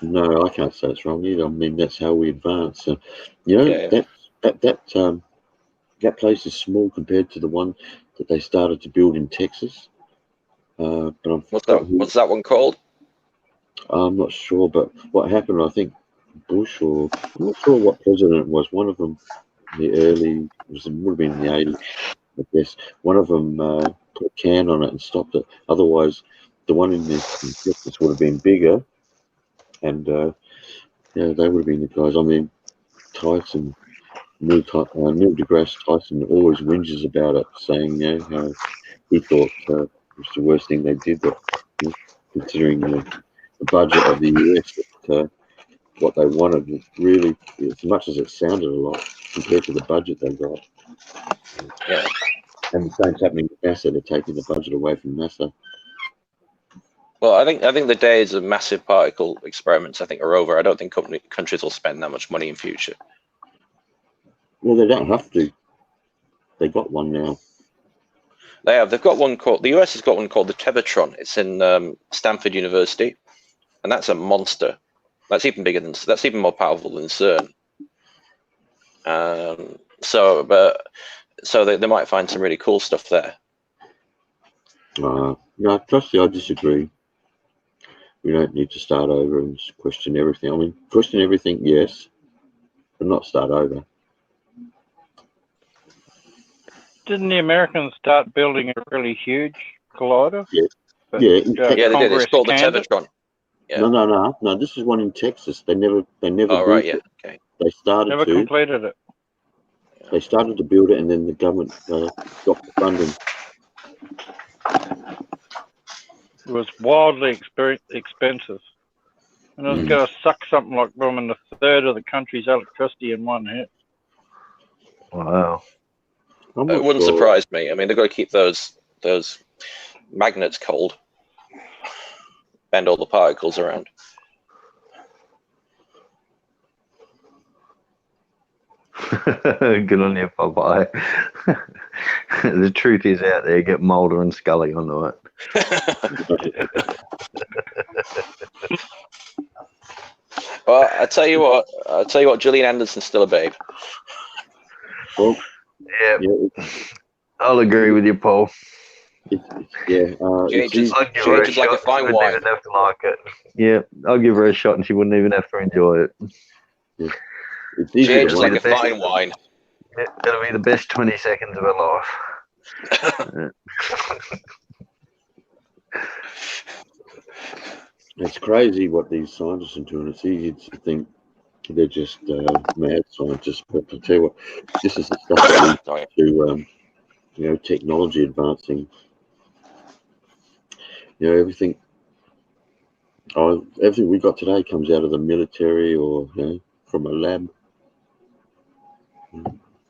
No, I can't say it's wrong either. I mean, that's how we advance. You know, that place is small compared to the one that they started to build in Texas. But what's that one called? I'm not sure, but what happened, I think Bush, or I'm not sure what president it was. One of them, in the early, would have been in the 80s, I guess. One of them put a can on it and stopped it. Otherwise, the one in Texas would have been bigger, and yeah, they would have been the guys. I mean, Tyson, Neil deGrasse Tyson always whinges about it, saying, you know, how he thought it was the worst thing they did, that, you know, considering the budget of the US, that what they wanted was really, as much as it sounded a lot, compared to the budget they got. Yeah. And the same's happening with NASA. They're taking the budget away from NASA. Well, I think the days of massive particle experiments, I think, are over. I don't think countries will spend that much money in future. Well, they don't have to. They got one now. They have. They've got one called, the US has got one called the Tevatron. It's in Stanford University, and that's a monster. That's even bigger than, that's even more powerful than CERN. So they might find some really cool stuff there. No, personally, I disagree. We don't need to start over and question everything. I mean, question everything, yes, but not start over. Didn't the Americans start building a really huge collider? Yeah, But, yeah, they did. It's called the Tevatron. Yeah. No. This is one in Texas. They never. Oh, built right, yeah. it. Okay. They started never completed it. They started to build it, and then the government stopped the funding. It was wildly expensive. And it was going to suck something like more than a third of the country's electricity in one hit. Wow. It wouldn't surprise me. I mean, they've got to keep those magnets cold. Bend all the particles around. Good on you, Popeye. The truth is out there. Get Mulder and Scully onto it. Well, I tell you what, Gillian Anderson's still a babe. Well, yeah. I'll agree with you, Paul. Yeah, she ages like a fine wine. Even have to like it. Yeah, I'll give her a shot, and she wouldn't even have to enjoy it. Yeah. She ages like a fine wine. It'll be the best 20 seconds of her life. It's crazy what these scientists are doing. It's easy to think they're just mad scientists, but I tell you what, this is the stuff that leads to you know, technology advancing. You know, everything we got today comes out of the military, or, you know, from a lab,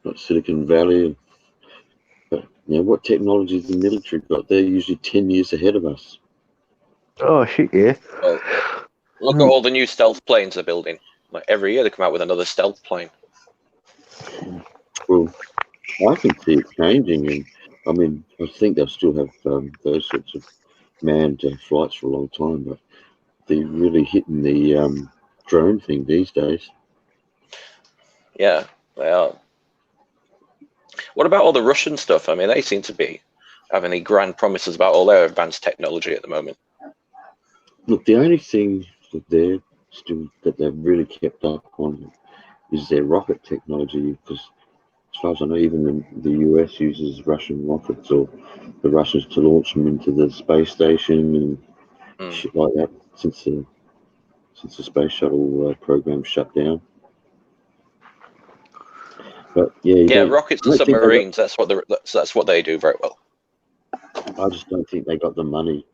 like Silicon Valley. But, you know, what technology the military got? They're usually 10 years ahead of us. Oh shit, yeah. Well, look at all the new stealth planes they're building. Like every year they come out with another stealth plane. Well, I can see it changing, and I mean, I think they'll still have those sorts of manned flights for a long time, but they're really hitting the drone thing these days. Yeah, they are. What about all the Russian stuff? I mean, they seem to be having the grand promises about all their advanced technology at the moment. Look, the only thing that they've really kept up on is their rocket technology, because as far as I know, even the US uses Russian rockets, or the Russians, to launch them into the space station and shit like that, since the space shuttle program shut down. But yeah, rockets and submarines. That's what they do very well. I just don't think they got the money,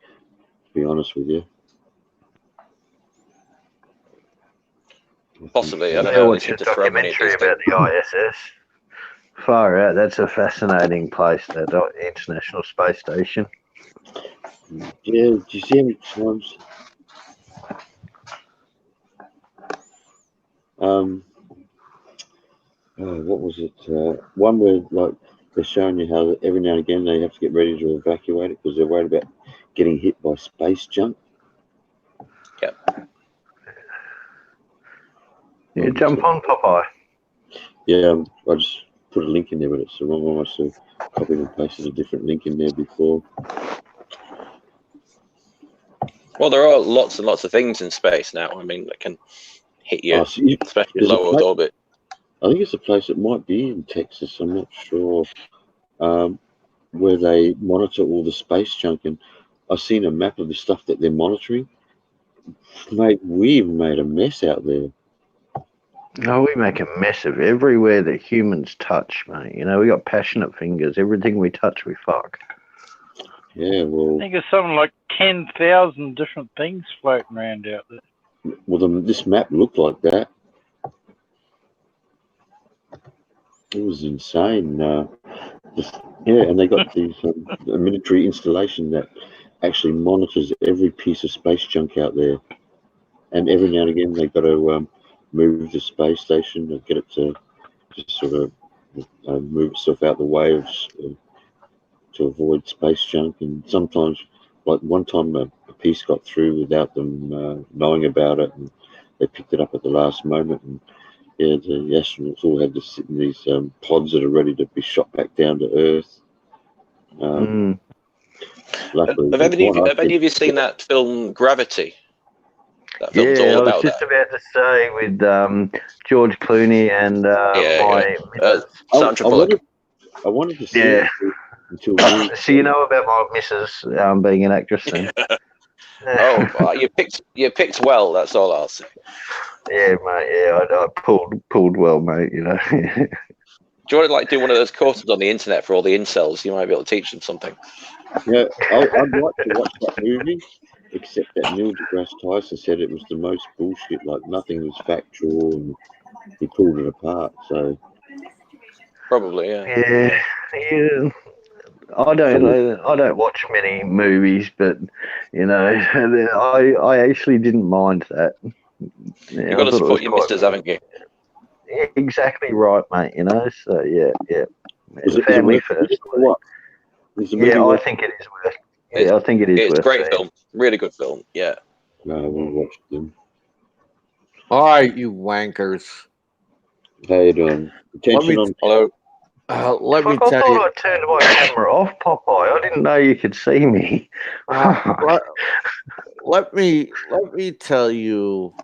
to be honest with you. Possibly. I don't They know. They watched seem a to throw money at documentary these about things. the ISS. Far out. That's a fascinating place, that International Space Station. Yeah, do you see how many times? What was it? One where like they're showing you how every now and again they have to get ready to evacuate it because they're worried about getting hit by space junk. Yep. You jump on, Popeye. Yeah, I just put a link in there, but it's the wrong one. I must have copied and pasted a different link in there before. Well, there are lots and lots of things in space now. I mean, that can hit you, Oh, so you especially there's a low Earth place, orbit. I think it's a place that might be in Texas. I'm not sure. Where they monitor all the space junk, and I've seen a map of the stuff that they're monitoring. Mate, we've made a mess out there. No, we make a mess of everywhere that humans touch, mate. You know, we got passionate fingers. Everything we touch, we fuck. Yeah, I well, think there's something like 10,000 different things floating around out there. this map looked like that. It was insane. Yeah, and they got these a military installation that actually monitors every piece of space junk out there. And every now and again, they've got to move the space station and get it to just sort of move itself out the way of, to avoid space junk. And sometimes, like one time, a piece got through without them knowing about it, and they picked it up at the last moment. And yeah, the astronauts all had to sit in these pods that are ready to be shot back down to Earth. Luckily, Have any of you seen that film Gravity? That film's Yeah, all I was about just that. about to say with George Clooney and my missus. Sandra Bullock. I wanted to see Yeah. it until we. So you know about my missus being an actress then? Oh, you picked well. That's all I'll say. Yeah, mate. Yeah, I pulled well, mate. You know. Do you want to like do one of those courses on the internet for all the incels? You might be able to teach them something. Yeah, I'd like to watch that movie, except that Neil deGrasse Tyson said it was the most bullshit. Like nothing was factual, and he pulled it apart. So Probably, yeah. Yeah. I don't watch many movies, but you know, I actually didn't mind that. Yeah, You've got to support your missus, haven't you? Yeah, exactly right, mate. You know, so yeah. is it Family worth first. it or what? Is the movie Yeah, I worth think it is worth. Yeah, I think it is It's a worth. great seeing. film. Really good film. Yeah. No, I won't watch them. All right, you wankers. How you doing? Attention on. Hello. Let me Fuck, I tell thought you. I turned my camera off, Popeye. I didn't know you could see me. Let me tell you.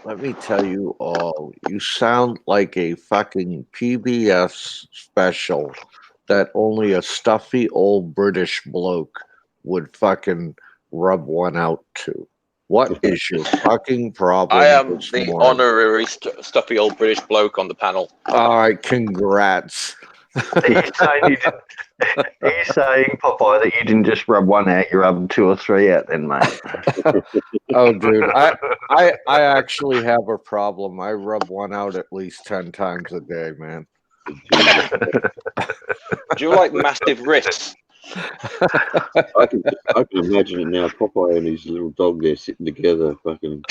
Let me tell you all. You sound like a fucking PBS special that only a stuffy old British bloke would fucking rub one out to. What is your fucking problem? I am this the morning? honorary stuffy old British bloke on the panel. All right, congrats. He's saying, Popeye, that you didn't just rub one out, you rubbed two or three out then, mate. Oh, dude, I actually have a problem. I rub one out at least 10 times a day, man. Do you like massive wrists? I can imagine it now. Popeye and his little dog there sitting together, fucking.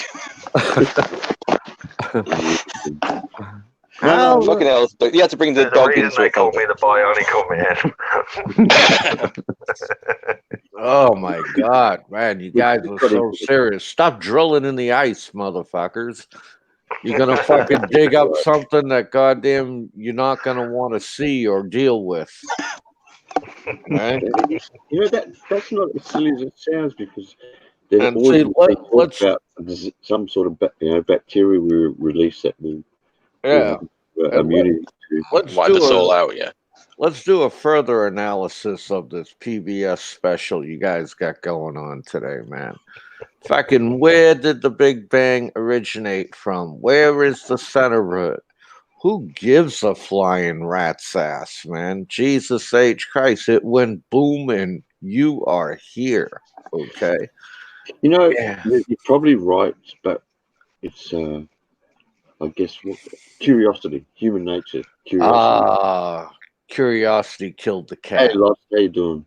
No, fucking hell! You had to bring the dog into They it. call me the Bionicle Man. Oh my god, man! You guys are so serious. Stop drilling in the ice, motherfuckers. You're gonna fucking dig up something that goddamn you're not gonna want to see or deal with. Right? You know that's not as silly as it sounds because there's And always see, talk about some sort of bacteria we release that will immunity to wipe us all out. Yeah. Let's do a further analysis of this PBS special you guys got going on today, man. Fucking, where did the Big Bang originate from? Where is the center of it? Who gives a flying rat's ass, man? Jesus H. Christ, it went boom and you are here, okay? You know, you're probably right, but it's I guess curiosity, human nature, curiosity. Curiosity killed the Hey, cat. Lost, how you doing?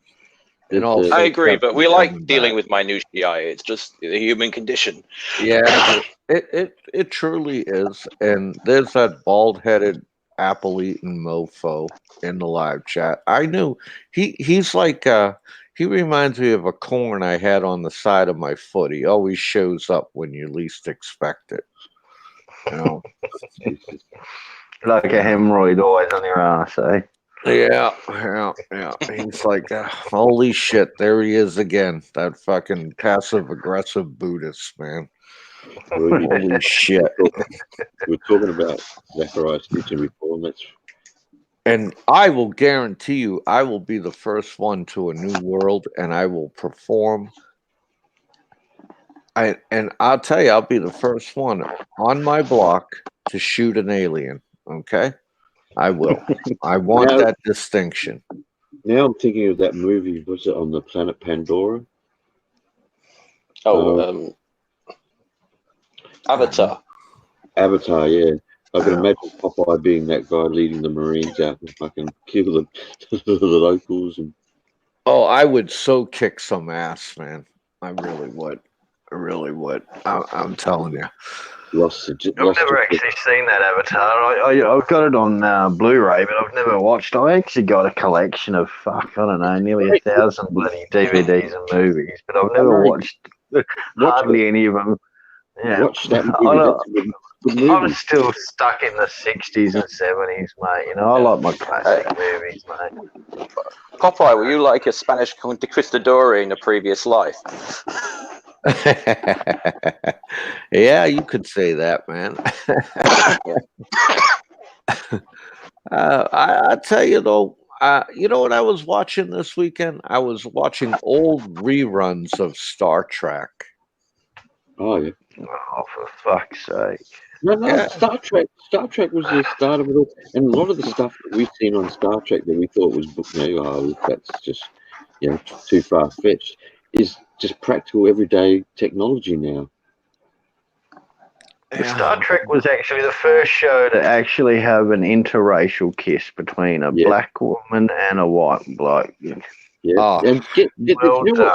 And It's, also, I agree, but we like coming dealing back. with minutiae. It's just the human condition. Yeah, it truly is. And there's that bald headed apple eating mofo in the live chat. I knew he's like he reminds me of a corn I had on the side of my foot. He always shows up when you least expect it. You know. Jesus. Like a hemorrhoid always on your ass, eh? Yeah. He's like, holy shit, there he is again. That fucking passive aggressive Buddhist, man. Rudy, Holy shit. we're talking about Zachariah Stitching before, and that's And I will guarantee you, I will be the first one to a new world, and I will perform. And I'll tell you, I'll be the first one on my block to shoot an alien. Okay, I will. I want Now- that distinction. now I'm thinking of that movie. Was it on the planet Pandora? Avatar. Avatar, yeah. I can imagine Popeye being that guy leading the Marines out and fucking kill the locals. And Oh, I would so kick some ass, man. I really would. I really would. I'm telling you. lost. I've never actually seen that Avatar. I've got it on Blu-ray, but I've never watched. I actually got a collection of I don't know, nearly 1,000 bloody DVDs and movies, but I've never watched hardly any of them. Yeah, Watch that movie. That's a good movie. I'm still stuck in the 60s and 70s, mate. You know, I like my classic movies, mate. Popeye, were you like a Spanish conquistador in a previous life? Yeah, you could say that, man. I tell you though, you know what I was watching this weekend? I was watching old reruns of Star Trek. Oh yeah. Oh, for fuck's sake! No, Yeah. Star Trek was the start of it all, and a lot of the stuff that we've seen on Star Trek that we thought was that's just too far fetched, is just practical everyday technology now. Star Trek was actually the first show to actually have an interracial kiss between a black woman and a white bloke. Yeah, Oh, and well done.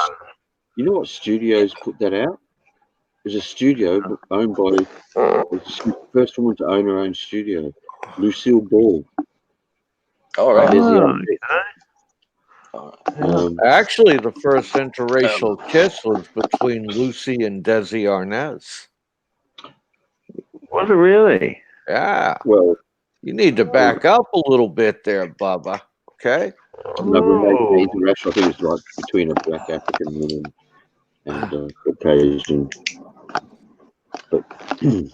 You know what studios put that out? There's a studio owned by the first woman to own her own studio, Lucille Ball. All right. Actually, the first interracial kiss was between Lucy and Desi Arnaz. Was it really? Yeah. Well, you need to back up a little bit there, Bubba. Okay. No, but the interracial, I think it's like between a black African woman and a Caucasian. But you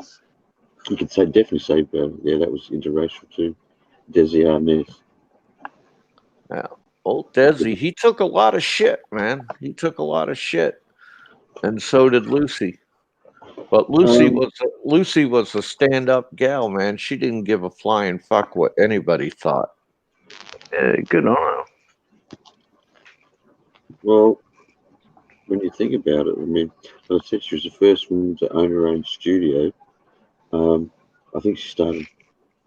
could definitely say, that was interracial too. Desi Arnaz. Yeah. Old Desi, he took a lot of shit, man. He took a lot of shit, and so did Lucy. But Lucy was a stand-up gal, man. She didn't give a flying fuck what anybody thought. Good on her. Well, when you think about it, I mean, like I said, she was the first woman to own her own studio. I think she started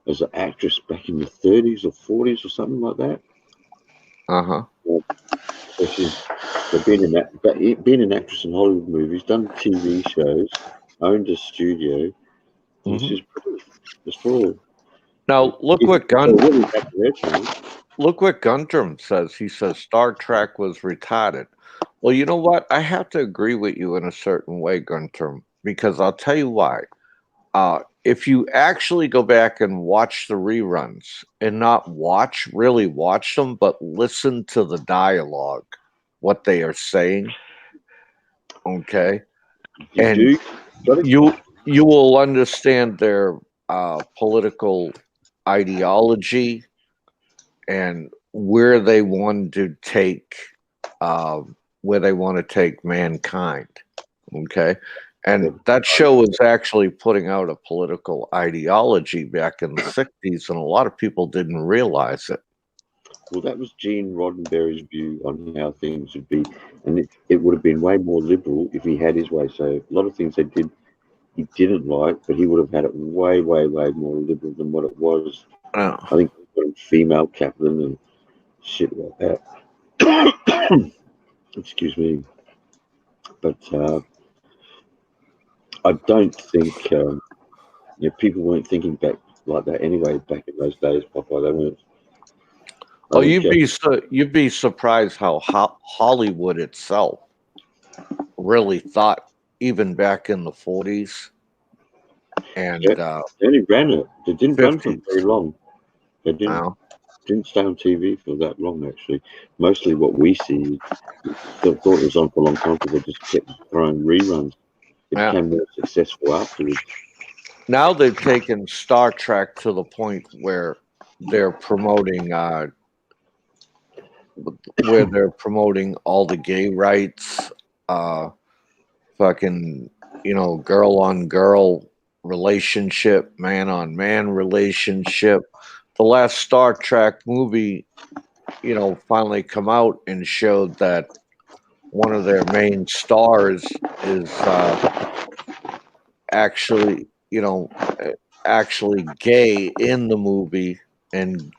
as an actress back in the 30s or 40s or something like that. So she's been an actress in Hollywood movies, done TV shows, owned a studio. She's pretty. It's for now look what Gundrum says. He says Star Trek was retarded. Well, you know what? I have to agree with you in a certain way, Gundrum, because I'll tell you why. If you actually go back and watch the reruns and not really watch them, but listen to the dialogue, what they are saying, okay, you will understand their political ideology and where they want to take mankind, okay. And that show was actually putting out a political ideology back in the 60s, and a lot of people didn't realize it. Well, that was Gene Roddenberry's view on how things would be, and it would have been way more liberal if he had his way. So a lot of things they did he didn't like, but he would have had it way, way, way more liberal than what it was. Oh. I think female captain and shit like that. Excuse me. But I don't think people weren't thinking back like that anyway. Back in those days, Popeye, they weren't. Oh, you'd be surprised how Hollywood itself really thought, even back in the 40s and they only ran it. They didn't run for 50s. very long. They didn't stay on TV for that long. Actually, mostly what we see, they thought it was on for a long time because they just kept throwing reruns. It became more successful afterwards. Now they've taken Star Trek to the point where they're promoting all the gay rights, fucking, girl on girl relationship, man on man relationship. The last Star Trek movie, finally come out and showed that one of their main stars is actually gay in the movie and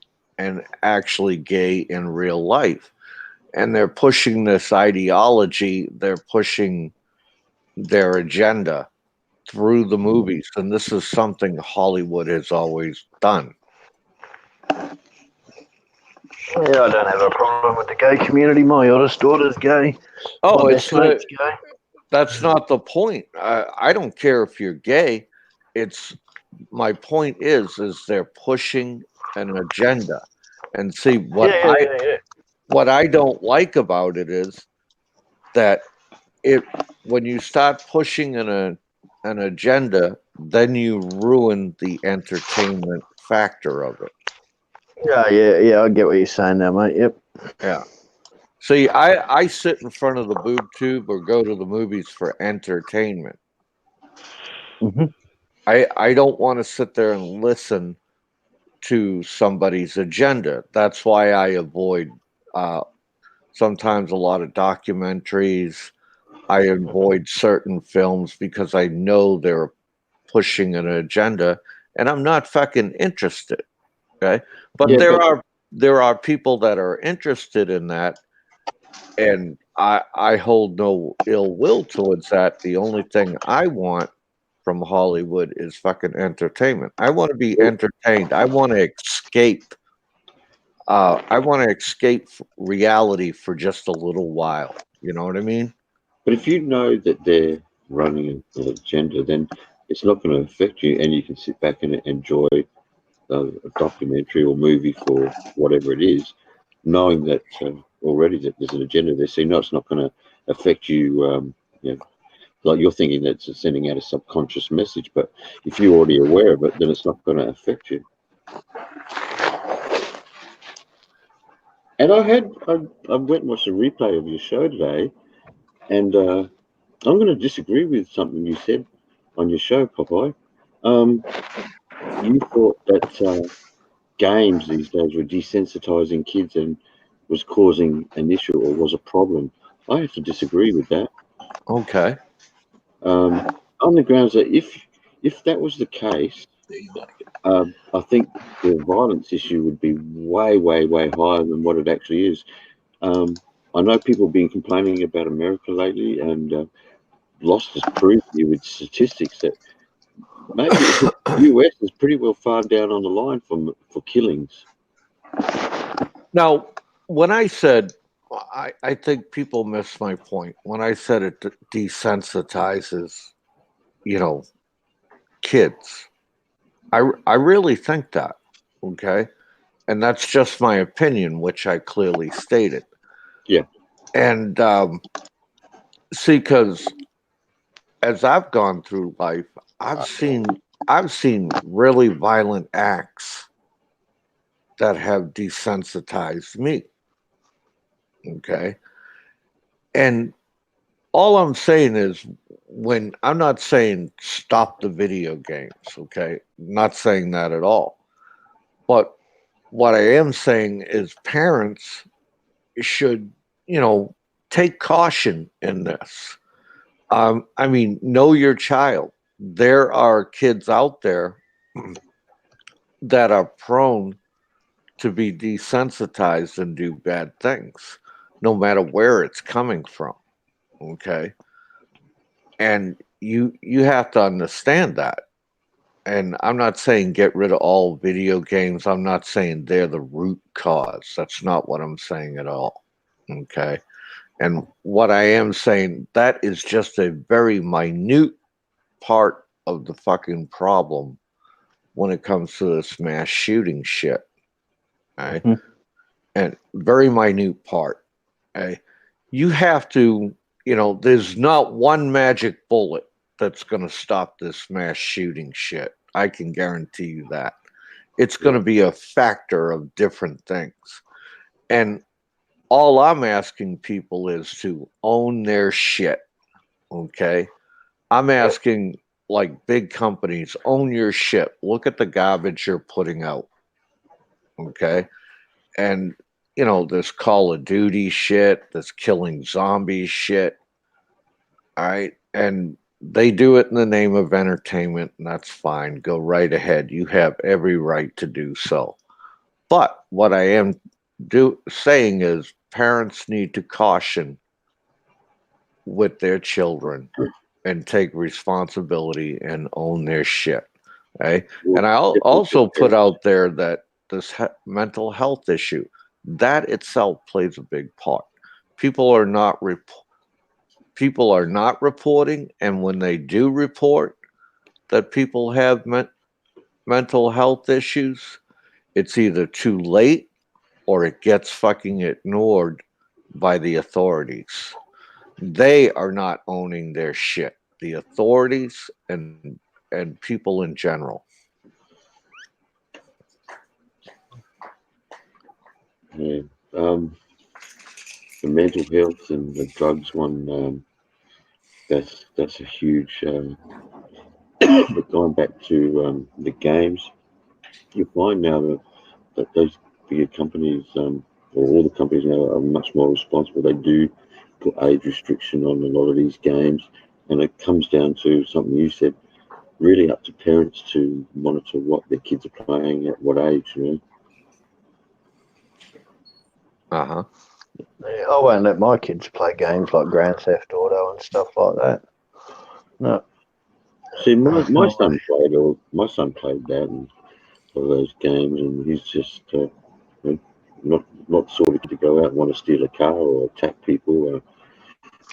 actually gay in real life. And they're pushing this ideology, they're pushing their agenda through the movies. And this is something Hollywood has always done. Yeah, I don't have a problem with the gay community. My oldest daughter's gay. Oh, My best mate's gay. That's not the point. I don't care if you're gay. My point is they're pushing an agenda. And see, what I don't like about it is that when you start pushing an agenda, then you ruin the entertainment factor of it. Yeah, I get what you're saying now, mate. Yep. Yeah. See, I sit in front of the boob tube or go to the movies for entertainment. Mm-hmm. I don't want to sit there and listen to somebody's agenda. That's why I avoid sometimes a lot of documentaries. I avoid certain films because I know they're pushing an agenda, and I'm not fucking interested. Okay, but there are people that are interested in that, and I hold no ill will towards that. The only thing I want from Hollywood is fucking entertainment. I want to be entertained. I want to escape. I want to escape reality for just a little while. You know what I mean? But if you know that they're running an agenda, then it's not going to affect you, and you can sit back and enjoy a documentary or movie for whatever it is, knowing that already that there's an agenda there. So you know it's not going to affect you. Like you're thinking that it's sending out a subconscious message, but if you're already aware of it, then it's not going to affect you. And I went and watched a replay of your show today, and I'm going to disagree with something you said on your show, Popeye. You thought that games these days were desensitizing kids and was causing an issue or was a problem. I have to disagree with that. Okay. On the grounds that if that was the case, I think the violence issue would be way, way, way higher than what it actually is. I know people have been complaining about America lately, and Lost has proved you with statistics that maybe the US is pretty well far down on the line for killings. Now, when I said, I think people miss my point. When I said it desensitizes, kids, I really think that, okay? And that's just my opinion, which I clearly stated. Yeah. And see, because as I've gone through life, I've seen really violent acts that have desensitized me. Okay. And all I'm saying is I'm not saying stop the video games, okay? I'm not saying that at all. But what I am saying is parents should, take caution in this. Know your child. there are kids out there that are prone to be desensitized and do bad things, no matter where it's coming from. Okay. And you have to understand that. And I'm not saying get rid of all video games. I'm not saying they're the root cause. That's not what I'm saying at all. Okay. And what I am saying, that is just a very minute part of the fucking problem when it comes to this mass shooting shit. Right? Mhm. And very minute part. Okay? You have to, there's not one magic bullet that's going to stop this mass shooting shit. I can guarantee you that. It's going to be a factor of different things. And all I'm asking people is to own their shit. Okay? I'm asking, like, big companies, own your shit. Look at the garbage you're putting out. Okay? And, this Call of Duty shit, this killing zombies shit. All right. And they do it in the name of entertainment, and that's fine. Go right ahead. You have every right to do so. But what I am saying is parents need to caution with their children and take responsibility and own their shit. Okay? And I'll also put out there that this mental health issue, that itself plays a big part. People are not reporting, and when they do report that people have mental health issues, it's either too late or it gets fucking ignored by the authorities. They are not owning their shit. The authorities and people in general. Yeah. The mental health and the drugs one, that's a huge. But going back to the games, you find now that those bigger companies, or all the companies now, are much more responsible. They do put age restriction on a lot of these games, and it comes down to something you said, really up to parents to monitor what their kids are playing at what age, Uh-huh. Yeah, I won't let my kids play games like Grand Theft Auto and stuff like that. No. See, my son played that and all those games, and he's just not sort of to go out and want to steal a car or attack people.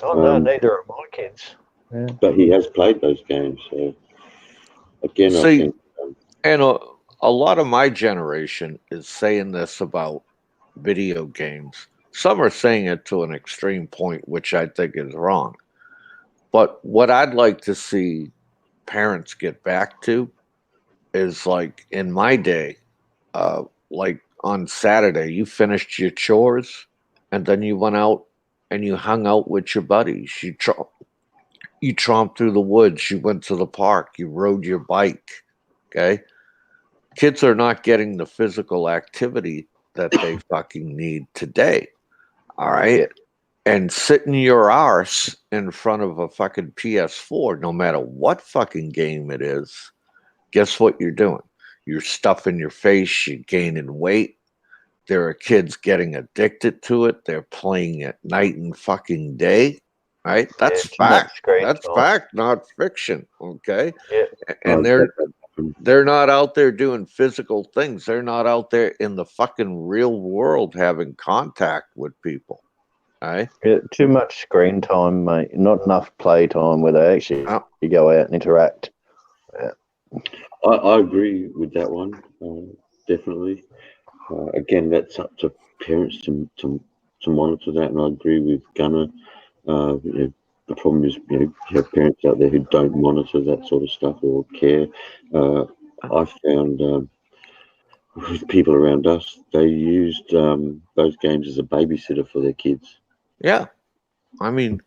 No, neither are my kids. Yeah. But he has played those games. So again, I think. And a lot of my generation is saying this about video games. Some are saying it to an extreme point, which I think is wrong. But what I'd like to see parents get back to is, like, in my day, like on Saturday, you finished your chores and then you went out and you hung out with your buddies. You tromped through the woods. You went to the park. You rode your bike. Okay? Kids are not getting the physical activity that they fucking need today. All right? And sitting your arse in front of a fucking PS4, no matter what fucking game it is, guess what you're doing? You're stuffing your face, you're gaining weight. There are kids getting addicted to it. They're playing it night and fucking day. Right? That's fact. That's fact, not fiction. Okay? Yeah. And they're not out there doing physical things. They're not out there in the fucking real world having contact with people. Right? Yeah, too much screen time, mate. Not enough play time where they actually go out and interact. Yeah. I agree with that one, definitely. Again, that's up to parents to monitor that, and I agree with Gunner. The problem is, you have parents out there who don't monitor that sort of stuff or care. I found with people around us, they used those games as a babysitter for their kids. Yeah. I mean,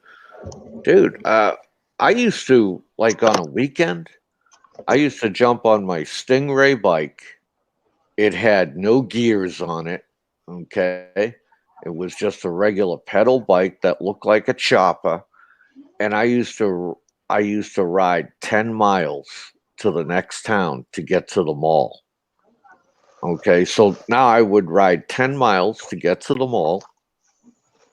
dude, I used to, like, on a weekend, I used to jump on my Stingray bike. It had no gears on it. Okay. It was just a regular pedal bike that looked like a chopper. And I used to I used to ride 10 miles to the next town to get to the mall. Okay, so now I would ride 10 miles to get to the mall.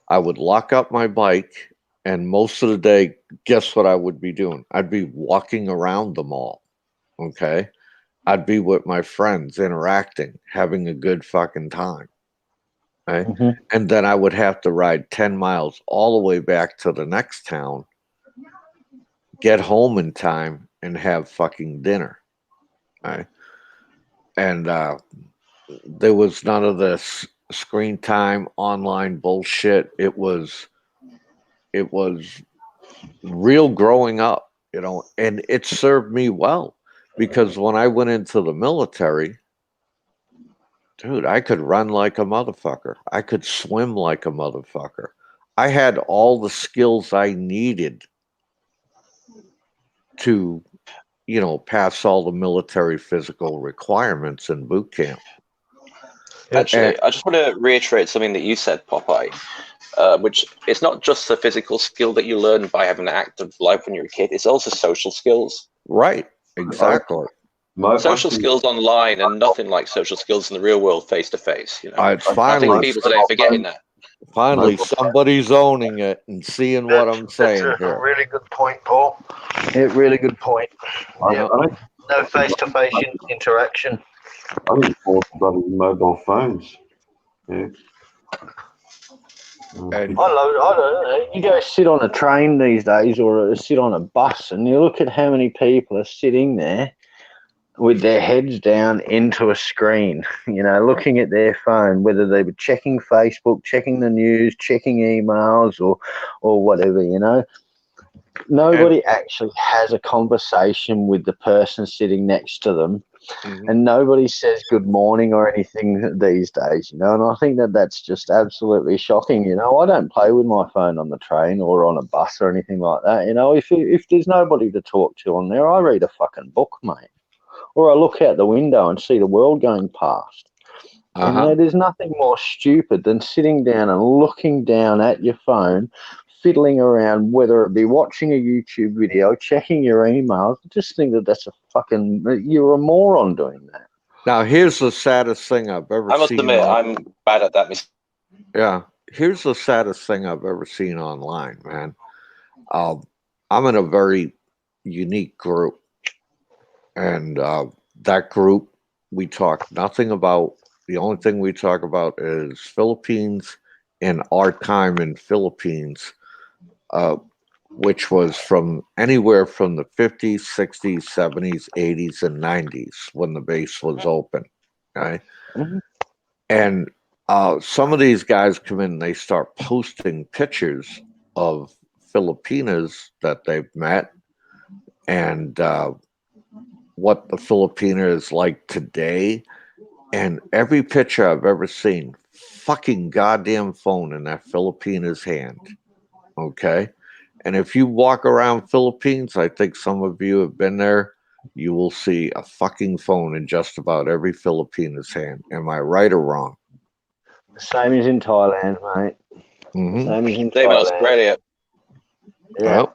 I would lock up my bike, and most of the day, guess what I would be doing? I'd be walking around the mall. Okay, I'd be with my friends, interacting, having a good fucking time. Right? And then I would have to ride 10 miles all the way back to the next town, get home in time, and have fucking dinner. Right? And there was none of this screen time, online bullshit. It was real growing up, you know, and it served me well because when I went into the military, dude, I could run like a motherfucker. I could swim like a motherfucker. I had all the skills I needed to, you know, pass all the military physical requirements in boot camp. Actually, I just want to reiterate something that you said, Popeye, which it's not just the physical skill that you learn by having an active life when you're a kid. It's also social skills. Right. Exactly. Social skills online and nothing like social skills in the real world face to face. You know, It's I finally think people today are forgetting that. Finally, somebody's owning it and seeing what I'm saying That's a here. really good point, Paul. Yeah, really good point. Yeah. No face-to-face interaction. I think it's more bloody mobile phones. Yeah. I don't know. You go sit on a train these days or sit on a bus and you look at how many people are sitting there with their heads down into a screen, you know, looking at their phone, whether they were checking Facebook, checking the news, checking emails or whatever, you know. Nobody actually has a conversation with the person sitting next to them. And nobody says good morning or anything these days, you know, and I think that that's just absolutely shocking. You know, I don't play with my phone on the train or on a bus or anything like that. You know, if there's nobody to talk to on there, I read a fucking book, mate, or I look out the window and see the world going past. And you know, there's nothing more stupid than sitting down and looking down at your phone, fiddling around, whether it be watching a YouTube video, checking your emails. I just think that that's you're a moron doing that. Now, here's the saddest thing I've ever seen. I must admit, I'm bad at that. Yeah, here's the saddest thing I've ever seen online, man. I'm in a very unique group, and that group, we talk nothing about. The only thing we talk about is Philippines and our time in Philippines, which was from anywhere from the 50s, 60s, 70s, 80s, and 90s when the base was open. Okay? And some of these guys come in and they start posting pictures of Filipinas that they've met and what the Filipina is like today. And every picture I've ever seen, fucking goddamn phone in that Filipina's hand. Okay? And if you walk around Philippines, I think some of you have been there, you will see a fucking phone in just about every Filipina's hand. Am I right or wrong? Same as in Thailand, mate. Same as in Thailand. Australia. Yeah.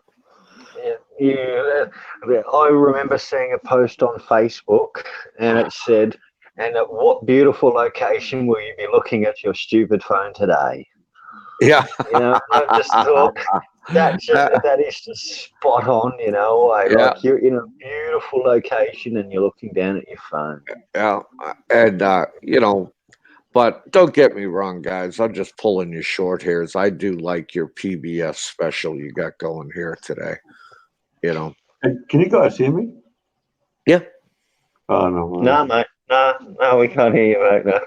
I remember seeing a post on Facebook and it said, and at what beautiful location will you be looking at your stupid phone today? Yeah. You know, I just thought that is just spot on, you know. Like you're in a beautiful location and you're looking down at your phone. Yeah. And, you know, but don't get me wrong, guys. I'm just pulling you short hairs. I do like your PBS special you got going here today. You know. Hey, can you guys hear me? Yeah. Oh, no. No, mate. No, we can't hear you, mate. No.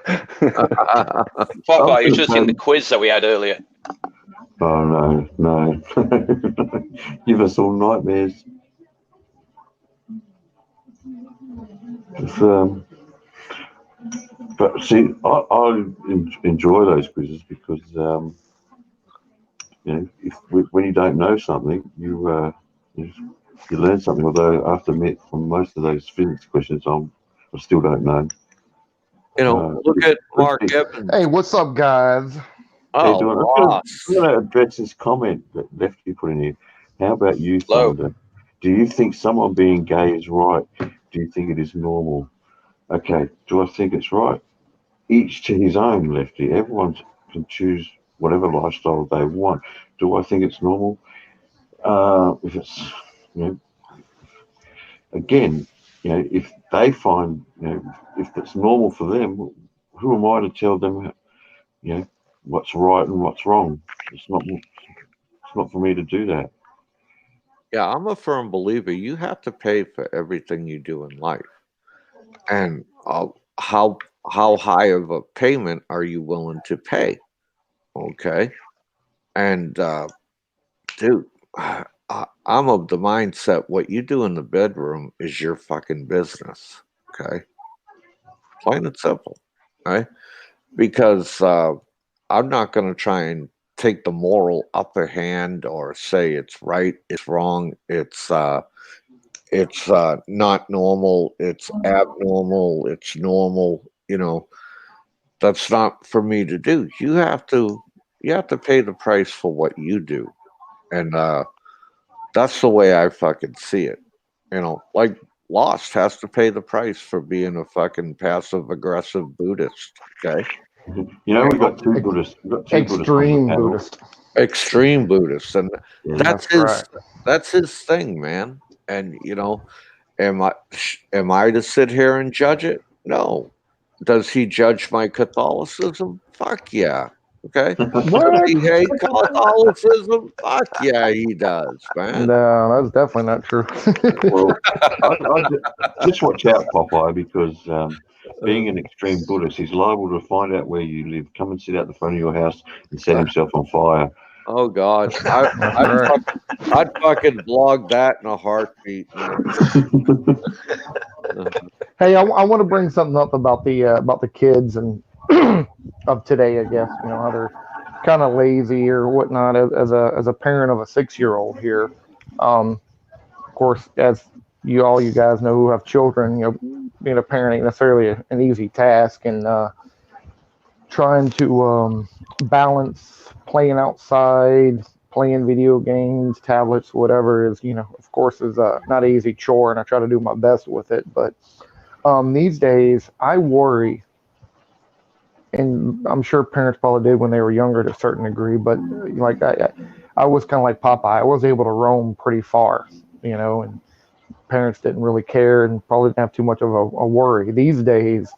Popeye, you should have seen the quiz that we had earlier. Oh, no. Give us all nightmares. But see, I enjoy those quizzes because, you know, when you don't know something, you learn something. Although I have to admit, from most of those physics questions, I still don't know. You know, look at Mark Evans. Hey, what's up, guys? Oh, I'm going to address this comment that Lefty put in here. How about you, Thunder? Do you think someone being gay is right? Do you think it is normal? Okay, do I think it's right? Each to his own, Lefty. Everyone can choose whatever lifestyle they want. Do I think it's normal? If it's, you know, again, you know, if they find, you know, if it's normal for them, who am I to tell them, you know, what's right and what's wrong? It's not for me to do that. Yeah, I'm a firm believer. You have to pay for everything you do in life, and how high of a payment are you willing to pay? Okay, and dude, I'm of the mindset what you do in the bedroom is your fucking business. Okay, plain and simple. Right? Because I'm not going to try and take the moral upper hand or say it's right, it's wrong, it's not normal, it's abnormal, it's normal. You know, that's not for me to do. You have to pay the price for what you do, and that's the way I fucking see it. You know, like Lost has to pay the price for being a fucking passive aggressive Buddhist. Okay. You know, we've got two Buddhists. We've got two Buddhists on the Extreme panel. Buddhist. Extreme Buddhist, and Yeah. that's That's his right. that's his thing, man. And you know, am I to sit here and judge it? No. Does he judge my Catholicism? Fuck yeah. Okay. Does What? he hate Catholicism? Fuck yeah, he does, man. No, that's definitely not true. Well, just watch out, Popeye, because being an extreme Buddhist, he's liable to find out where you live, come and sit out the front of your house and set himself on fire. Oh God, That's right. I'd fucking blog that in a heartbeat, man. Hey, I want to bring something up about the kids and of today. I guess you know how they're kind of lazy or whatnot. As a parent of a 6-year-old here, of course, as all you guys know who have children, you know, being a parent ain't necessarily an easy task, and trying to balance playing outside, playing video games, tablets, whatever is, you know, of course, is not an easy chore, and I try to do my best with it. But these days, I worry, and I'm sure parents probably did when they were younger to a certain degree, but like I was kind of like Popeye. I was able to roam pretty far, you know, and parents didn't really care and probably didn't have too much of a worry. These days,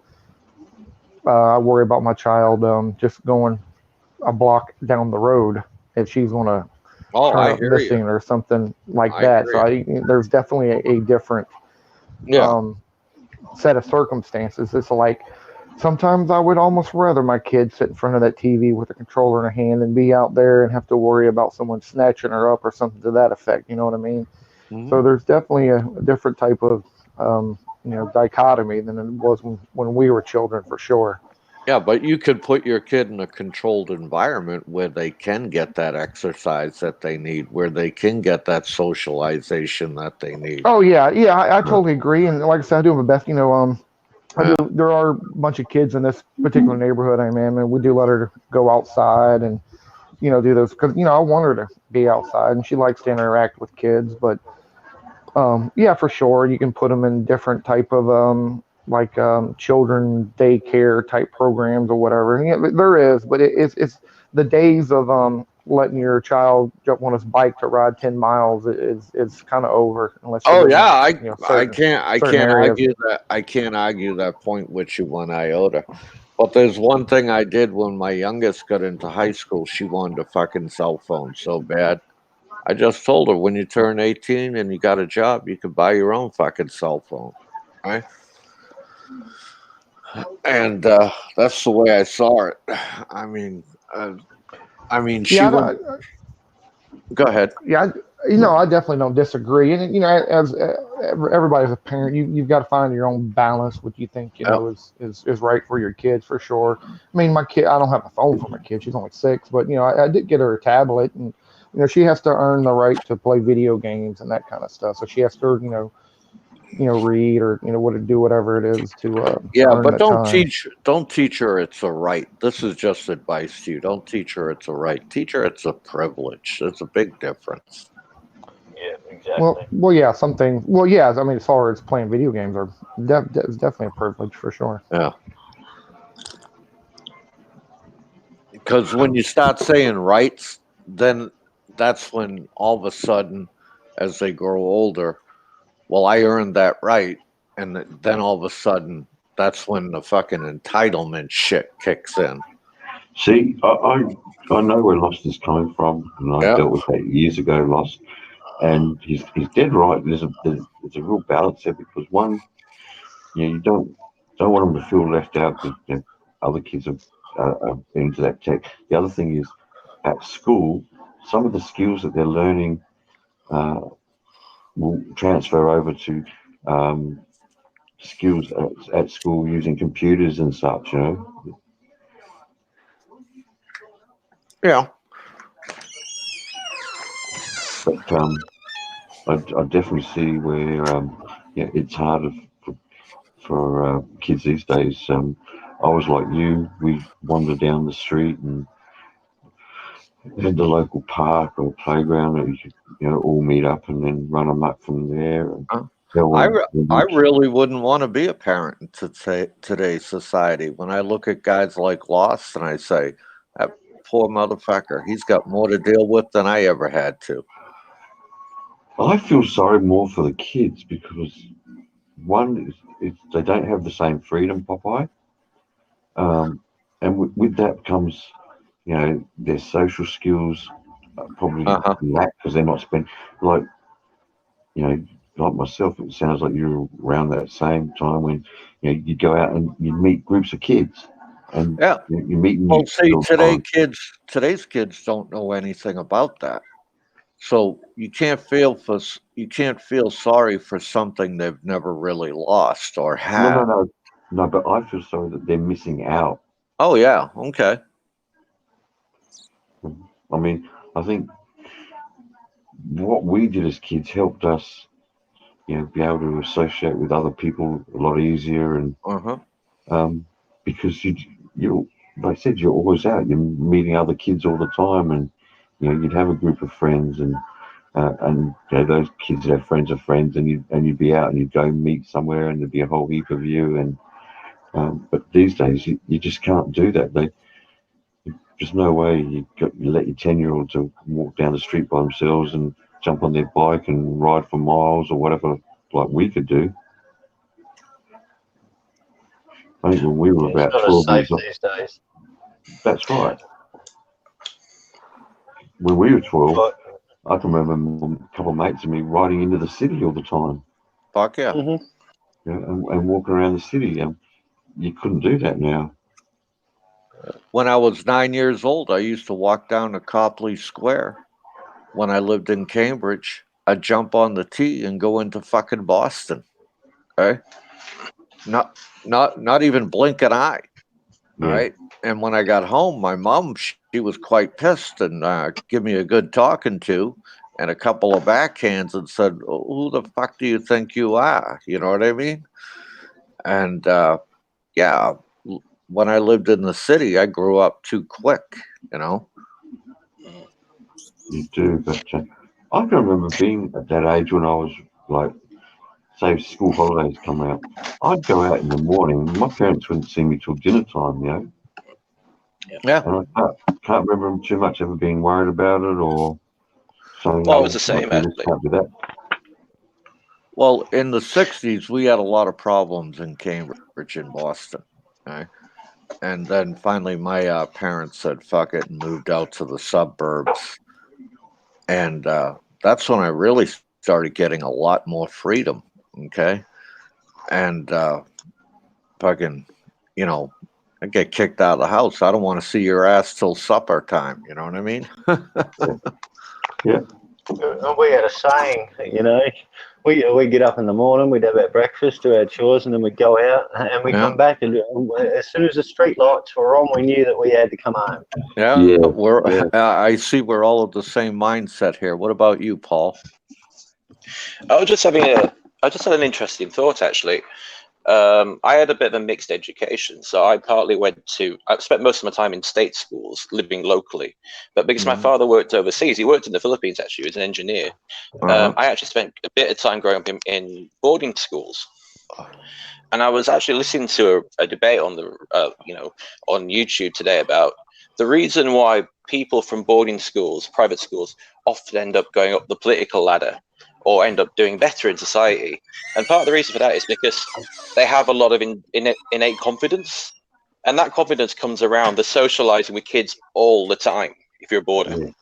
I worry about my child just going a block down the road if she's going to Oh, turn I up hear missing you. or something like I that. So agree. there's definitely a different Yeah. set of circumstances. It's like sometimes I would almost rather my kid sit in front of that TV with a controller in her hand and be out there and have to worry about someone snatching her up or something to that effect. You know what I mean? Mhm. So there's definitely a different type of you know, dichotomy than it was when we were children, for sure. Yeah, but you could put your kid in a controlled environment where they can get that exercise that they need, where they can get that socialization that they need. Oh yeah, yeah, I totally agree. And like I said, I do my best. You know, I do. Yeah. There are a bunch of kids in this particular neighborhood I'm in, and we do let her go outside and you know do those because you know I want her to be outside, and she likes to interact with kids. But yeah, for sure, you can put them in different type of like children daycare type programs or whatever. And, yeah, there is, but it's the days of letting your child jump on his bike to ride 10 miles is kind of over unless you Oh live yeah, in you know certain I certain can't areas. argue that. I can't argue that point with you one iota. But there's one thing I did when my youngest got into high school. She wanted a fucking cell phone so bad. I just told her when you turn 18 and you got a job, you can buy your own fucking cell phone, right? And that's the way I saw it. I mean, she Yeah, went. Go ahead. yeah, you know, I definitely don't disagree. And you know, as everybody's a parent, you've got to find your own balance, what you think you know is right for your kids for sure. I mean, my kid, I don't have a phone for my kid; she's only 6, but you know, I did get her a tablet, and you know, she has to earn the right to play video games and that kind of stuff. So she has to, you know, read or you know, what to do, whatever it is to Yeah, earn but that time. don't teach her it's a right. This is just advice to you. Don't teach her it's a right. Teach her it's a privilege. There's a big difference. Yeah, exactly. Well, yeah, something. Well, yeah, I mean, as far as playing video games are it's definitely a privilege for sure. Yeah. Because when you start saying rights, then that's when all of a sudden, as they grow older, well, I earned that right, and then all of a sudden, that's when the fucking entitlement shit kicks in. See, I know where Lost is coming from, and I Yeah. dealt with that years ago, Lost. And he's dead right. There's a real balance there because one, you don't want them to feel left out because other kids are into that tech. The other thing is, at school, some of the skills that they're learning will transfer over to skills at school using computers and such. Yeah. But I definitely see where it's harder for kids these days. I was like you. We wander down the street and had the local park or playground that you could all meet up and then run amok from there. And I really wouldn't want to be a parent in today's society. When I look at guys like Lost and I say, that poor motherfucker, he's got more to deal with than I ever had to. I feel sorry more for the kids because one is they don't have the same freedom, Popeye, and with that comes, their social skills probably lack because they're not spent like myself. It sounds like you're around that same time when you go out and you meet groups of kids, and you meet. Well, see, today's kids don't know anything about that. So you can't feel sorry for something they've never really lost or had. No, but I feel sorry that they're missing out. Oh yeah, okay. I mean, I think what we did as kids helped us, be able to associate with other people a lot easier, and because you, like I said, you're always out, you're meeting other kids all the time, and you'd have a group of friends, and those kids would have friends of friends, and you'd be out and you'd go meet somewhere, and there'd be a whole heap of you, and but these days you just can't do that. There's no way you let your 10-year-olds to walk down the street by themselves and jump on their bike and ride for miles or whatever, like we could do. I think when we were about 12 years old, these days. That's right. When we were 12, I can remember a couple of mates of me riding into the city all the time. Fuck yeah. And walking around the city. You couldn't do that now. When I was 9 years old, I used to walk down to Copley Square. When I lived in Cambridge, I'd jump on the T and go into fucking Boston. Okay? Not even blink an eye. Yeah. Right? And when I got home, my mom, she was quite pissed and give me a good talking to and a couple of backhands and said, who the fuck do you think you are? You know what I mean? And when I lived in the city, I grew up too quick, You do, but I can remember being at that age when I was like, say, school holidays come out. I'd go out in the morning. My parents wouldn't see me till dinner time, Yeah. And I can't remember too much ever being worried about it or something. Well, it was the same, actually. Can't do that. Well, in the 60s, we had a lot of problems in Cambridge and Boston. Okay? And then finally, my parents said, fuck it, and moved out to the suburbs. And that's when I really started getting a lot more freedom. Okay. And fucking, I get kicked out of the house. I don't want to see your ass till supper time. You know what I mean? Yeah. And we had a saying, we get up in the morning, we'd have our breakfast, do our chores, and then we'd go out and we'd come back. And as soon as the street lights were on, we knew that we had to come home. Yeah. I see we're all of the same mindset here. What about you, Paul? I just had an interesting thought, actually. I had a bit of a mixed education. So I spent most of my time in state schools, living locally. But because my father worked overseas, he worked in the Philippines actually, he was an engineer. I actually spent a bit of time growing up in boarding schools. And I was actually listening to a debate on on YouTube today about the reason why people from boarding schools, private schools, often end up going up the political ladder or end up doing better in society. And part of the reason for that is because they have a lot of innate confidence. And that confidence comes around the socializing with kids all the time if you're a boarder.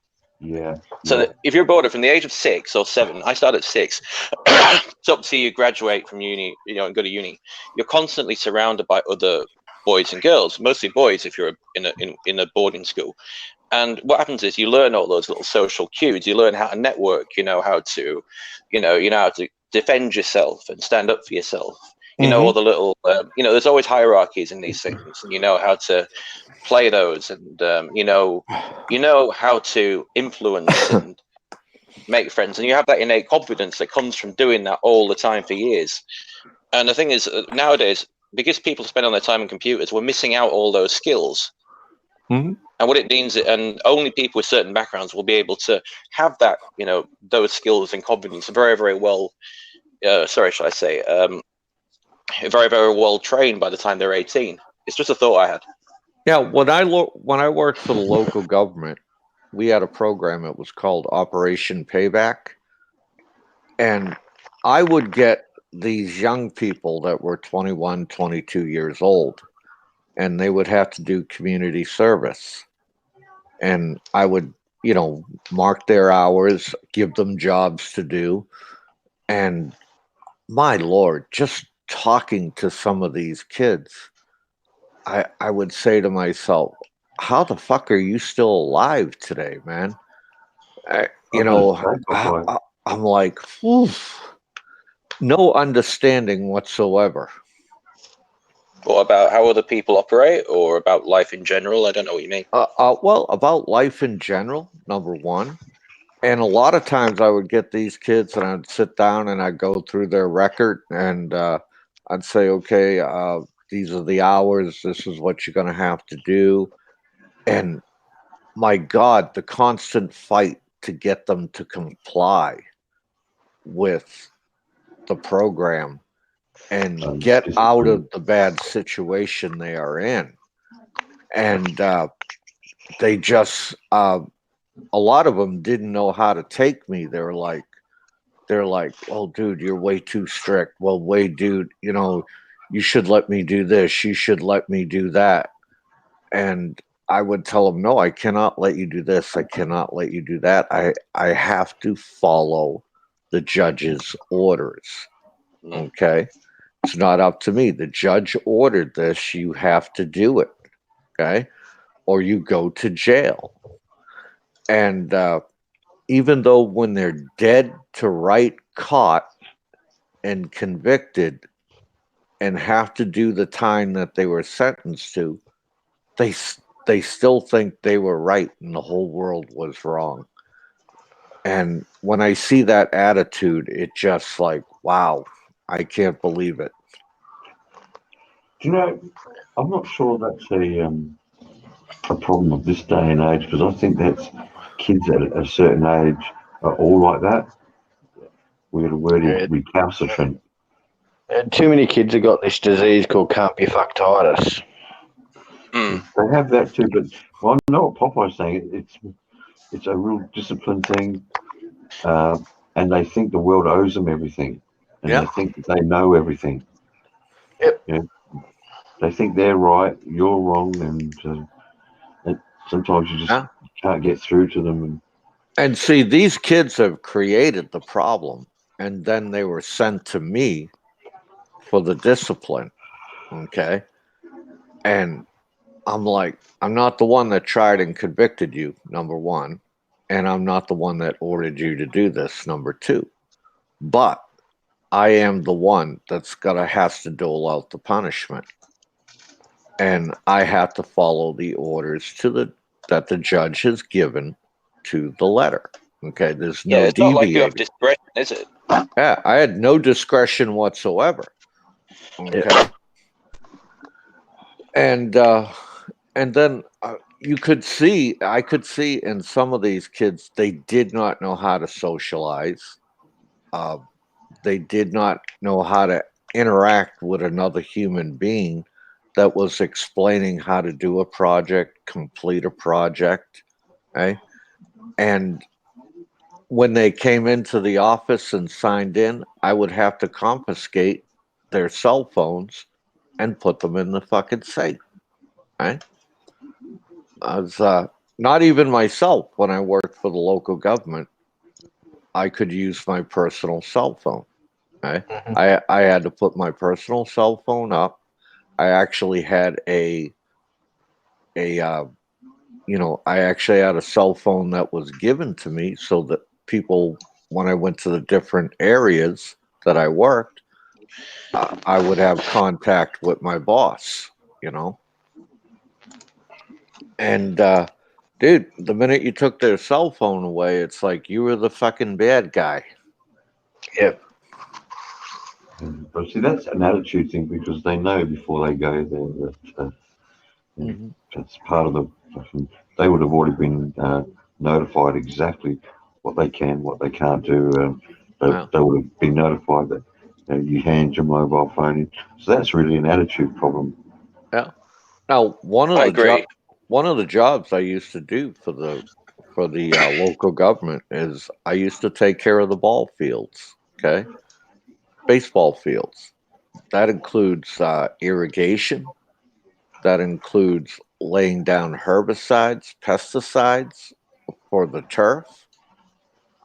Yeah. So that if you're a boarder from the age of 6 or 7, I started at 6, it's up to you graduate from uni, and go to uni. You're constantly surrounded by other boys and girls, mostly boys if you're in a boarding school. And what happens is you learn all those little social cues. You learn how to network. You know how to, how to defend yourself and stand up for yourself. You know all the little, there's always hierarchies in these things, and you know how to play those, and you know how to influence and make friends, and you have that innate confidence that comes from doing that all the time for years. And the thing is, nowadays, because people spend all their time on computers, we're missing out all those skills. And what it means, and only people with certain backgrounds will be able to have that, those skills and confidence very, very well. Very, very well trained by the time they're 18. It's just a thought I had. Yeah, when I worked for the local government, we had a program. It was called Operation Payback, and I would get these young people that were 21, 22 years old, and they would have to do community service. And I would, mark their hours, give them jobs to do. And my Lord, just talking to some of these kids, I would say to myself, how the fuck are you still alive today, man? I'm like, oof, no understanding whatsoever. Or about how other people operate, or about life in general? I don't know what you mean. Well, about life in general, number one. And a lot of times I would get these kids and I'd sit down and I'd go through their record, and I'd say, okay, these are the hours. This is what you're going to have to do. And my God, the constant fight to get them to comply with the program and get out of the bad situation they are in. And they just, a lot of them didn't know how to take me. They're like, well, dude, you're way too strict. Well, dude, you should let me do this. You should let me do that. And I would tell them, no, I cannot let you do this. I cannot let you do that. I have to follow the judge's orders. Okay. It's not up to me. The judge ordered this. You have to do it. Okay. Or you go to jail. And even though when they're dead to right, caught and convicted and have to do the time that they were sentenced to, they still think they were right and the whole world was wrong. And when I see that attitude, it just like, wow, I can't believe it. Do you know, I'm not sure that's a problem of this day and age, because I think that's kids at a certain age are all like that. We got a word recalcitrant. Too many kids have got this disease called can't be fucktitis. They have that too, but I know what Popeye's saying. It's a real discipline thing, and they think the world owes them everything, and they think that they know everything. Yep. They think they're right, you're wrong, and sometimes you just can't get through to them. And see, these kids have created the problem, and then they were sent to me for the discipline. Okay. And I'm like, I'm not the one that tried and convicted you, number one. And I'm not the one that ordered you to do this, number two. But I am the one that's has to dole out the punishment. And I have to follow the orders that the judge has given to the letter. Okay, there's no it's not like you have deviating. discretion, is it? Yeah, I had no discretion whatsoever. Okay. And then I could see in some of these kids, they did not know how to socialize. They did not know how to interact with another human being that was explaining how to do a project, complete a project. Okay. And when they came into the office and signed in, I would have to confiscate their cell phones and put them in the fucking safe. Right? I was not even myself when I worked for the local government. I could use my personal cell phone. Right? I had to put my personal cell phone up. I actually had I actually had a cell phone that was given to me so that people, when I went to the different areas that I worked, I would have contact with my boss, you know. And dude, the minute you took their cell phone away, it's like you were the fucking bad guy. Yep. But see, that's an attitude thing because they know before they go there that that's part of the. They would have already been notified exactly what they can, what they can't do. They would have been notified that you hand your mobile phone in. So that's really an attitude problem. Yeah. Now, one of the jobs I used to do for the local government is I used to take care of the ball fields. Okay, baseball fields. That includes irrigation. That includes laying down herbicides, pesticides for the turf,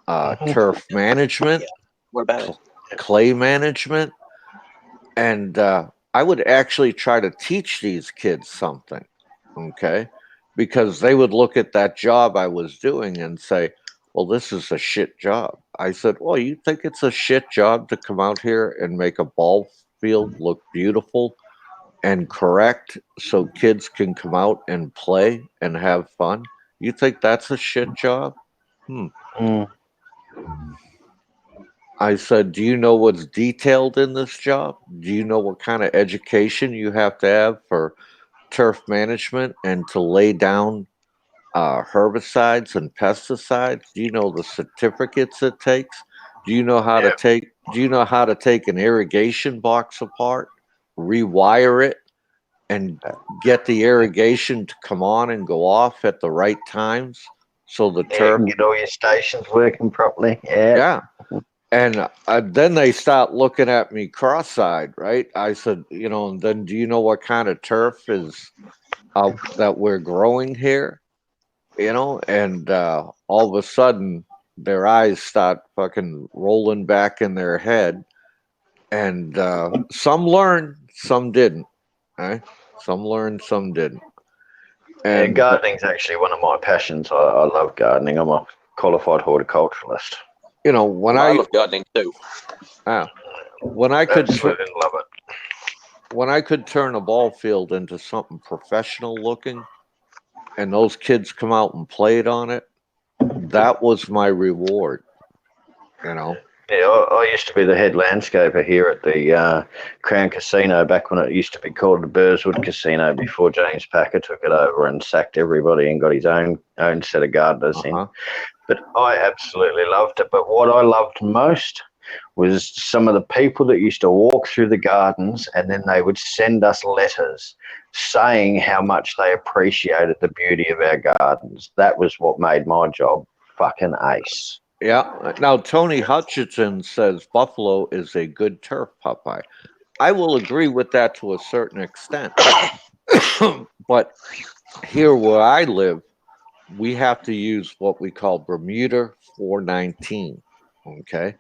turf management, What about it? clay management, and I would actually try to teach these kids something. Okay, because they would look at that job I was doing and say, well, this is a shit job. I said, well, you think it's a shit job to come out here and make a ball field look beautiful and correct so kids can come out and play and have fun? You think that's a shit job? I said, do you know what's detailed in this job? Do you know what kind of education you have to have for turf management and to lay down herbicides and pesticides? Do you know the certificates it takes? Do you know how to take an irrigation box apart, rewire it, and get the irrigation to come on and go off at the right times so the turf get all your stations working properly? Yeah. And then they start looking at me cross-eyed, right? I said, and then do you know what kind of turf is that we're growing here? And all of a sudden their eyes start fucking rolling back in their head. And some learned, some didn't. Right? Some learned, some didn't. And gardening's actually one of my passions. I love gardening. I'm a qualified horticulturalist. When I love gardening too. When I could absolutely love it. When I could turn a ball field into something professional looking, and those kids come out and played on it, that was my reward. Yeah, I used to be the head landscaper here at the Crown Casino back when it used to be called the Burswood Casino before James Packer took it over and sacked everybody and got his own set of gardeners in. But I absolutely loved it. But what I loved most was some of the people that used to walk through the gardens and then they would send us letters saying how much they appreciated the beauty of our gardens. That was what made my job fucking ace. Yeah. Now, Tony Hutchinson says Buffalo is a good turf, Popeye. I will agree with that to a certain extent. But here where I live, we have to use what we call Bermuda 419. Okay.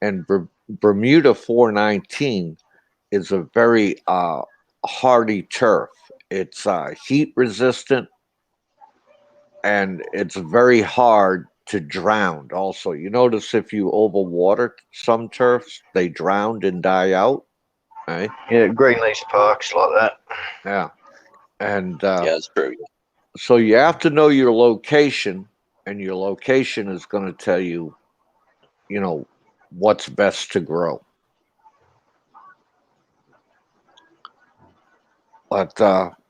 And Bermuda 419 is a very hardy turf. It's heat resistant and it's very hard to drown. Also, you notice if you overwater some turfs, they drown and die out. Right? Yeah, Greenleaf Parks like that. Yeah. And yeah, that's true. So you have to know your location, and your location is going to tell you, what's best to grow. But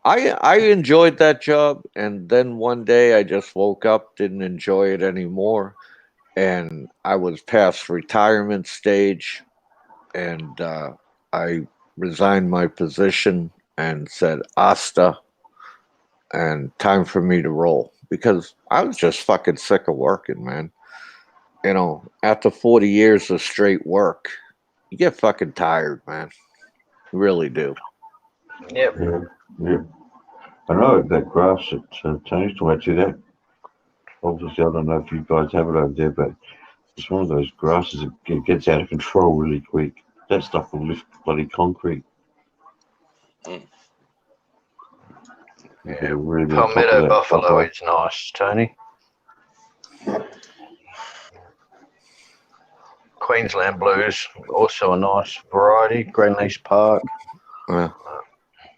I enjoyed that job, and then one day I just woke up, didn't enjoy it anymore, and I was past retirement stage, and I resigned my position and said "Asta," and time for me to roll because I was just fucking sick of working, man. You know, after 40 years of straight work, you get fucking tired, man. You really do. Yep. Yeah, yeah. I know that grass that Tony's talking about, see that? Obviously, I don't know if you guys have it over there, but it's one of those grasses that gets out of control really quick. That stuff will lift bloody concrete. Mm. You gotta really be on top of Palmetto that buffalo stuff. is nice, Tony. Queensland blues, also a nice variety. Greenleaf Park.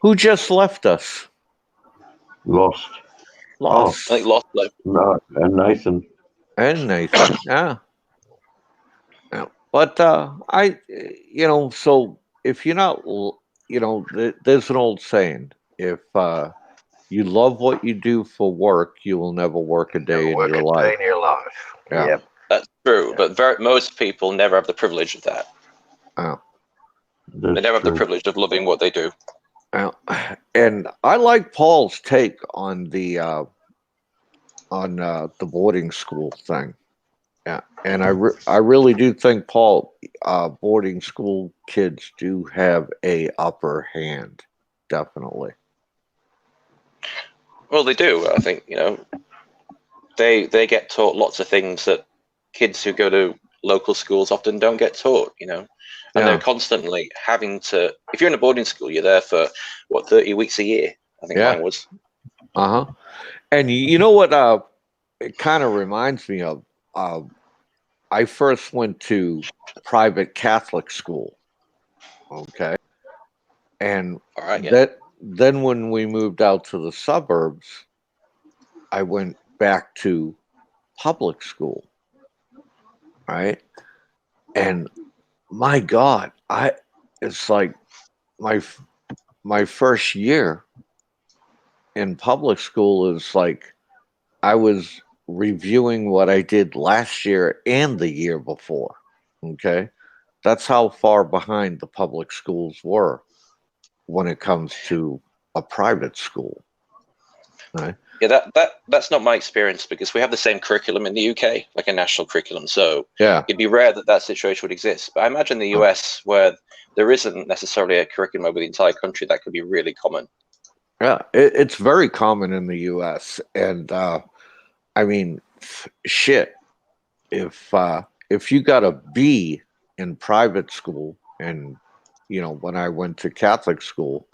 Who just left us? Lost. Lost. I think lost like No, and Nathan. And Nathan. Yeah. Yeah. But so if you're not, there's an old saying: if you love what you do for work, you will never work a day in Work your a life. day in your life. Yeah. Yep. that's true, but most people never have the privilege of that. Oh. They never have the privilege of loving what they do. And I like Paul's take on the boarding school thing. Yeah, and I really do think, Paul, boarding school kids do have a upper hand, definitely. Well, they do. I think they get taught lots of things that kids who go to local schools often don't get taught. And they're constantly having to. If you're in a boarding school, you're there for 30 weeks a year. I think mine was. And you know what? It kind of reminds me of. I first went to private Catholic school. Okay. And then when we moved out to the suburbs, I went back to public school. Right. And my God, it's like my first year in public school is like I was reviewing what I did last year and the year before. Okay. That's how far behind the public schools were when it comes to a private school. Right. Yeah, that's not my experience because we have the same curriculum in the UK, like a national curriculum. So it'd be rare that situation would exist. But I imagine the US, where there isn't necessarily a curriculum over the entire country, that could be really common. Yeah, it's very common in the US. And I mean, shit, if you got a B in private school, and when I went to Catholic school,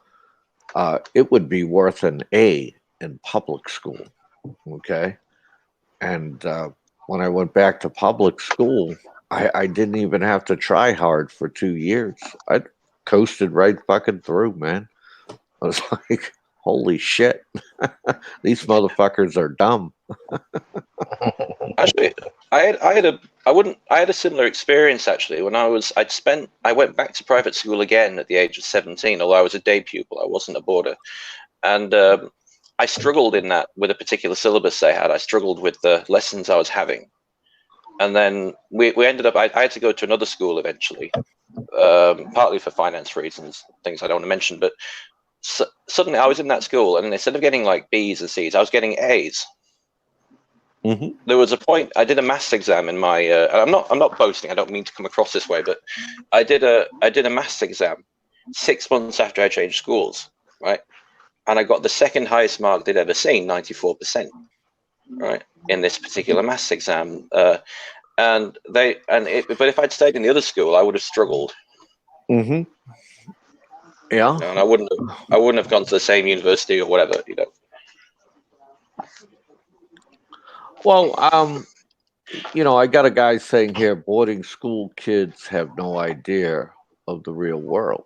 it would be worth an A in public school. Okay. And when I went back to public school, I didn't even have to try hard for 2 years. I coasted right fucking through, man. I was like, holy shit, these motherfuckers are dumb. Actually, I had a similar experience actually when I went back to private school again at the age of 17, although I was a day pupil, I wasn't a boarder. And I struggled in that with a particular syllabus they had. I struggled with the lessons I was having. And then we ended up, I had to go to another school eventually, partly for finance reasons, things I don't want to mention. But suddenly I was in that school, and instead of getting like B's and C's, I was getting A's. Mm-hmm. There was a point I did a maths exam in my. I'm not boasting. I don't mean to come across this way, but I did a maths exam 6 months after I changed schools, right? And I got the second highest mark they'd ever seen, 94%, right, in this particular maths exam. But if I'd stayed in the other school, I would have struggled. Mm-hmm. Yeah. And I wouldn't have gone to the same university or whatever, Well, I got a guy saying here, boarding school kids have no idea of the real world.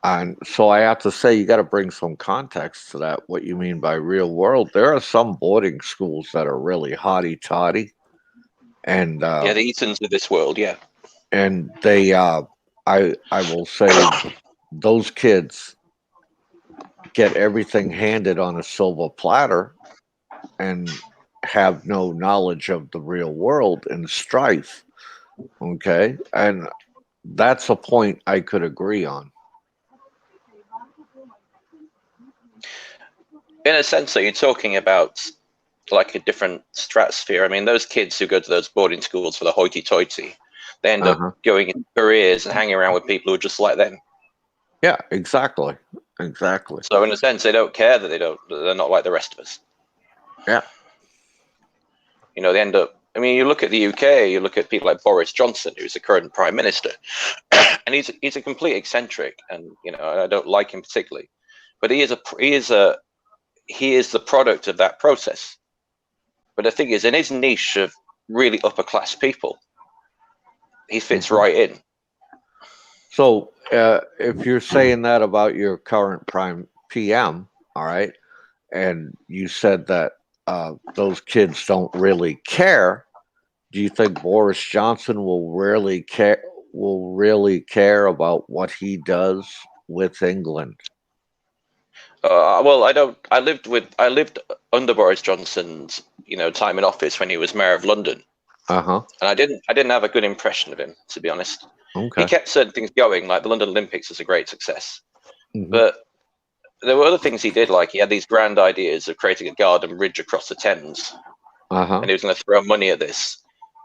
And so I have to say, you got to bring some context to that. What you mean by real world? There are some boarding schools that are really hotty-toddy, and the Eatons of this world, yeah. And they, I will say, those kids get everything handed on a silver platter and have no knowledge of the real world and strife. Okay. And that's a point I could agree on. In a sense, so you're talking about like a different stratosphere. I mean, those kids who go to those boarding schools for the hoity-toity, they end up going into careers and hanging around with people who are just like them. Yeah, exactly. Exactly. So in a sense, they don't care that they're not like the rest of us. Yeah. You know, they end up, I mean, you look at the UK, you look at people like Boris Johnson, who's the current prime minister, and he's a complete eccentric, and you know, I don't like him particularly, but he is the product of that process. But the thing is, in his niche of really upper class people, he fits right in. So if you're saying that about your current prime PM, all right, and you said that those kids don't really care, do you think Boris Johnson will really care about what he does with England? Well, I don't. I lived under Boris Johnson's, time in office when he was mayor of London. And I didn't have a good impression of him, to be honest. Okay. He kept certain things going, like the London Olympics was a great success, but there were other things he did, like he had these grand ideas of creating a garden bridge across the Thames, and he was going to throw money at this,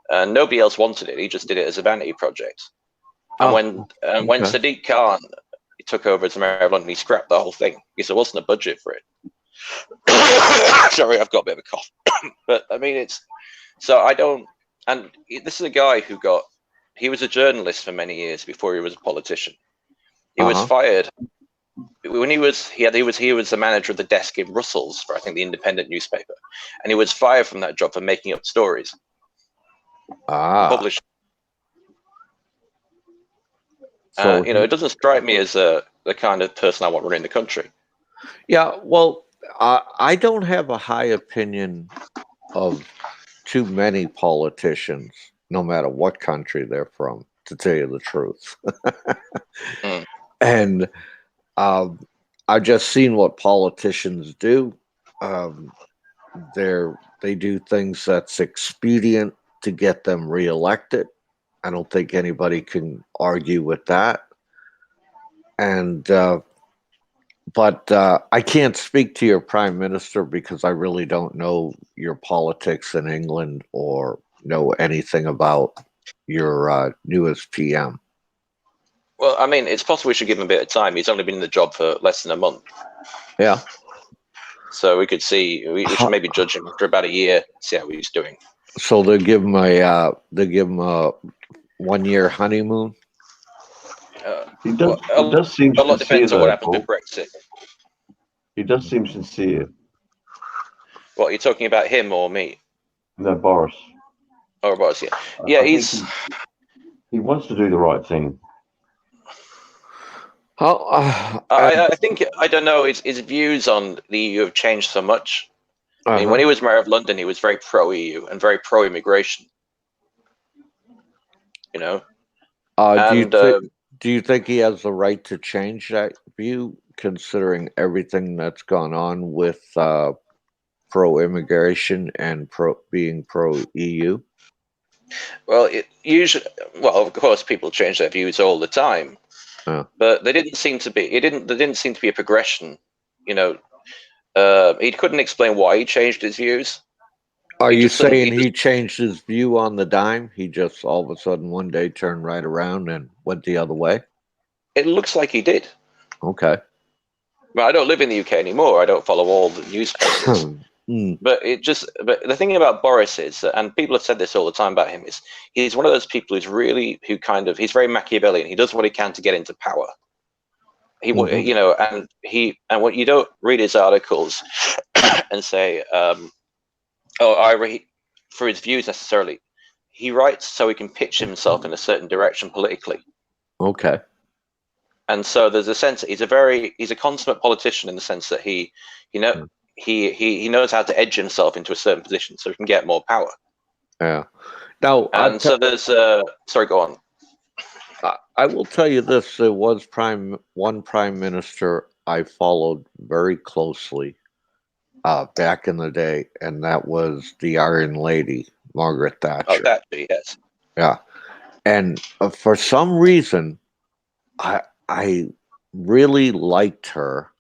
and nobody else wanted it. He just did it as a vanity project. And when Sadiq Khan took over as mayor of London, he scrapped the whole thing because there wasn't a budget for it. Sorry, I've got a bit of a cough. But I mean, and this is a guy he was a journalist for many years before he was a politician. He was fired when he was the manager of the desk in Brussels for, I think, the Independent newspaper, and he was fired from that job for making up stories. Published. So it doesn't strike me as the kind of person I want running the country. Yeah, well, I don't have a high opinion of too many politicians, no matter what country they're from, to tell you the truth. And I've just seen what politicians do. They do things that's expedient to get them reelected. I don't think anybody can argue with that. And but I can't speak to your prime minister because I really don't know your politics in England or know anything about your newest PM. Well, I mean, it's possible we should give him a bit of time. He's only been in the job for less than a month. Yeah. So we could see. We should maybe judge him after about a year, see how he's doing. So they'll give him a 1 year honeymoon. He does seem a lot sincere, depends on what though, happens with Paul. Brexit. He does seem sincere. What, you're talking about him or me? No, Boris. Oh, Boris, yeah. Yeah, I think he wants to do the right thing. I think, I don't know, his views on the EU have changed so much. I mean, when he was mayor of London, he was very pro-EU and very pro-immigration. Do you think he has the right to change that view, considering everything that's gone on with pro-immigration and being pro-EU? Well, of course, people change their views all the time, but there didn't seem to be a progression. He couldn't explain why he changed his views. Are you saying he changed his view on the dime? He just all of a sudden one day turned right around and went the other way? It looks like he did. Okay. Well, I don't live in the UK anymore. I don't follow all the newspapers. But the thing about Boris is, and people have said this all the time about him, is he's one of those people he's very Machiavellian. He does what he can to get into power. And what you don't read his articles and say, for his views necessarily. He writes so he can pitch himself in a certain direction politically. Okay. And so there's a sense he's a consummate politician in the sense that he knows how to edge himself into a certain position so he can get more power. Yeah. Now, so there's sorry, go on. I will tell you this: there was one prime minister I followed very closely back in the day, and that was the Iron Lady, Margaret Thatcher. Oh, Thatcher, yes. Yeah, and for some reason, I really liked her.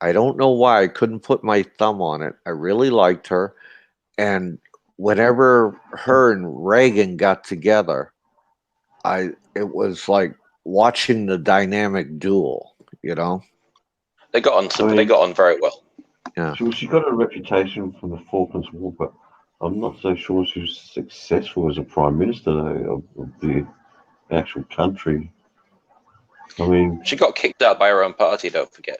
I don't know why. I couldn't put my thumb on it. I really liked her, and whenever her and Reagan got together, it was like watching the dynamic duel. You know, They got on. I mean- They got on very well. yeah. She got a reputation from the Falklands War, but I'm not so sure she was successful as a prime minister though, of the actual country. I mean, She got kicked out by her own party. Don't forget.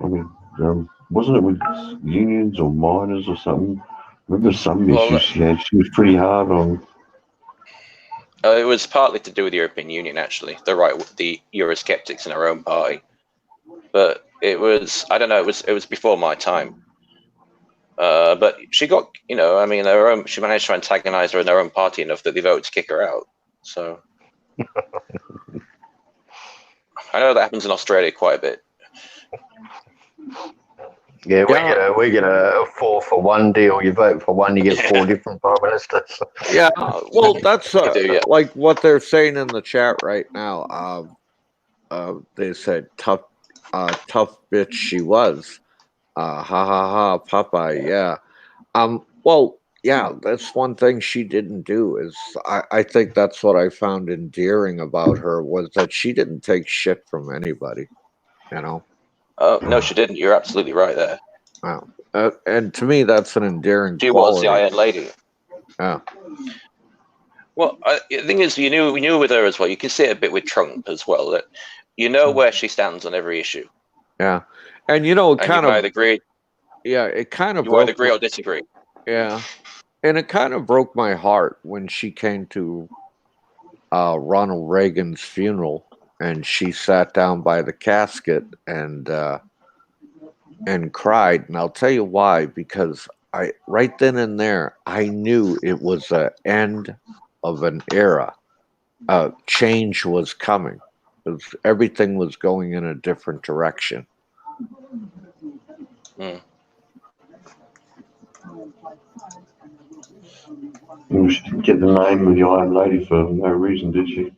Wasn't it with unions or miners or something? Remember some Well, issues she had? She was pretty hard on. It was partly to do with the European Union, actually. The Eurosceptics in her own party. But it was, I don't know, it was before my time. But she got, she managed to antagonize her in her own party enough that they voted to kick her out. So I know that happens in Australia quite a bit. Yeah, we get a 4-for-1 deal. You vote for one, you get 4 different prime ministers. Yeah, well, that's yeah. like what they're saying in the chat right now. They said tough bitch she was. Ha ha ha, Popeye. Yeah. Well, yeah, that's one thing she didn't do. Is I think that's what I found endearing about her was that she didn't take shit from anybody. You know. No, she didn't. You're absolutely right there. Wow. And to me, that's an endearing She quality. was the Iron Lady. Yeah. Well, the thing is, we knew with her as well. You can see it a bit with Trump as well. That you know where she stands on every issue. Yeah, and you know, and you either agree. Yeah, it kind of. You either agree or disagree. Yeah, and it kind of broke my heart when she came to Ronald Reagan's funeral, and she sat down by the casket and cried. And I'll tell you why, because right then and there, I knew it was the end of an era. Change was coming. Everything was going in a different direction. She didn't get the name of the Iron Lady for no reason, did she?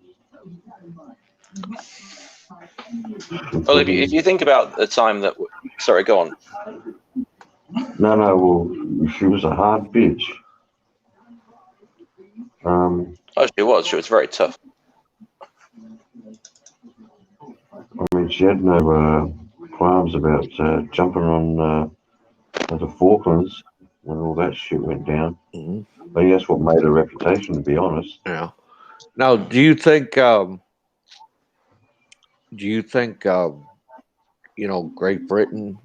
Well, if you think about the time that, sorry, go on. No, well, she was a hard bitch. She was. She was very tough. I mean, she had no qualms about jumping on the Falklands when all that shit went down. Mm-hmm. I think that's what made her reputation, to be honest. Yeah. Now, do you think Great Britain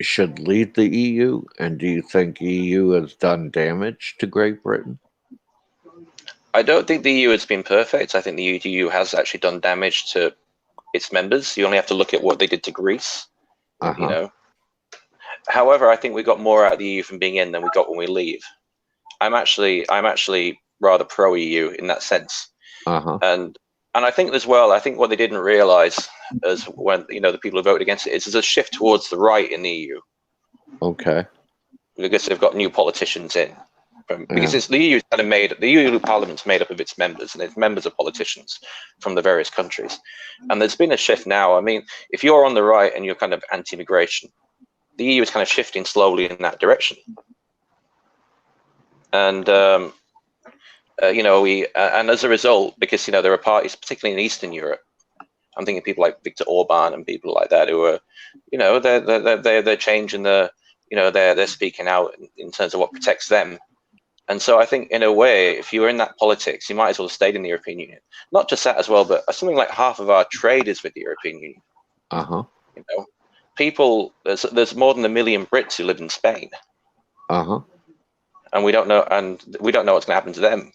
should leave the EU, and do you think EU has done damage to Great Britain? I don't think the EU has been perfect. I think the EU has actually done damage to its members. You only have to look at what they did to Greece. You know. However, I think we got more out of the EU from being in than we got when we leave. I'm actually rather pro EU in that sense. And I think as well, I think what they didn't realize is when the people who voted against it is there's a shift towards the right in the EU. Okay. Because they've got new politicians in. Because the EU the EU Parliament's made up of its members, and its members are politicians from the various countries. And there's been a shift now. I mean, if you're on the right and you're kind of anti-immigration, the EU is kind of shifting slowly in that direction. And and as a result, because there are parties, particularly in Eastern Europe, I'm thinking people like Viktor Orban and people like that who are, they're changing they're speaking out in terms of what protects them. And so I think in a way, if you're in that politics, you might as well have stayed in the European Union. Not just that as well, but something like half of our trade is with the European Union. People, there's more than 1 million Brits who live in Spain. And we don't know what's going to happen to them,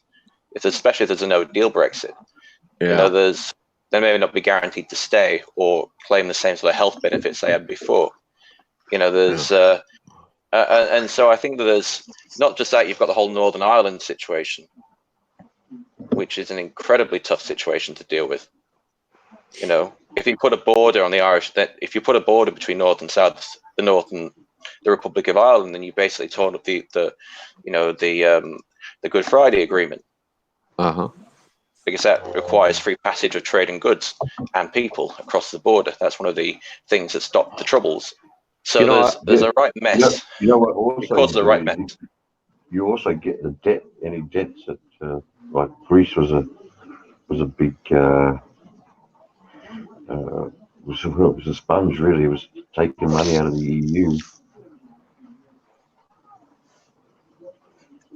especially if there's a no-deal Brexit. Yeah. They may not be guaranteed to stay or claim the same sort of health benefits they had before. And so I think that there's not just that, you've got the whole Northern Ireland situation, which is an incredibly tough situation to deal with. You know, if you put a border on the Irish, that if you put a border between North and South, the North and the Republic of Ireland, then you basically torn up the Good Friday Agreement. Because that requires free passage of trade and goods and people across the border. That's one of the things that stopped the Troubles. So there's a right mess. You know what? Also, it caused the right mess. You also get the debt. Any debts that like Greece was a big was a sponge really. It was taking money out of the EU.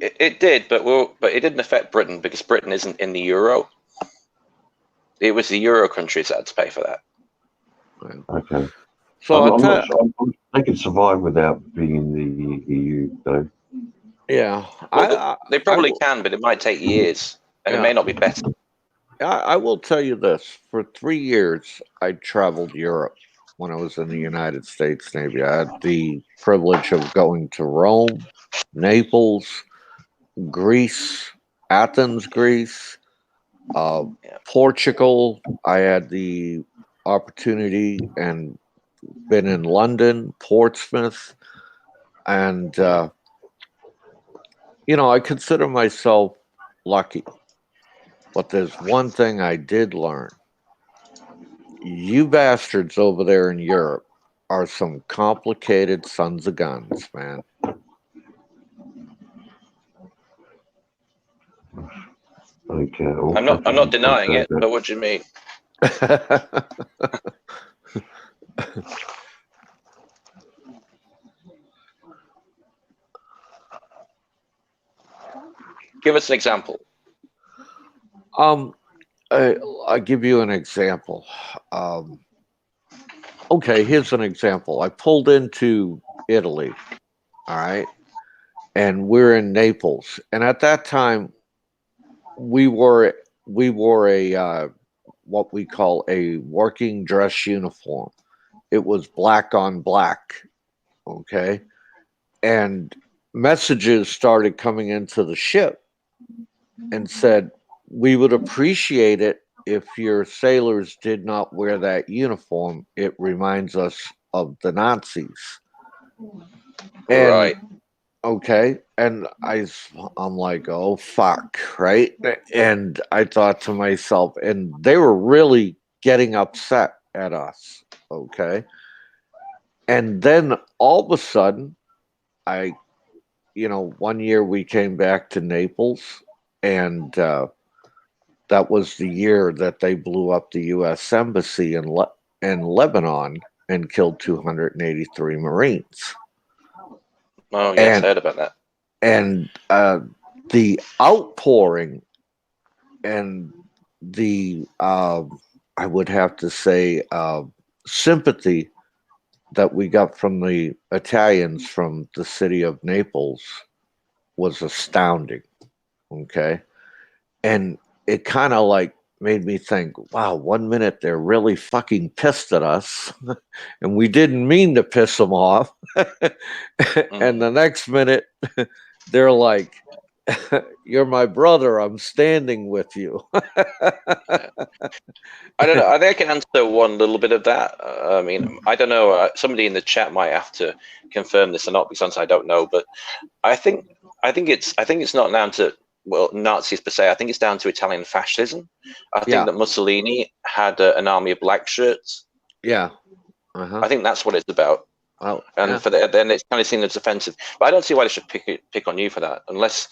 It did, but it didn't affect Britain because Britain isn't in the euro. It was the euro countries that had to pay for that. Okay. So I'm not sure. They could survive without being in the EU, though. Yeah, well, they probably can, but it might take years, and it may not be better. I will tell you this: for 3 years, I traveled Europe when I was in the United States Navy. I had the privilege of going to Rome, Naples, Greece, Athens, Greece, Portugal. I had the opportunity and been in London, Portsmouth, and I consider myself lucky. But there's one thing I did learn. You bastards over there in Europe are some complicated sons of guns, man. I'm not denying it, but what do you mean? Give us an example. I'll give you an example. Okay, here's an example. I pulled into Italy, all right, and we're in Naples, and at that time, we wore a what we call a working dress uniform. It was black on black, okay, and messages started coming into the ship and said, we would appreciate it if your sailors did not wear that uniform. It reminds us of the Nazis. And, right. Okay. And I'm like, oh, fuck. Right. And I thought to myself, and they were really getting upset at us. Okay. And then all of a sudden, one year we came back to Naples, and that was the year that they blew up the U.S. Embassy in Lebanon and killed 283 Marines. Oh, yes, I heard about that. And the outpouring and the, I would have to say, sympathy that we got from the Italians from the city of Naples was astounding. Okay. And it kind of like made me think, wow, 1 minute they're really fucking pissed at us and we didn't mean to piss them off. And the next minute they're like, you're my brother, I'm standing with you. I don't know. I think I can answer one little bit of that. I mean, I don't know. Somebody in the chat might have to confirm this or not, because I don't know. But I think it's not down to Nazis per se. I think it's down to Italian fascism. I think that Mussolini had an army of black shirts. Yeah. I think that's what it's about. Well, and for that, then it's kind of seen as offensive. But I don't see why they should pick on you for that, unless,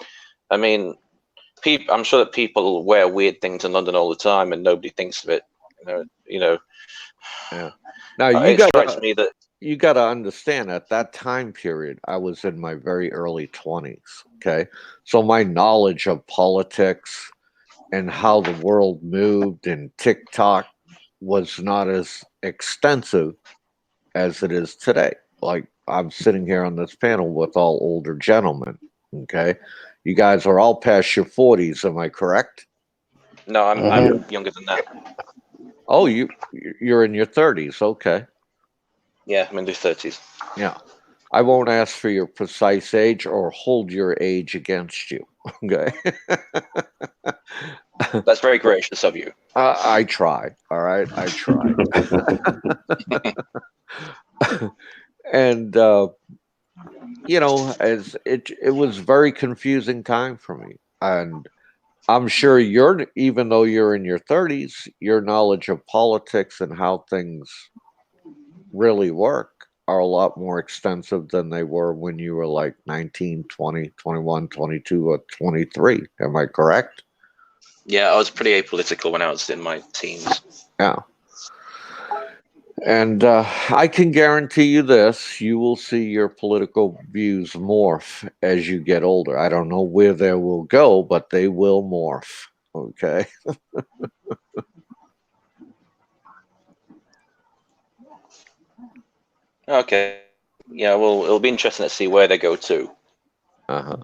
I mean, I'm sure that people wear weird things in London all the time, and nobody thinks of it. Yeah. Now it strikes me that you got to understand, at that time period, I was in my very early 20s. Okay, so my knowledge of politics and how the world moved and TikTok was not as extensive as it is today. Like, I'm sitting here on this panel with all older gentlemen. Okay, you guys are all past your 40s, am I correct? No, I'm younger than that. Oh, you're in your 30s. Okay. Yeah, I'm in the 30s. Yeah. I won't ask for your precise age or hold your age against you. Okay. That's very gracious of you. I try. All right, I try. And as it was very confusing time for me, and I'm sure even though you're in your 30s, your knowledge of politics and how things really work are a lot more extensive than they were when you were like 19, 20, 21, 22, or 23. Am I correct? Yeah, I was pretty apolitical when I was in my teens. Yeah. And I can guarantee you this, you will see your political views morph as you get older. I don't know where they will go, but they will morph. Okay. Okay. Yeah, well, it'll be interesting to see where they go to. Uh-huh.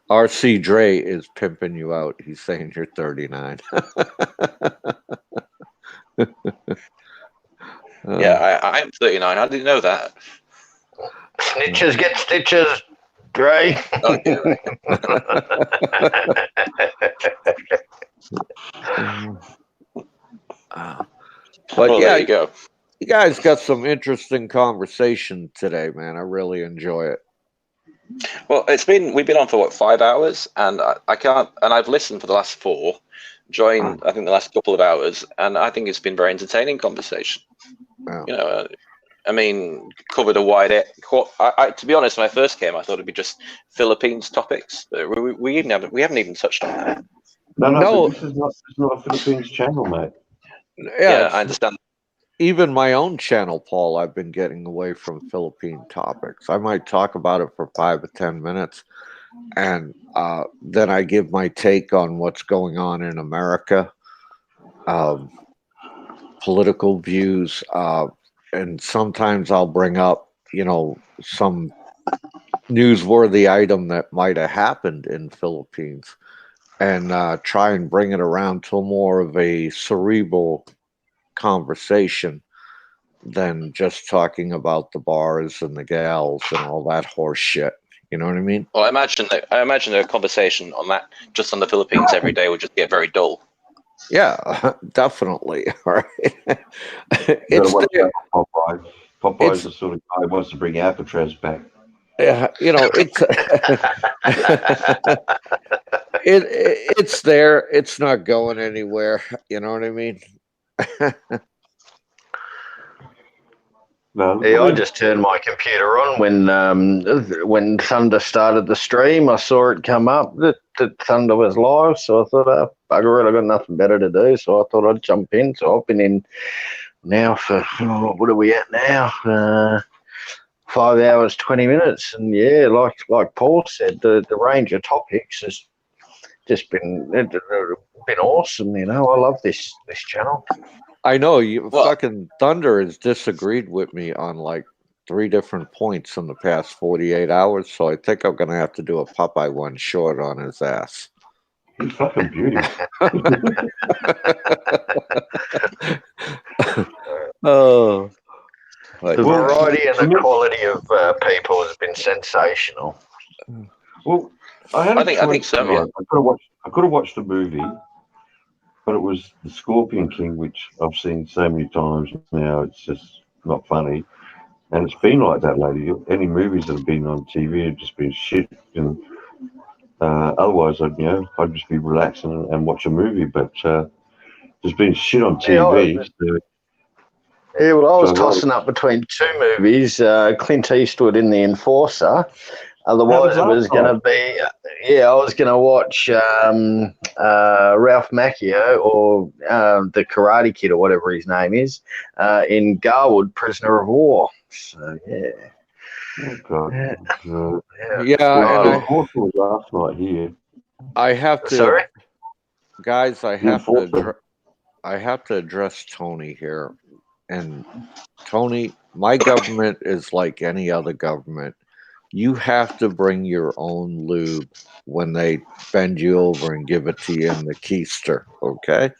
RC Dre is pimping you out. He's saying you're 39. Yeah, I'm 39. I didn't know that. Snitches get stitches, Dre. Okay. But well, yeah, there you go. You guys got some interesting conversation today, man. I really enjoy it. Well, we've been on for 5 hours, and I can't, and I've listened for the last 4, joined I think the last couple of hours, and I think it's been very entertaining conversation. Wow. I mean, covered a wide. To be honest, when I first came, I thought it'd be just Philippines topics, but we haven't even touched on that. No. This is not a Philippines channel, mate. Yeah, I understand. Even my own channel, Paul, I've been getting away from Philippine topics. I might talk about it for 5 or 10 minutes, and then I give my take on what's going on in America, political views, and sometimes I'll bring up, some newsworthy item that might have happened in Philippines, and try and bring it around to more of a cerebral conversation than just talking about the bars and the gals and all that horse shit. You know what I mean? Well, I imagine a conversation on that, just on the Philippines every day, would just get very dull. Yeah, definitely. All right. Popeye's the sort of guy who wants to bring Alcatraz back. Yeah, it's there. It's not going anywhere. You know what I mean? Yeah, I just turned my computer on when Thunder started the stream. I saw it come up that Thunder was live, so I thought, oh, bugger it, I got nothing better to do, so I thought I'd jump in. So I've been in now for what are we at now? 5 hours 20 minutes, and yeah, like Paul said, the range of topics has just been awesome. I love this channel. I know fucking Thunder has disagreed with me on like 3 different points in the past 48 hours, so I think I'm gonna have to do a Popeye one short on his ass. He's fucking beautiful. Oh, the variety and the quality of people has been sensational. Well, I think so. Yeah. I could have watched the movie, but it was The Scorpion King, which I've seen so many times now. It's just not funny, and it's been like that lately. Any movies that have been on TV have just been shit, and otherwise, I'd just be relaxing and watch a movie. But there's been shit on TV. Yeah, well, I was tossing up between 2 movies, Clint Eastwood in The Enforcer. Otherwise, it was going to be, I was going to watch Ralph Macchio or the Karate Kid or whatever his name is in Garwood, Prisoner of War. So, yeah. Oh, God. Yeah. Last night here. I have to, sorry? Guys, I have to address Tony here. And Tony, my government is like any other government. You have to bring your own lube when they bend you over and give it to you in the keister, okay?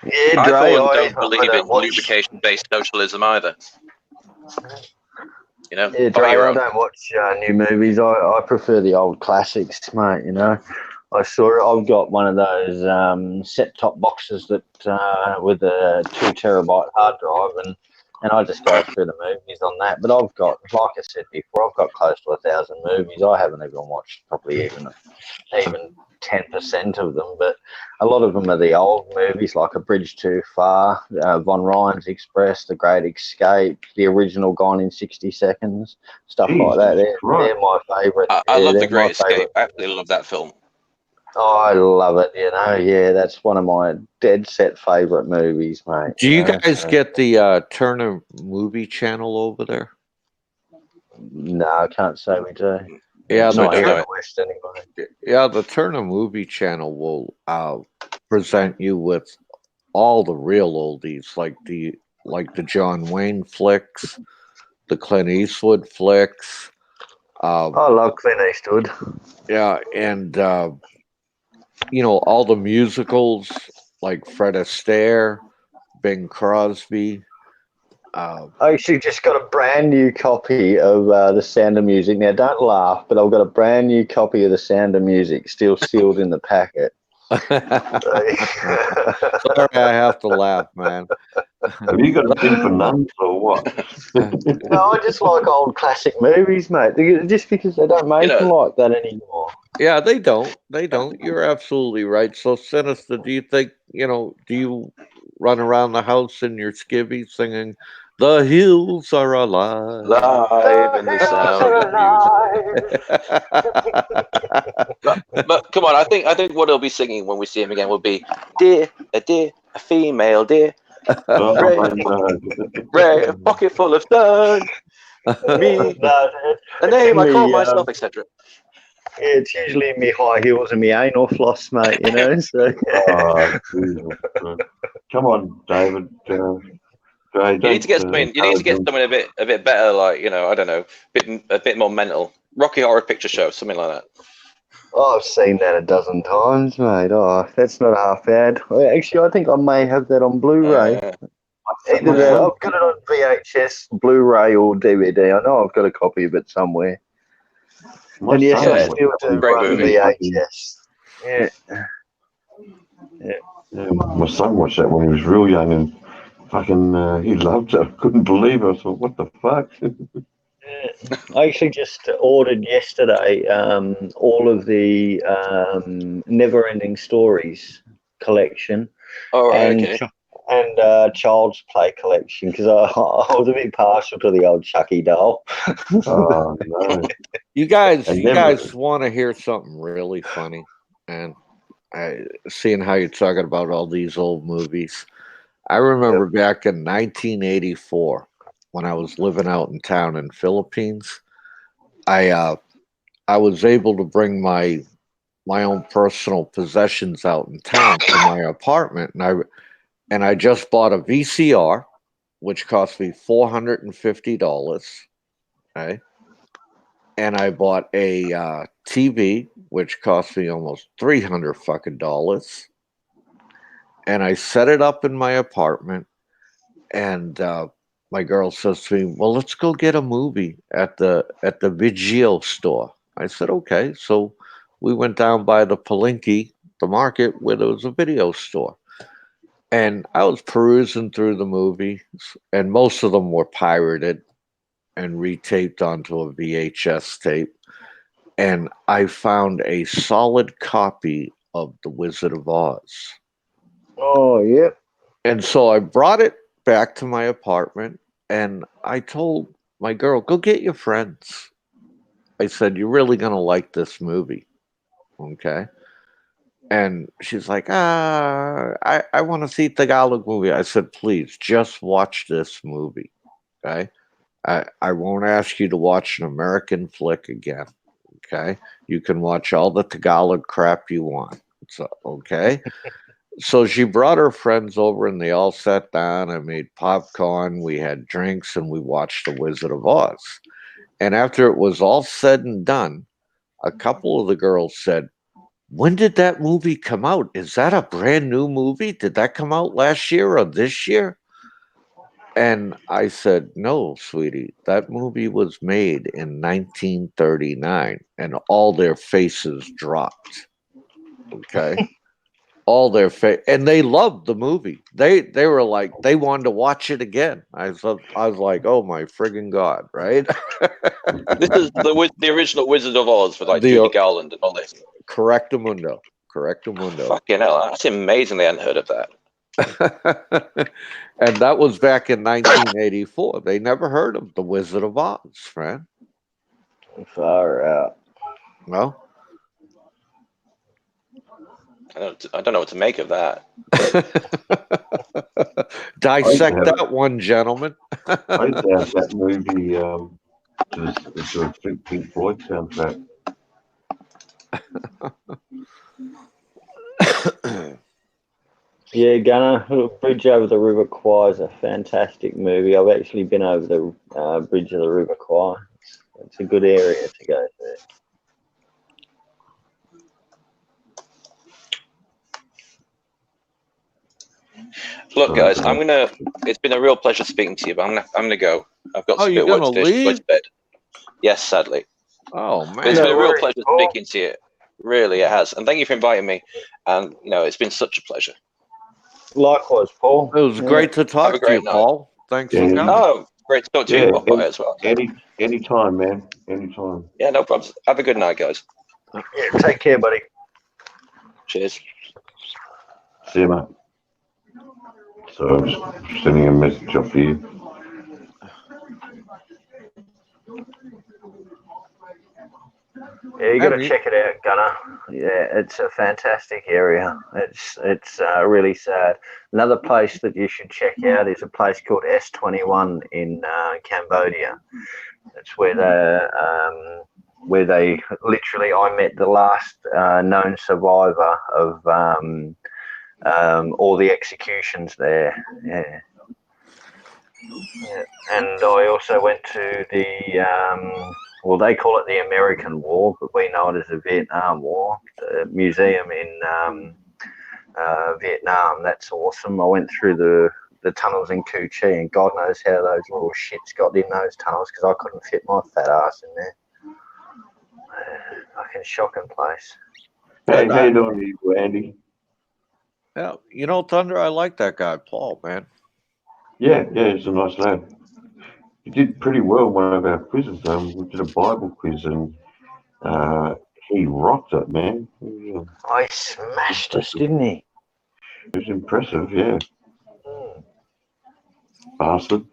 Yeah, I don't believe in lubrication-based socialism either. You know, Yeah, buy Dre, your I own. don't watch new movies. I prefer the old classics, mate. You know, I've got one of those set-top boxes that with a 2 terabyte hard drive, and I just go through the movies on that. But I've got, like I said before, I've got close to 1,000 movies. I haven't even watched probably even 10% of them, but a lot of them are the old movies like A Bridge Too Far, Von Ryan's Express, The Great Escape, the original Gone in 60 Seconds, stuff like that. Jesus Christ. They're my favourite. I love The they're my Great Escape. favourite. I absolutely love that film. Oh, I love it. You know, yeah, that's one of my dead set favourite movies, mate. Do you know, guys so- get the Turner Movie Channel over there? No, I can't say we do. Yeah, So we Not don't here know in it. the West, anyway. Yeah, the Turner Movie Channel will present you with all the real oldies, like the John Wayne flicks, the Clint Eastwood flicks. I love Clint Eastwood. Yeah, and all the musicals like Fred Astaire, Bing Crosby. I actually just got a brand new copy of The Sound of Music. Now, don't laugh, but I've got a brand new copy of The Sound of Music still sealed in the packet. Sorry, I have to laugh, man. Have you got a thing for nuns or what? No, I just like old classic movies, mate. Just because they don't make them like that anymore. Yeah, they don't. They don't. You're absolutely right. So, Sinister, do you think, do you run around the house in your skivvy singing, "The hills are alive"? Live in the sound of music. But come on, I think what he'll be singing when we see him again will be deer, a female deer. Ray, a pocket full of sun. Me, a name I call myself, etc. Yeah, it's usually me high heels and me anal floss, mate. You know. So. Oh, Jesus. Come on, David. You need to get something. You need to get something a bit better, like I don't know, a bit more mental. Rocky Horror Picture Show, something like that. Oh, I've seen that a dozen times, mate. Oh, that's not half bad. Actually, I think I may have that on Blu-ray. Either that, I've got it on VHS, Blu-ray, or DVD. I know I've got a copy of it somewhere. And yes, I still do run VHS. Yeah. Yeah, my son watched that when he was real young and fucking he loved it. I couldn't believe it. I thought, what the fuck? I actually just ordered yesterday all of the Never Ending Stories collection and Child's Play collection because I was a bit partial to the old Chucky doll. Oh, no. You guys want to hear something really funny? And seeing how you're talking about all these old movies, I remember back in 1984 when I was living out in town in Philippines. I was able to bring my own personal possessions out in town to my apartment, and I just bought a VCR, which cost me $450. Okay. And I bought a TV, which cost me almost $300. And I set it up in my apartment. And my girl says to me, "Well, let's go get a movie at the Vigio store." I said, "Okay." So we went down by the Palenque, the market, where there was a video store. And I was perusing through the movies, and most of them were pirated and retaped onto a VHS tape. And I found a solid copy of The Wizard of Oz. Oh, yeah. And so I brought it back to my apartment, and I told my girl, "Go get your friends." I said, "You're really going to like this movie." Okay. And she's like, I want to see Tagalog movie. I said, "Please, just watch this movie." Okay. I won't ask you to watch an American flick again. Okay. You can watch all the Tagalog crap you want. So, okay. So she brought her friends over and they all sat down. I made popcorn. We had drinks and we watched The Wizard of Oz. And after it was all said and done, a couple of the girls said, "When did that movie come out? Is that a brand new movie? Did that come out last year or this year?" And I said, no, sweetie, that movie was made in 1939, and all their faces dropped. Okay. All their and they loved the movie. They were like, they wanted to watch it again. I was like, oh my friggin' God, right? This is the original Wizard of Oz with like The, Judy Garland and all this. Correctamundo. Fucking hell, that's amazing. They hadn't heard of that. And that was back in 1984. They never heard of the Wizard of Oz, man. Far out. Well, I don't know what to make of that. Dissect that one, gentlemen. I used to have that movie to a Pink Floyd soundtrack. Yeah, Gunner, Bridge Over the River Kwai is a fantastic movie. I've actually been over the Bridge of the River Kwai. It's a good area to go through. Look, guys, it's been a real pleasure speaking to you, but I'm gonna go. I've got some you're bit of work gonna to do. Go leave? to bed. Yes, sadly. Oh But man, it's been a No real worries, pleasure Paul. speaking to you. Really, it has. And thank you for inviting me. And it's been such a pleasure. Likewise, Paul. it was great to Have talk a to you, great night. Paul. Thanks for Yeah. coming. Oh, great to talk to you, Yeah, Popeye, as well. anytime, man. Anytime. Yeah, no problems. Have a good night, guys. Yeah, take care, buddy. Cheers. See you, mate. So I'm just sending a message off here. Yeah, you got to Hey. check it out, Gunner. Yeah, it's a fantastic area. It's really sad. Another place that you should check out is a place called S21 in Cambodia. It's where they literally, I met the last known survivor of all the executions there. Yeah. Yeah. And I also went to the well, they call it the American War, but we know it as the Vietnam War, the museum in Vietnam. That's awesome. I went through the tunnels in Cu Chi, and God knows how those little shits got in those tunnels because I couldn't fit my fat ass in there. Fucking shocking place. Hey, how you doing, Andy? Yeah, Thunder, I like that guy, Paul, man. Yeah, he's a nice lad. He did pretty well in one of our quizzes. We did a Bible quiz, and he rocked it, man. It I smashed us, didn't he? was impressive, yeah. Bastard.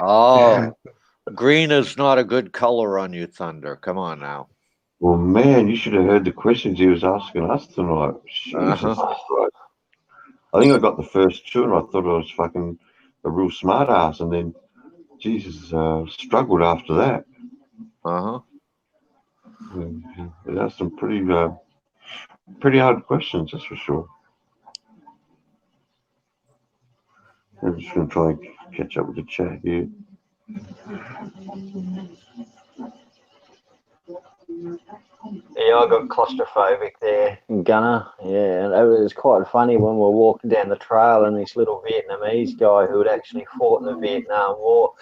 Oh, green is not a good color on you, Thunder. Come on now. Well, man, you should have heard the questions he was asking us tonight. Jesus Christ. I think I got the first two, and I thought I was fucking a real smart ass, and then Jesus struggled after that. He asked some pretty hard questions, that's for sure. I'm just going to try and catch up with the chat here. Yeah, I got claustrophobic there in Gunner. Yeah, and it was quite funny when we were walking down the trail and this little Vietnamese guy who had actually fought in the Vietnam War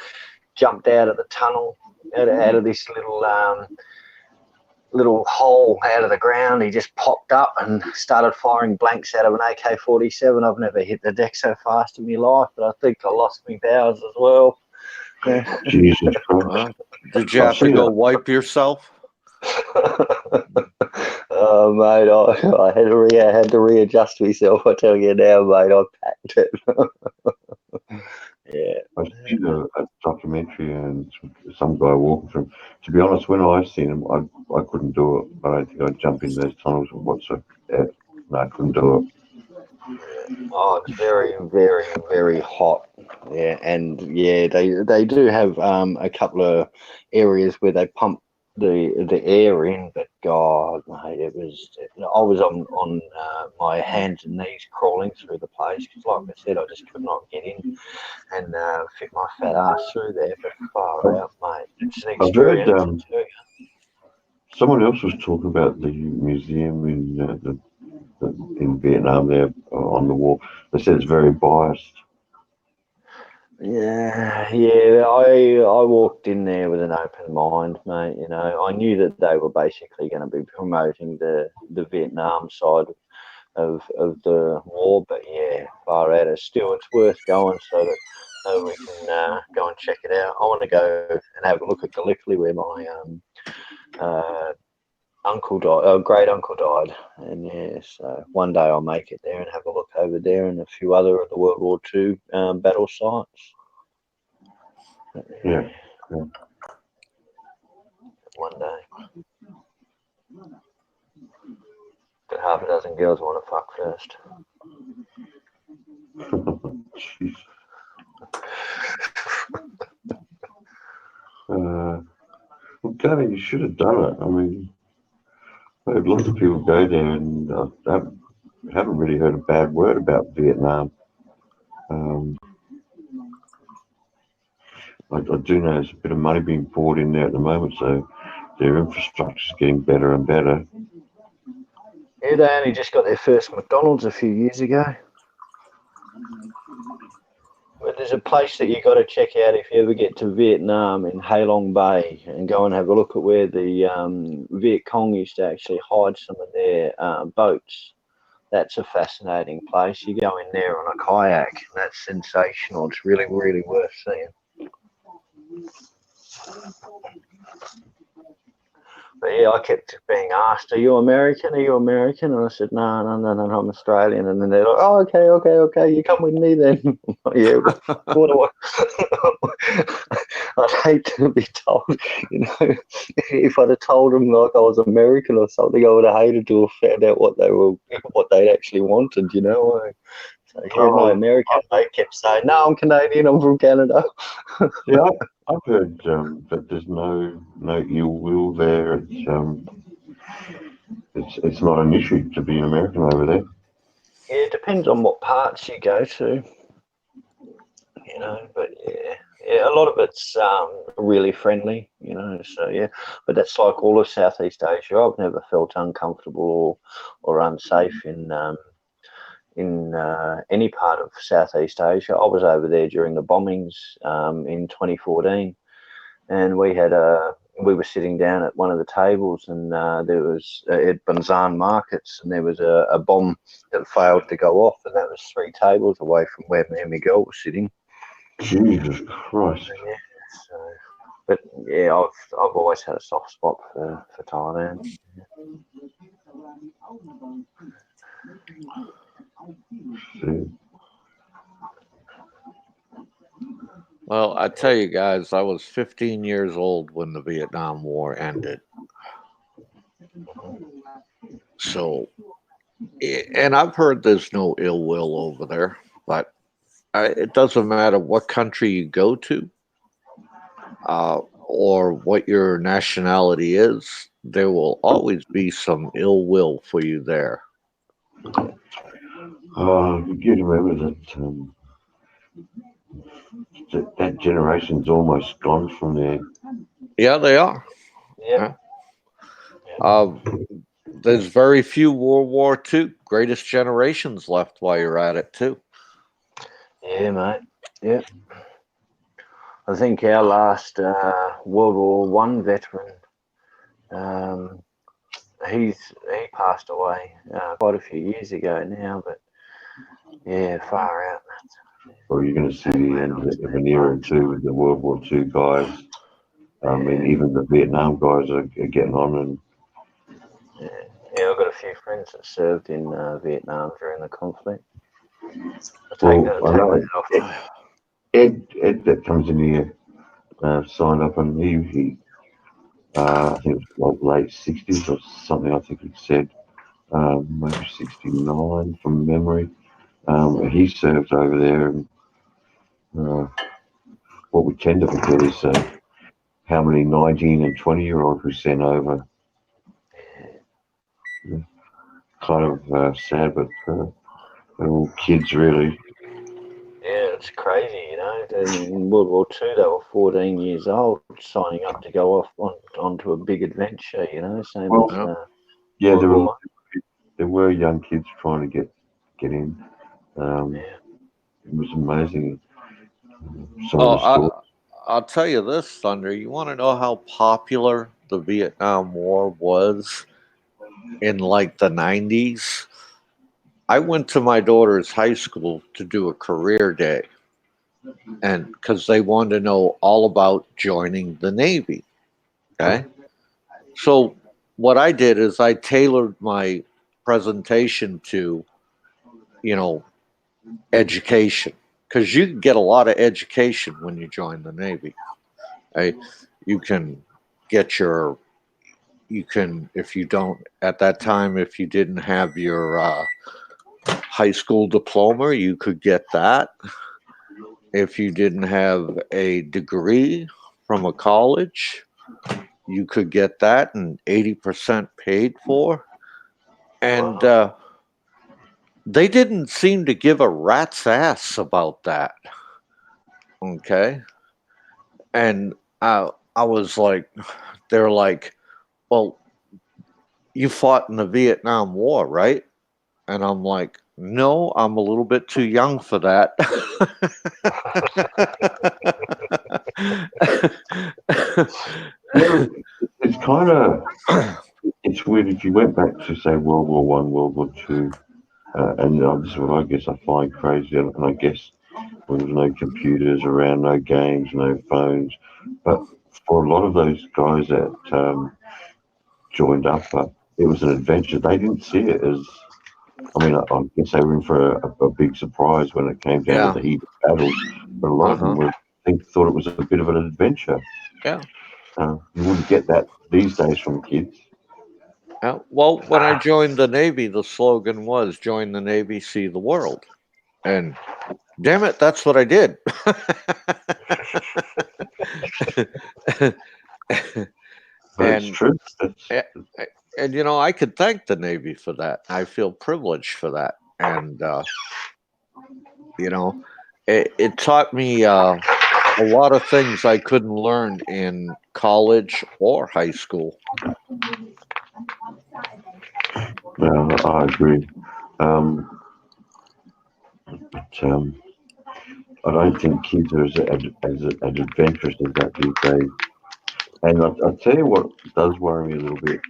jumped out of the tunnel, out of this little hole out of the ground. He just popped up and started firing blanks out of an AK-47. I've never hit the deck so fast in my life, but I think I lost my bowels as well. Yeah. Jesus Christ. Did you have to go wipe yourself? Oh, mate, I had to readjust myself. I tell you now, mate, I packed it. Yeah. I've seen a documentary and some guy walking through. To be honest, when I seen him, I couldn't do it. I don't think I'd jump in those tunnels and whatsoever. No, I couldn't do it. Oh, it's very, very, very hot. Yeah, and yeah, they do have a couple of areas where they pump the air in, but God, mate, I was on my hands and knees crawling through the place because, like I said, I just could not get in and fit my fat ass through there. But far out, mate, it's an I've heard experience. someone else was talking about the museum in in Vietnam there on the war. They said it's very biased. Yeah, I walked in there with an open mind, mate. You know, I knew that they were basically going to be promoting the Vietnam side of the war, but yeah, far out. Still, it's worth going so that we can go and check it out. I want to go and have a look at Gallipoli where my uncle died, great uncle died, and yeah, so one day I'll make it there and have a look over there and a few other of the World War II battle sites. Yeah. One day. But half a dozen girls want to fuck first. Jeez. Well, Gary, you should have done it. I mean, I had lots of people go there, and I haven't really heard a bad word about Vietnam. I do know there's a bit of money being poured in there at the moment, so their infrastructure is getting better and better. Yeah, they only just got their first McDonald's a few years ago. But there's a place that you got to check out if you ever get to Vietnam in Ha Long Bay and go and have a look at where the Viet Cong used to actually hide some of their boats. That's a fascinating place. You go in there on a kayak. That's sensational. It's really, really worth seeing. But yeah, I kept being asked, "Are you American? Are you American?" And I said, "No, I'm Australian." And then they're like, "Oh, okay, you come with me then." Yeah, but what do I'd hate to be told, you know, if I'd have told them like I was American or something, I would have hated to have found out what they'd actually wanted, you know. So yeah, my American mate kept saying, "No, I'm Canadian. I'm from Canada." Yeah, I've heard that there's no ill will there. It's not an issue to be an American over there. Yeah, it depends on what parts you go to, you know. But yeah, a lot of it's really friendly, you know. So yeah, but that's like all of Southeast Asia. I've never felt uncomfortable or unsafe in any part of Southeast Asia. I was over there during the bombings in 2014, and we were sitting down at one of the tables, and there was at Banzan Markets, and there was a bomb that failed to go off, and that was 3 tables away from where me and my girl was sitting. Jesus Christ! Yeah, so, but yeah, I've always had a soft spot for Thailand. Well, I tell you guys, I was 15 years old when the Vietnam War ended. So, and I've heard there's no ill will over there, but it doesn't matter what country you go to or what your nationality is, there will always be some ill will for you there. You remember that generation's almost gone from there. Yeah, they are. Yeah. There's very few World War II greatest generations left while you're at it too. Yeah, mate. Yeah. I think our last World War I veteran, he passed away quite a few years ago now, but yeah, far out. Or you're going to see the end of an era too with the World War II guys. I mean, even the Vietnam guys are getting on. And yeah, I've got a few friends that served in Vietnam during the conflict. Ed that comes in here signed up, and he I think it was like late 60s or something. I think he said maybe 69 from memory. He served over there, and what we tend to forget is how many 19 and 20-year-olds we sent over. Kind of sad, but they're all kids, really. Yeah, it's crazy, you know. In World War II, they were 14 years old, signing up to go off onto a big adventure, you know. Same as yeah, there were young kids trying to get in. It was amazing. Some of the stories. I'll tell you this, Thunder. You want to know how popular the Vietnam War was in like the 90s? I went to my daughter's high school to do a career day, and because they wanted to know all about joining the Navy. Okay. So what I did is I tailored my presentation to, education, because you can get a lot of education when you join the Navy. You can get if you don't, at that time, if you didn't have your high school diploma, you could get that. If you didn't have a degree from a college, you could get that, and 80% paid for. And they didn't seem to give a rat's ass about that. Okay. And I was like, they're like, well, you fought in the Vietnam War, right? And I'm like, no, I'm a little bit too young for that. It's kind of, it's weird if you went back to say World War One, World War Two, and this is what I guess I find crazy, and I guess there was no computers around, no games, no phones, but for a lot of those guys that joined up, it was an adventure. They didn't see it as, I mean, I guess they were in for a big surprise when it came down to the heat of battles, but a lot of them thought it was a bit of an adventure. Yeah. You wouldn't get that these days from kids. Well, when I joined the Navy, the slogan was "Join the Navy, see the world," and damn it, that's what I did. That's true. And I could thank the Navy for that. I feel privileged for that, and it taught me a lot of things I couldn't learn in college or high school. No, I agree. But I don't think kids are as adventurous as that these days. And I'll tell you what does worry me a little bit,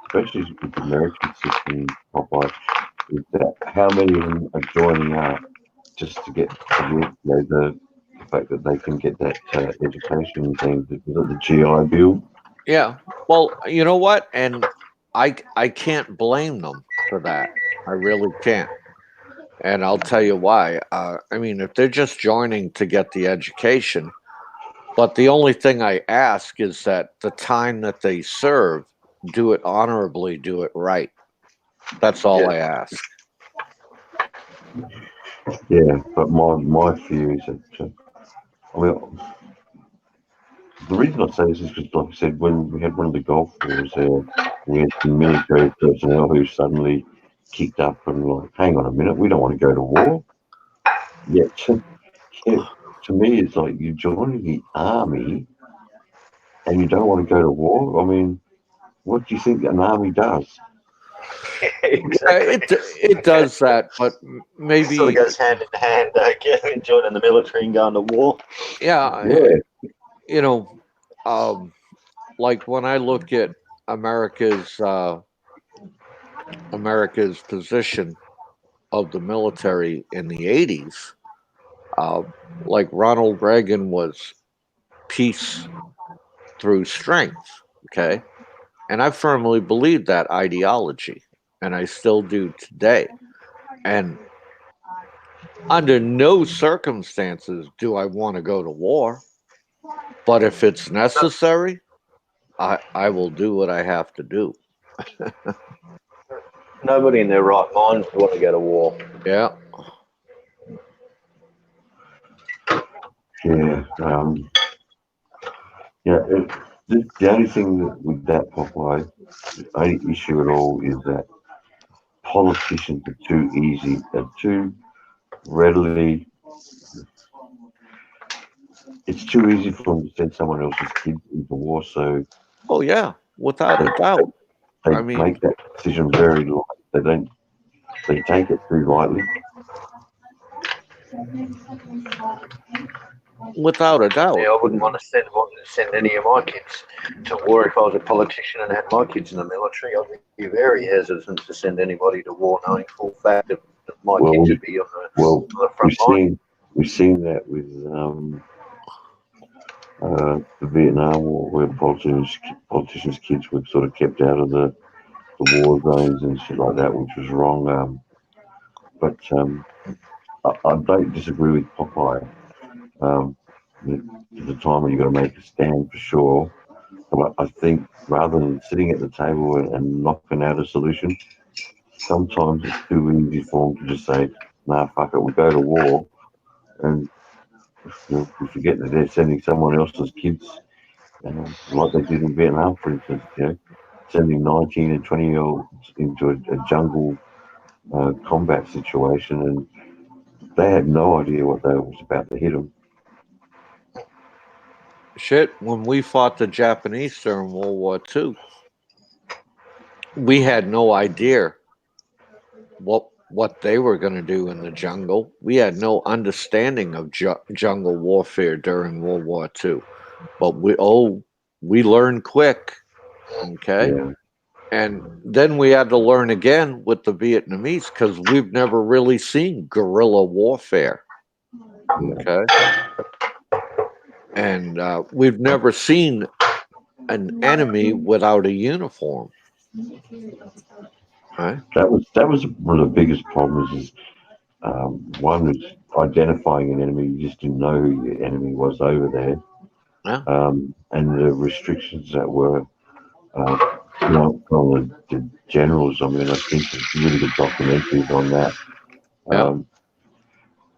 especially with the American system, Popeye, is that how many of them are joining up just to get the fact that they can get that education thing, the GI Bill. Yeah. Well, you know what? And I can't blame them for that. I really can't. And I'll tell you why. I mean, if they're just joining to get the education, but the only thing I ask is that the time that they serve, do it honorably, do it right. That's all I ask. Yeah, but my fear is that, the reason I say this is because, like I said, when we had one of the Gulf Wars there, we had some military personnel who suddenly kicked up and like, hang on a minute, we don't want to go to war. Yeah, to me, it's like you're joining the army and you don't want to go to war. I mean, what do you think an army does? It does that, but maybe it sort of goes hand in hand, joining the military and going to war. Yeah. Like when I look at America's position of the military in the 80s, like Ronald Reagan was peace through strength, okay? And I firmly believe that ideology, and I still do today. And under no circumstances do I want to go to war, but if it's necessary, I will do what I have to do. Nobody in their right mind would want to go to war. Yeah. The only thing with that, Popeye, the only issue at all is that politicians are too easy, they're too readily. It's too easy for them to send someone else's kids into war. So, oh yeah, without a doubt. They make that decision very light. They don't they take it too lightly. Without a doubt. Yeah, I wouldn't want to send any of my kids to war if I was a politician and had my kids in the military. I'd be very hesitant to send anybody to war, knowing full fact that my kids would be on the front line. We've seen that with the Vietnam War, where politicians' kids were sort of kept out of the war zones and shit like that, which was wrong. But I don't disagree with Popeye. There's a time when you've got to make a stand for sure. But I think rather than sitting at the table and knocking out a solution, sometimes it's too easy for them to just say, "Nah, fuck it, we'll go to war," and we forget that they're sending someone else's kids, like they did in Vietnam, for instance. Sending 19 and 20-year-olds into a jungle combat situation, and they had no idea what they was about to hit them. Shit, when we fought the Japanese during World War II, we had no idea what they were going to do in the jungle. We had no understanding of jungle warfare during World War II. But we learned quick, okay? Yeah. And then we had to learn again with the Vietnamese because we've never really seen guerrilla warfare, okay? And we've never seen an enemy without a uniform. Right? That was one of the biggest problems. Is one was identifying an enemy. You just didn't know who the enemy was over there, and the restrictions that were from the generals. I mean, I think there's really good documentaries on that.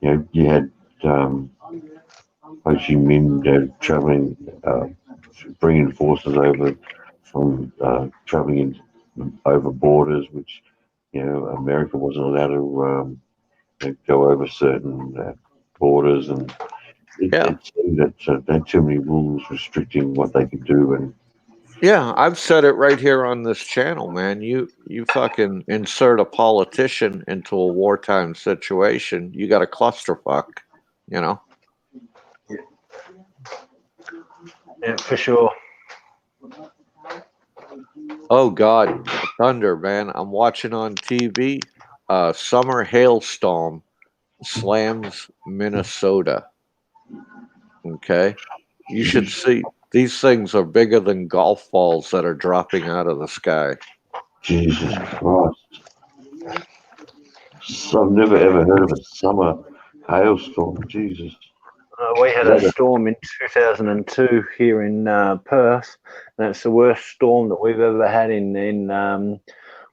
You had Ho Chi Minh traveling, bringing forces over from traveling over borders, which America wasn't allowed to go over certain borders, and it seemed that they had too many rules restricting what they could do. And yeah, I've said it right here on this channel, man. You fucking insert a politician into a wartime situation, you got a clusterfuck, Yeah, for sure. Oh God, thunder, man! I'm watching on TV. Summer hailstorm slams Minnesota. Okay, you should see. These things are bigger than golf balls that are dropping out of the sky. Jesus Christ! So I've never ever heard of a summer hailstorm. Jesus. We had a storm in 2002 here in Perth. That's the worst storm that we've ever had in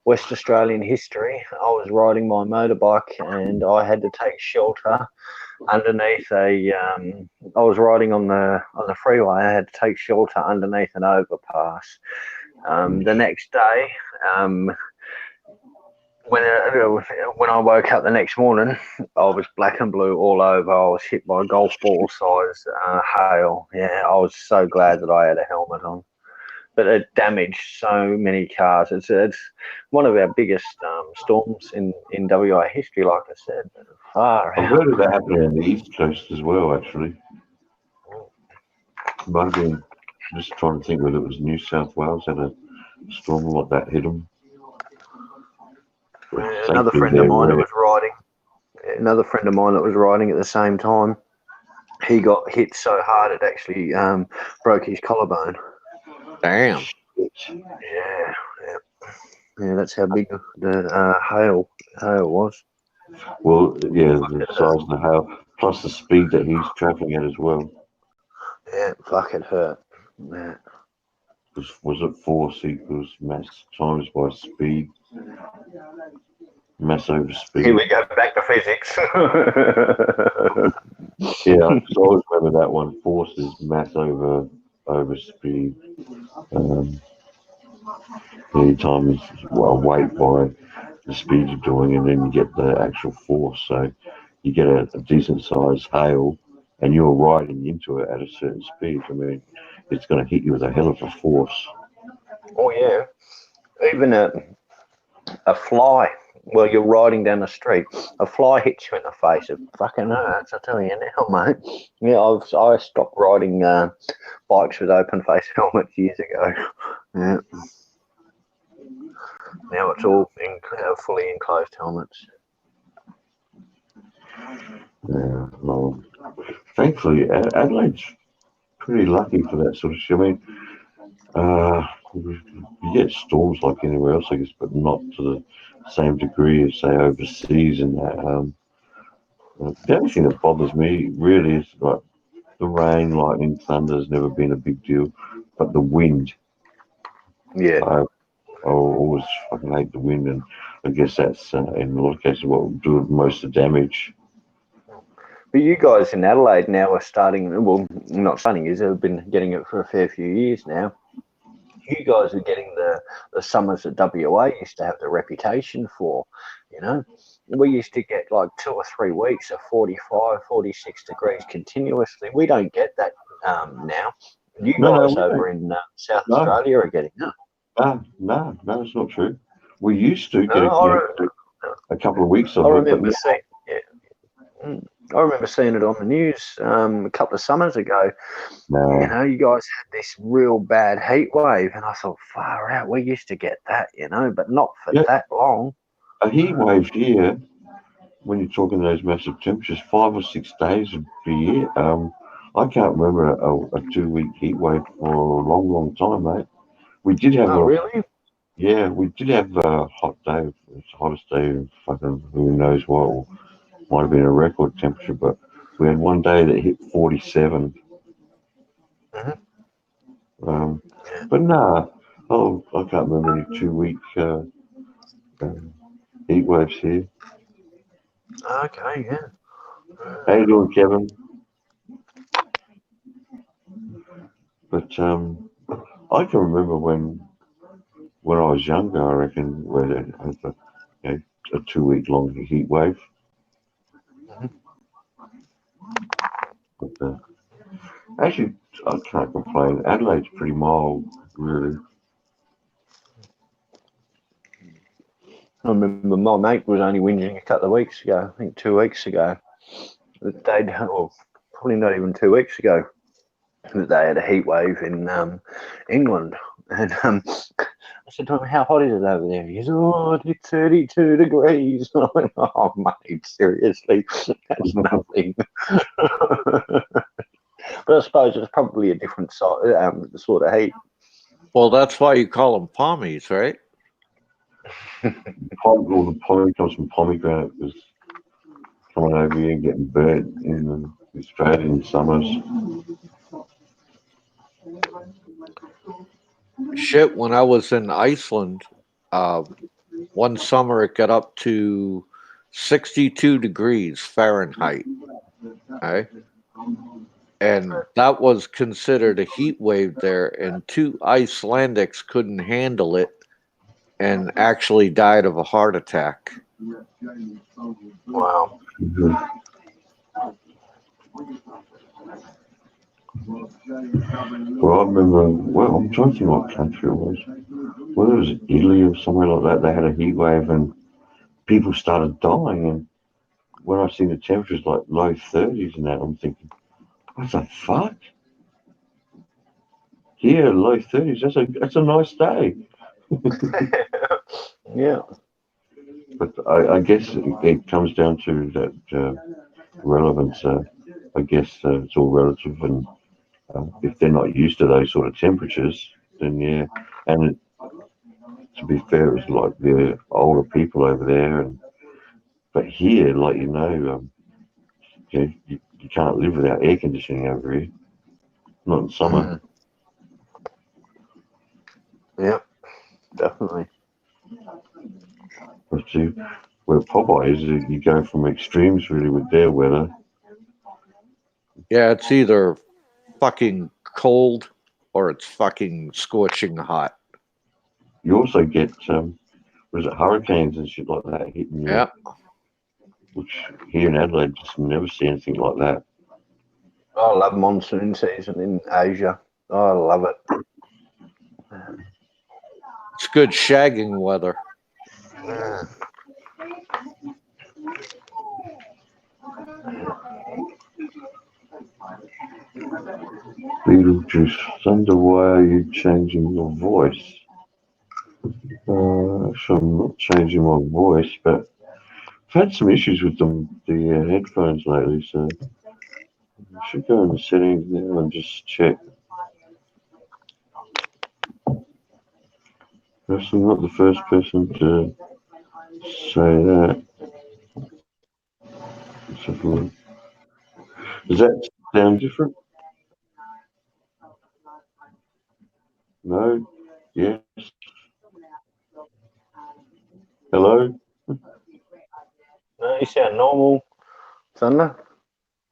West Australian history. I was riding my motorbike and I had to take shelter underneath I was riding on the freeway. I had to take shelter underneath an overpass. The next day, when I woke up the next morning, I was black and blue all over. I was hit by golf ball size hail. Yeah, I was so glad that I had a helmet on. But it damaged so many cars. It's one of our biggest storms in WA history, like I said. I've heard of that happening on the East Coast as well, actually. Might have been, just trying to think whether it was New South Wales had a storm like that hit them. Another friend of mine that was riding at the same time, he got hit so hard it actually broke his collarbone. Damn. Yeah, that's how big the hail was. Well, yeah, the size of the hail, plus the speed that he's traveling at as well. Yeah, fuck, it hurt. Yeah. Was it force equals mass times by speed? Mass over speed. Here we go, back to physics. Yeah, I always remember that one. Force is mass over speed. Any time is weight by the speed you're doing, and then you get the actual force. So you get a decent sized hail, and you're riding into it at a certain speed. I mean, it's going to hit you with a hell of a force. Oh yeah, even a fly Well, you're riding down the street, a fly hits you in the face. It fucking hurts, I tell you now, mate. Yeah, I stopped riding bikes with open face helmets years ago. Yeah. Now it's all fully enclosed helmets. Yeah, well, thankfully, Adelaide's pretty lucky for that sort of shit. I mean, you get storms like anywhere else, I guess, but not to the same degree as, say, overseas and that. The only thing that bothers me really is like the rain, lightning, thunder has never been a big deal, but the wind. Yeah. I always fucking hate the wind, and I guess that's in a lot of cases what will do most of the damage. But you guys in Adelaide now are starting, well, not starting, you've been getting it for a fair few years now. You guys are getting the summers that WA used to have the reputation for, you know. We used to get like 2 or 3 weeks of 45, 46 degrees continuously. We don't get that now. You guys over in South Australia are getting that. No, it's not true. We used to get a couple of weeks of I it. remember seeing it on the news a couple of summers ago. No. You know, you guys had this real bad heat wave, and I thought, far out, we used to get that, you know, but not for that long. A heat wave here, when you're talking those massive temperatures, 5 or 6 days of the year. I can't remember a 2-week heat wave for a long, long time, mate. We did have really? Yeah, we did have a hot day. It's the hottest day of fucking who knows what. Or might have been a record temperature, but we had one day that hit 47. But nah, I can't remember any 2-week heat waves here. Okay, yeah. How you doing, Kevin? But I can remember when I was younger, I reckon, where they had a 2-week long heat wave. But actually, I can't complain. Adelaide's pretty mild, really. I remember my mate was only whinging a couple of weeks ago, I think 2 weeks ago. Probably not even 2 weeks ago, that they had a heat wave in England. And I said to him, how hot is it over there? He goes, oh, it's 32 degrees. I went, oh, mate, seriously, that's nothing. But I suppose it's probably a different sort of heat. Well, that's why you call them pommies, right? All the pollen comes from pomegranate, because coming over here and getting burnt in the Australian summers. Shit, when I was in Iceland, one summer it got up to 62 degrees Fahrenheit. Okay? And that was considered a heat wave there, and 2 Icelandics couldn't handle it and actually died of a heart attack. Wow. Well, I remember, I'm trying to think what country it was. Whether it was Italy or somewhere like that, they had a heat wave and people started dying. And when I see the temperatures like low 30s and that, I'm thinking, what the fuck? Yeah, low 30s, that's a nice day. Yeah. But I guess it comes down to that relevance. I guess it's all relative, and if they're not used to those sort of temperatures, then yeah. And to be fair, it's like the older people over there, but here, like you can't live without air conditioning over here. Not in summer. Yeah, definitely. But see, where Popeye is, you go from extremes really with their weather. Yeah, it's either fucking cold or it's fucking scorching hot. You also get hurricanes and shit like that hitting you. Yeah. Which here in Adelaide, just never see anything like that. I love monsoon season in Asia. I love it. It's good shagging weather. Beetlejuice. Thunder, why are you changing your voice? Actually, I'm not changing my voice, but I've had some issues with the headphones lately, so I should go in the settings now and just check. Perhaps I'm not the first person to say that. Let's have a look. Does that sound different? No? Yes? Hello? No, you sound normal, Thunder.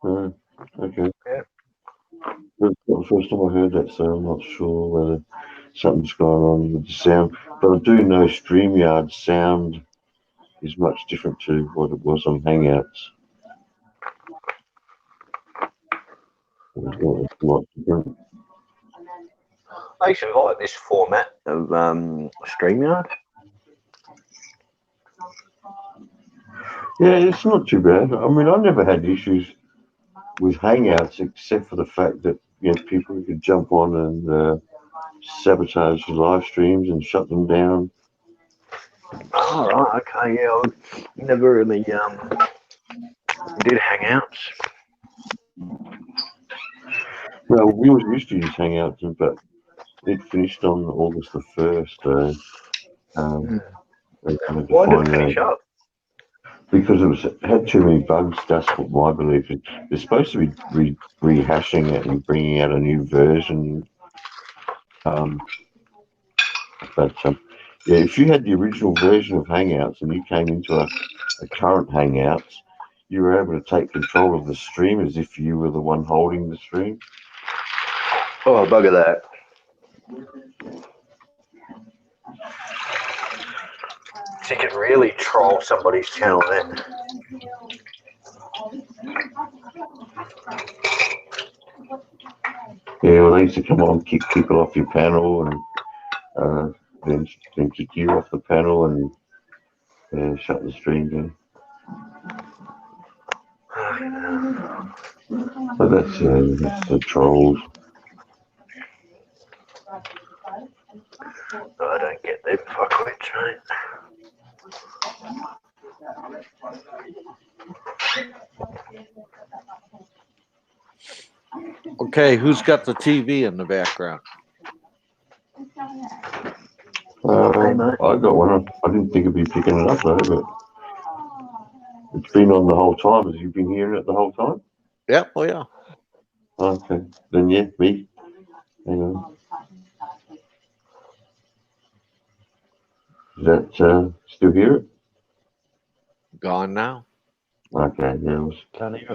No? Okay. Yeah. That's not the first time I heard that, so I'm not sure whether something's going on with the sound. But I do know StreamYard sound is much different to what it was on Hangouts. It's a lot different. I actually like this format of StreamYard. Yeah, it's not too bad. I mean, I never had issues with Hangouts except for the fact that people could jump on and sabotage your live streams and shut them down. Oh, right, okay, yeah. I never really did Hangouts. Well, we always used to use Hangouts, but it finished on August the 1st. Why did it finish up? Because it had too many bugs. That's what my belief is. They're supposed to be rehashing it and bringing out a new version. But yeah, if you had the original version of Hangouts and you came into a current Hangouts, you were able to take control of the stream as if you were the one holding the stream. Oh, bugger that. So you could really troll somebody's channel then. Yeah, well, they used to come on, kick people off your panel, and then kick you off the panel and shut the stream down. But that's the trolls. I don't get them fuckwits, right? Okay, who's got the TV in the background? I got one. I didn't think it'd be picking it up though, but it's been on the whole time. Have you been hearing it the whole time? Yeah, oh yeah. Okay, then yeah, me. Hang on. Is that still hear it? Gone now. Okay, yeah.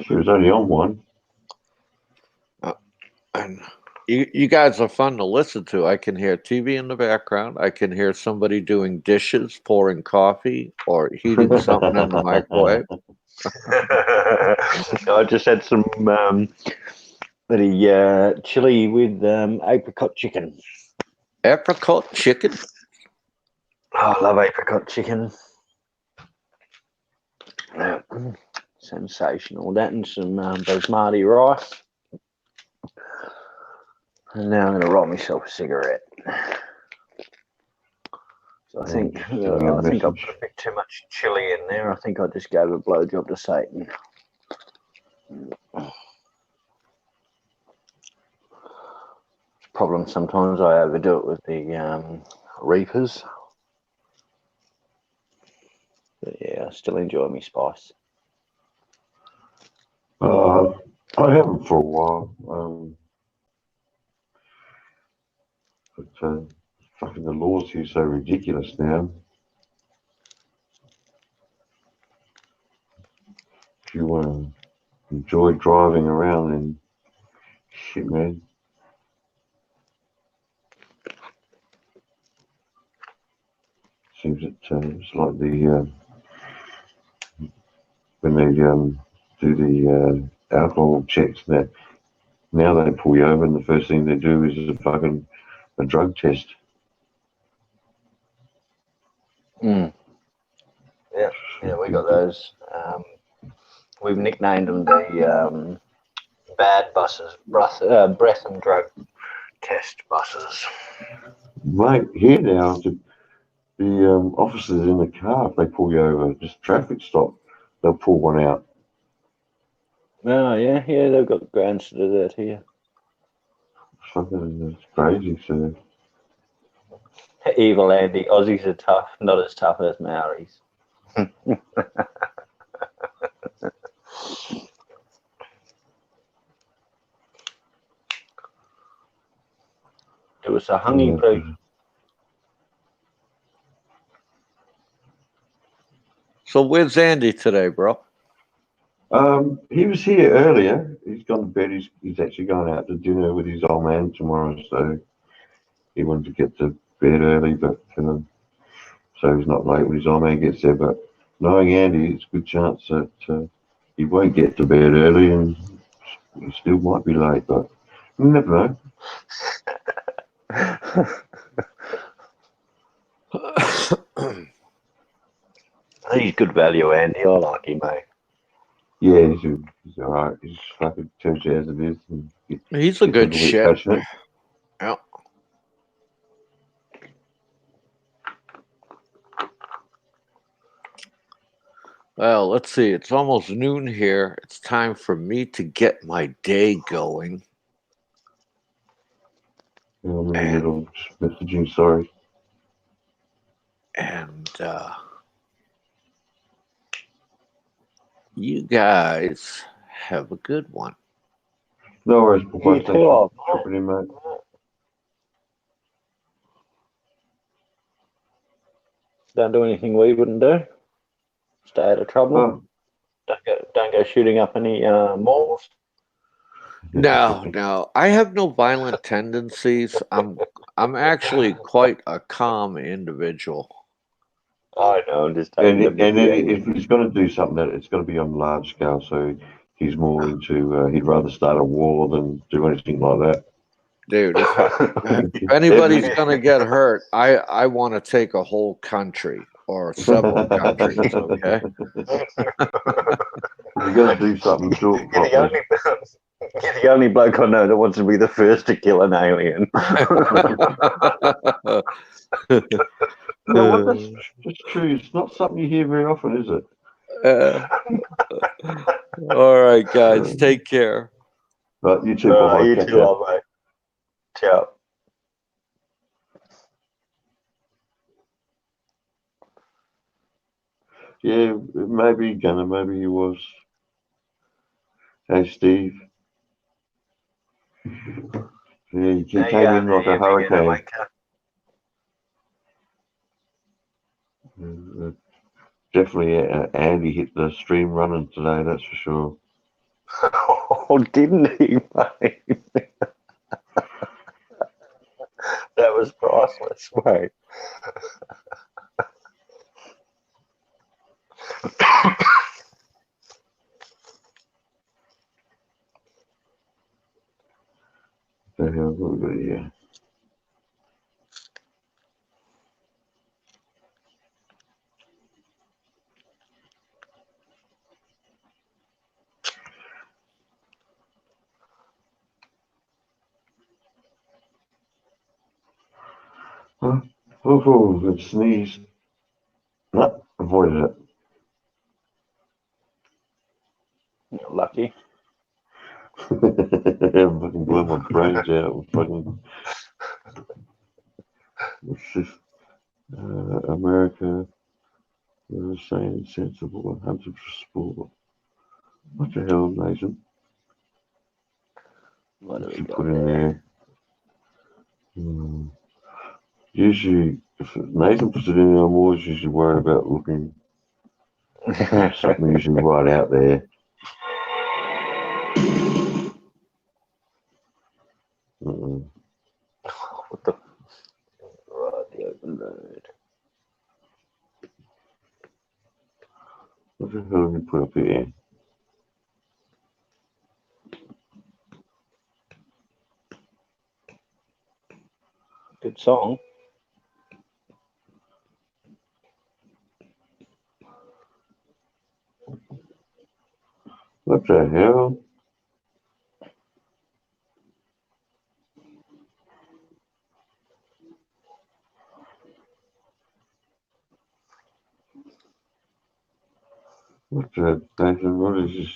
She was only on one. And you guys are fun to listen to. I can hear TV in the background. I can hear somebody doing dishes, pouring coffee, or heating something in the microwave. I just had some chili with apricot chicken. Apricot chicken? Oh, I love apricot chicken. Sensational. That and some basmati rice. And now I'm going to roll myself a cigarette. So I think I put a bit too much chili in there. I think I just gave a blowjob to Satan. Problem sometimes I overdo it with the Reapers. But yeah, I still enjoy my spice. I haven't for a while. But fucking the laws here are so ridiculous now. If you want to enjoy driving around, then shit, man. Seems that it's like the when they do the alcohol checks that now they pull you over and the first thing they do is a drug test. Yeah, we got those. We've nicknamed them the bad buses, breath and drug test buses. Mate, here now, the officers in the car, if they pull you over, just traffic stop, they'll pull one out. Oh, yeah, they've got grants to do that here. Fucking, it's crazy, so. Evil Andy, Aussies are tough, not as tough as Maoris. It was a hungry break. So where's Andy today, bro? He was here earlier. He's gone to bed. He's actually going out to dinner with his old man tomorrow, so he wanted to get to bed early, but so he's not late when his old man gets there. But knowing Andy, it's a good chance that he won't get to bed early, and he still might be late. But you never know. He's good value, Andy. I like him, mate. Yeah, he's all right. He's fucking tells you as it is. And He's a good shit. Passionate. Yeah. Well, let's see. It's almost noon here. It's time for me to get my day going. Yeah, I'm in the middle of messaging. Sorry. And you guys have a good one. No worries, You Thanks too, for dropping in, mate. Don't do anything we wouldn't do. Stay out of trouble. Oh. Don't go shooting up any malls. No. I have no violent tendencies. I'm actually quite a calm individual. I know, I'm just And taking then if he's going to do something, it's going to be on large scale. So he's more into. He'd rather start a war than do anything like that. Dude, if anybody's gonna get hurt, I want to take a whole country or several countries. Okay. You're going to do something, do it properly. You're the only bloke I know that wants to be the first to kill an alien. No, that's true. It's not something you hear very often, is it? All right, guys, take care. But you too, Bob. You too, old mate. Ciao. Yeah, maybe Gunner, maybe he was. Hey, Steve. Yeah, he came in like a hurricane. Definitely Andy hit the stream running today, that's for sure. Oh, didn't he, mate? That was priceless, mate. The hell, what we got here? Huh? Oh, good sneeze. No, avoided it. You're lucky. Fucking blew my brains out. Fucking. What's this? America. They're saying sensible and hunted for sport. What the hell, Nathan? What do we got Put in there. Usually, if Nathan puts it in there, I'm always usually worried about looking. Something usually right out there. What the? Right, the open road. What the hell did we put up here? Good song. What the hell? What Nathan? What is this?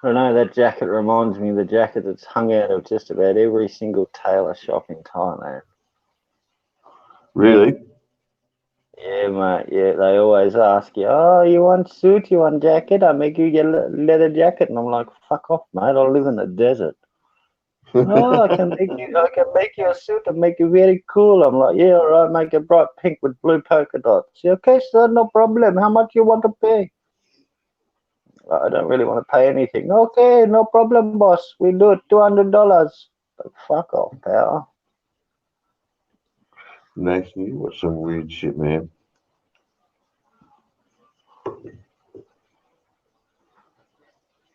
I don't know, that jacket reminds me of the jacket that's hung out of just about every single tailor shop in Thailand. Really? Yeah, mate. Yeah, they always ask you, "Oh, you want suit? You want jacket? I make you get a leather jacket." And I'm like, "Fuck off, mate! I live in the desert." No, I can make you a suit and make you very cool. I'm like, "Yeah, all right, make it bright pink with blue polka dots." Yeah, okay, sir, no problem. How much you want to pay? I don't really want to pay anything. Okay, no problem, boss. We do it $200. Like, fuck off, pal. Nathan, you watch some weird shit, man.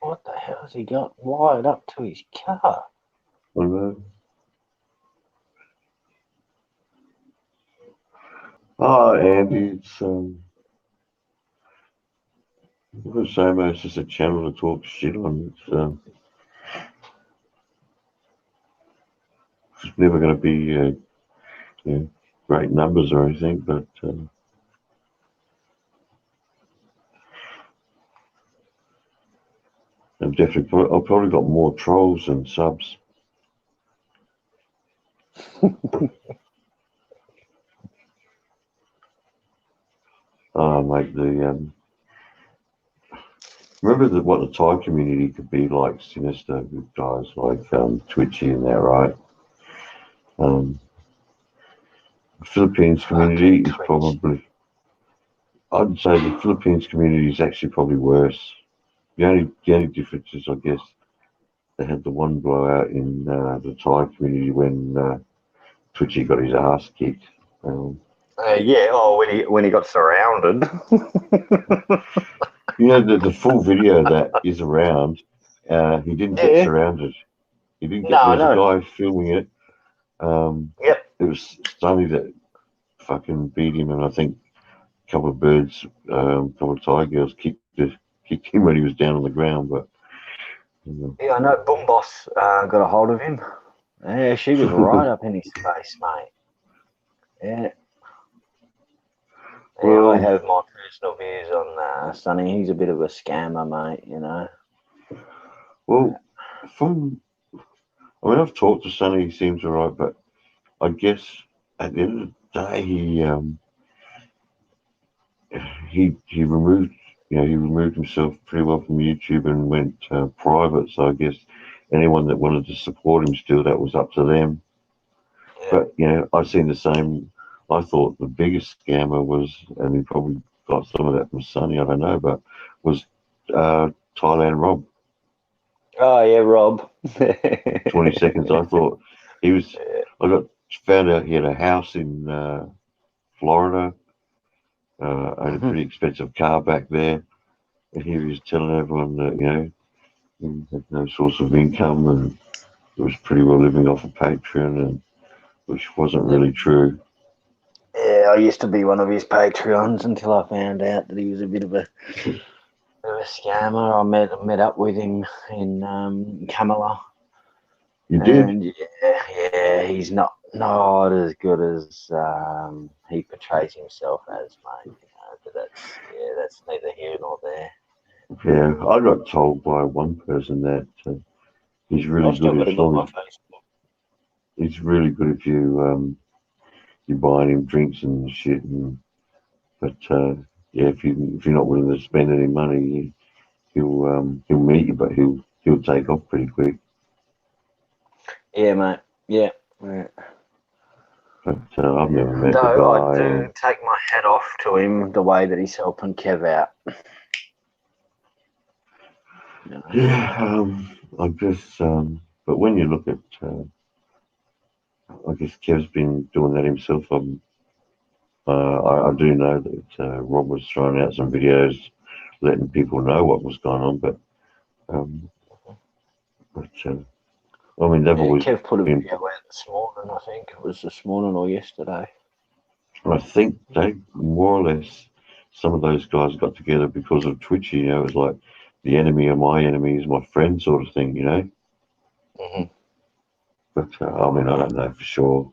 What the hell has he got wired up to his car? I know. Oh, Andy, it's I'm gonna say, mate, it's just a channel to talk shit on. It's never going to be you know, great numbers or anything, but I've probably got more trolls than subs. Oh, mate, remember what the Thai community could be like, sinister with guys like Twitchy and that, right? The Philippines community is probably, I'd say the Philippines community is actually probably worse. The only difference is, I guess, they had the one blowout in the Thai community when Twitchy got his ass kicked. Yeah, when he got surrounded. You know, the full video that is around, he didn't get surrounded. He didn't get, there was a guy filming it. It was Sonny that fucking beat him, and I think a couple of birds, a couple of Thai girls kicked him when he was down on the ground. But yeah, I know Boom Boss got a hold of him. Yeah, she was right up in his face, mate. Yeah. Well, I have my personal views on Sonny. He's a bit of a scammer, mate, you know. Well, I've talked to Sonny, he seems all right, but I guess at the end of the day, he removed himself pretty well from YouTube and went private. So I guess anyone that wanted to support him still, that was up to them. Yeah. But I've seen the same. I thought the biggest scammer was, and he probably got some of that from Sonny, I don't know, but was Thailand Rob. Oh yeah, Rob. 20 seconds. I thought he was. I found out he had a house in Florida. Owned a pretty expensive car back there, and he was telling everyone that he had no source of income and he was pretty well living off of Patreon, and which wasn't really true. Yeah, I used to be one of his Patreons until I found out that he was a bit of a scammer. I met up with him in Kamala. You did? And yeah, he's not as good as he portrays himself as, mate. But that's neither here nor there. Yeah, I got told by one person that he's really good he's really good if you you're buying him drinks and shit, but if you're not willing to spend any money, he'll meet you, but he'll take off pretty quick. Yeah, mate. Yeah. But I've never met the guy. I do take my hat off to him the way that he's helping Kev out. Yeah, I guess. But when you look at, I guess Kev's been doing that himself. I do know that Rob was throwing out some videos, letting people know what was going on. But I mean, they've always. Kev put a video out this morning. I think it was this morning or yesterday. I think they more or less, some of those guys got together because of Twitchy. It was like the enemy of my enemy is my friend sort of thing, Mm-hmm. But I mean, I don't know for sure.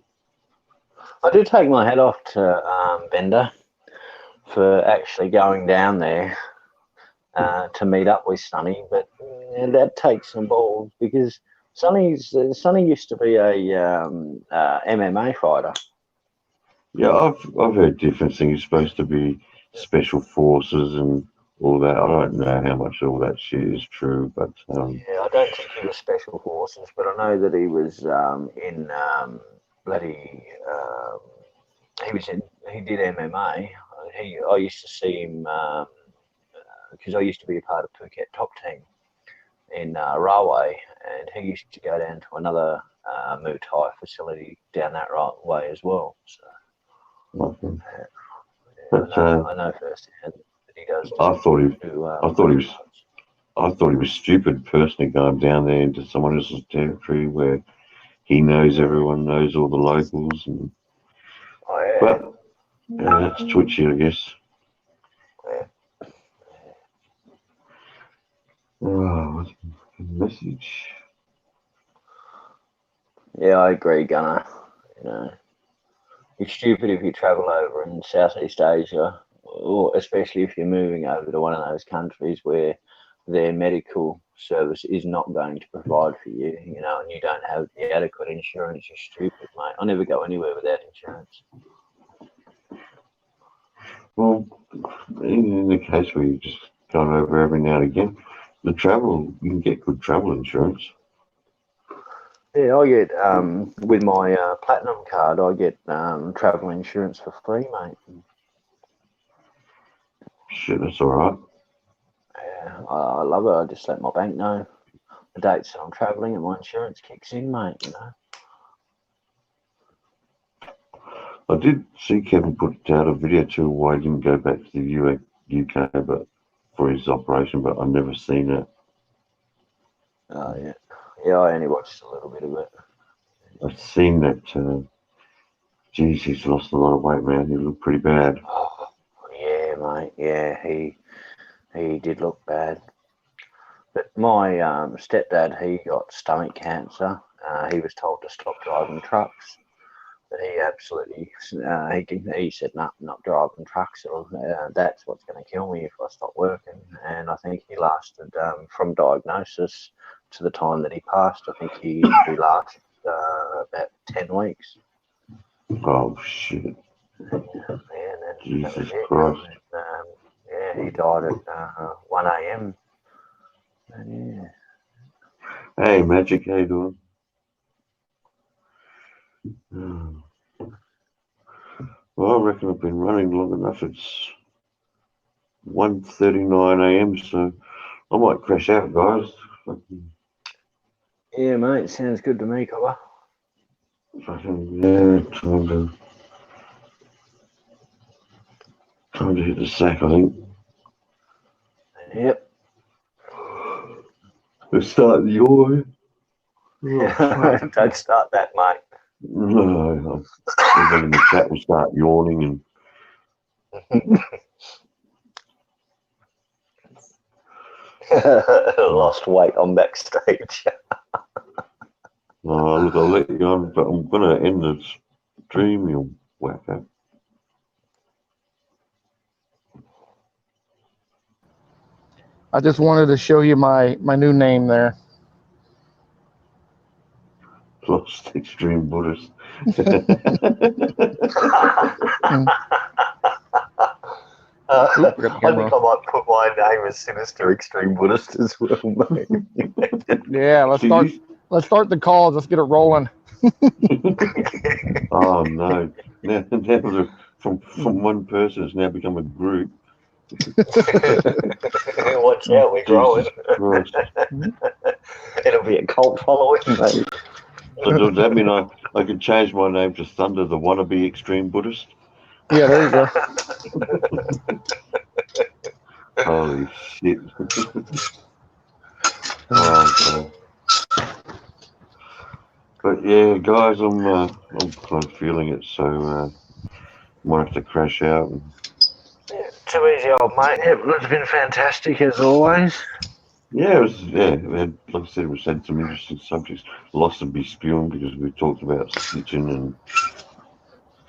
I do take my hat off to Bender for actually going down there to meet up with Sonny, but that takes some balls because Sonny used to be a MMA fighter. Yeah, I've heard different things. It's supposed to be special forces and all that. I don't know how much all that shit is true, but Yeah, I don't think he was special forces, but I know that he was in bloody. He did MMA. I used to see him because I used to be a part of Phuket top team in Railway, and he used to go down to another Muay Thai facility down that right way as well. So okay. yeah, I know firsthand that he does. I thought he was stupid personally going down there into someone else's territory where he knows everyone, knows all the locals, and but that's twitchy, I guess. Oh, what's the message? Yeah, I agree, Gunnar. You know, it's stupid if you travel over in Southeast Asia, or especially if you're moving over to one of those countries where their medical service is not going to provide for you, you know, and you don't have the adequate insurance. You're stupid, mate. I never go anywhere without insurance. Well, in the case where you just go over every now and again, you can get good travel insurance. Yeah, I get with my platinum card, I get travel insurance for free, mate. Shit, that's all right. Yeah, I love it. I just let my bank know the dates that I'm travelling, and my insurance kicks in, mate. You know. I did see Kevin put out a video too why he didn't go back to the UK but for his operation, but I've never seen it. Oh, yeah. Yeah, I only watched a little bit of it. I've seen that, geez, he's lost a lot of weight, man. He looked pretty bad. Oh, yeah, mate. Yeah, he did look bad. But my stepdad, he got stomach cancer. He was told to stop driving trucks. But he absolutely, he said, no, not driving trucks. That's what's going to kill me if I stop working. And I think he lasted, from diagnosis to the time that he passed, I think he lasted about 10 weeks. Oh, shit. Yeah, Jesus Christ. Yeah, he died at 1 a.m. And yeah. Hey, Magic, how you doing? Well, I reckon I've been running long enough. It's 1:39 a.m, so I might crash out, guys. Yeah, mate, sounds good to me, Cobber. Yeah, time to hit the sack, I think. Yep. Let's start the yawn. Oh, don't start that, mate. No, everyone in the chat will start yawning and lost weight on backstage. oh, look, I'll let you on, but I'm going to end the stream, you whacker. I just wanted to show you my new name there. Lost Extreme Buddhist. I think I might put my name as Sinister Extreme Buddhist as well, mate. Yeah, let's start the calls. Let's get it rolling. Oh no! Now from one person, it's now become a group. Watch out, we're growing. It'll be a cult following, mate. So does that mean I could change my name to Thunder the Wannabe Extreme Buddhist? Yeah, there you go. Holy shit. Oh, but yeah, guys, I'm kind of feeling it, so might have to crash out. Too easy, old mate. It's been fantastic as always. Yeah, like I said, we had some interesting subjects. Lost and be spewing because we talked about stitching and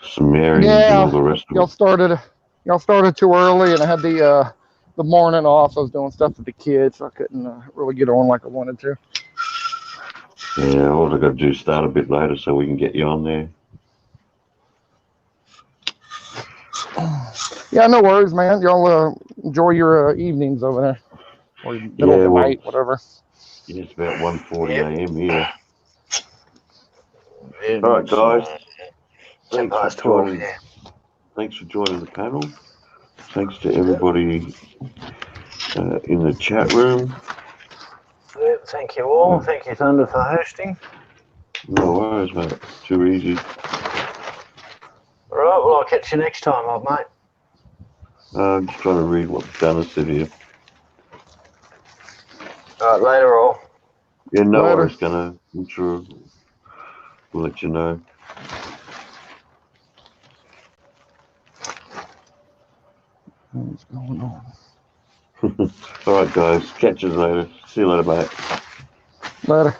Sumerians and all the rest of y'all it. Y'all started too early, and I had the morning off. I was doing stuff with the kids, so I couldn't really get on like I wanted to. Yeah, all I got to do is start a bit later so we can get you on there. Yeah, no worries, man. Y'all enjoy your evenings over there, or middle of the night, whatever. Yeah, it's about 1:40 a.m. here. Yeah, All right, guys. Ten past 12. Yeah. Thanks for joining the panel. Thanks to everybody in the chat room. Yeah, thank you all. Thank you, Thunder, for hosting. No worries, mate. Too easy. All right, well, I'll catch you next time, old mate. I'm just trying to read what Gunnar said here. All right, later, all. Yeah, no Later. worries, Gunnar. I'm sure we'll let you know. What's going on? All right, guys. Catch you later. See you later, mate. Later.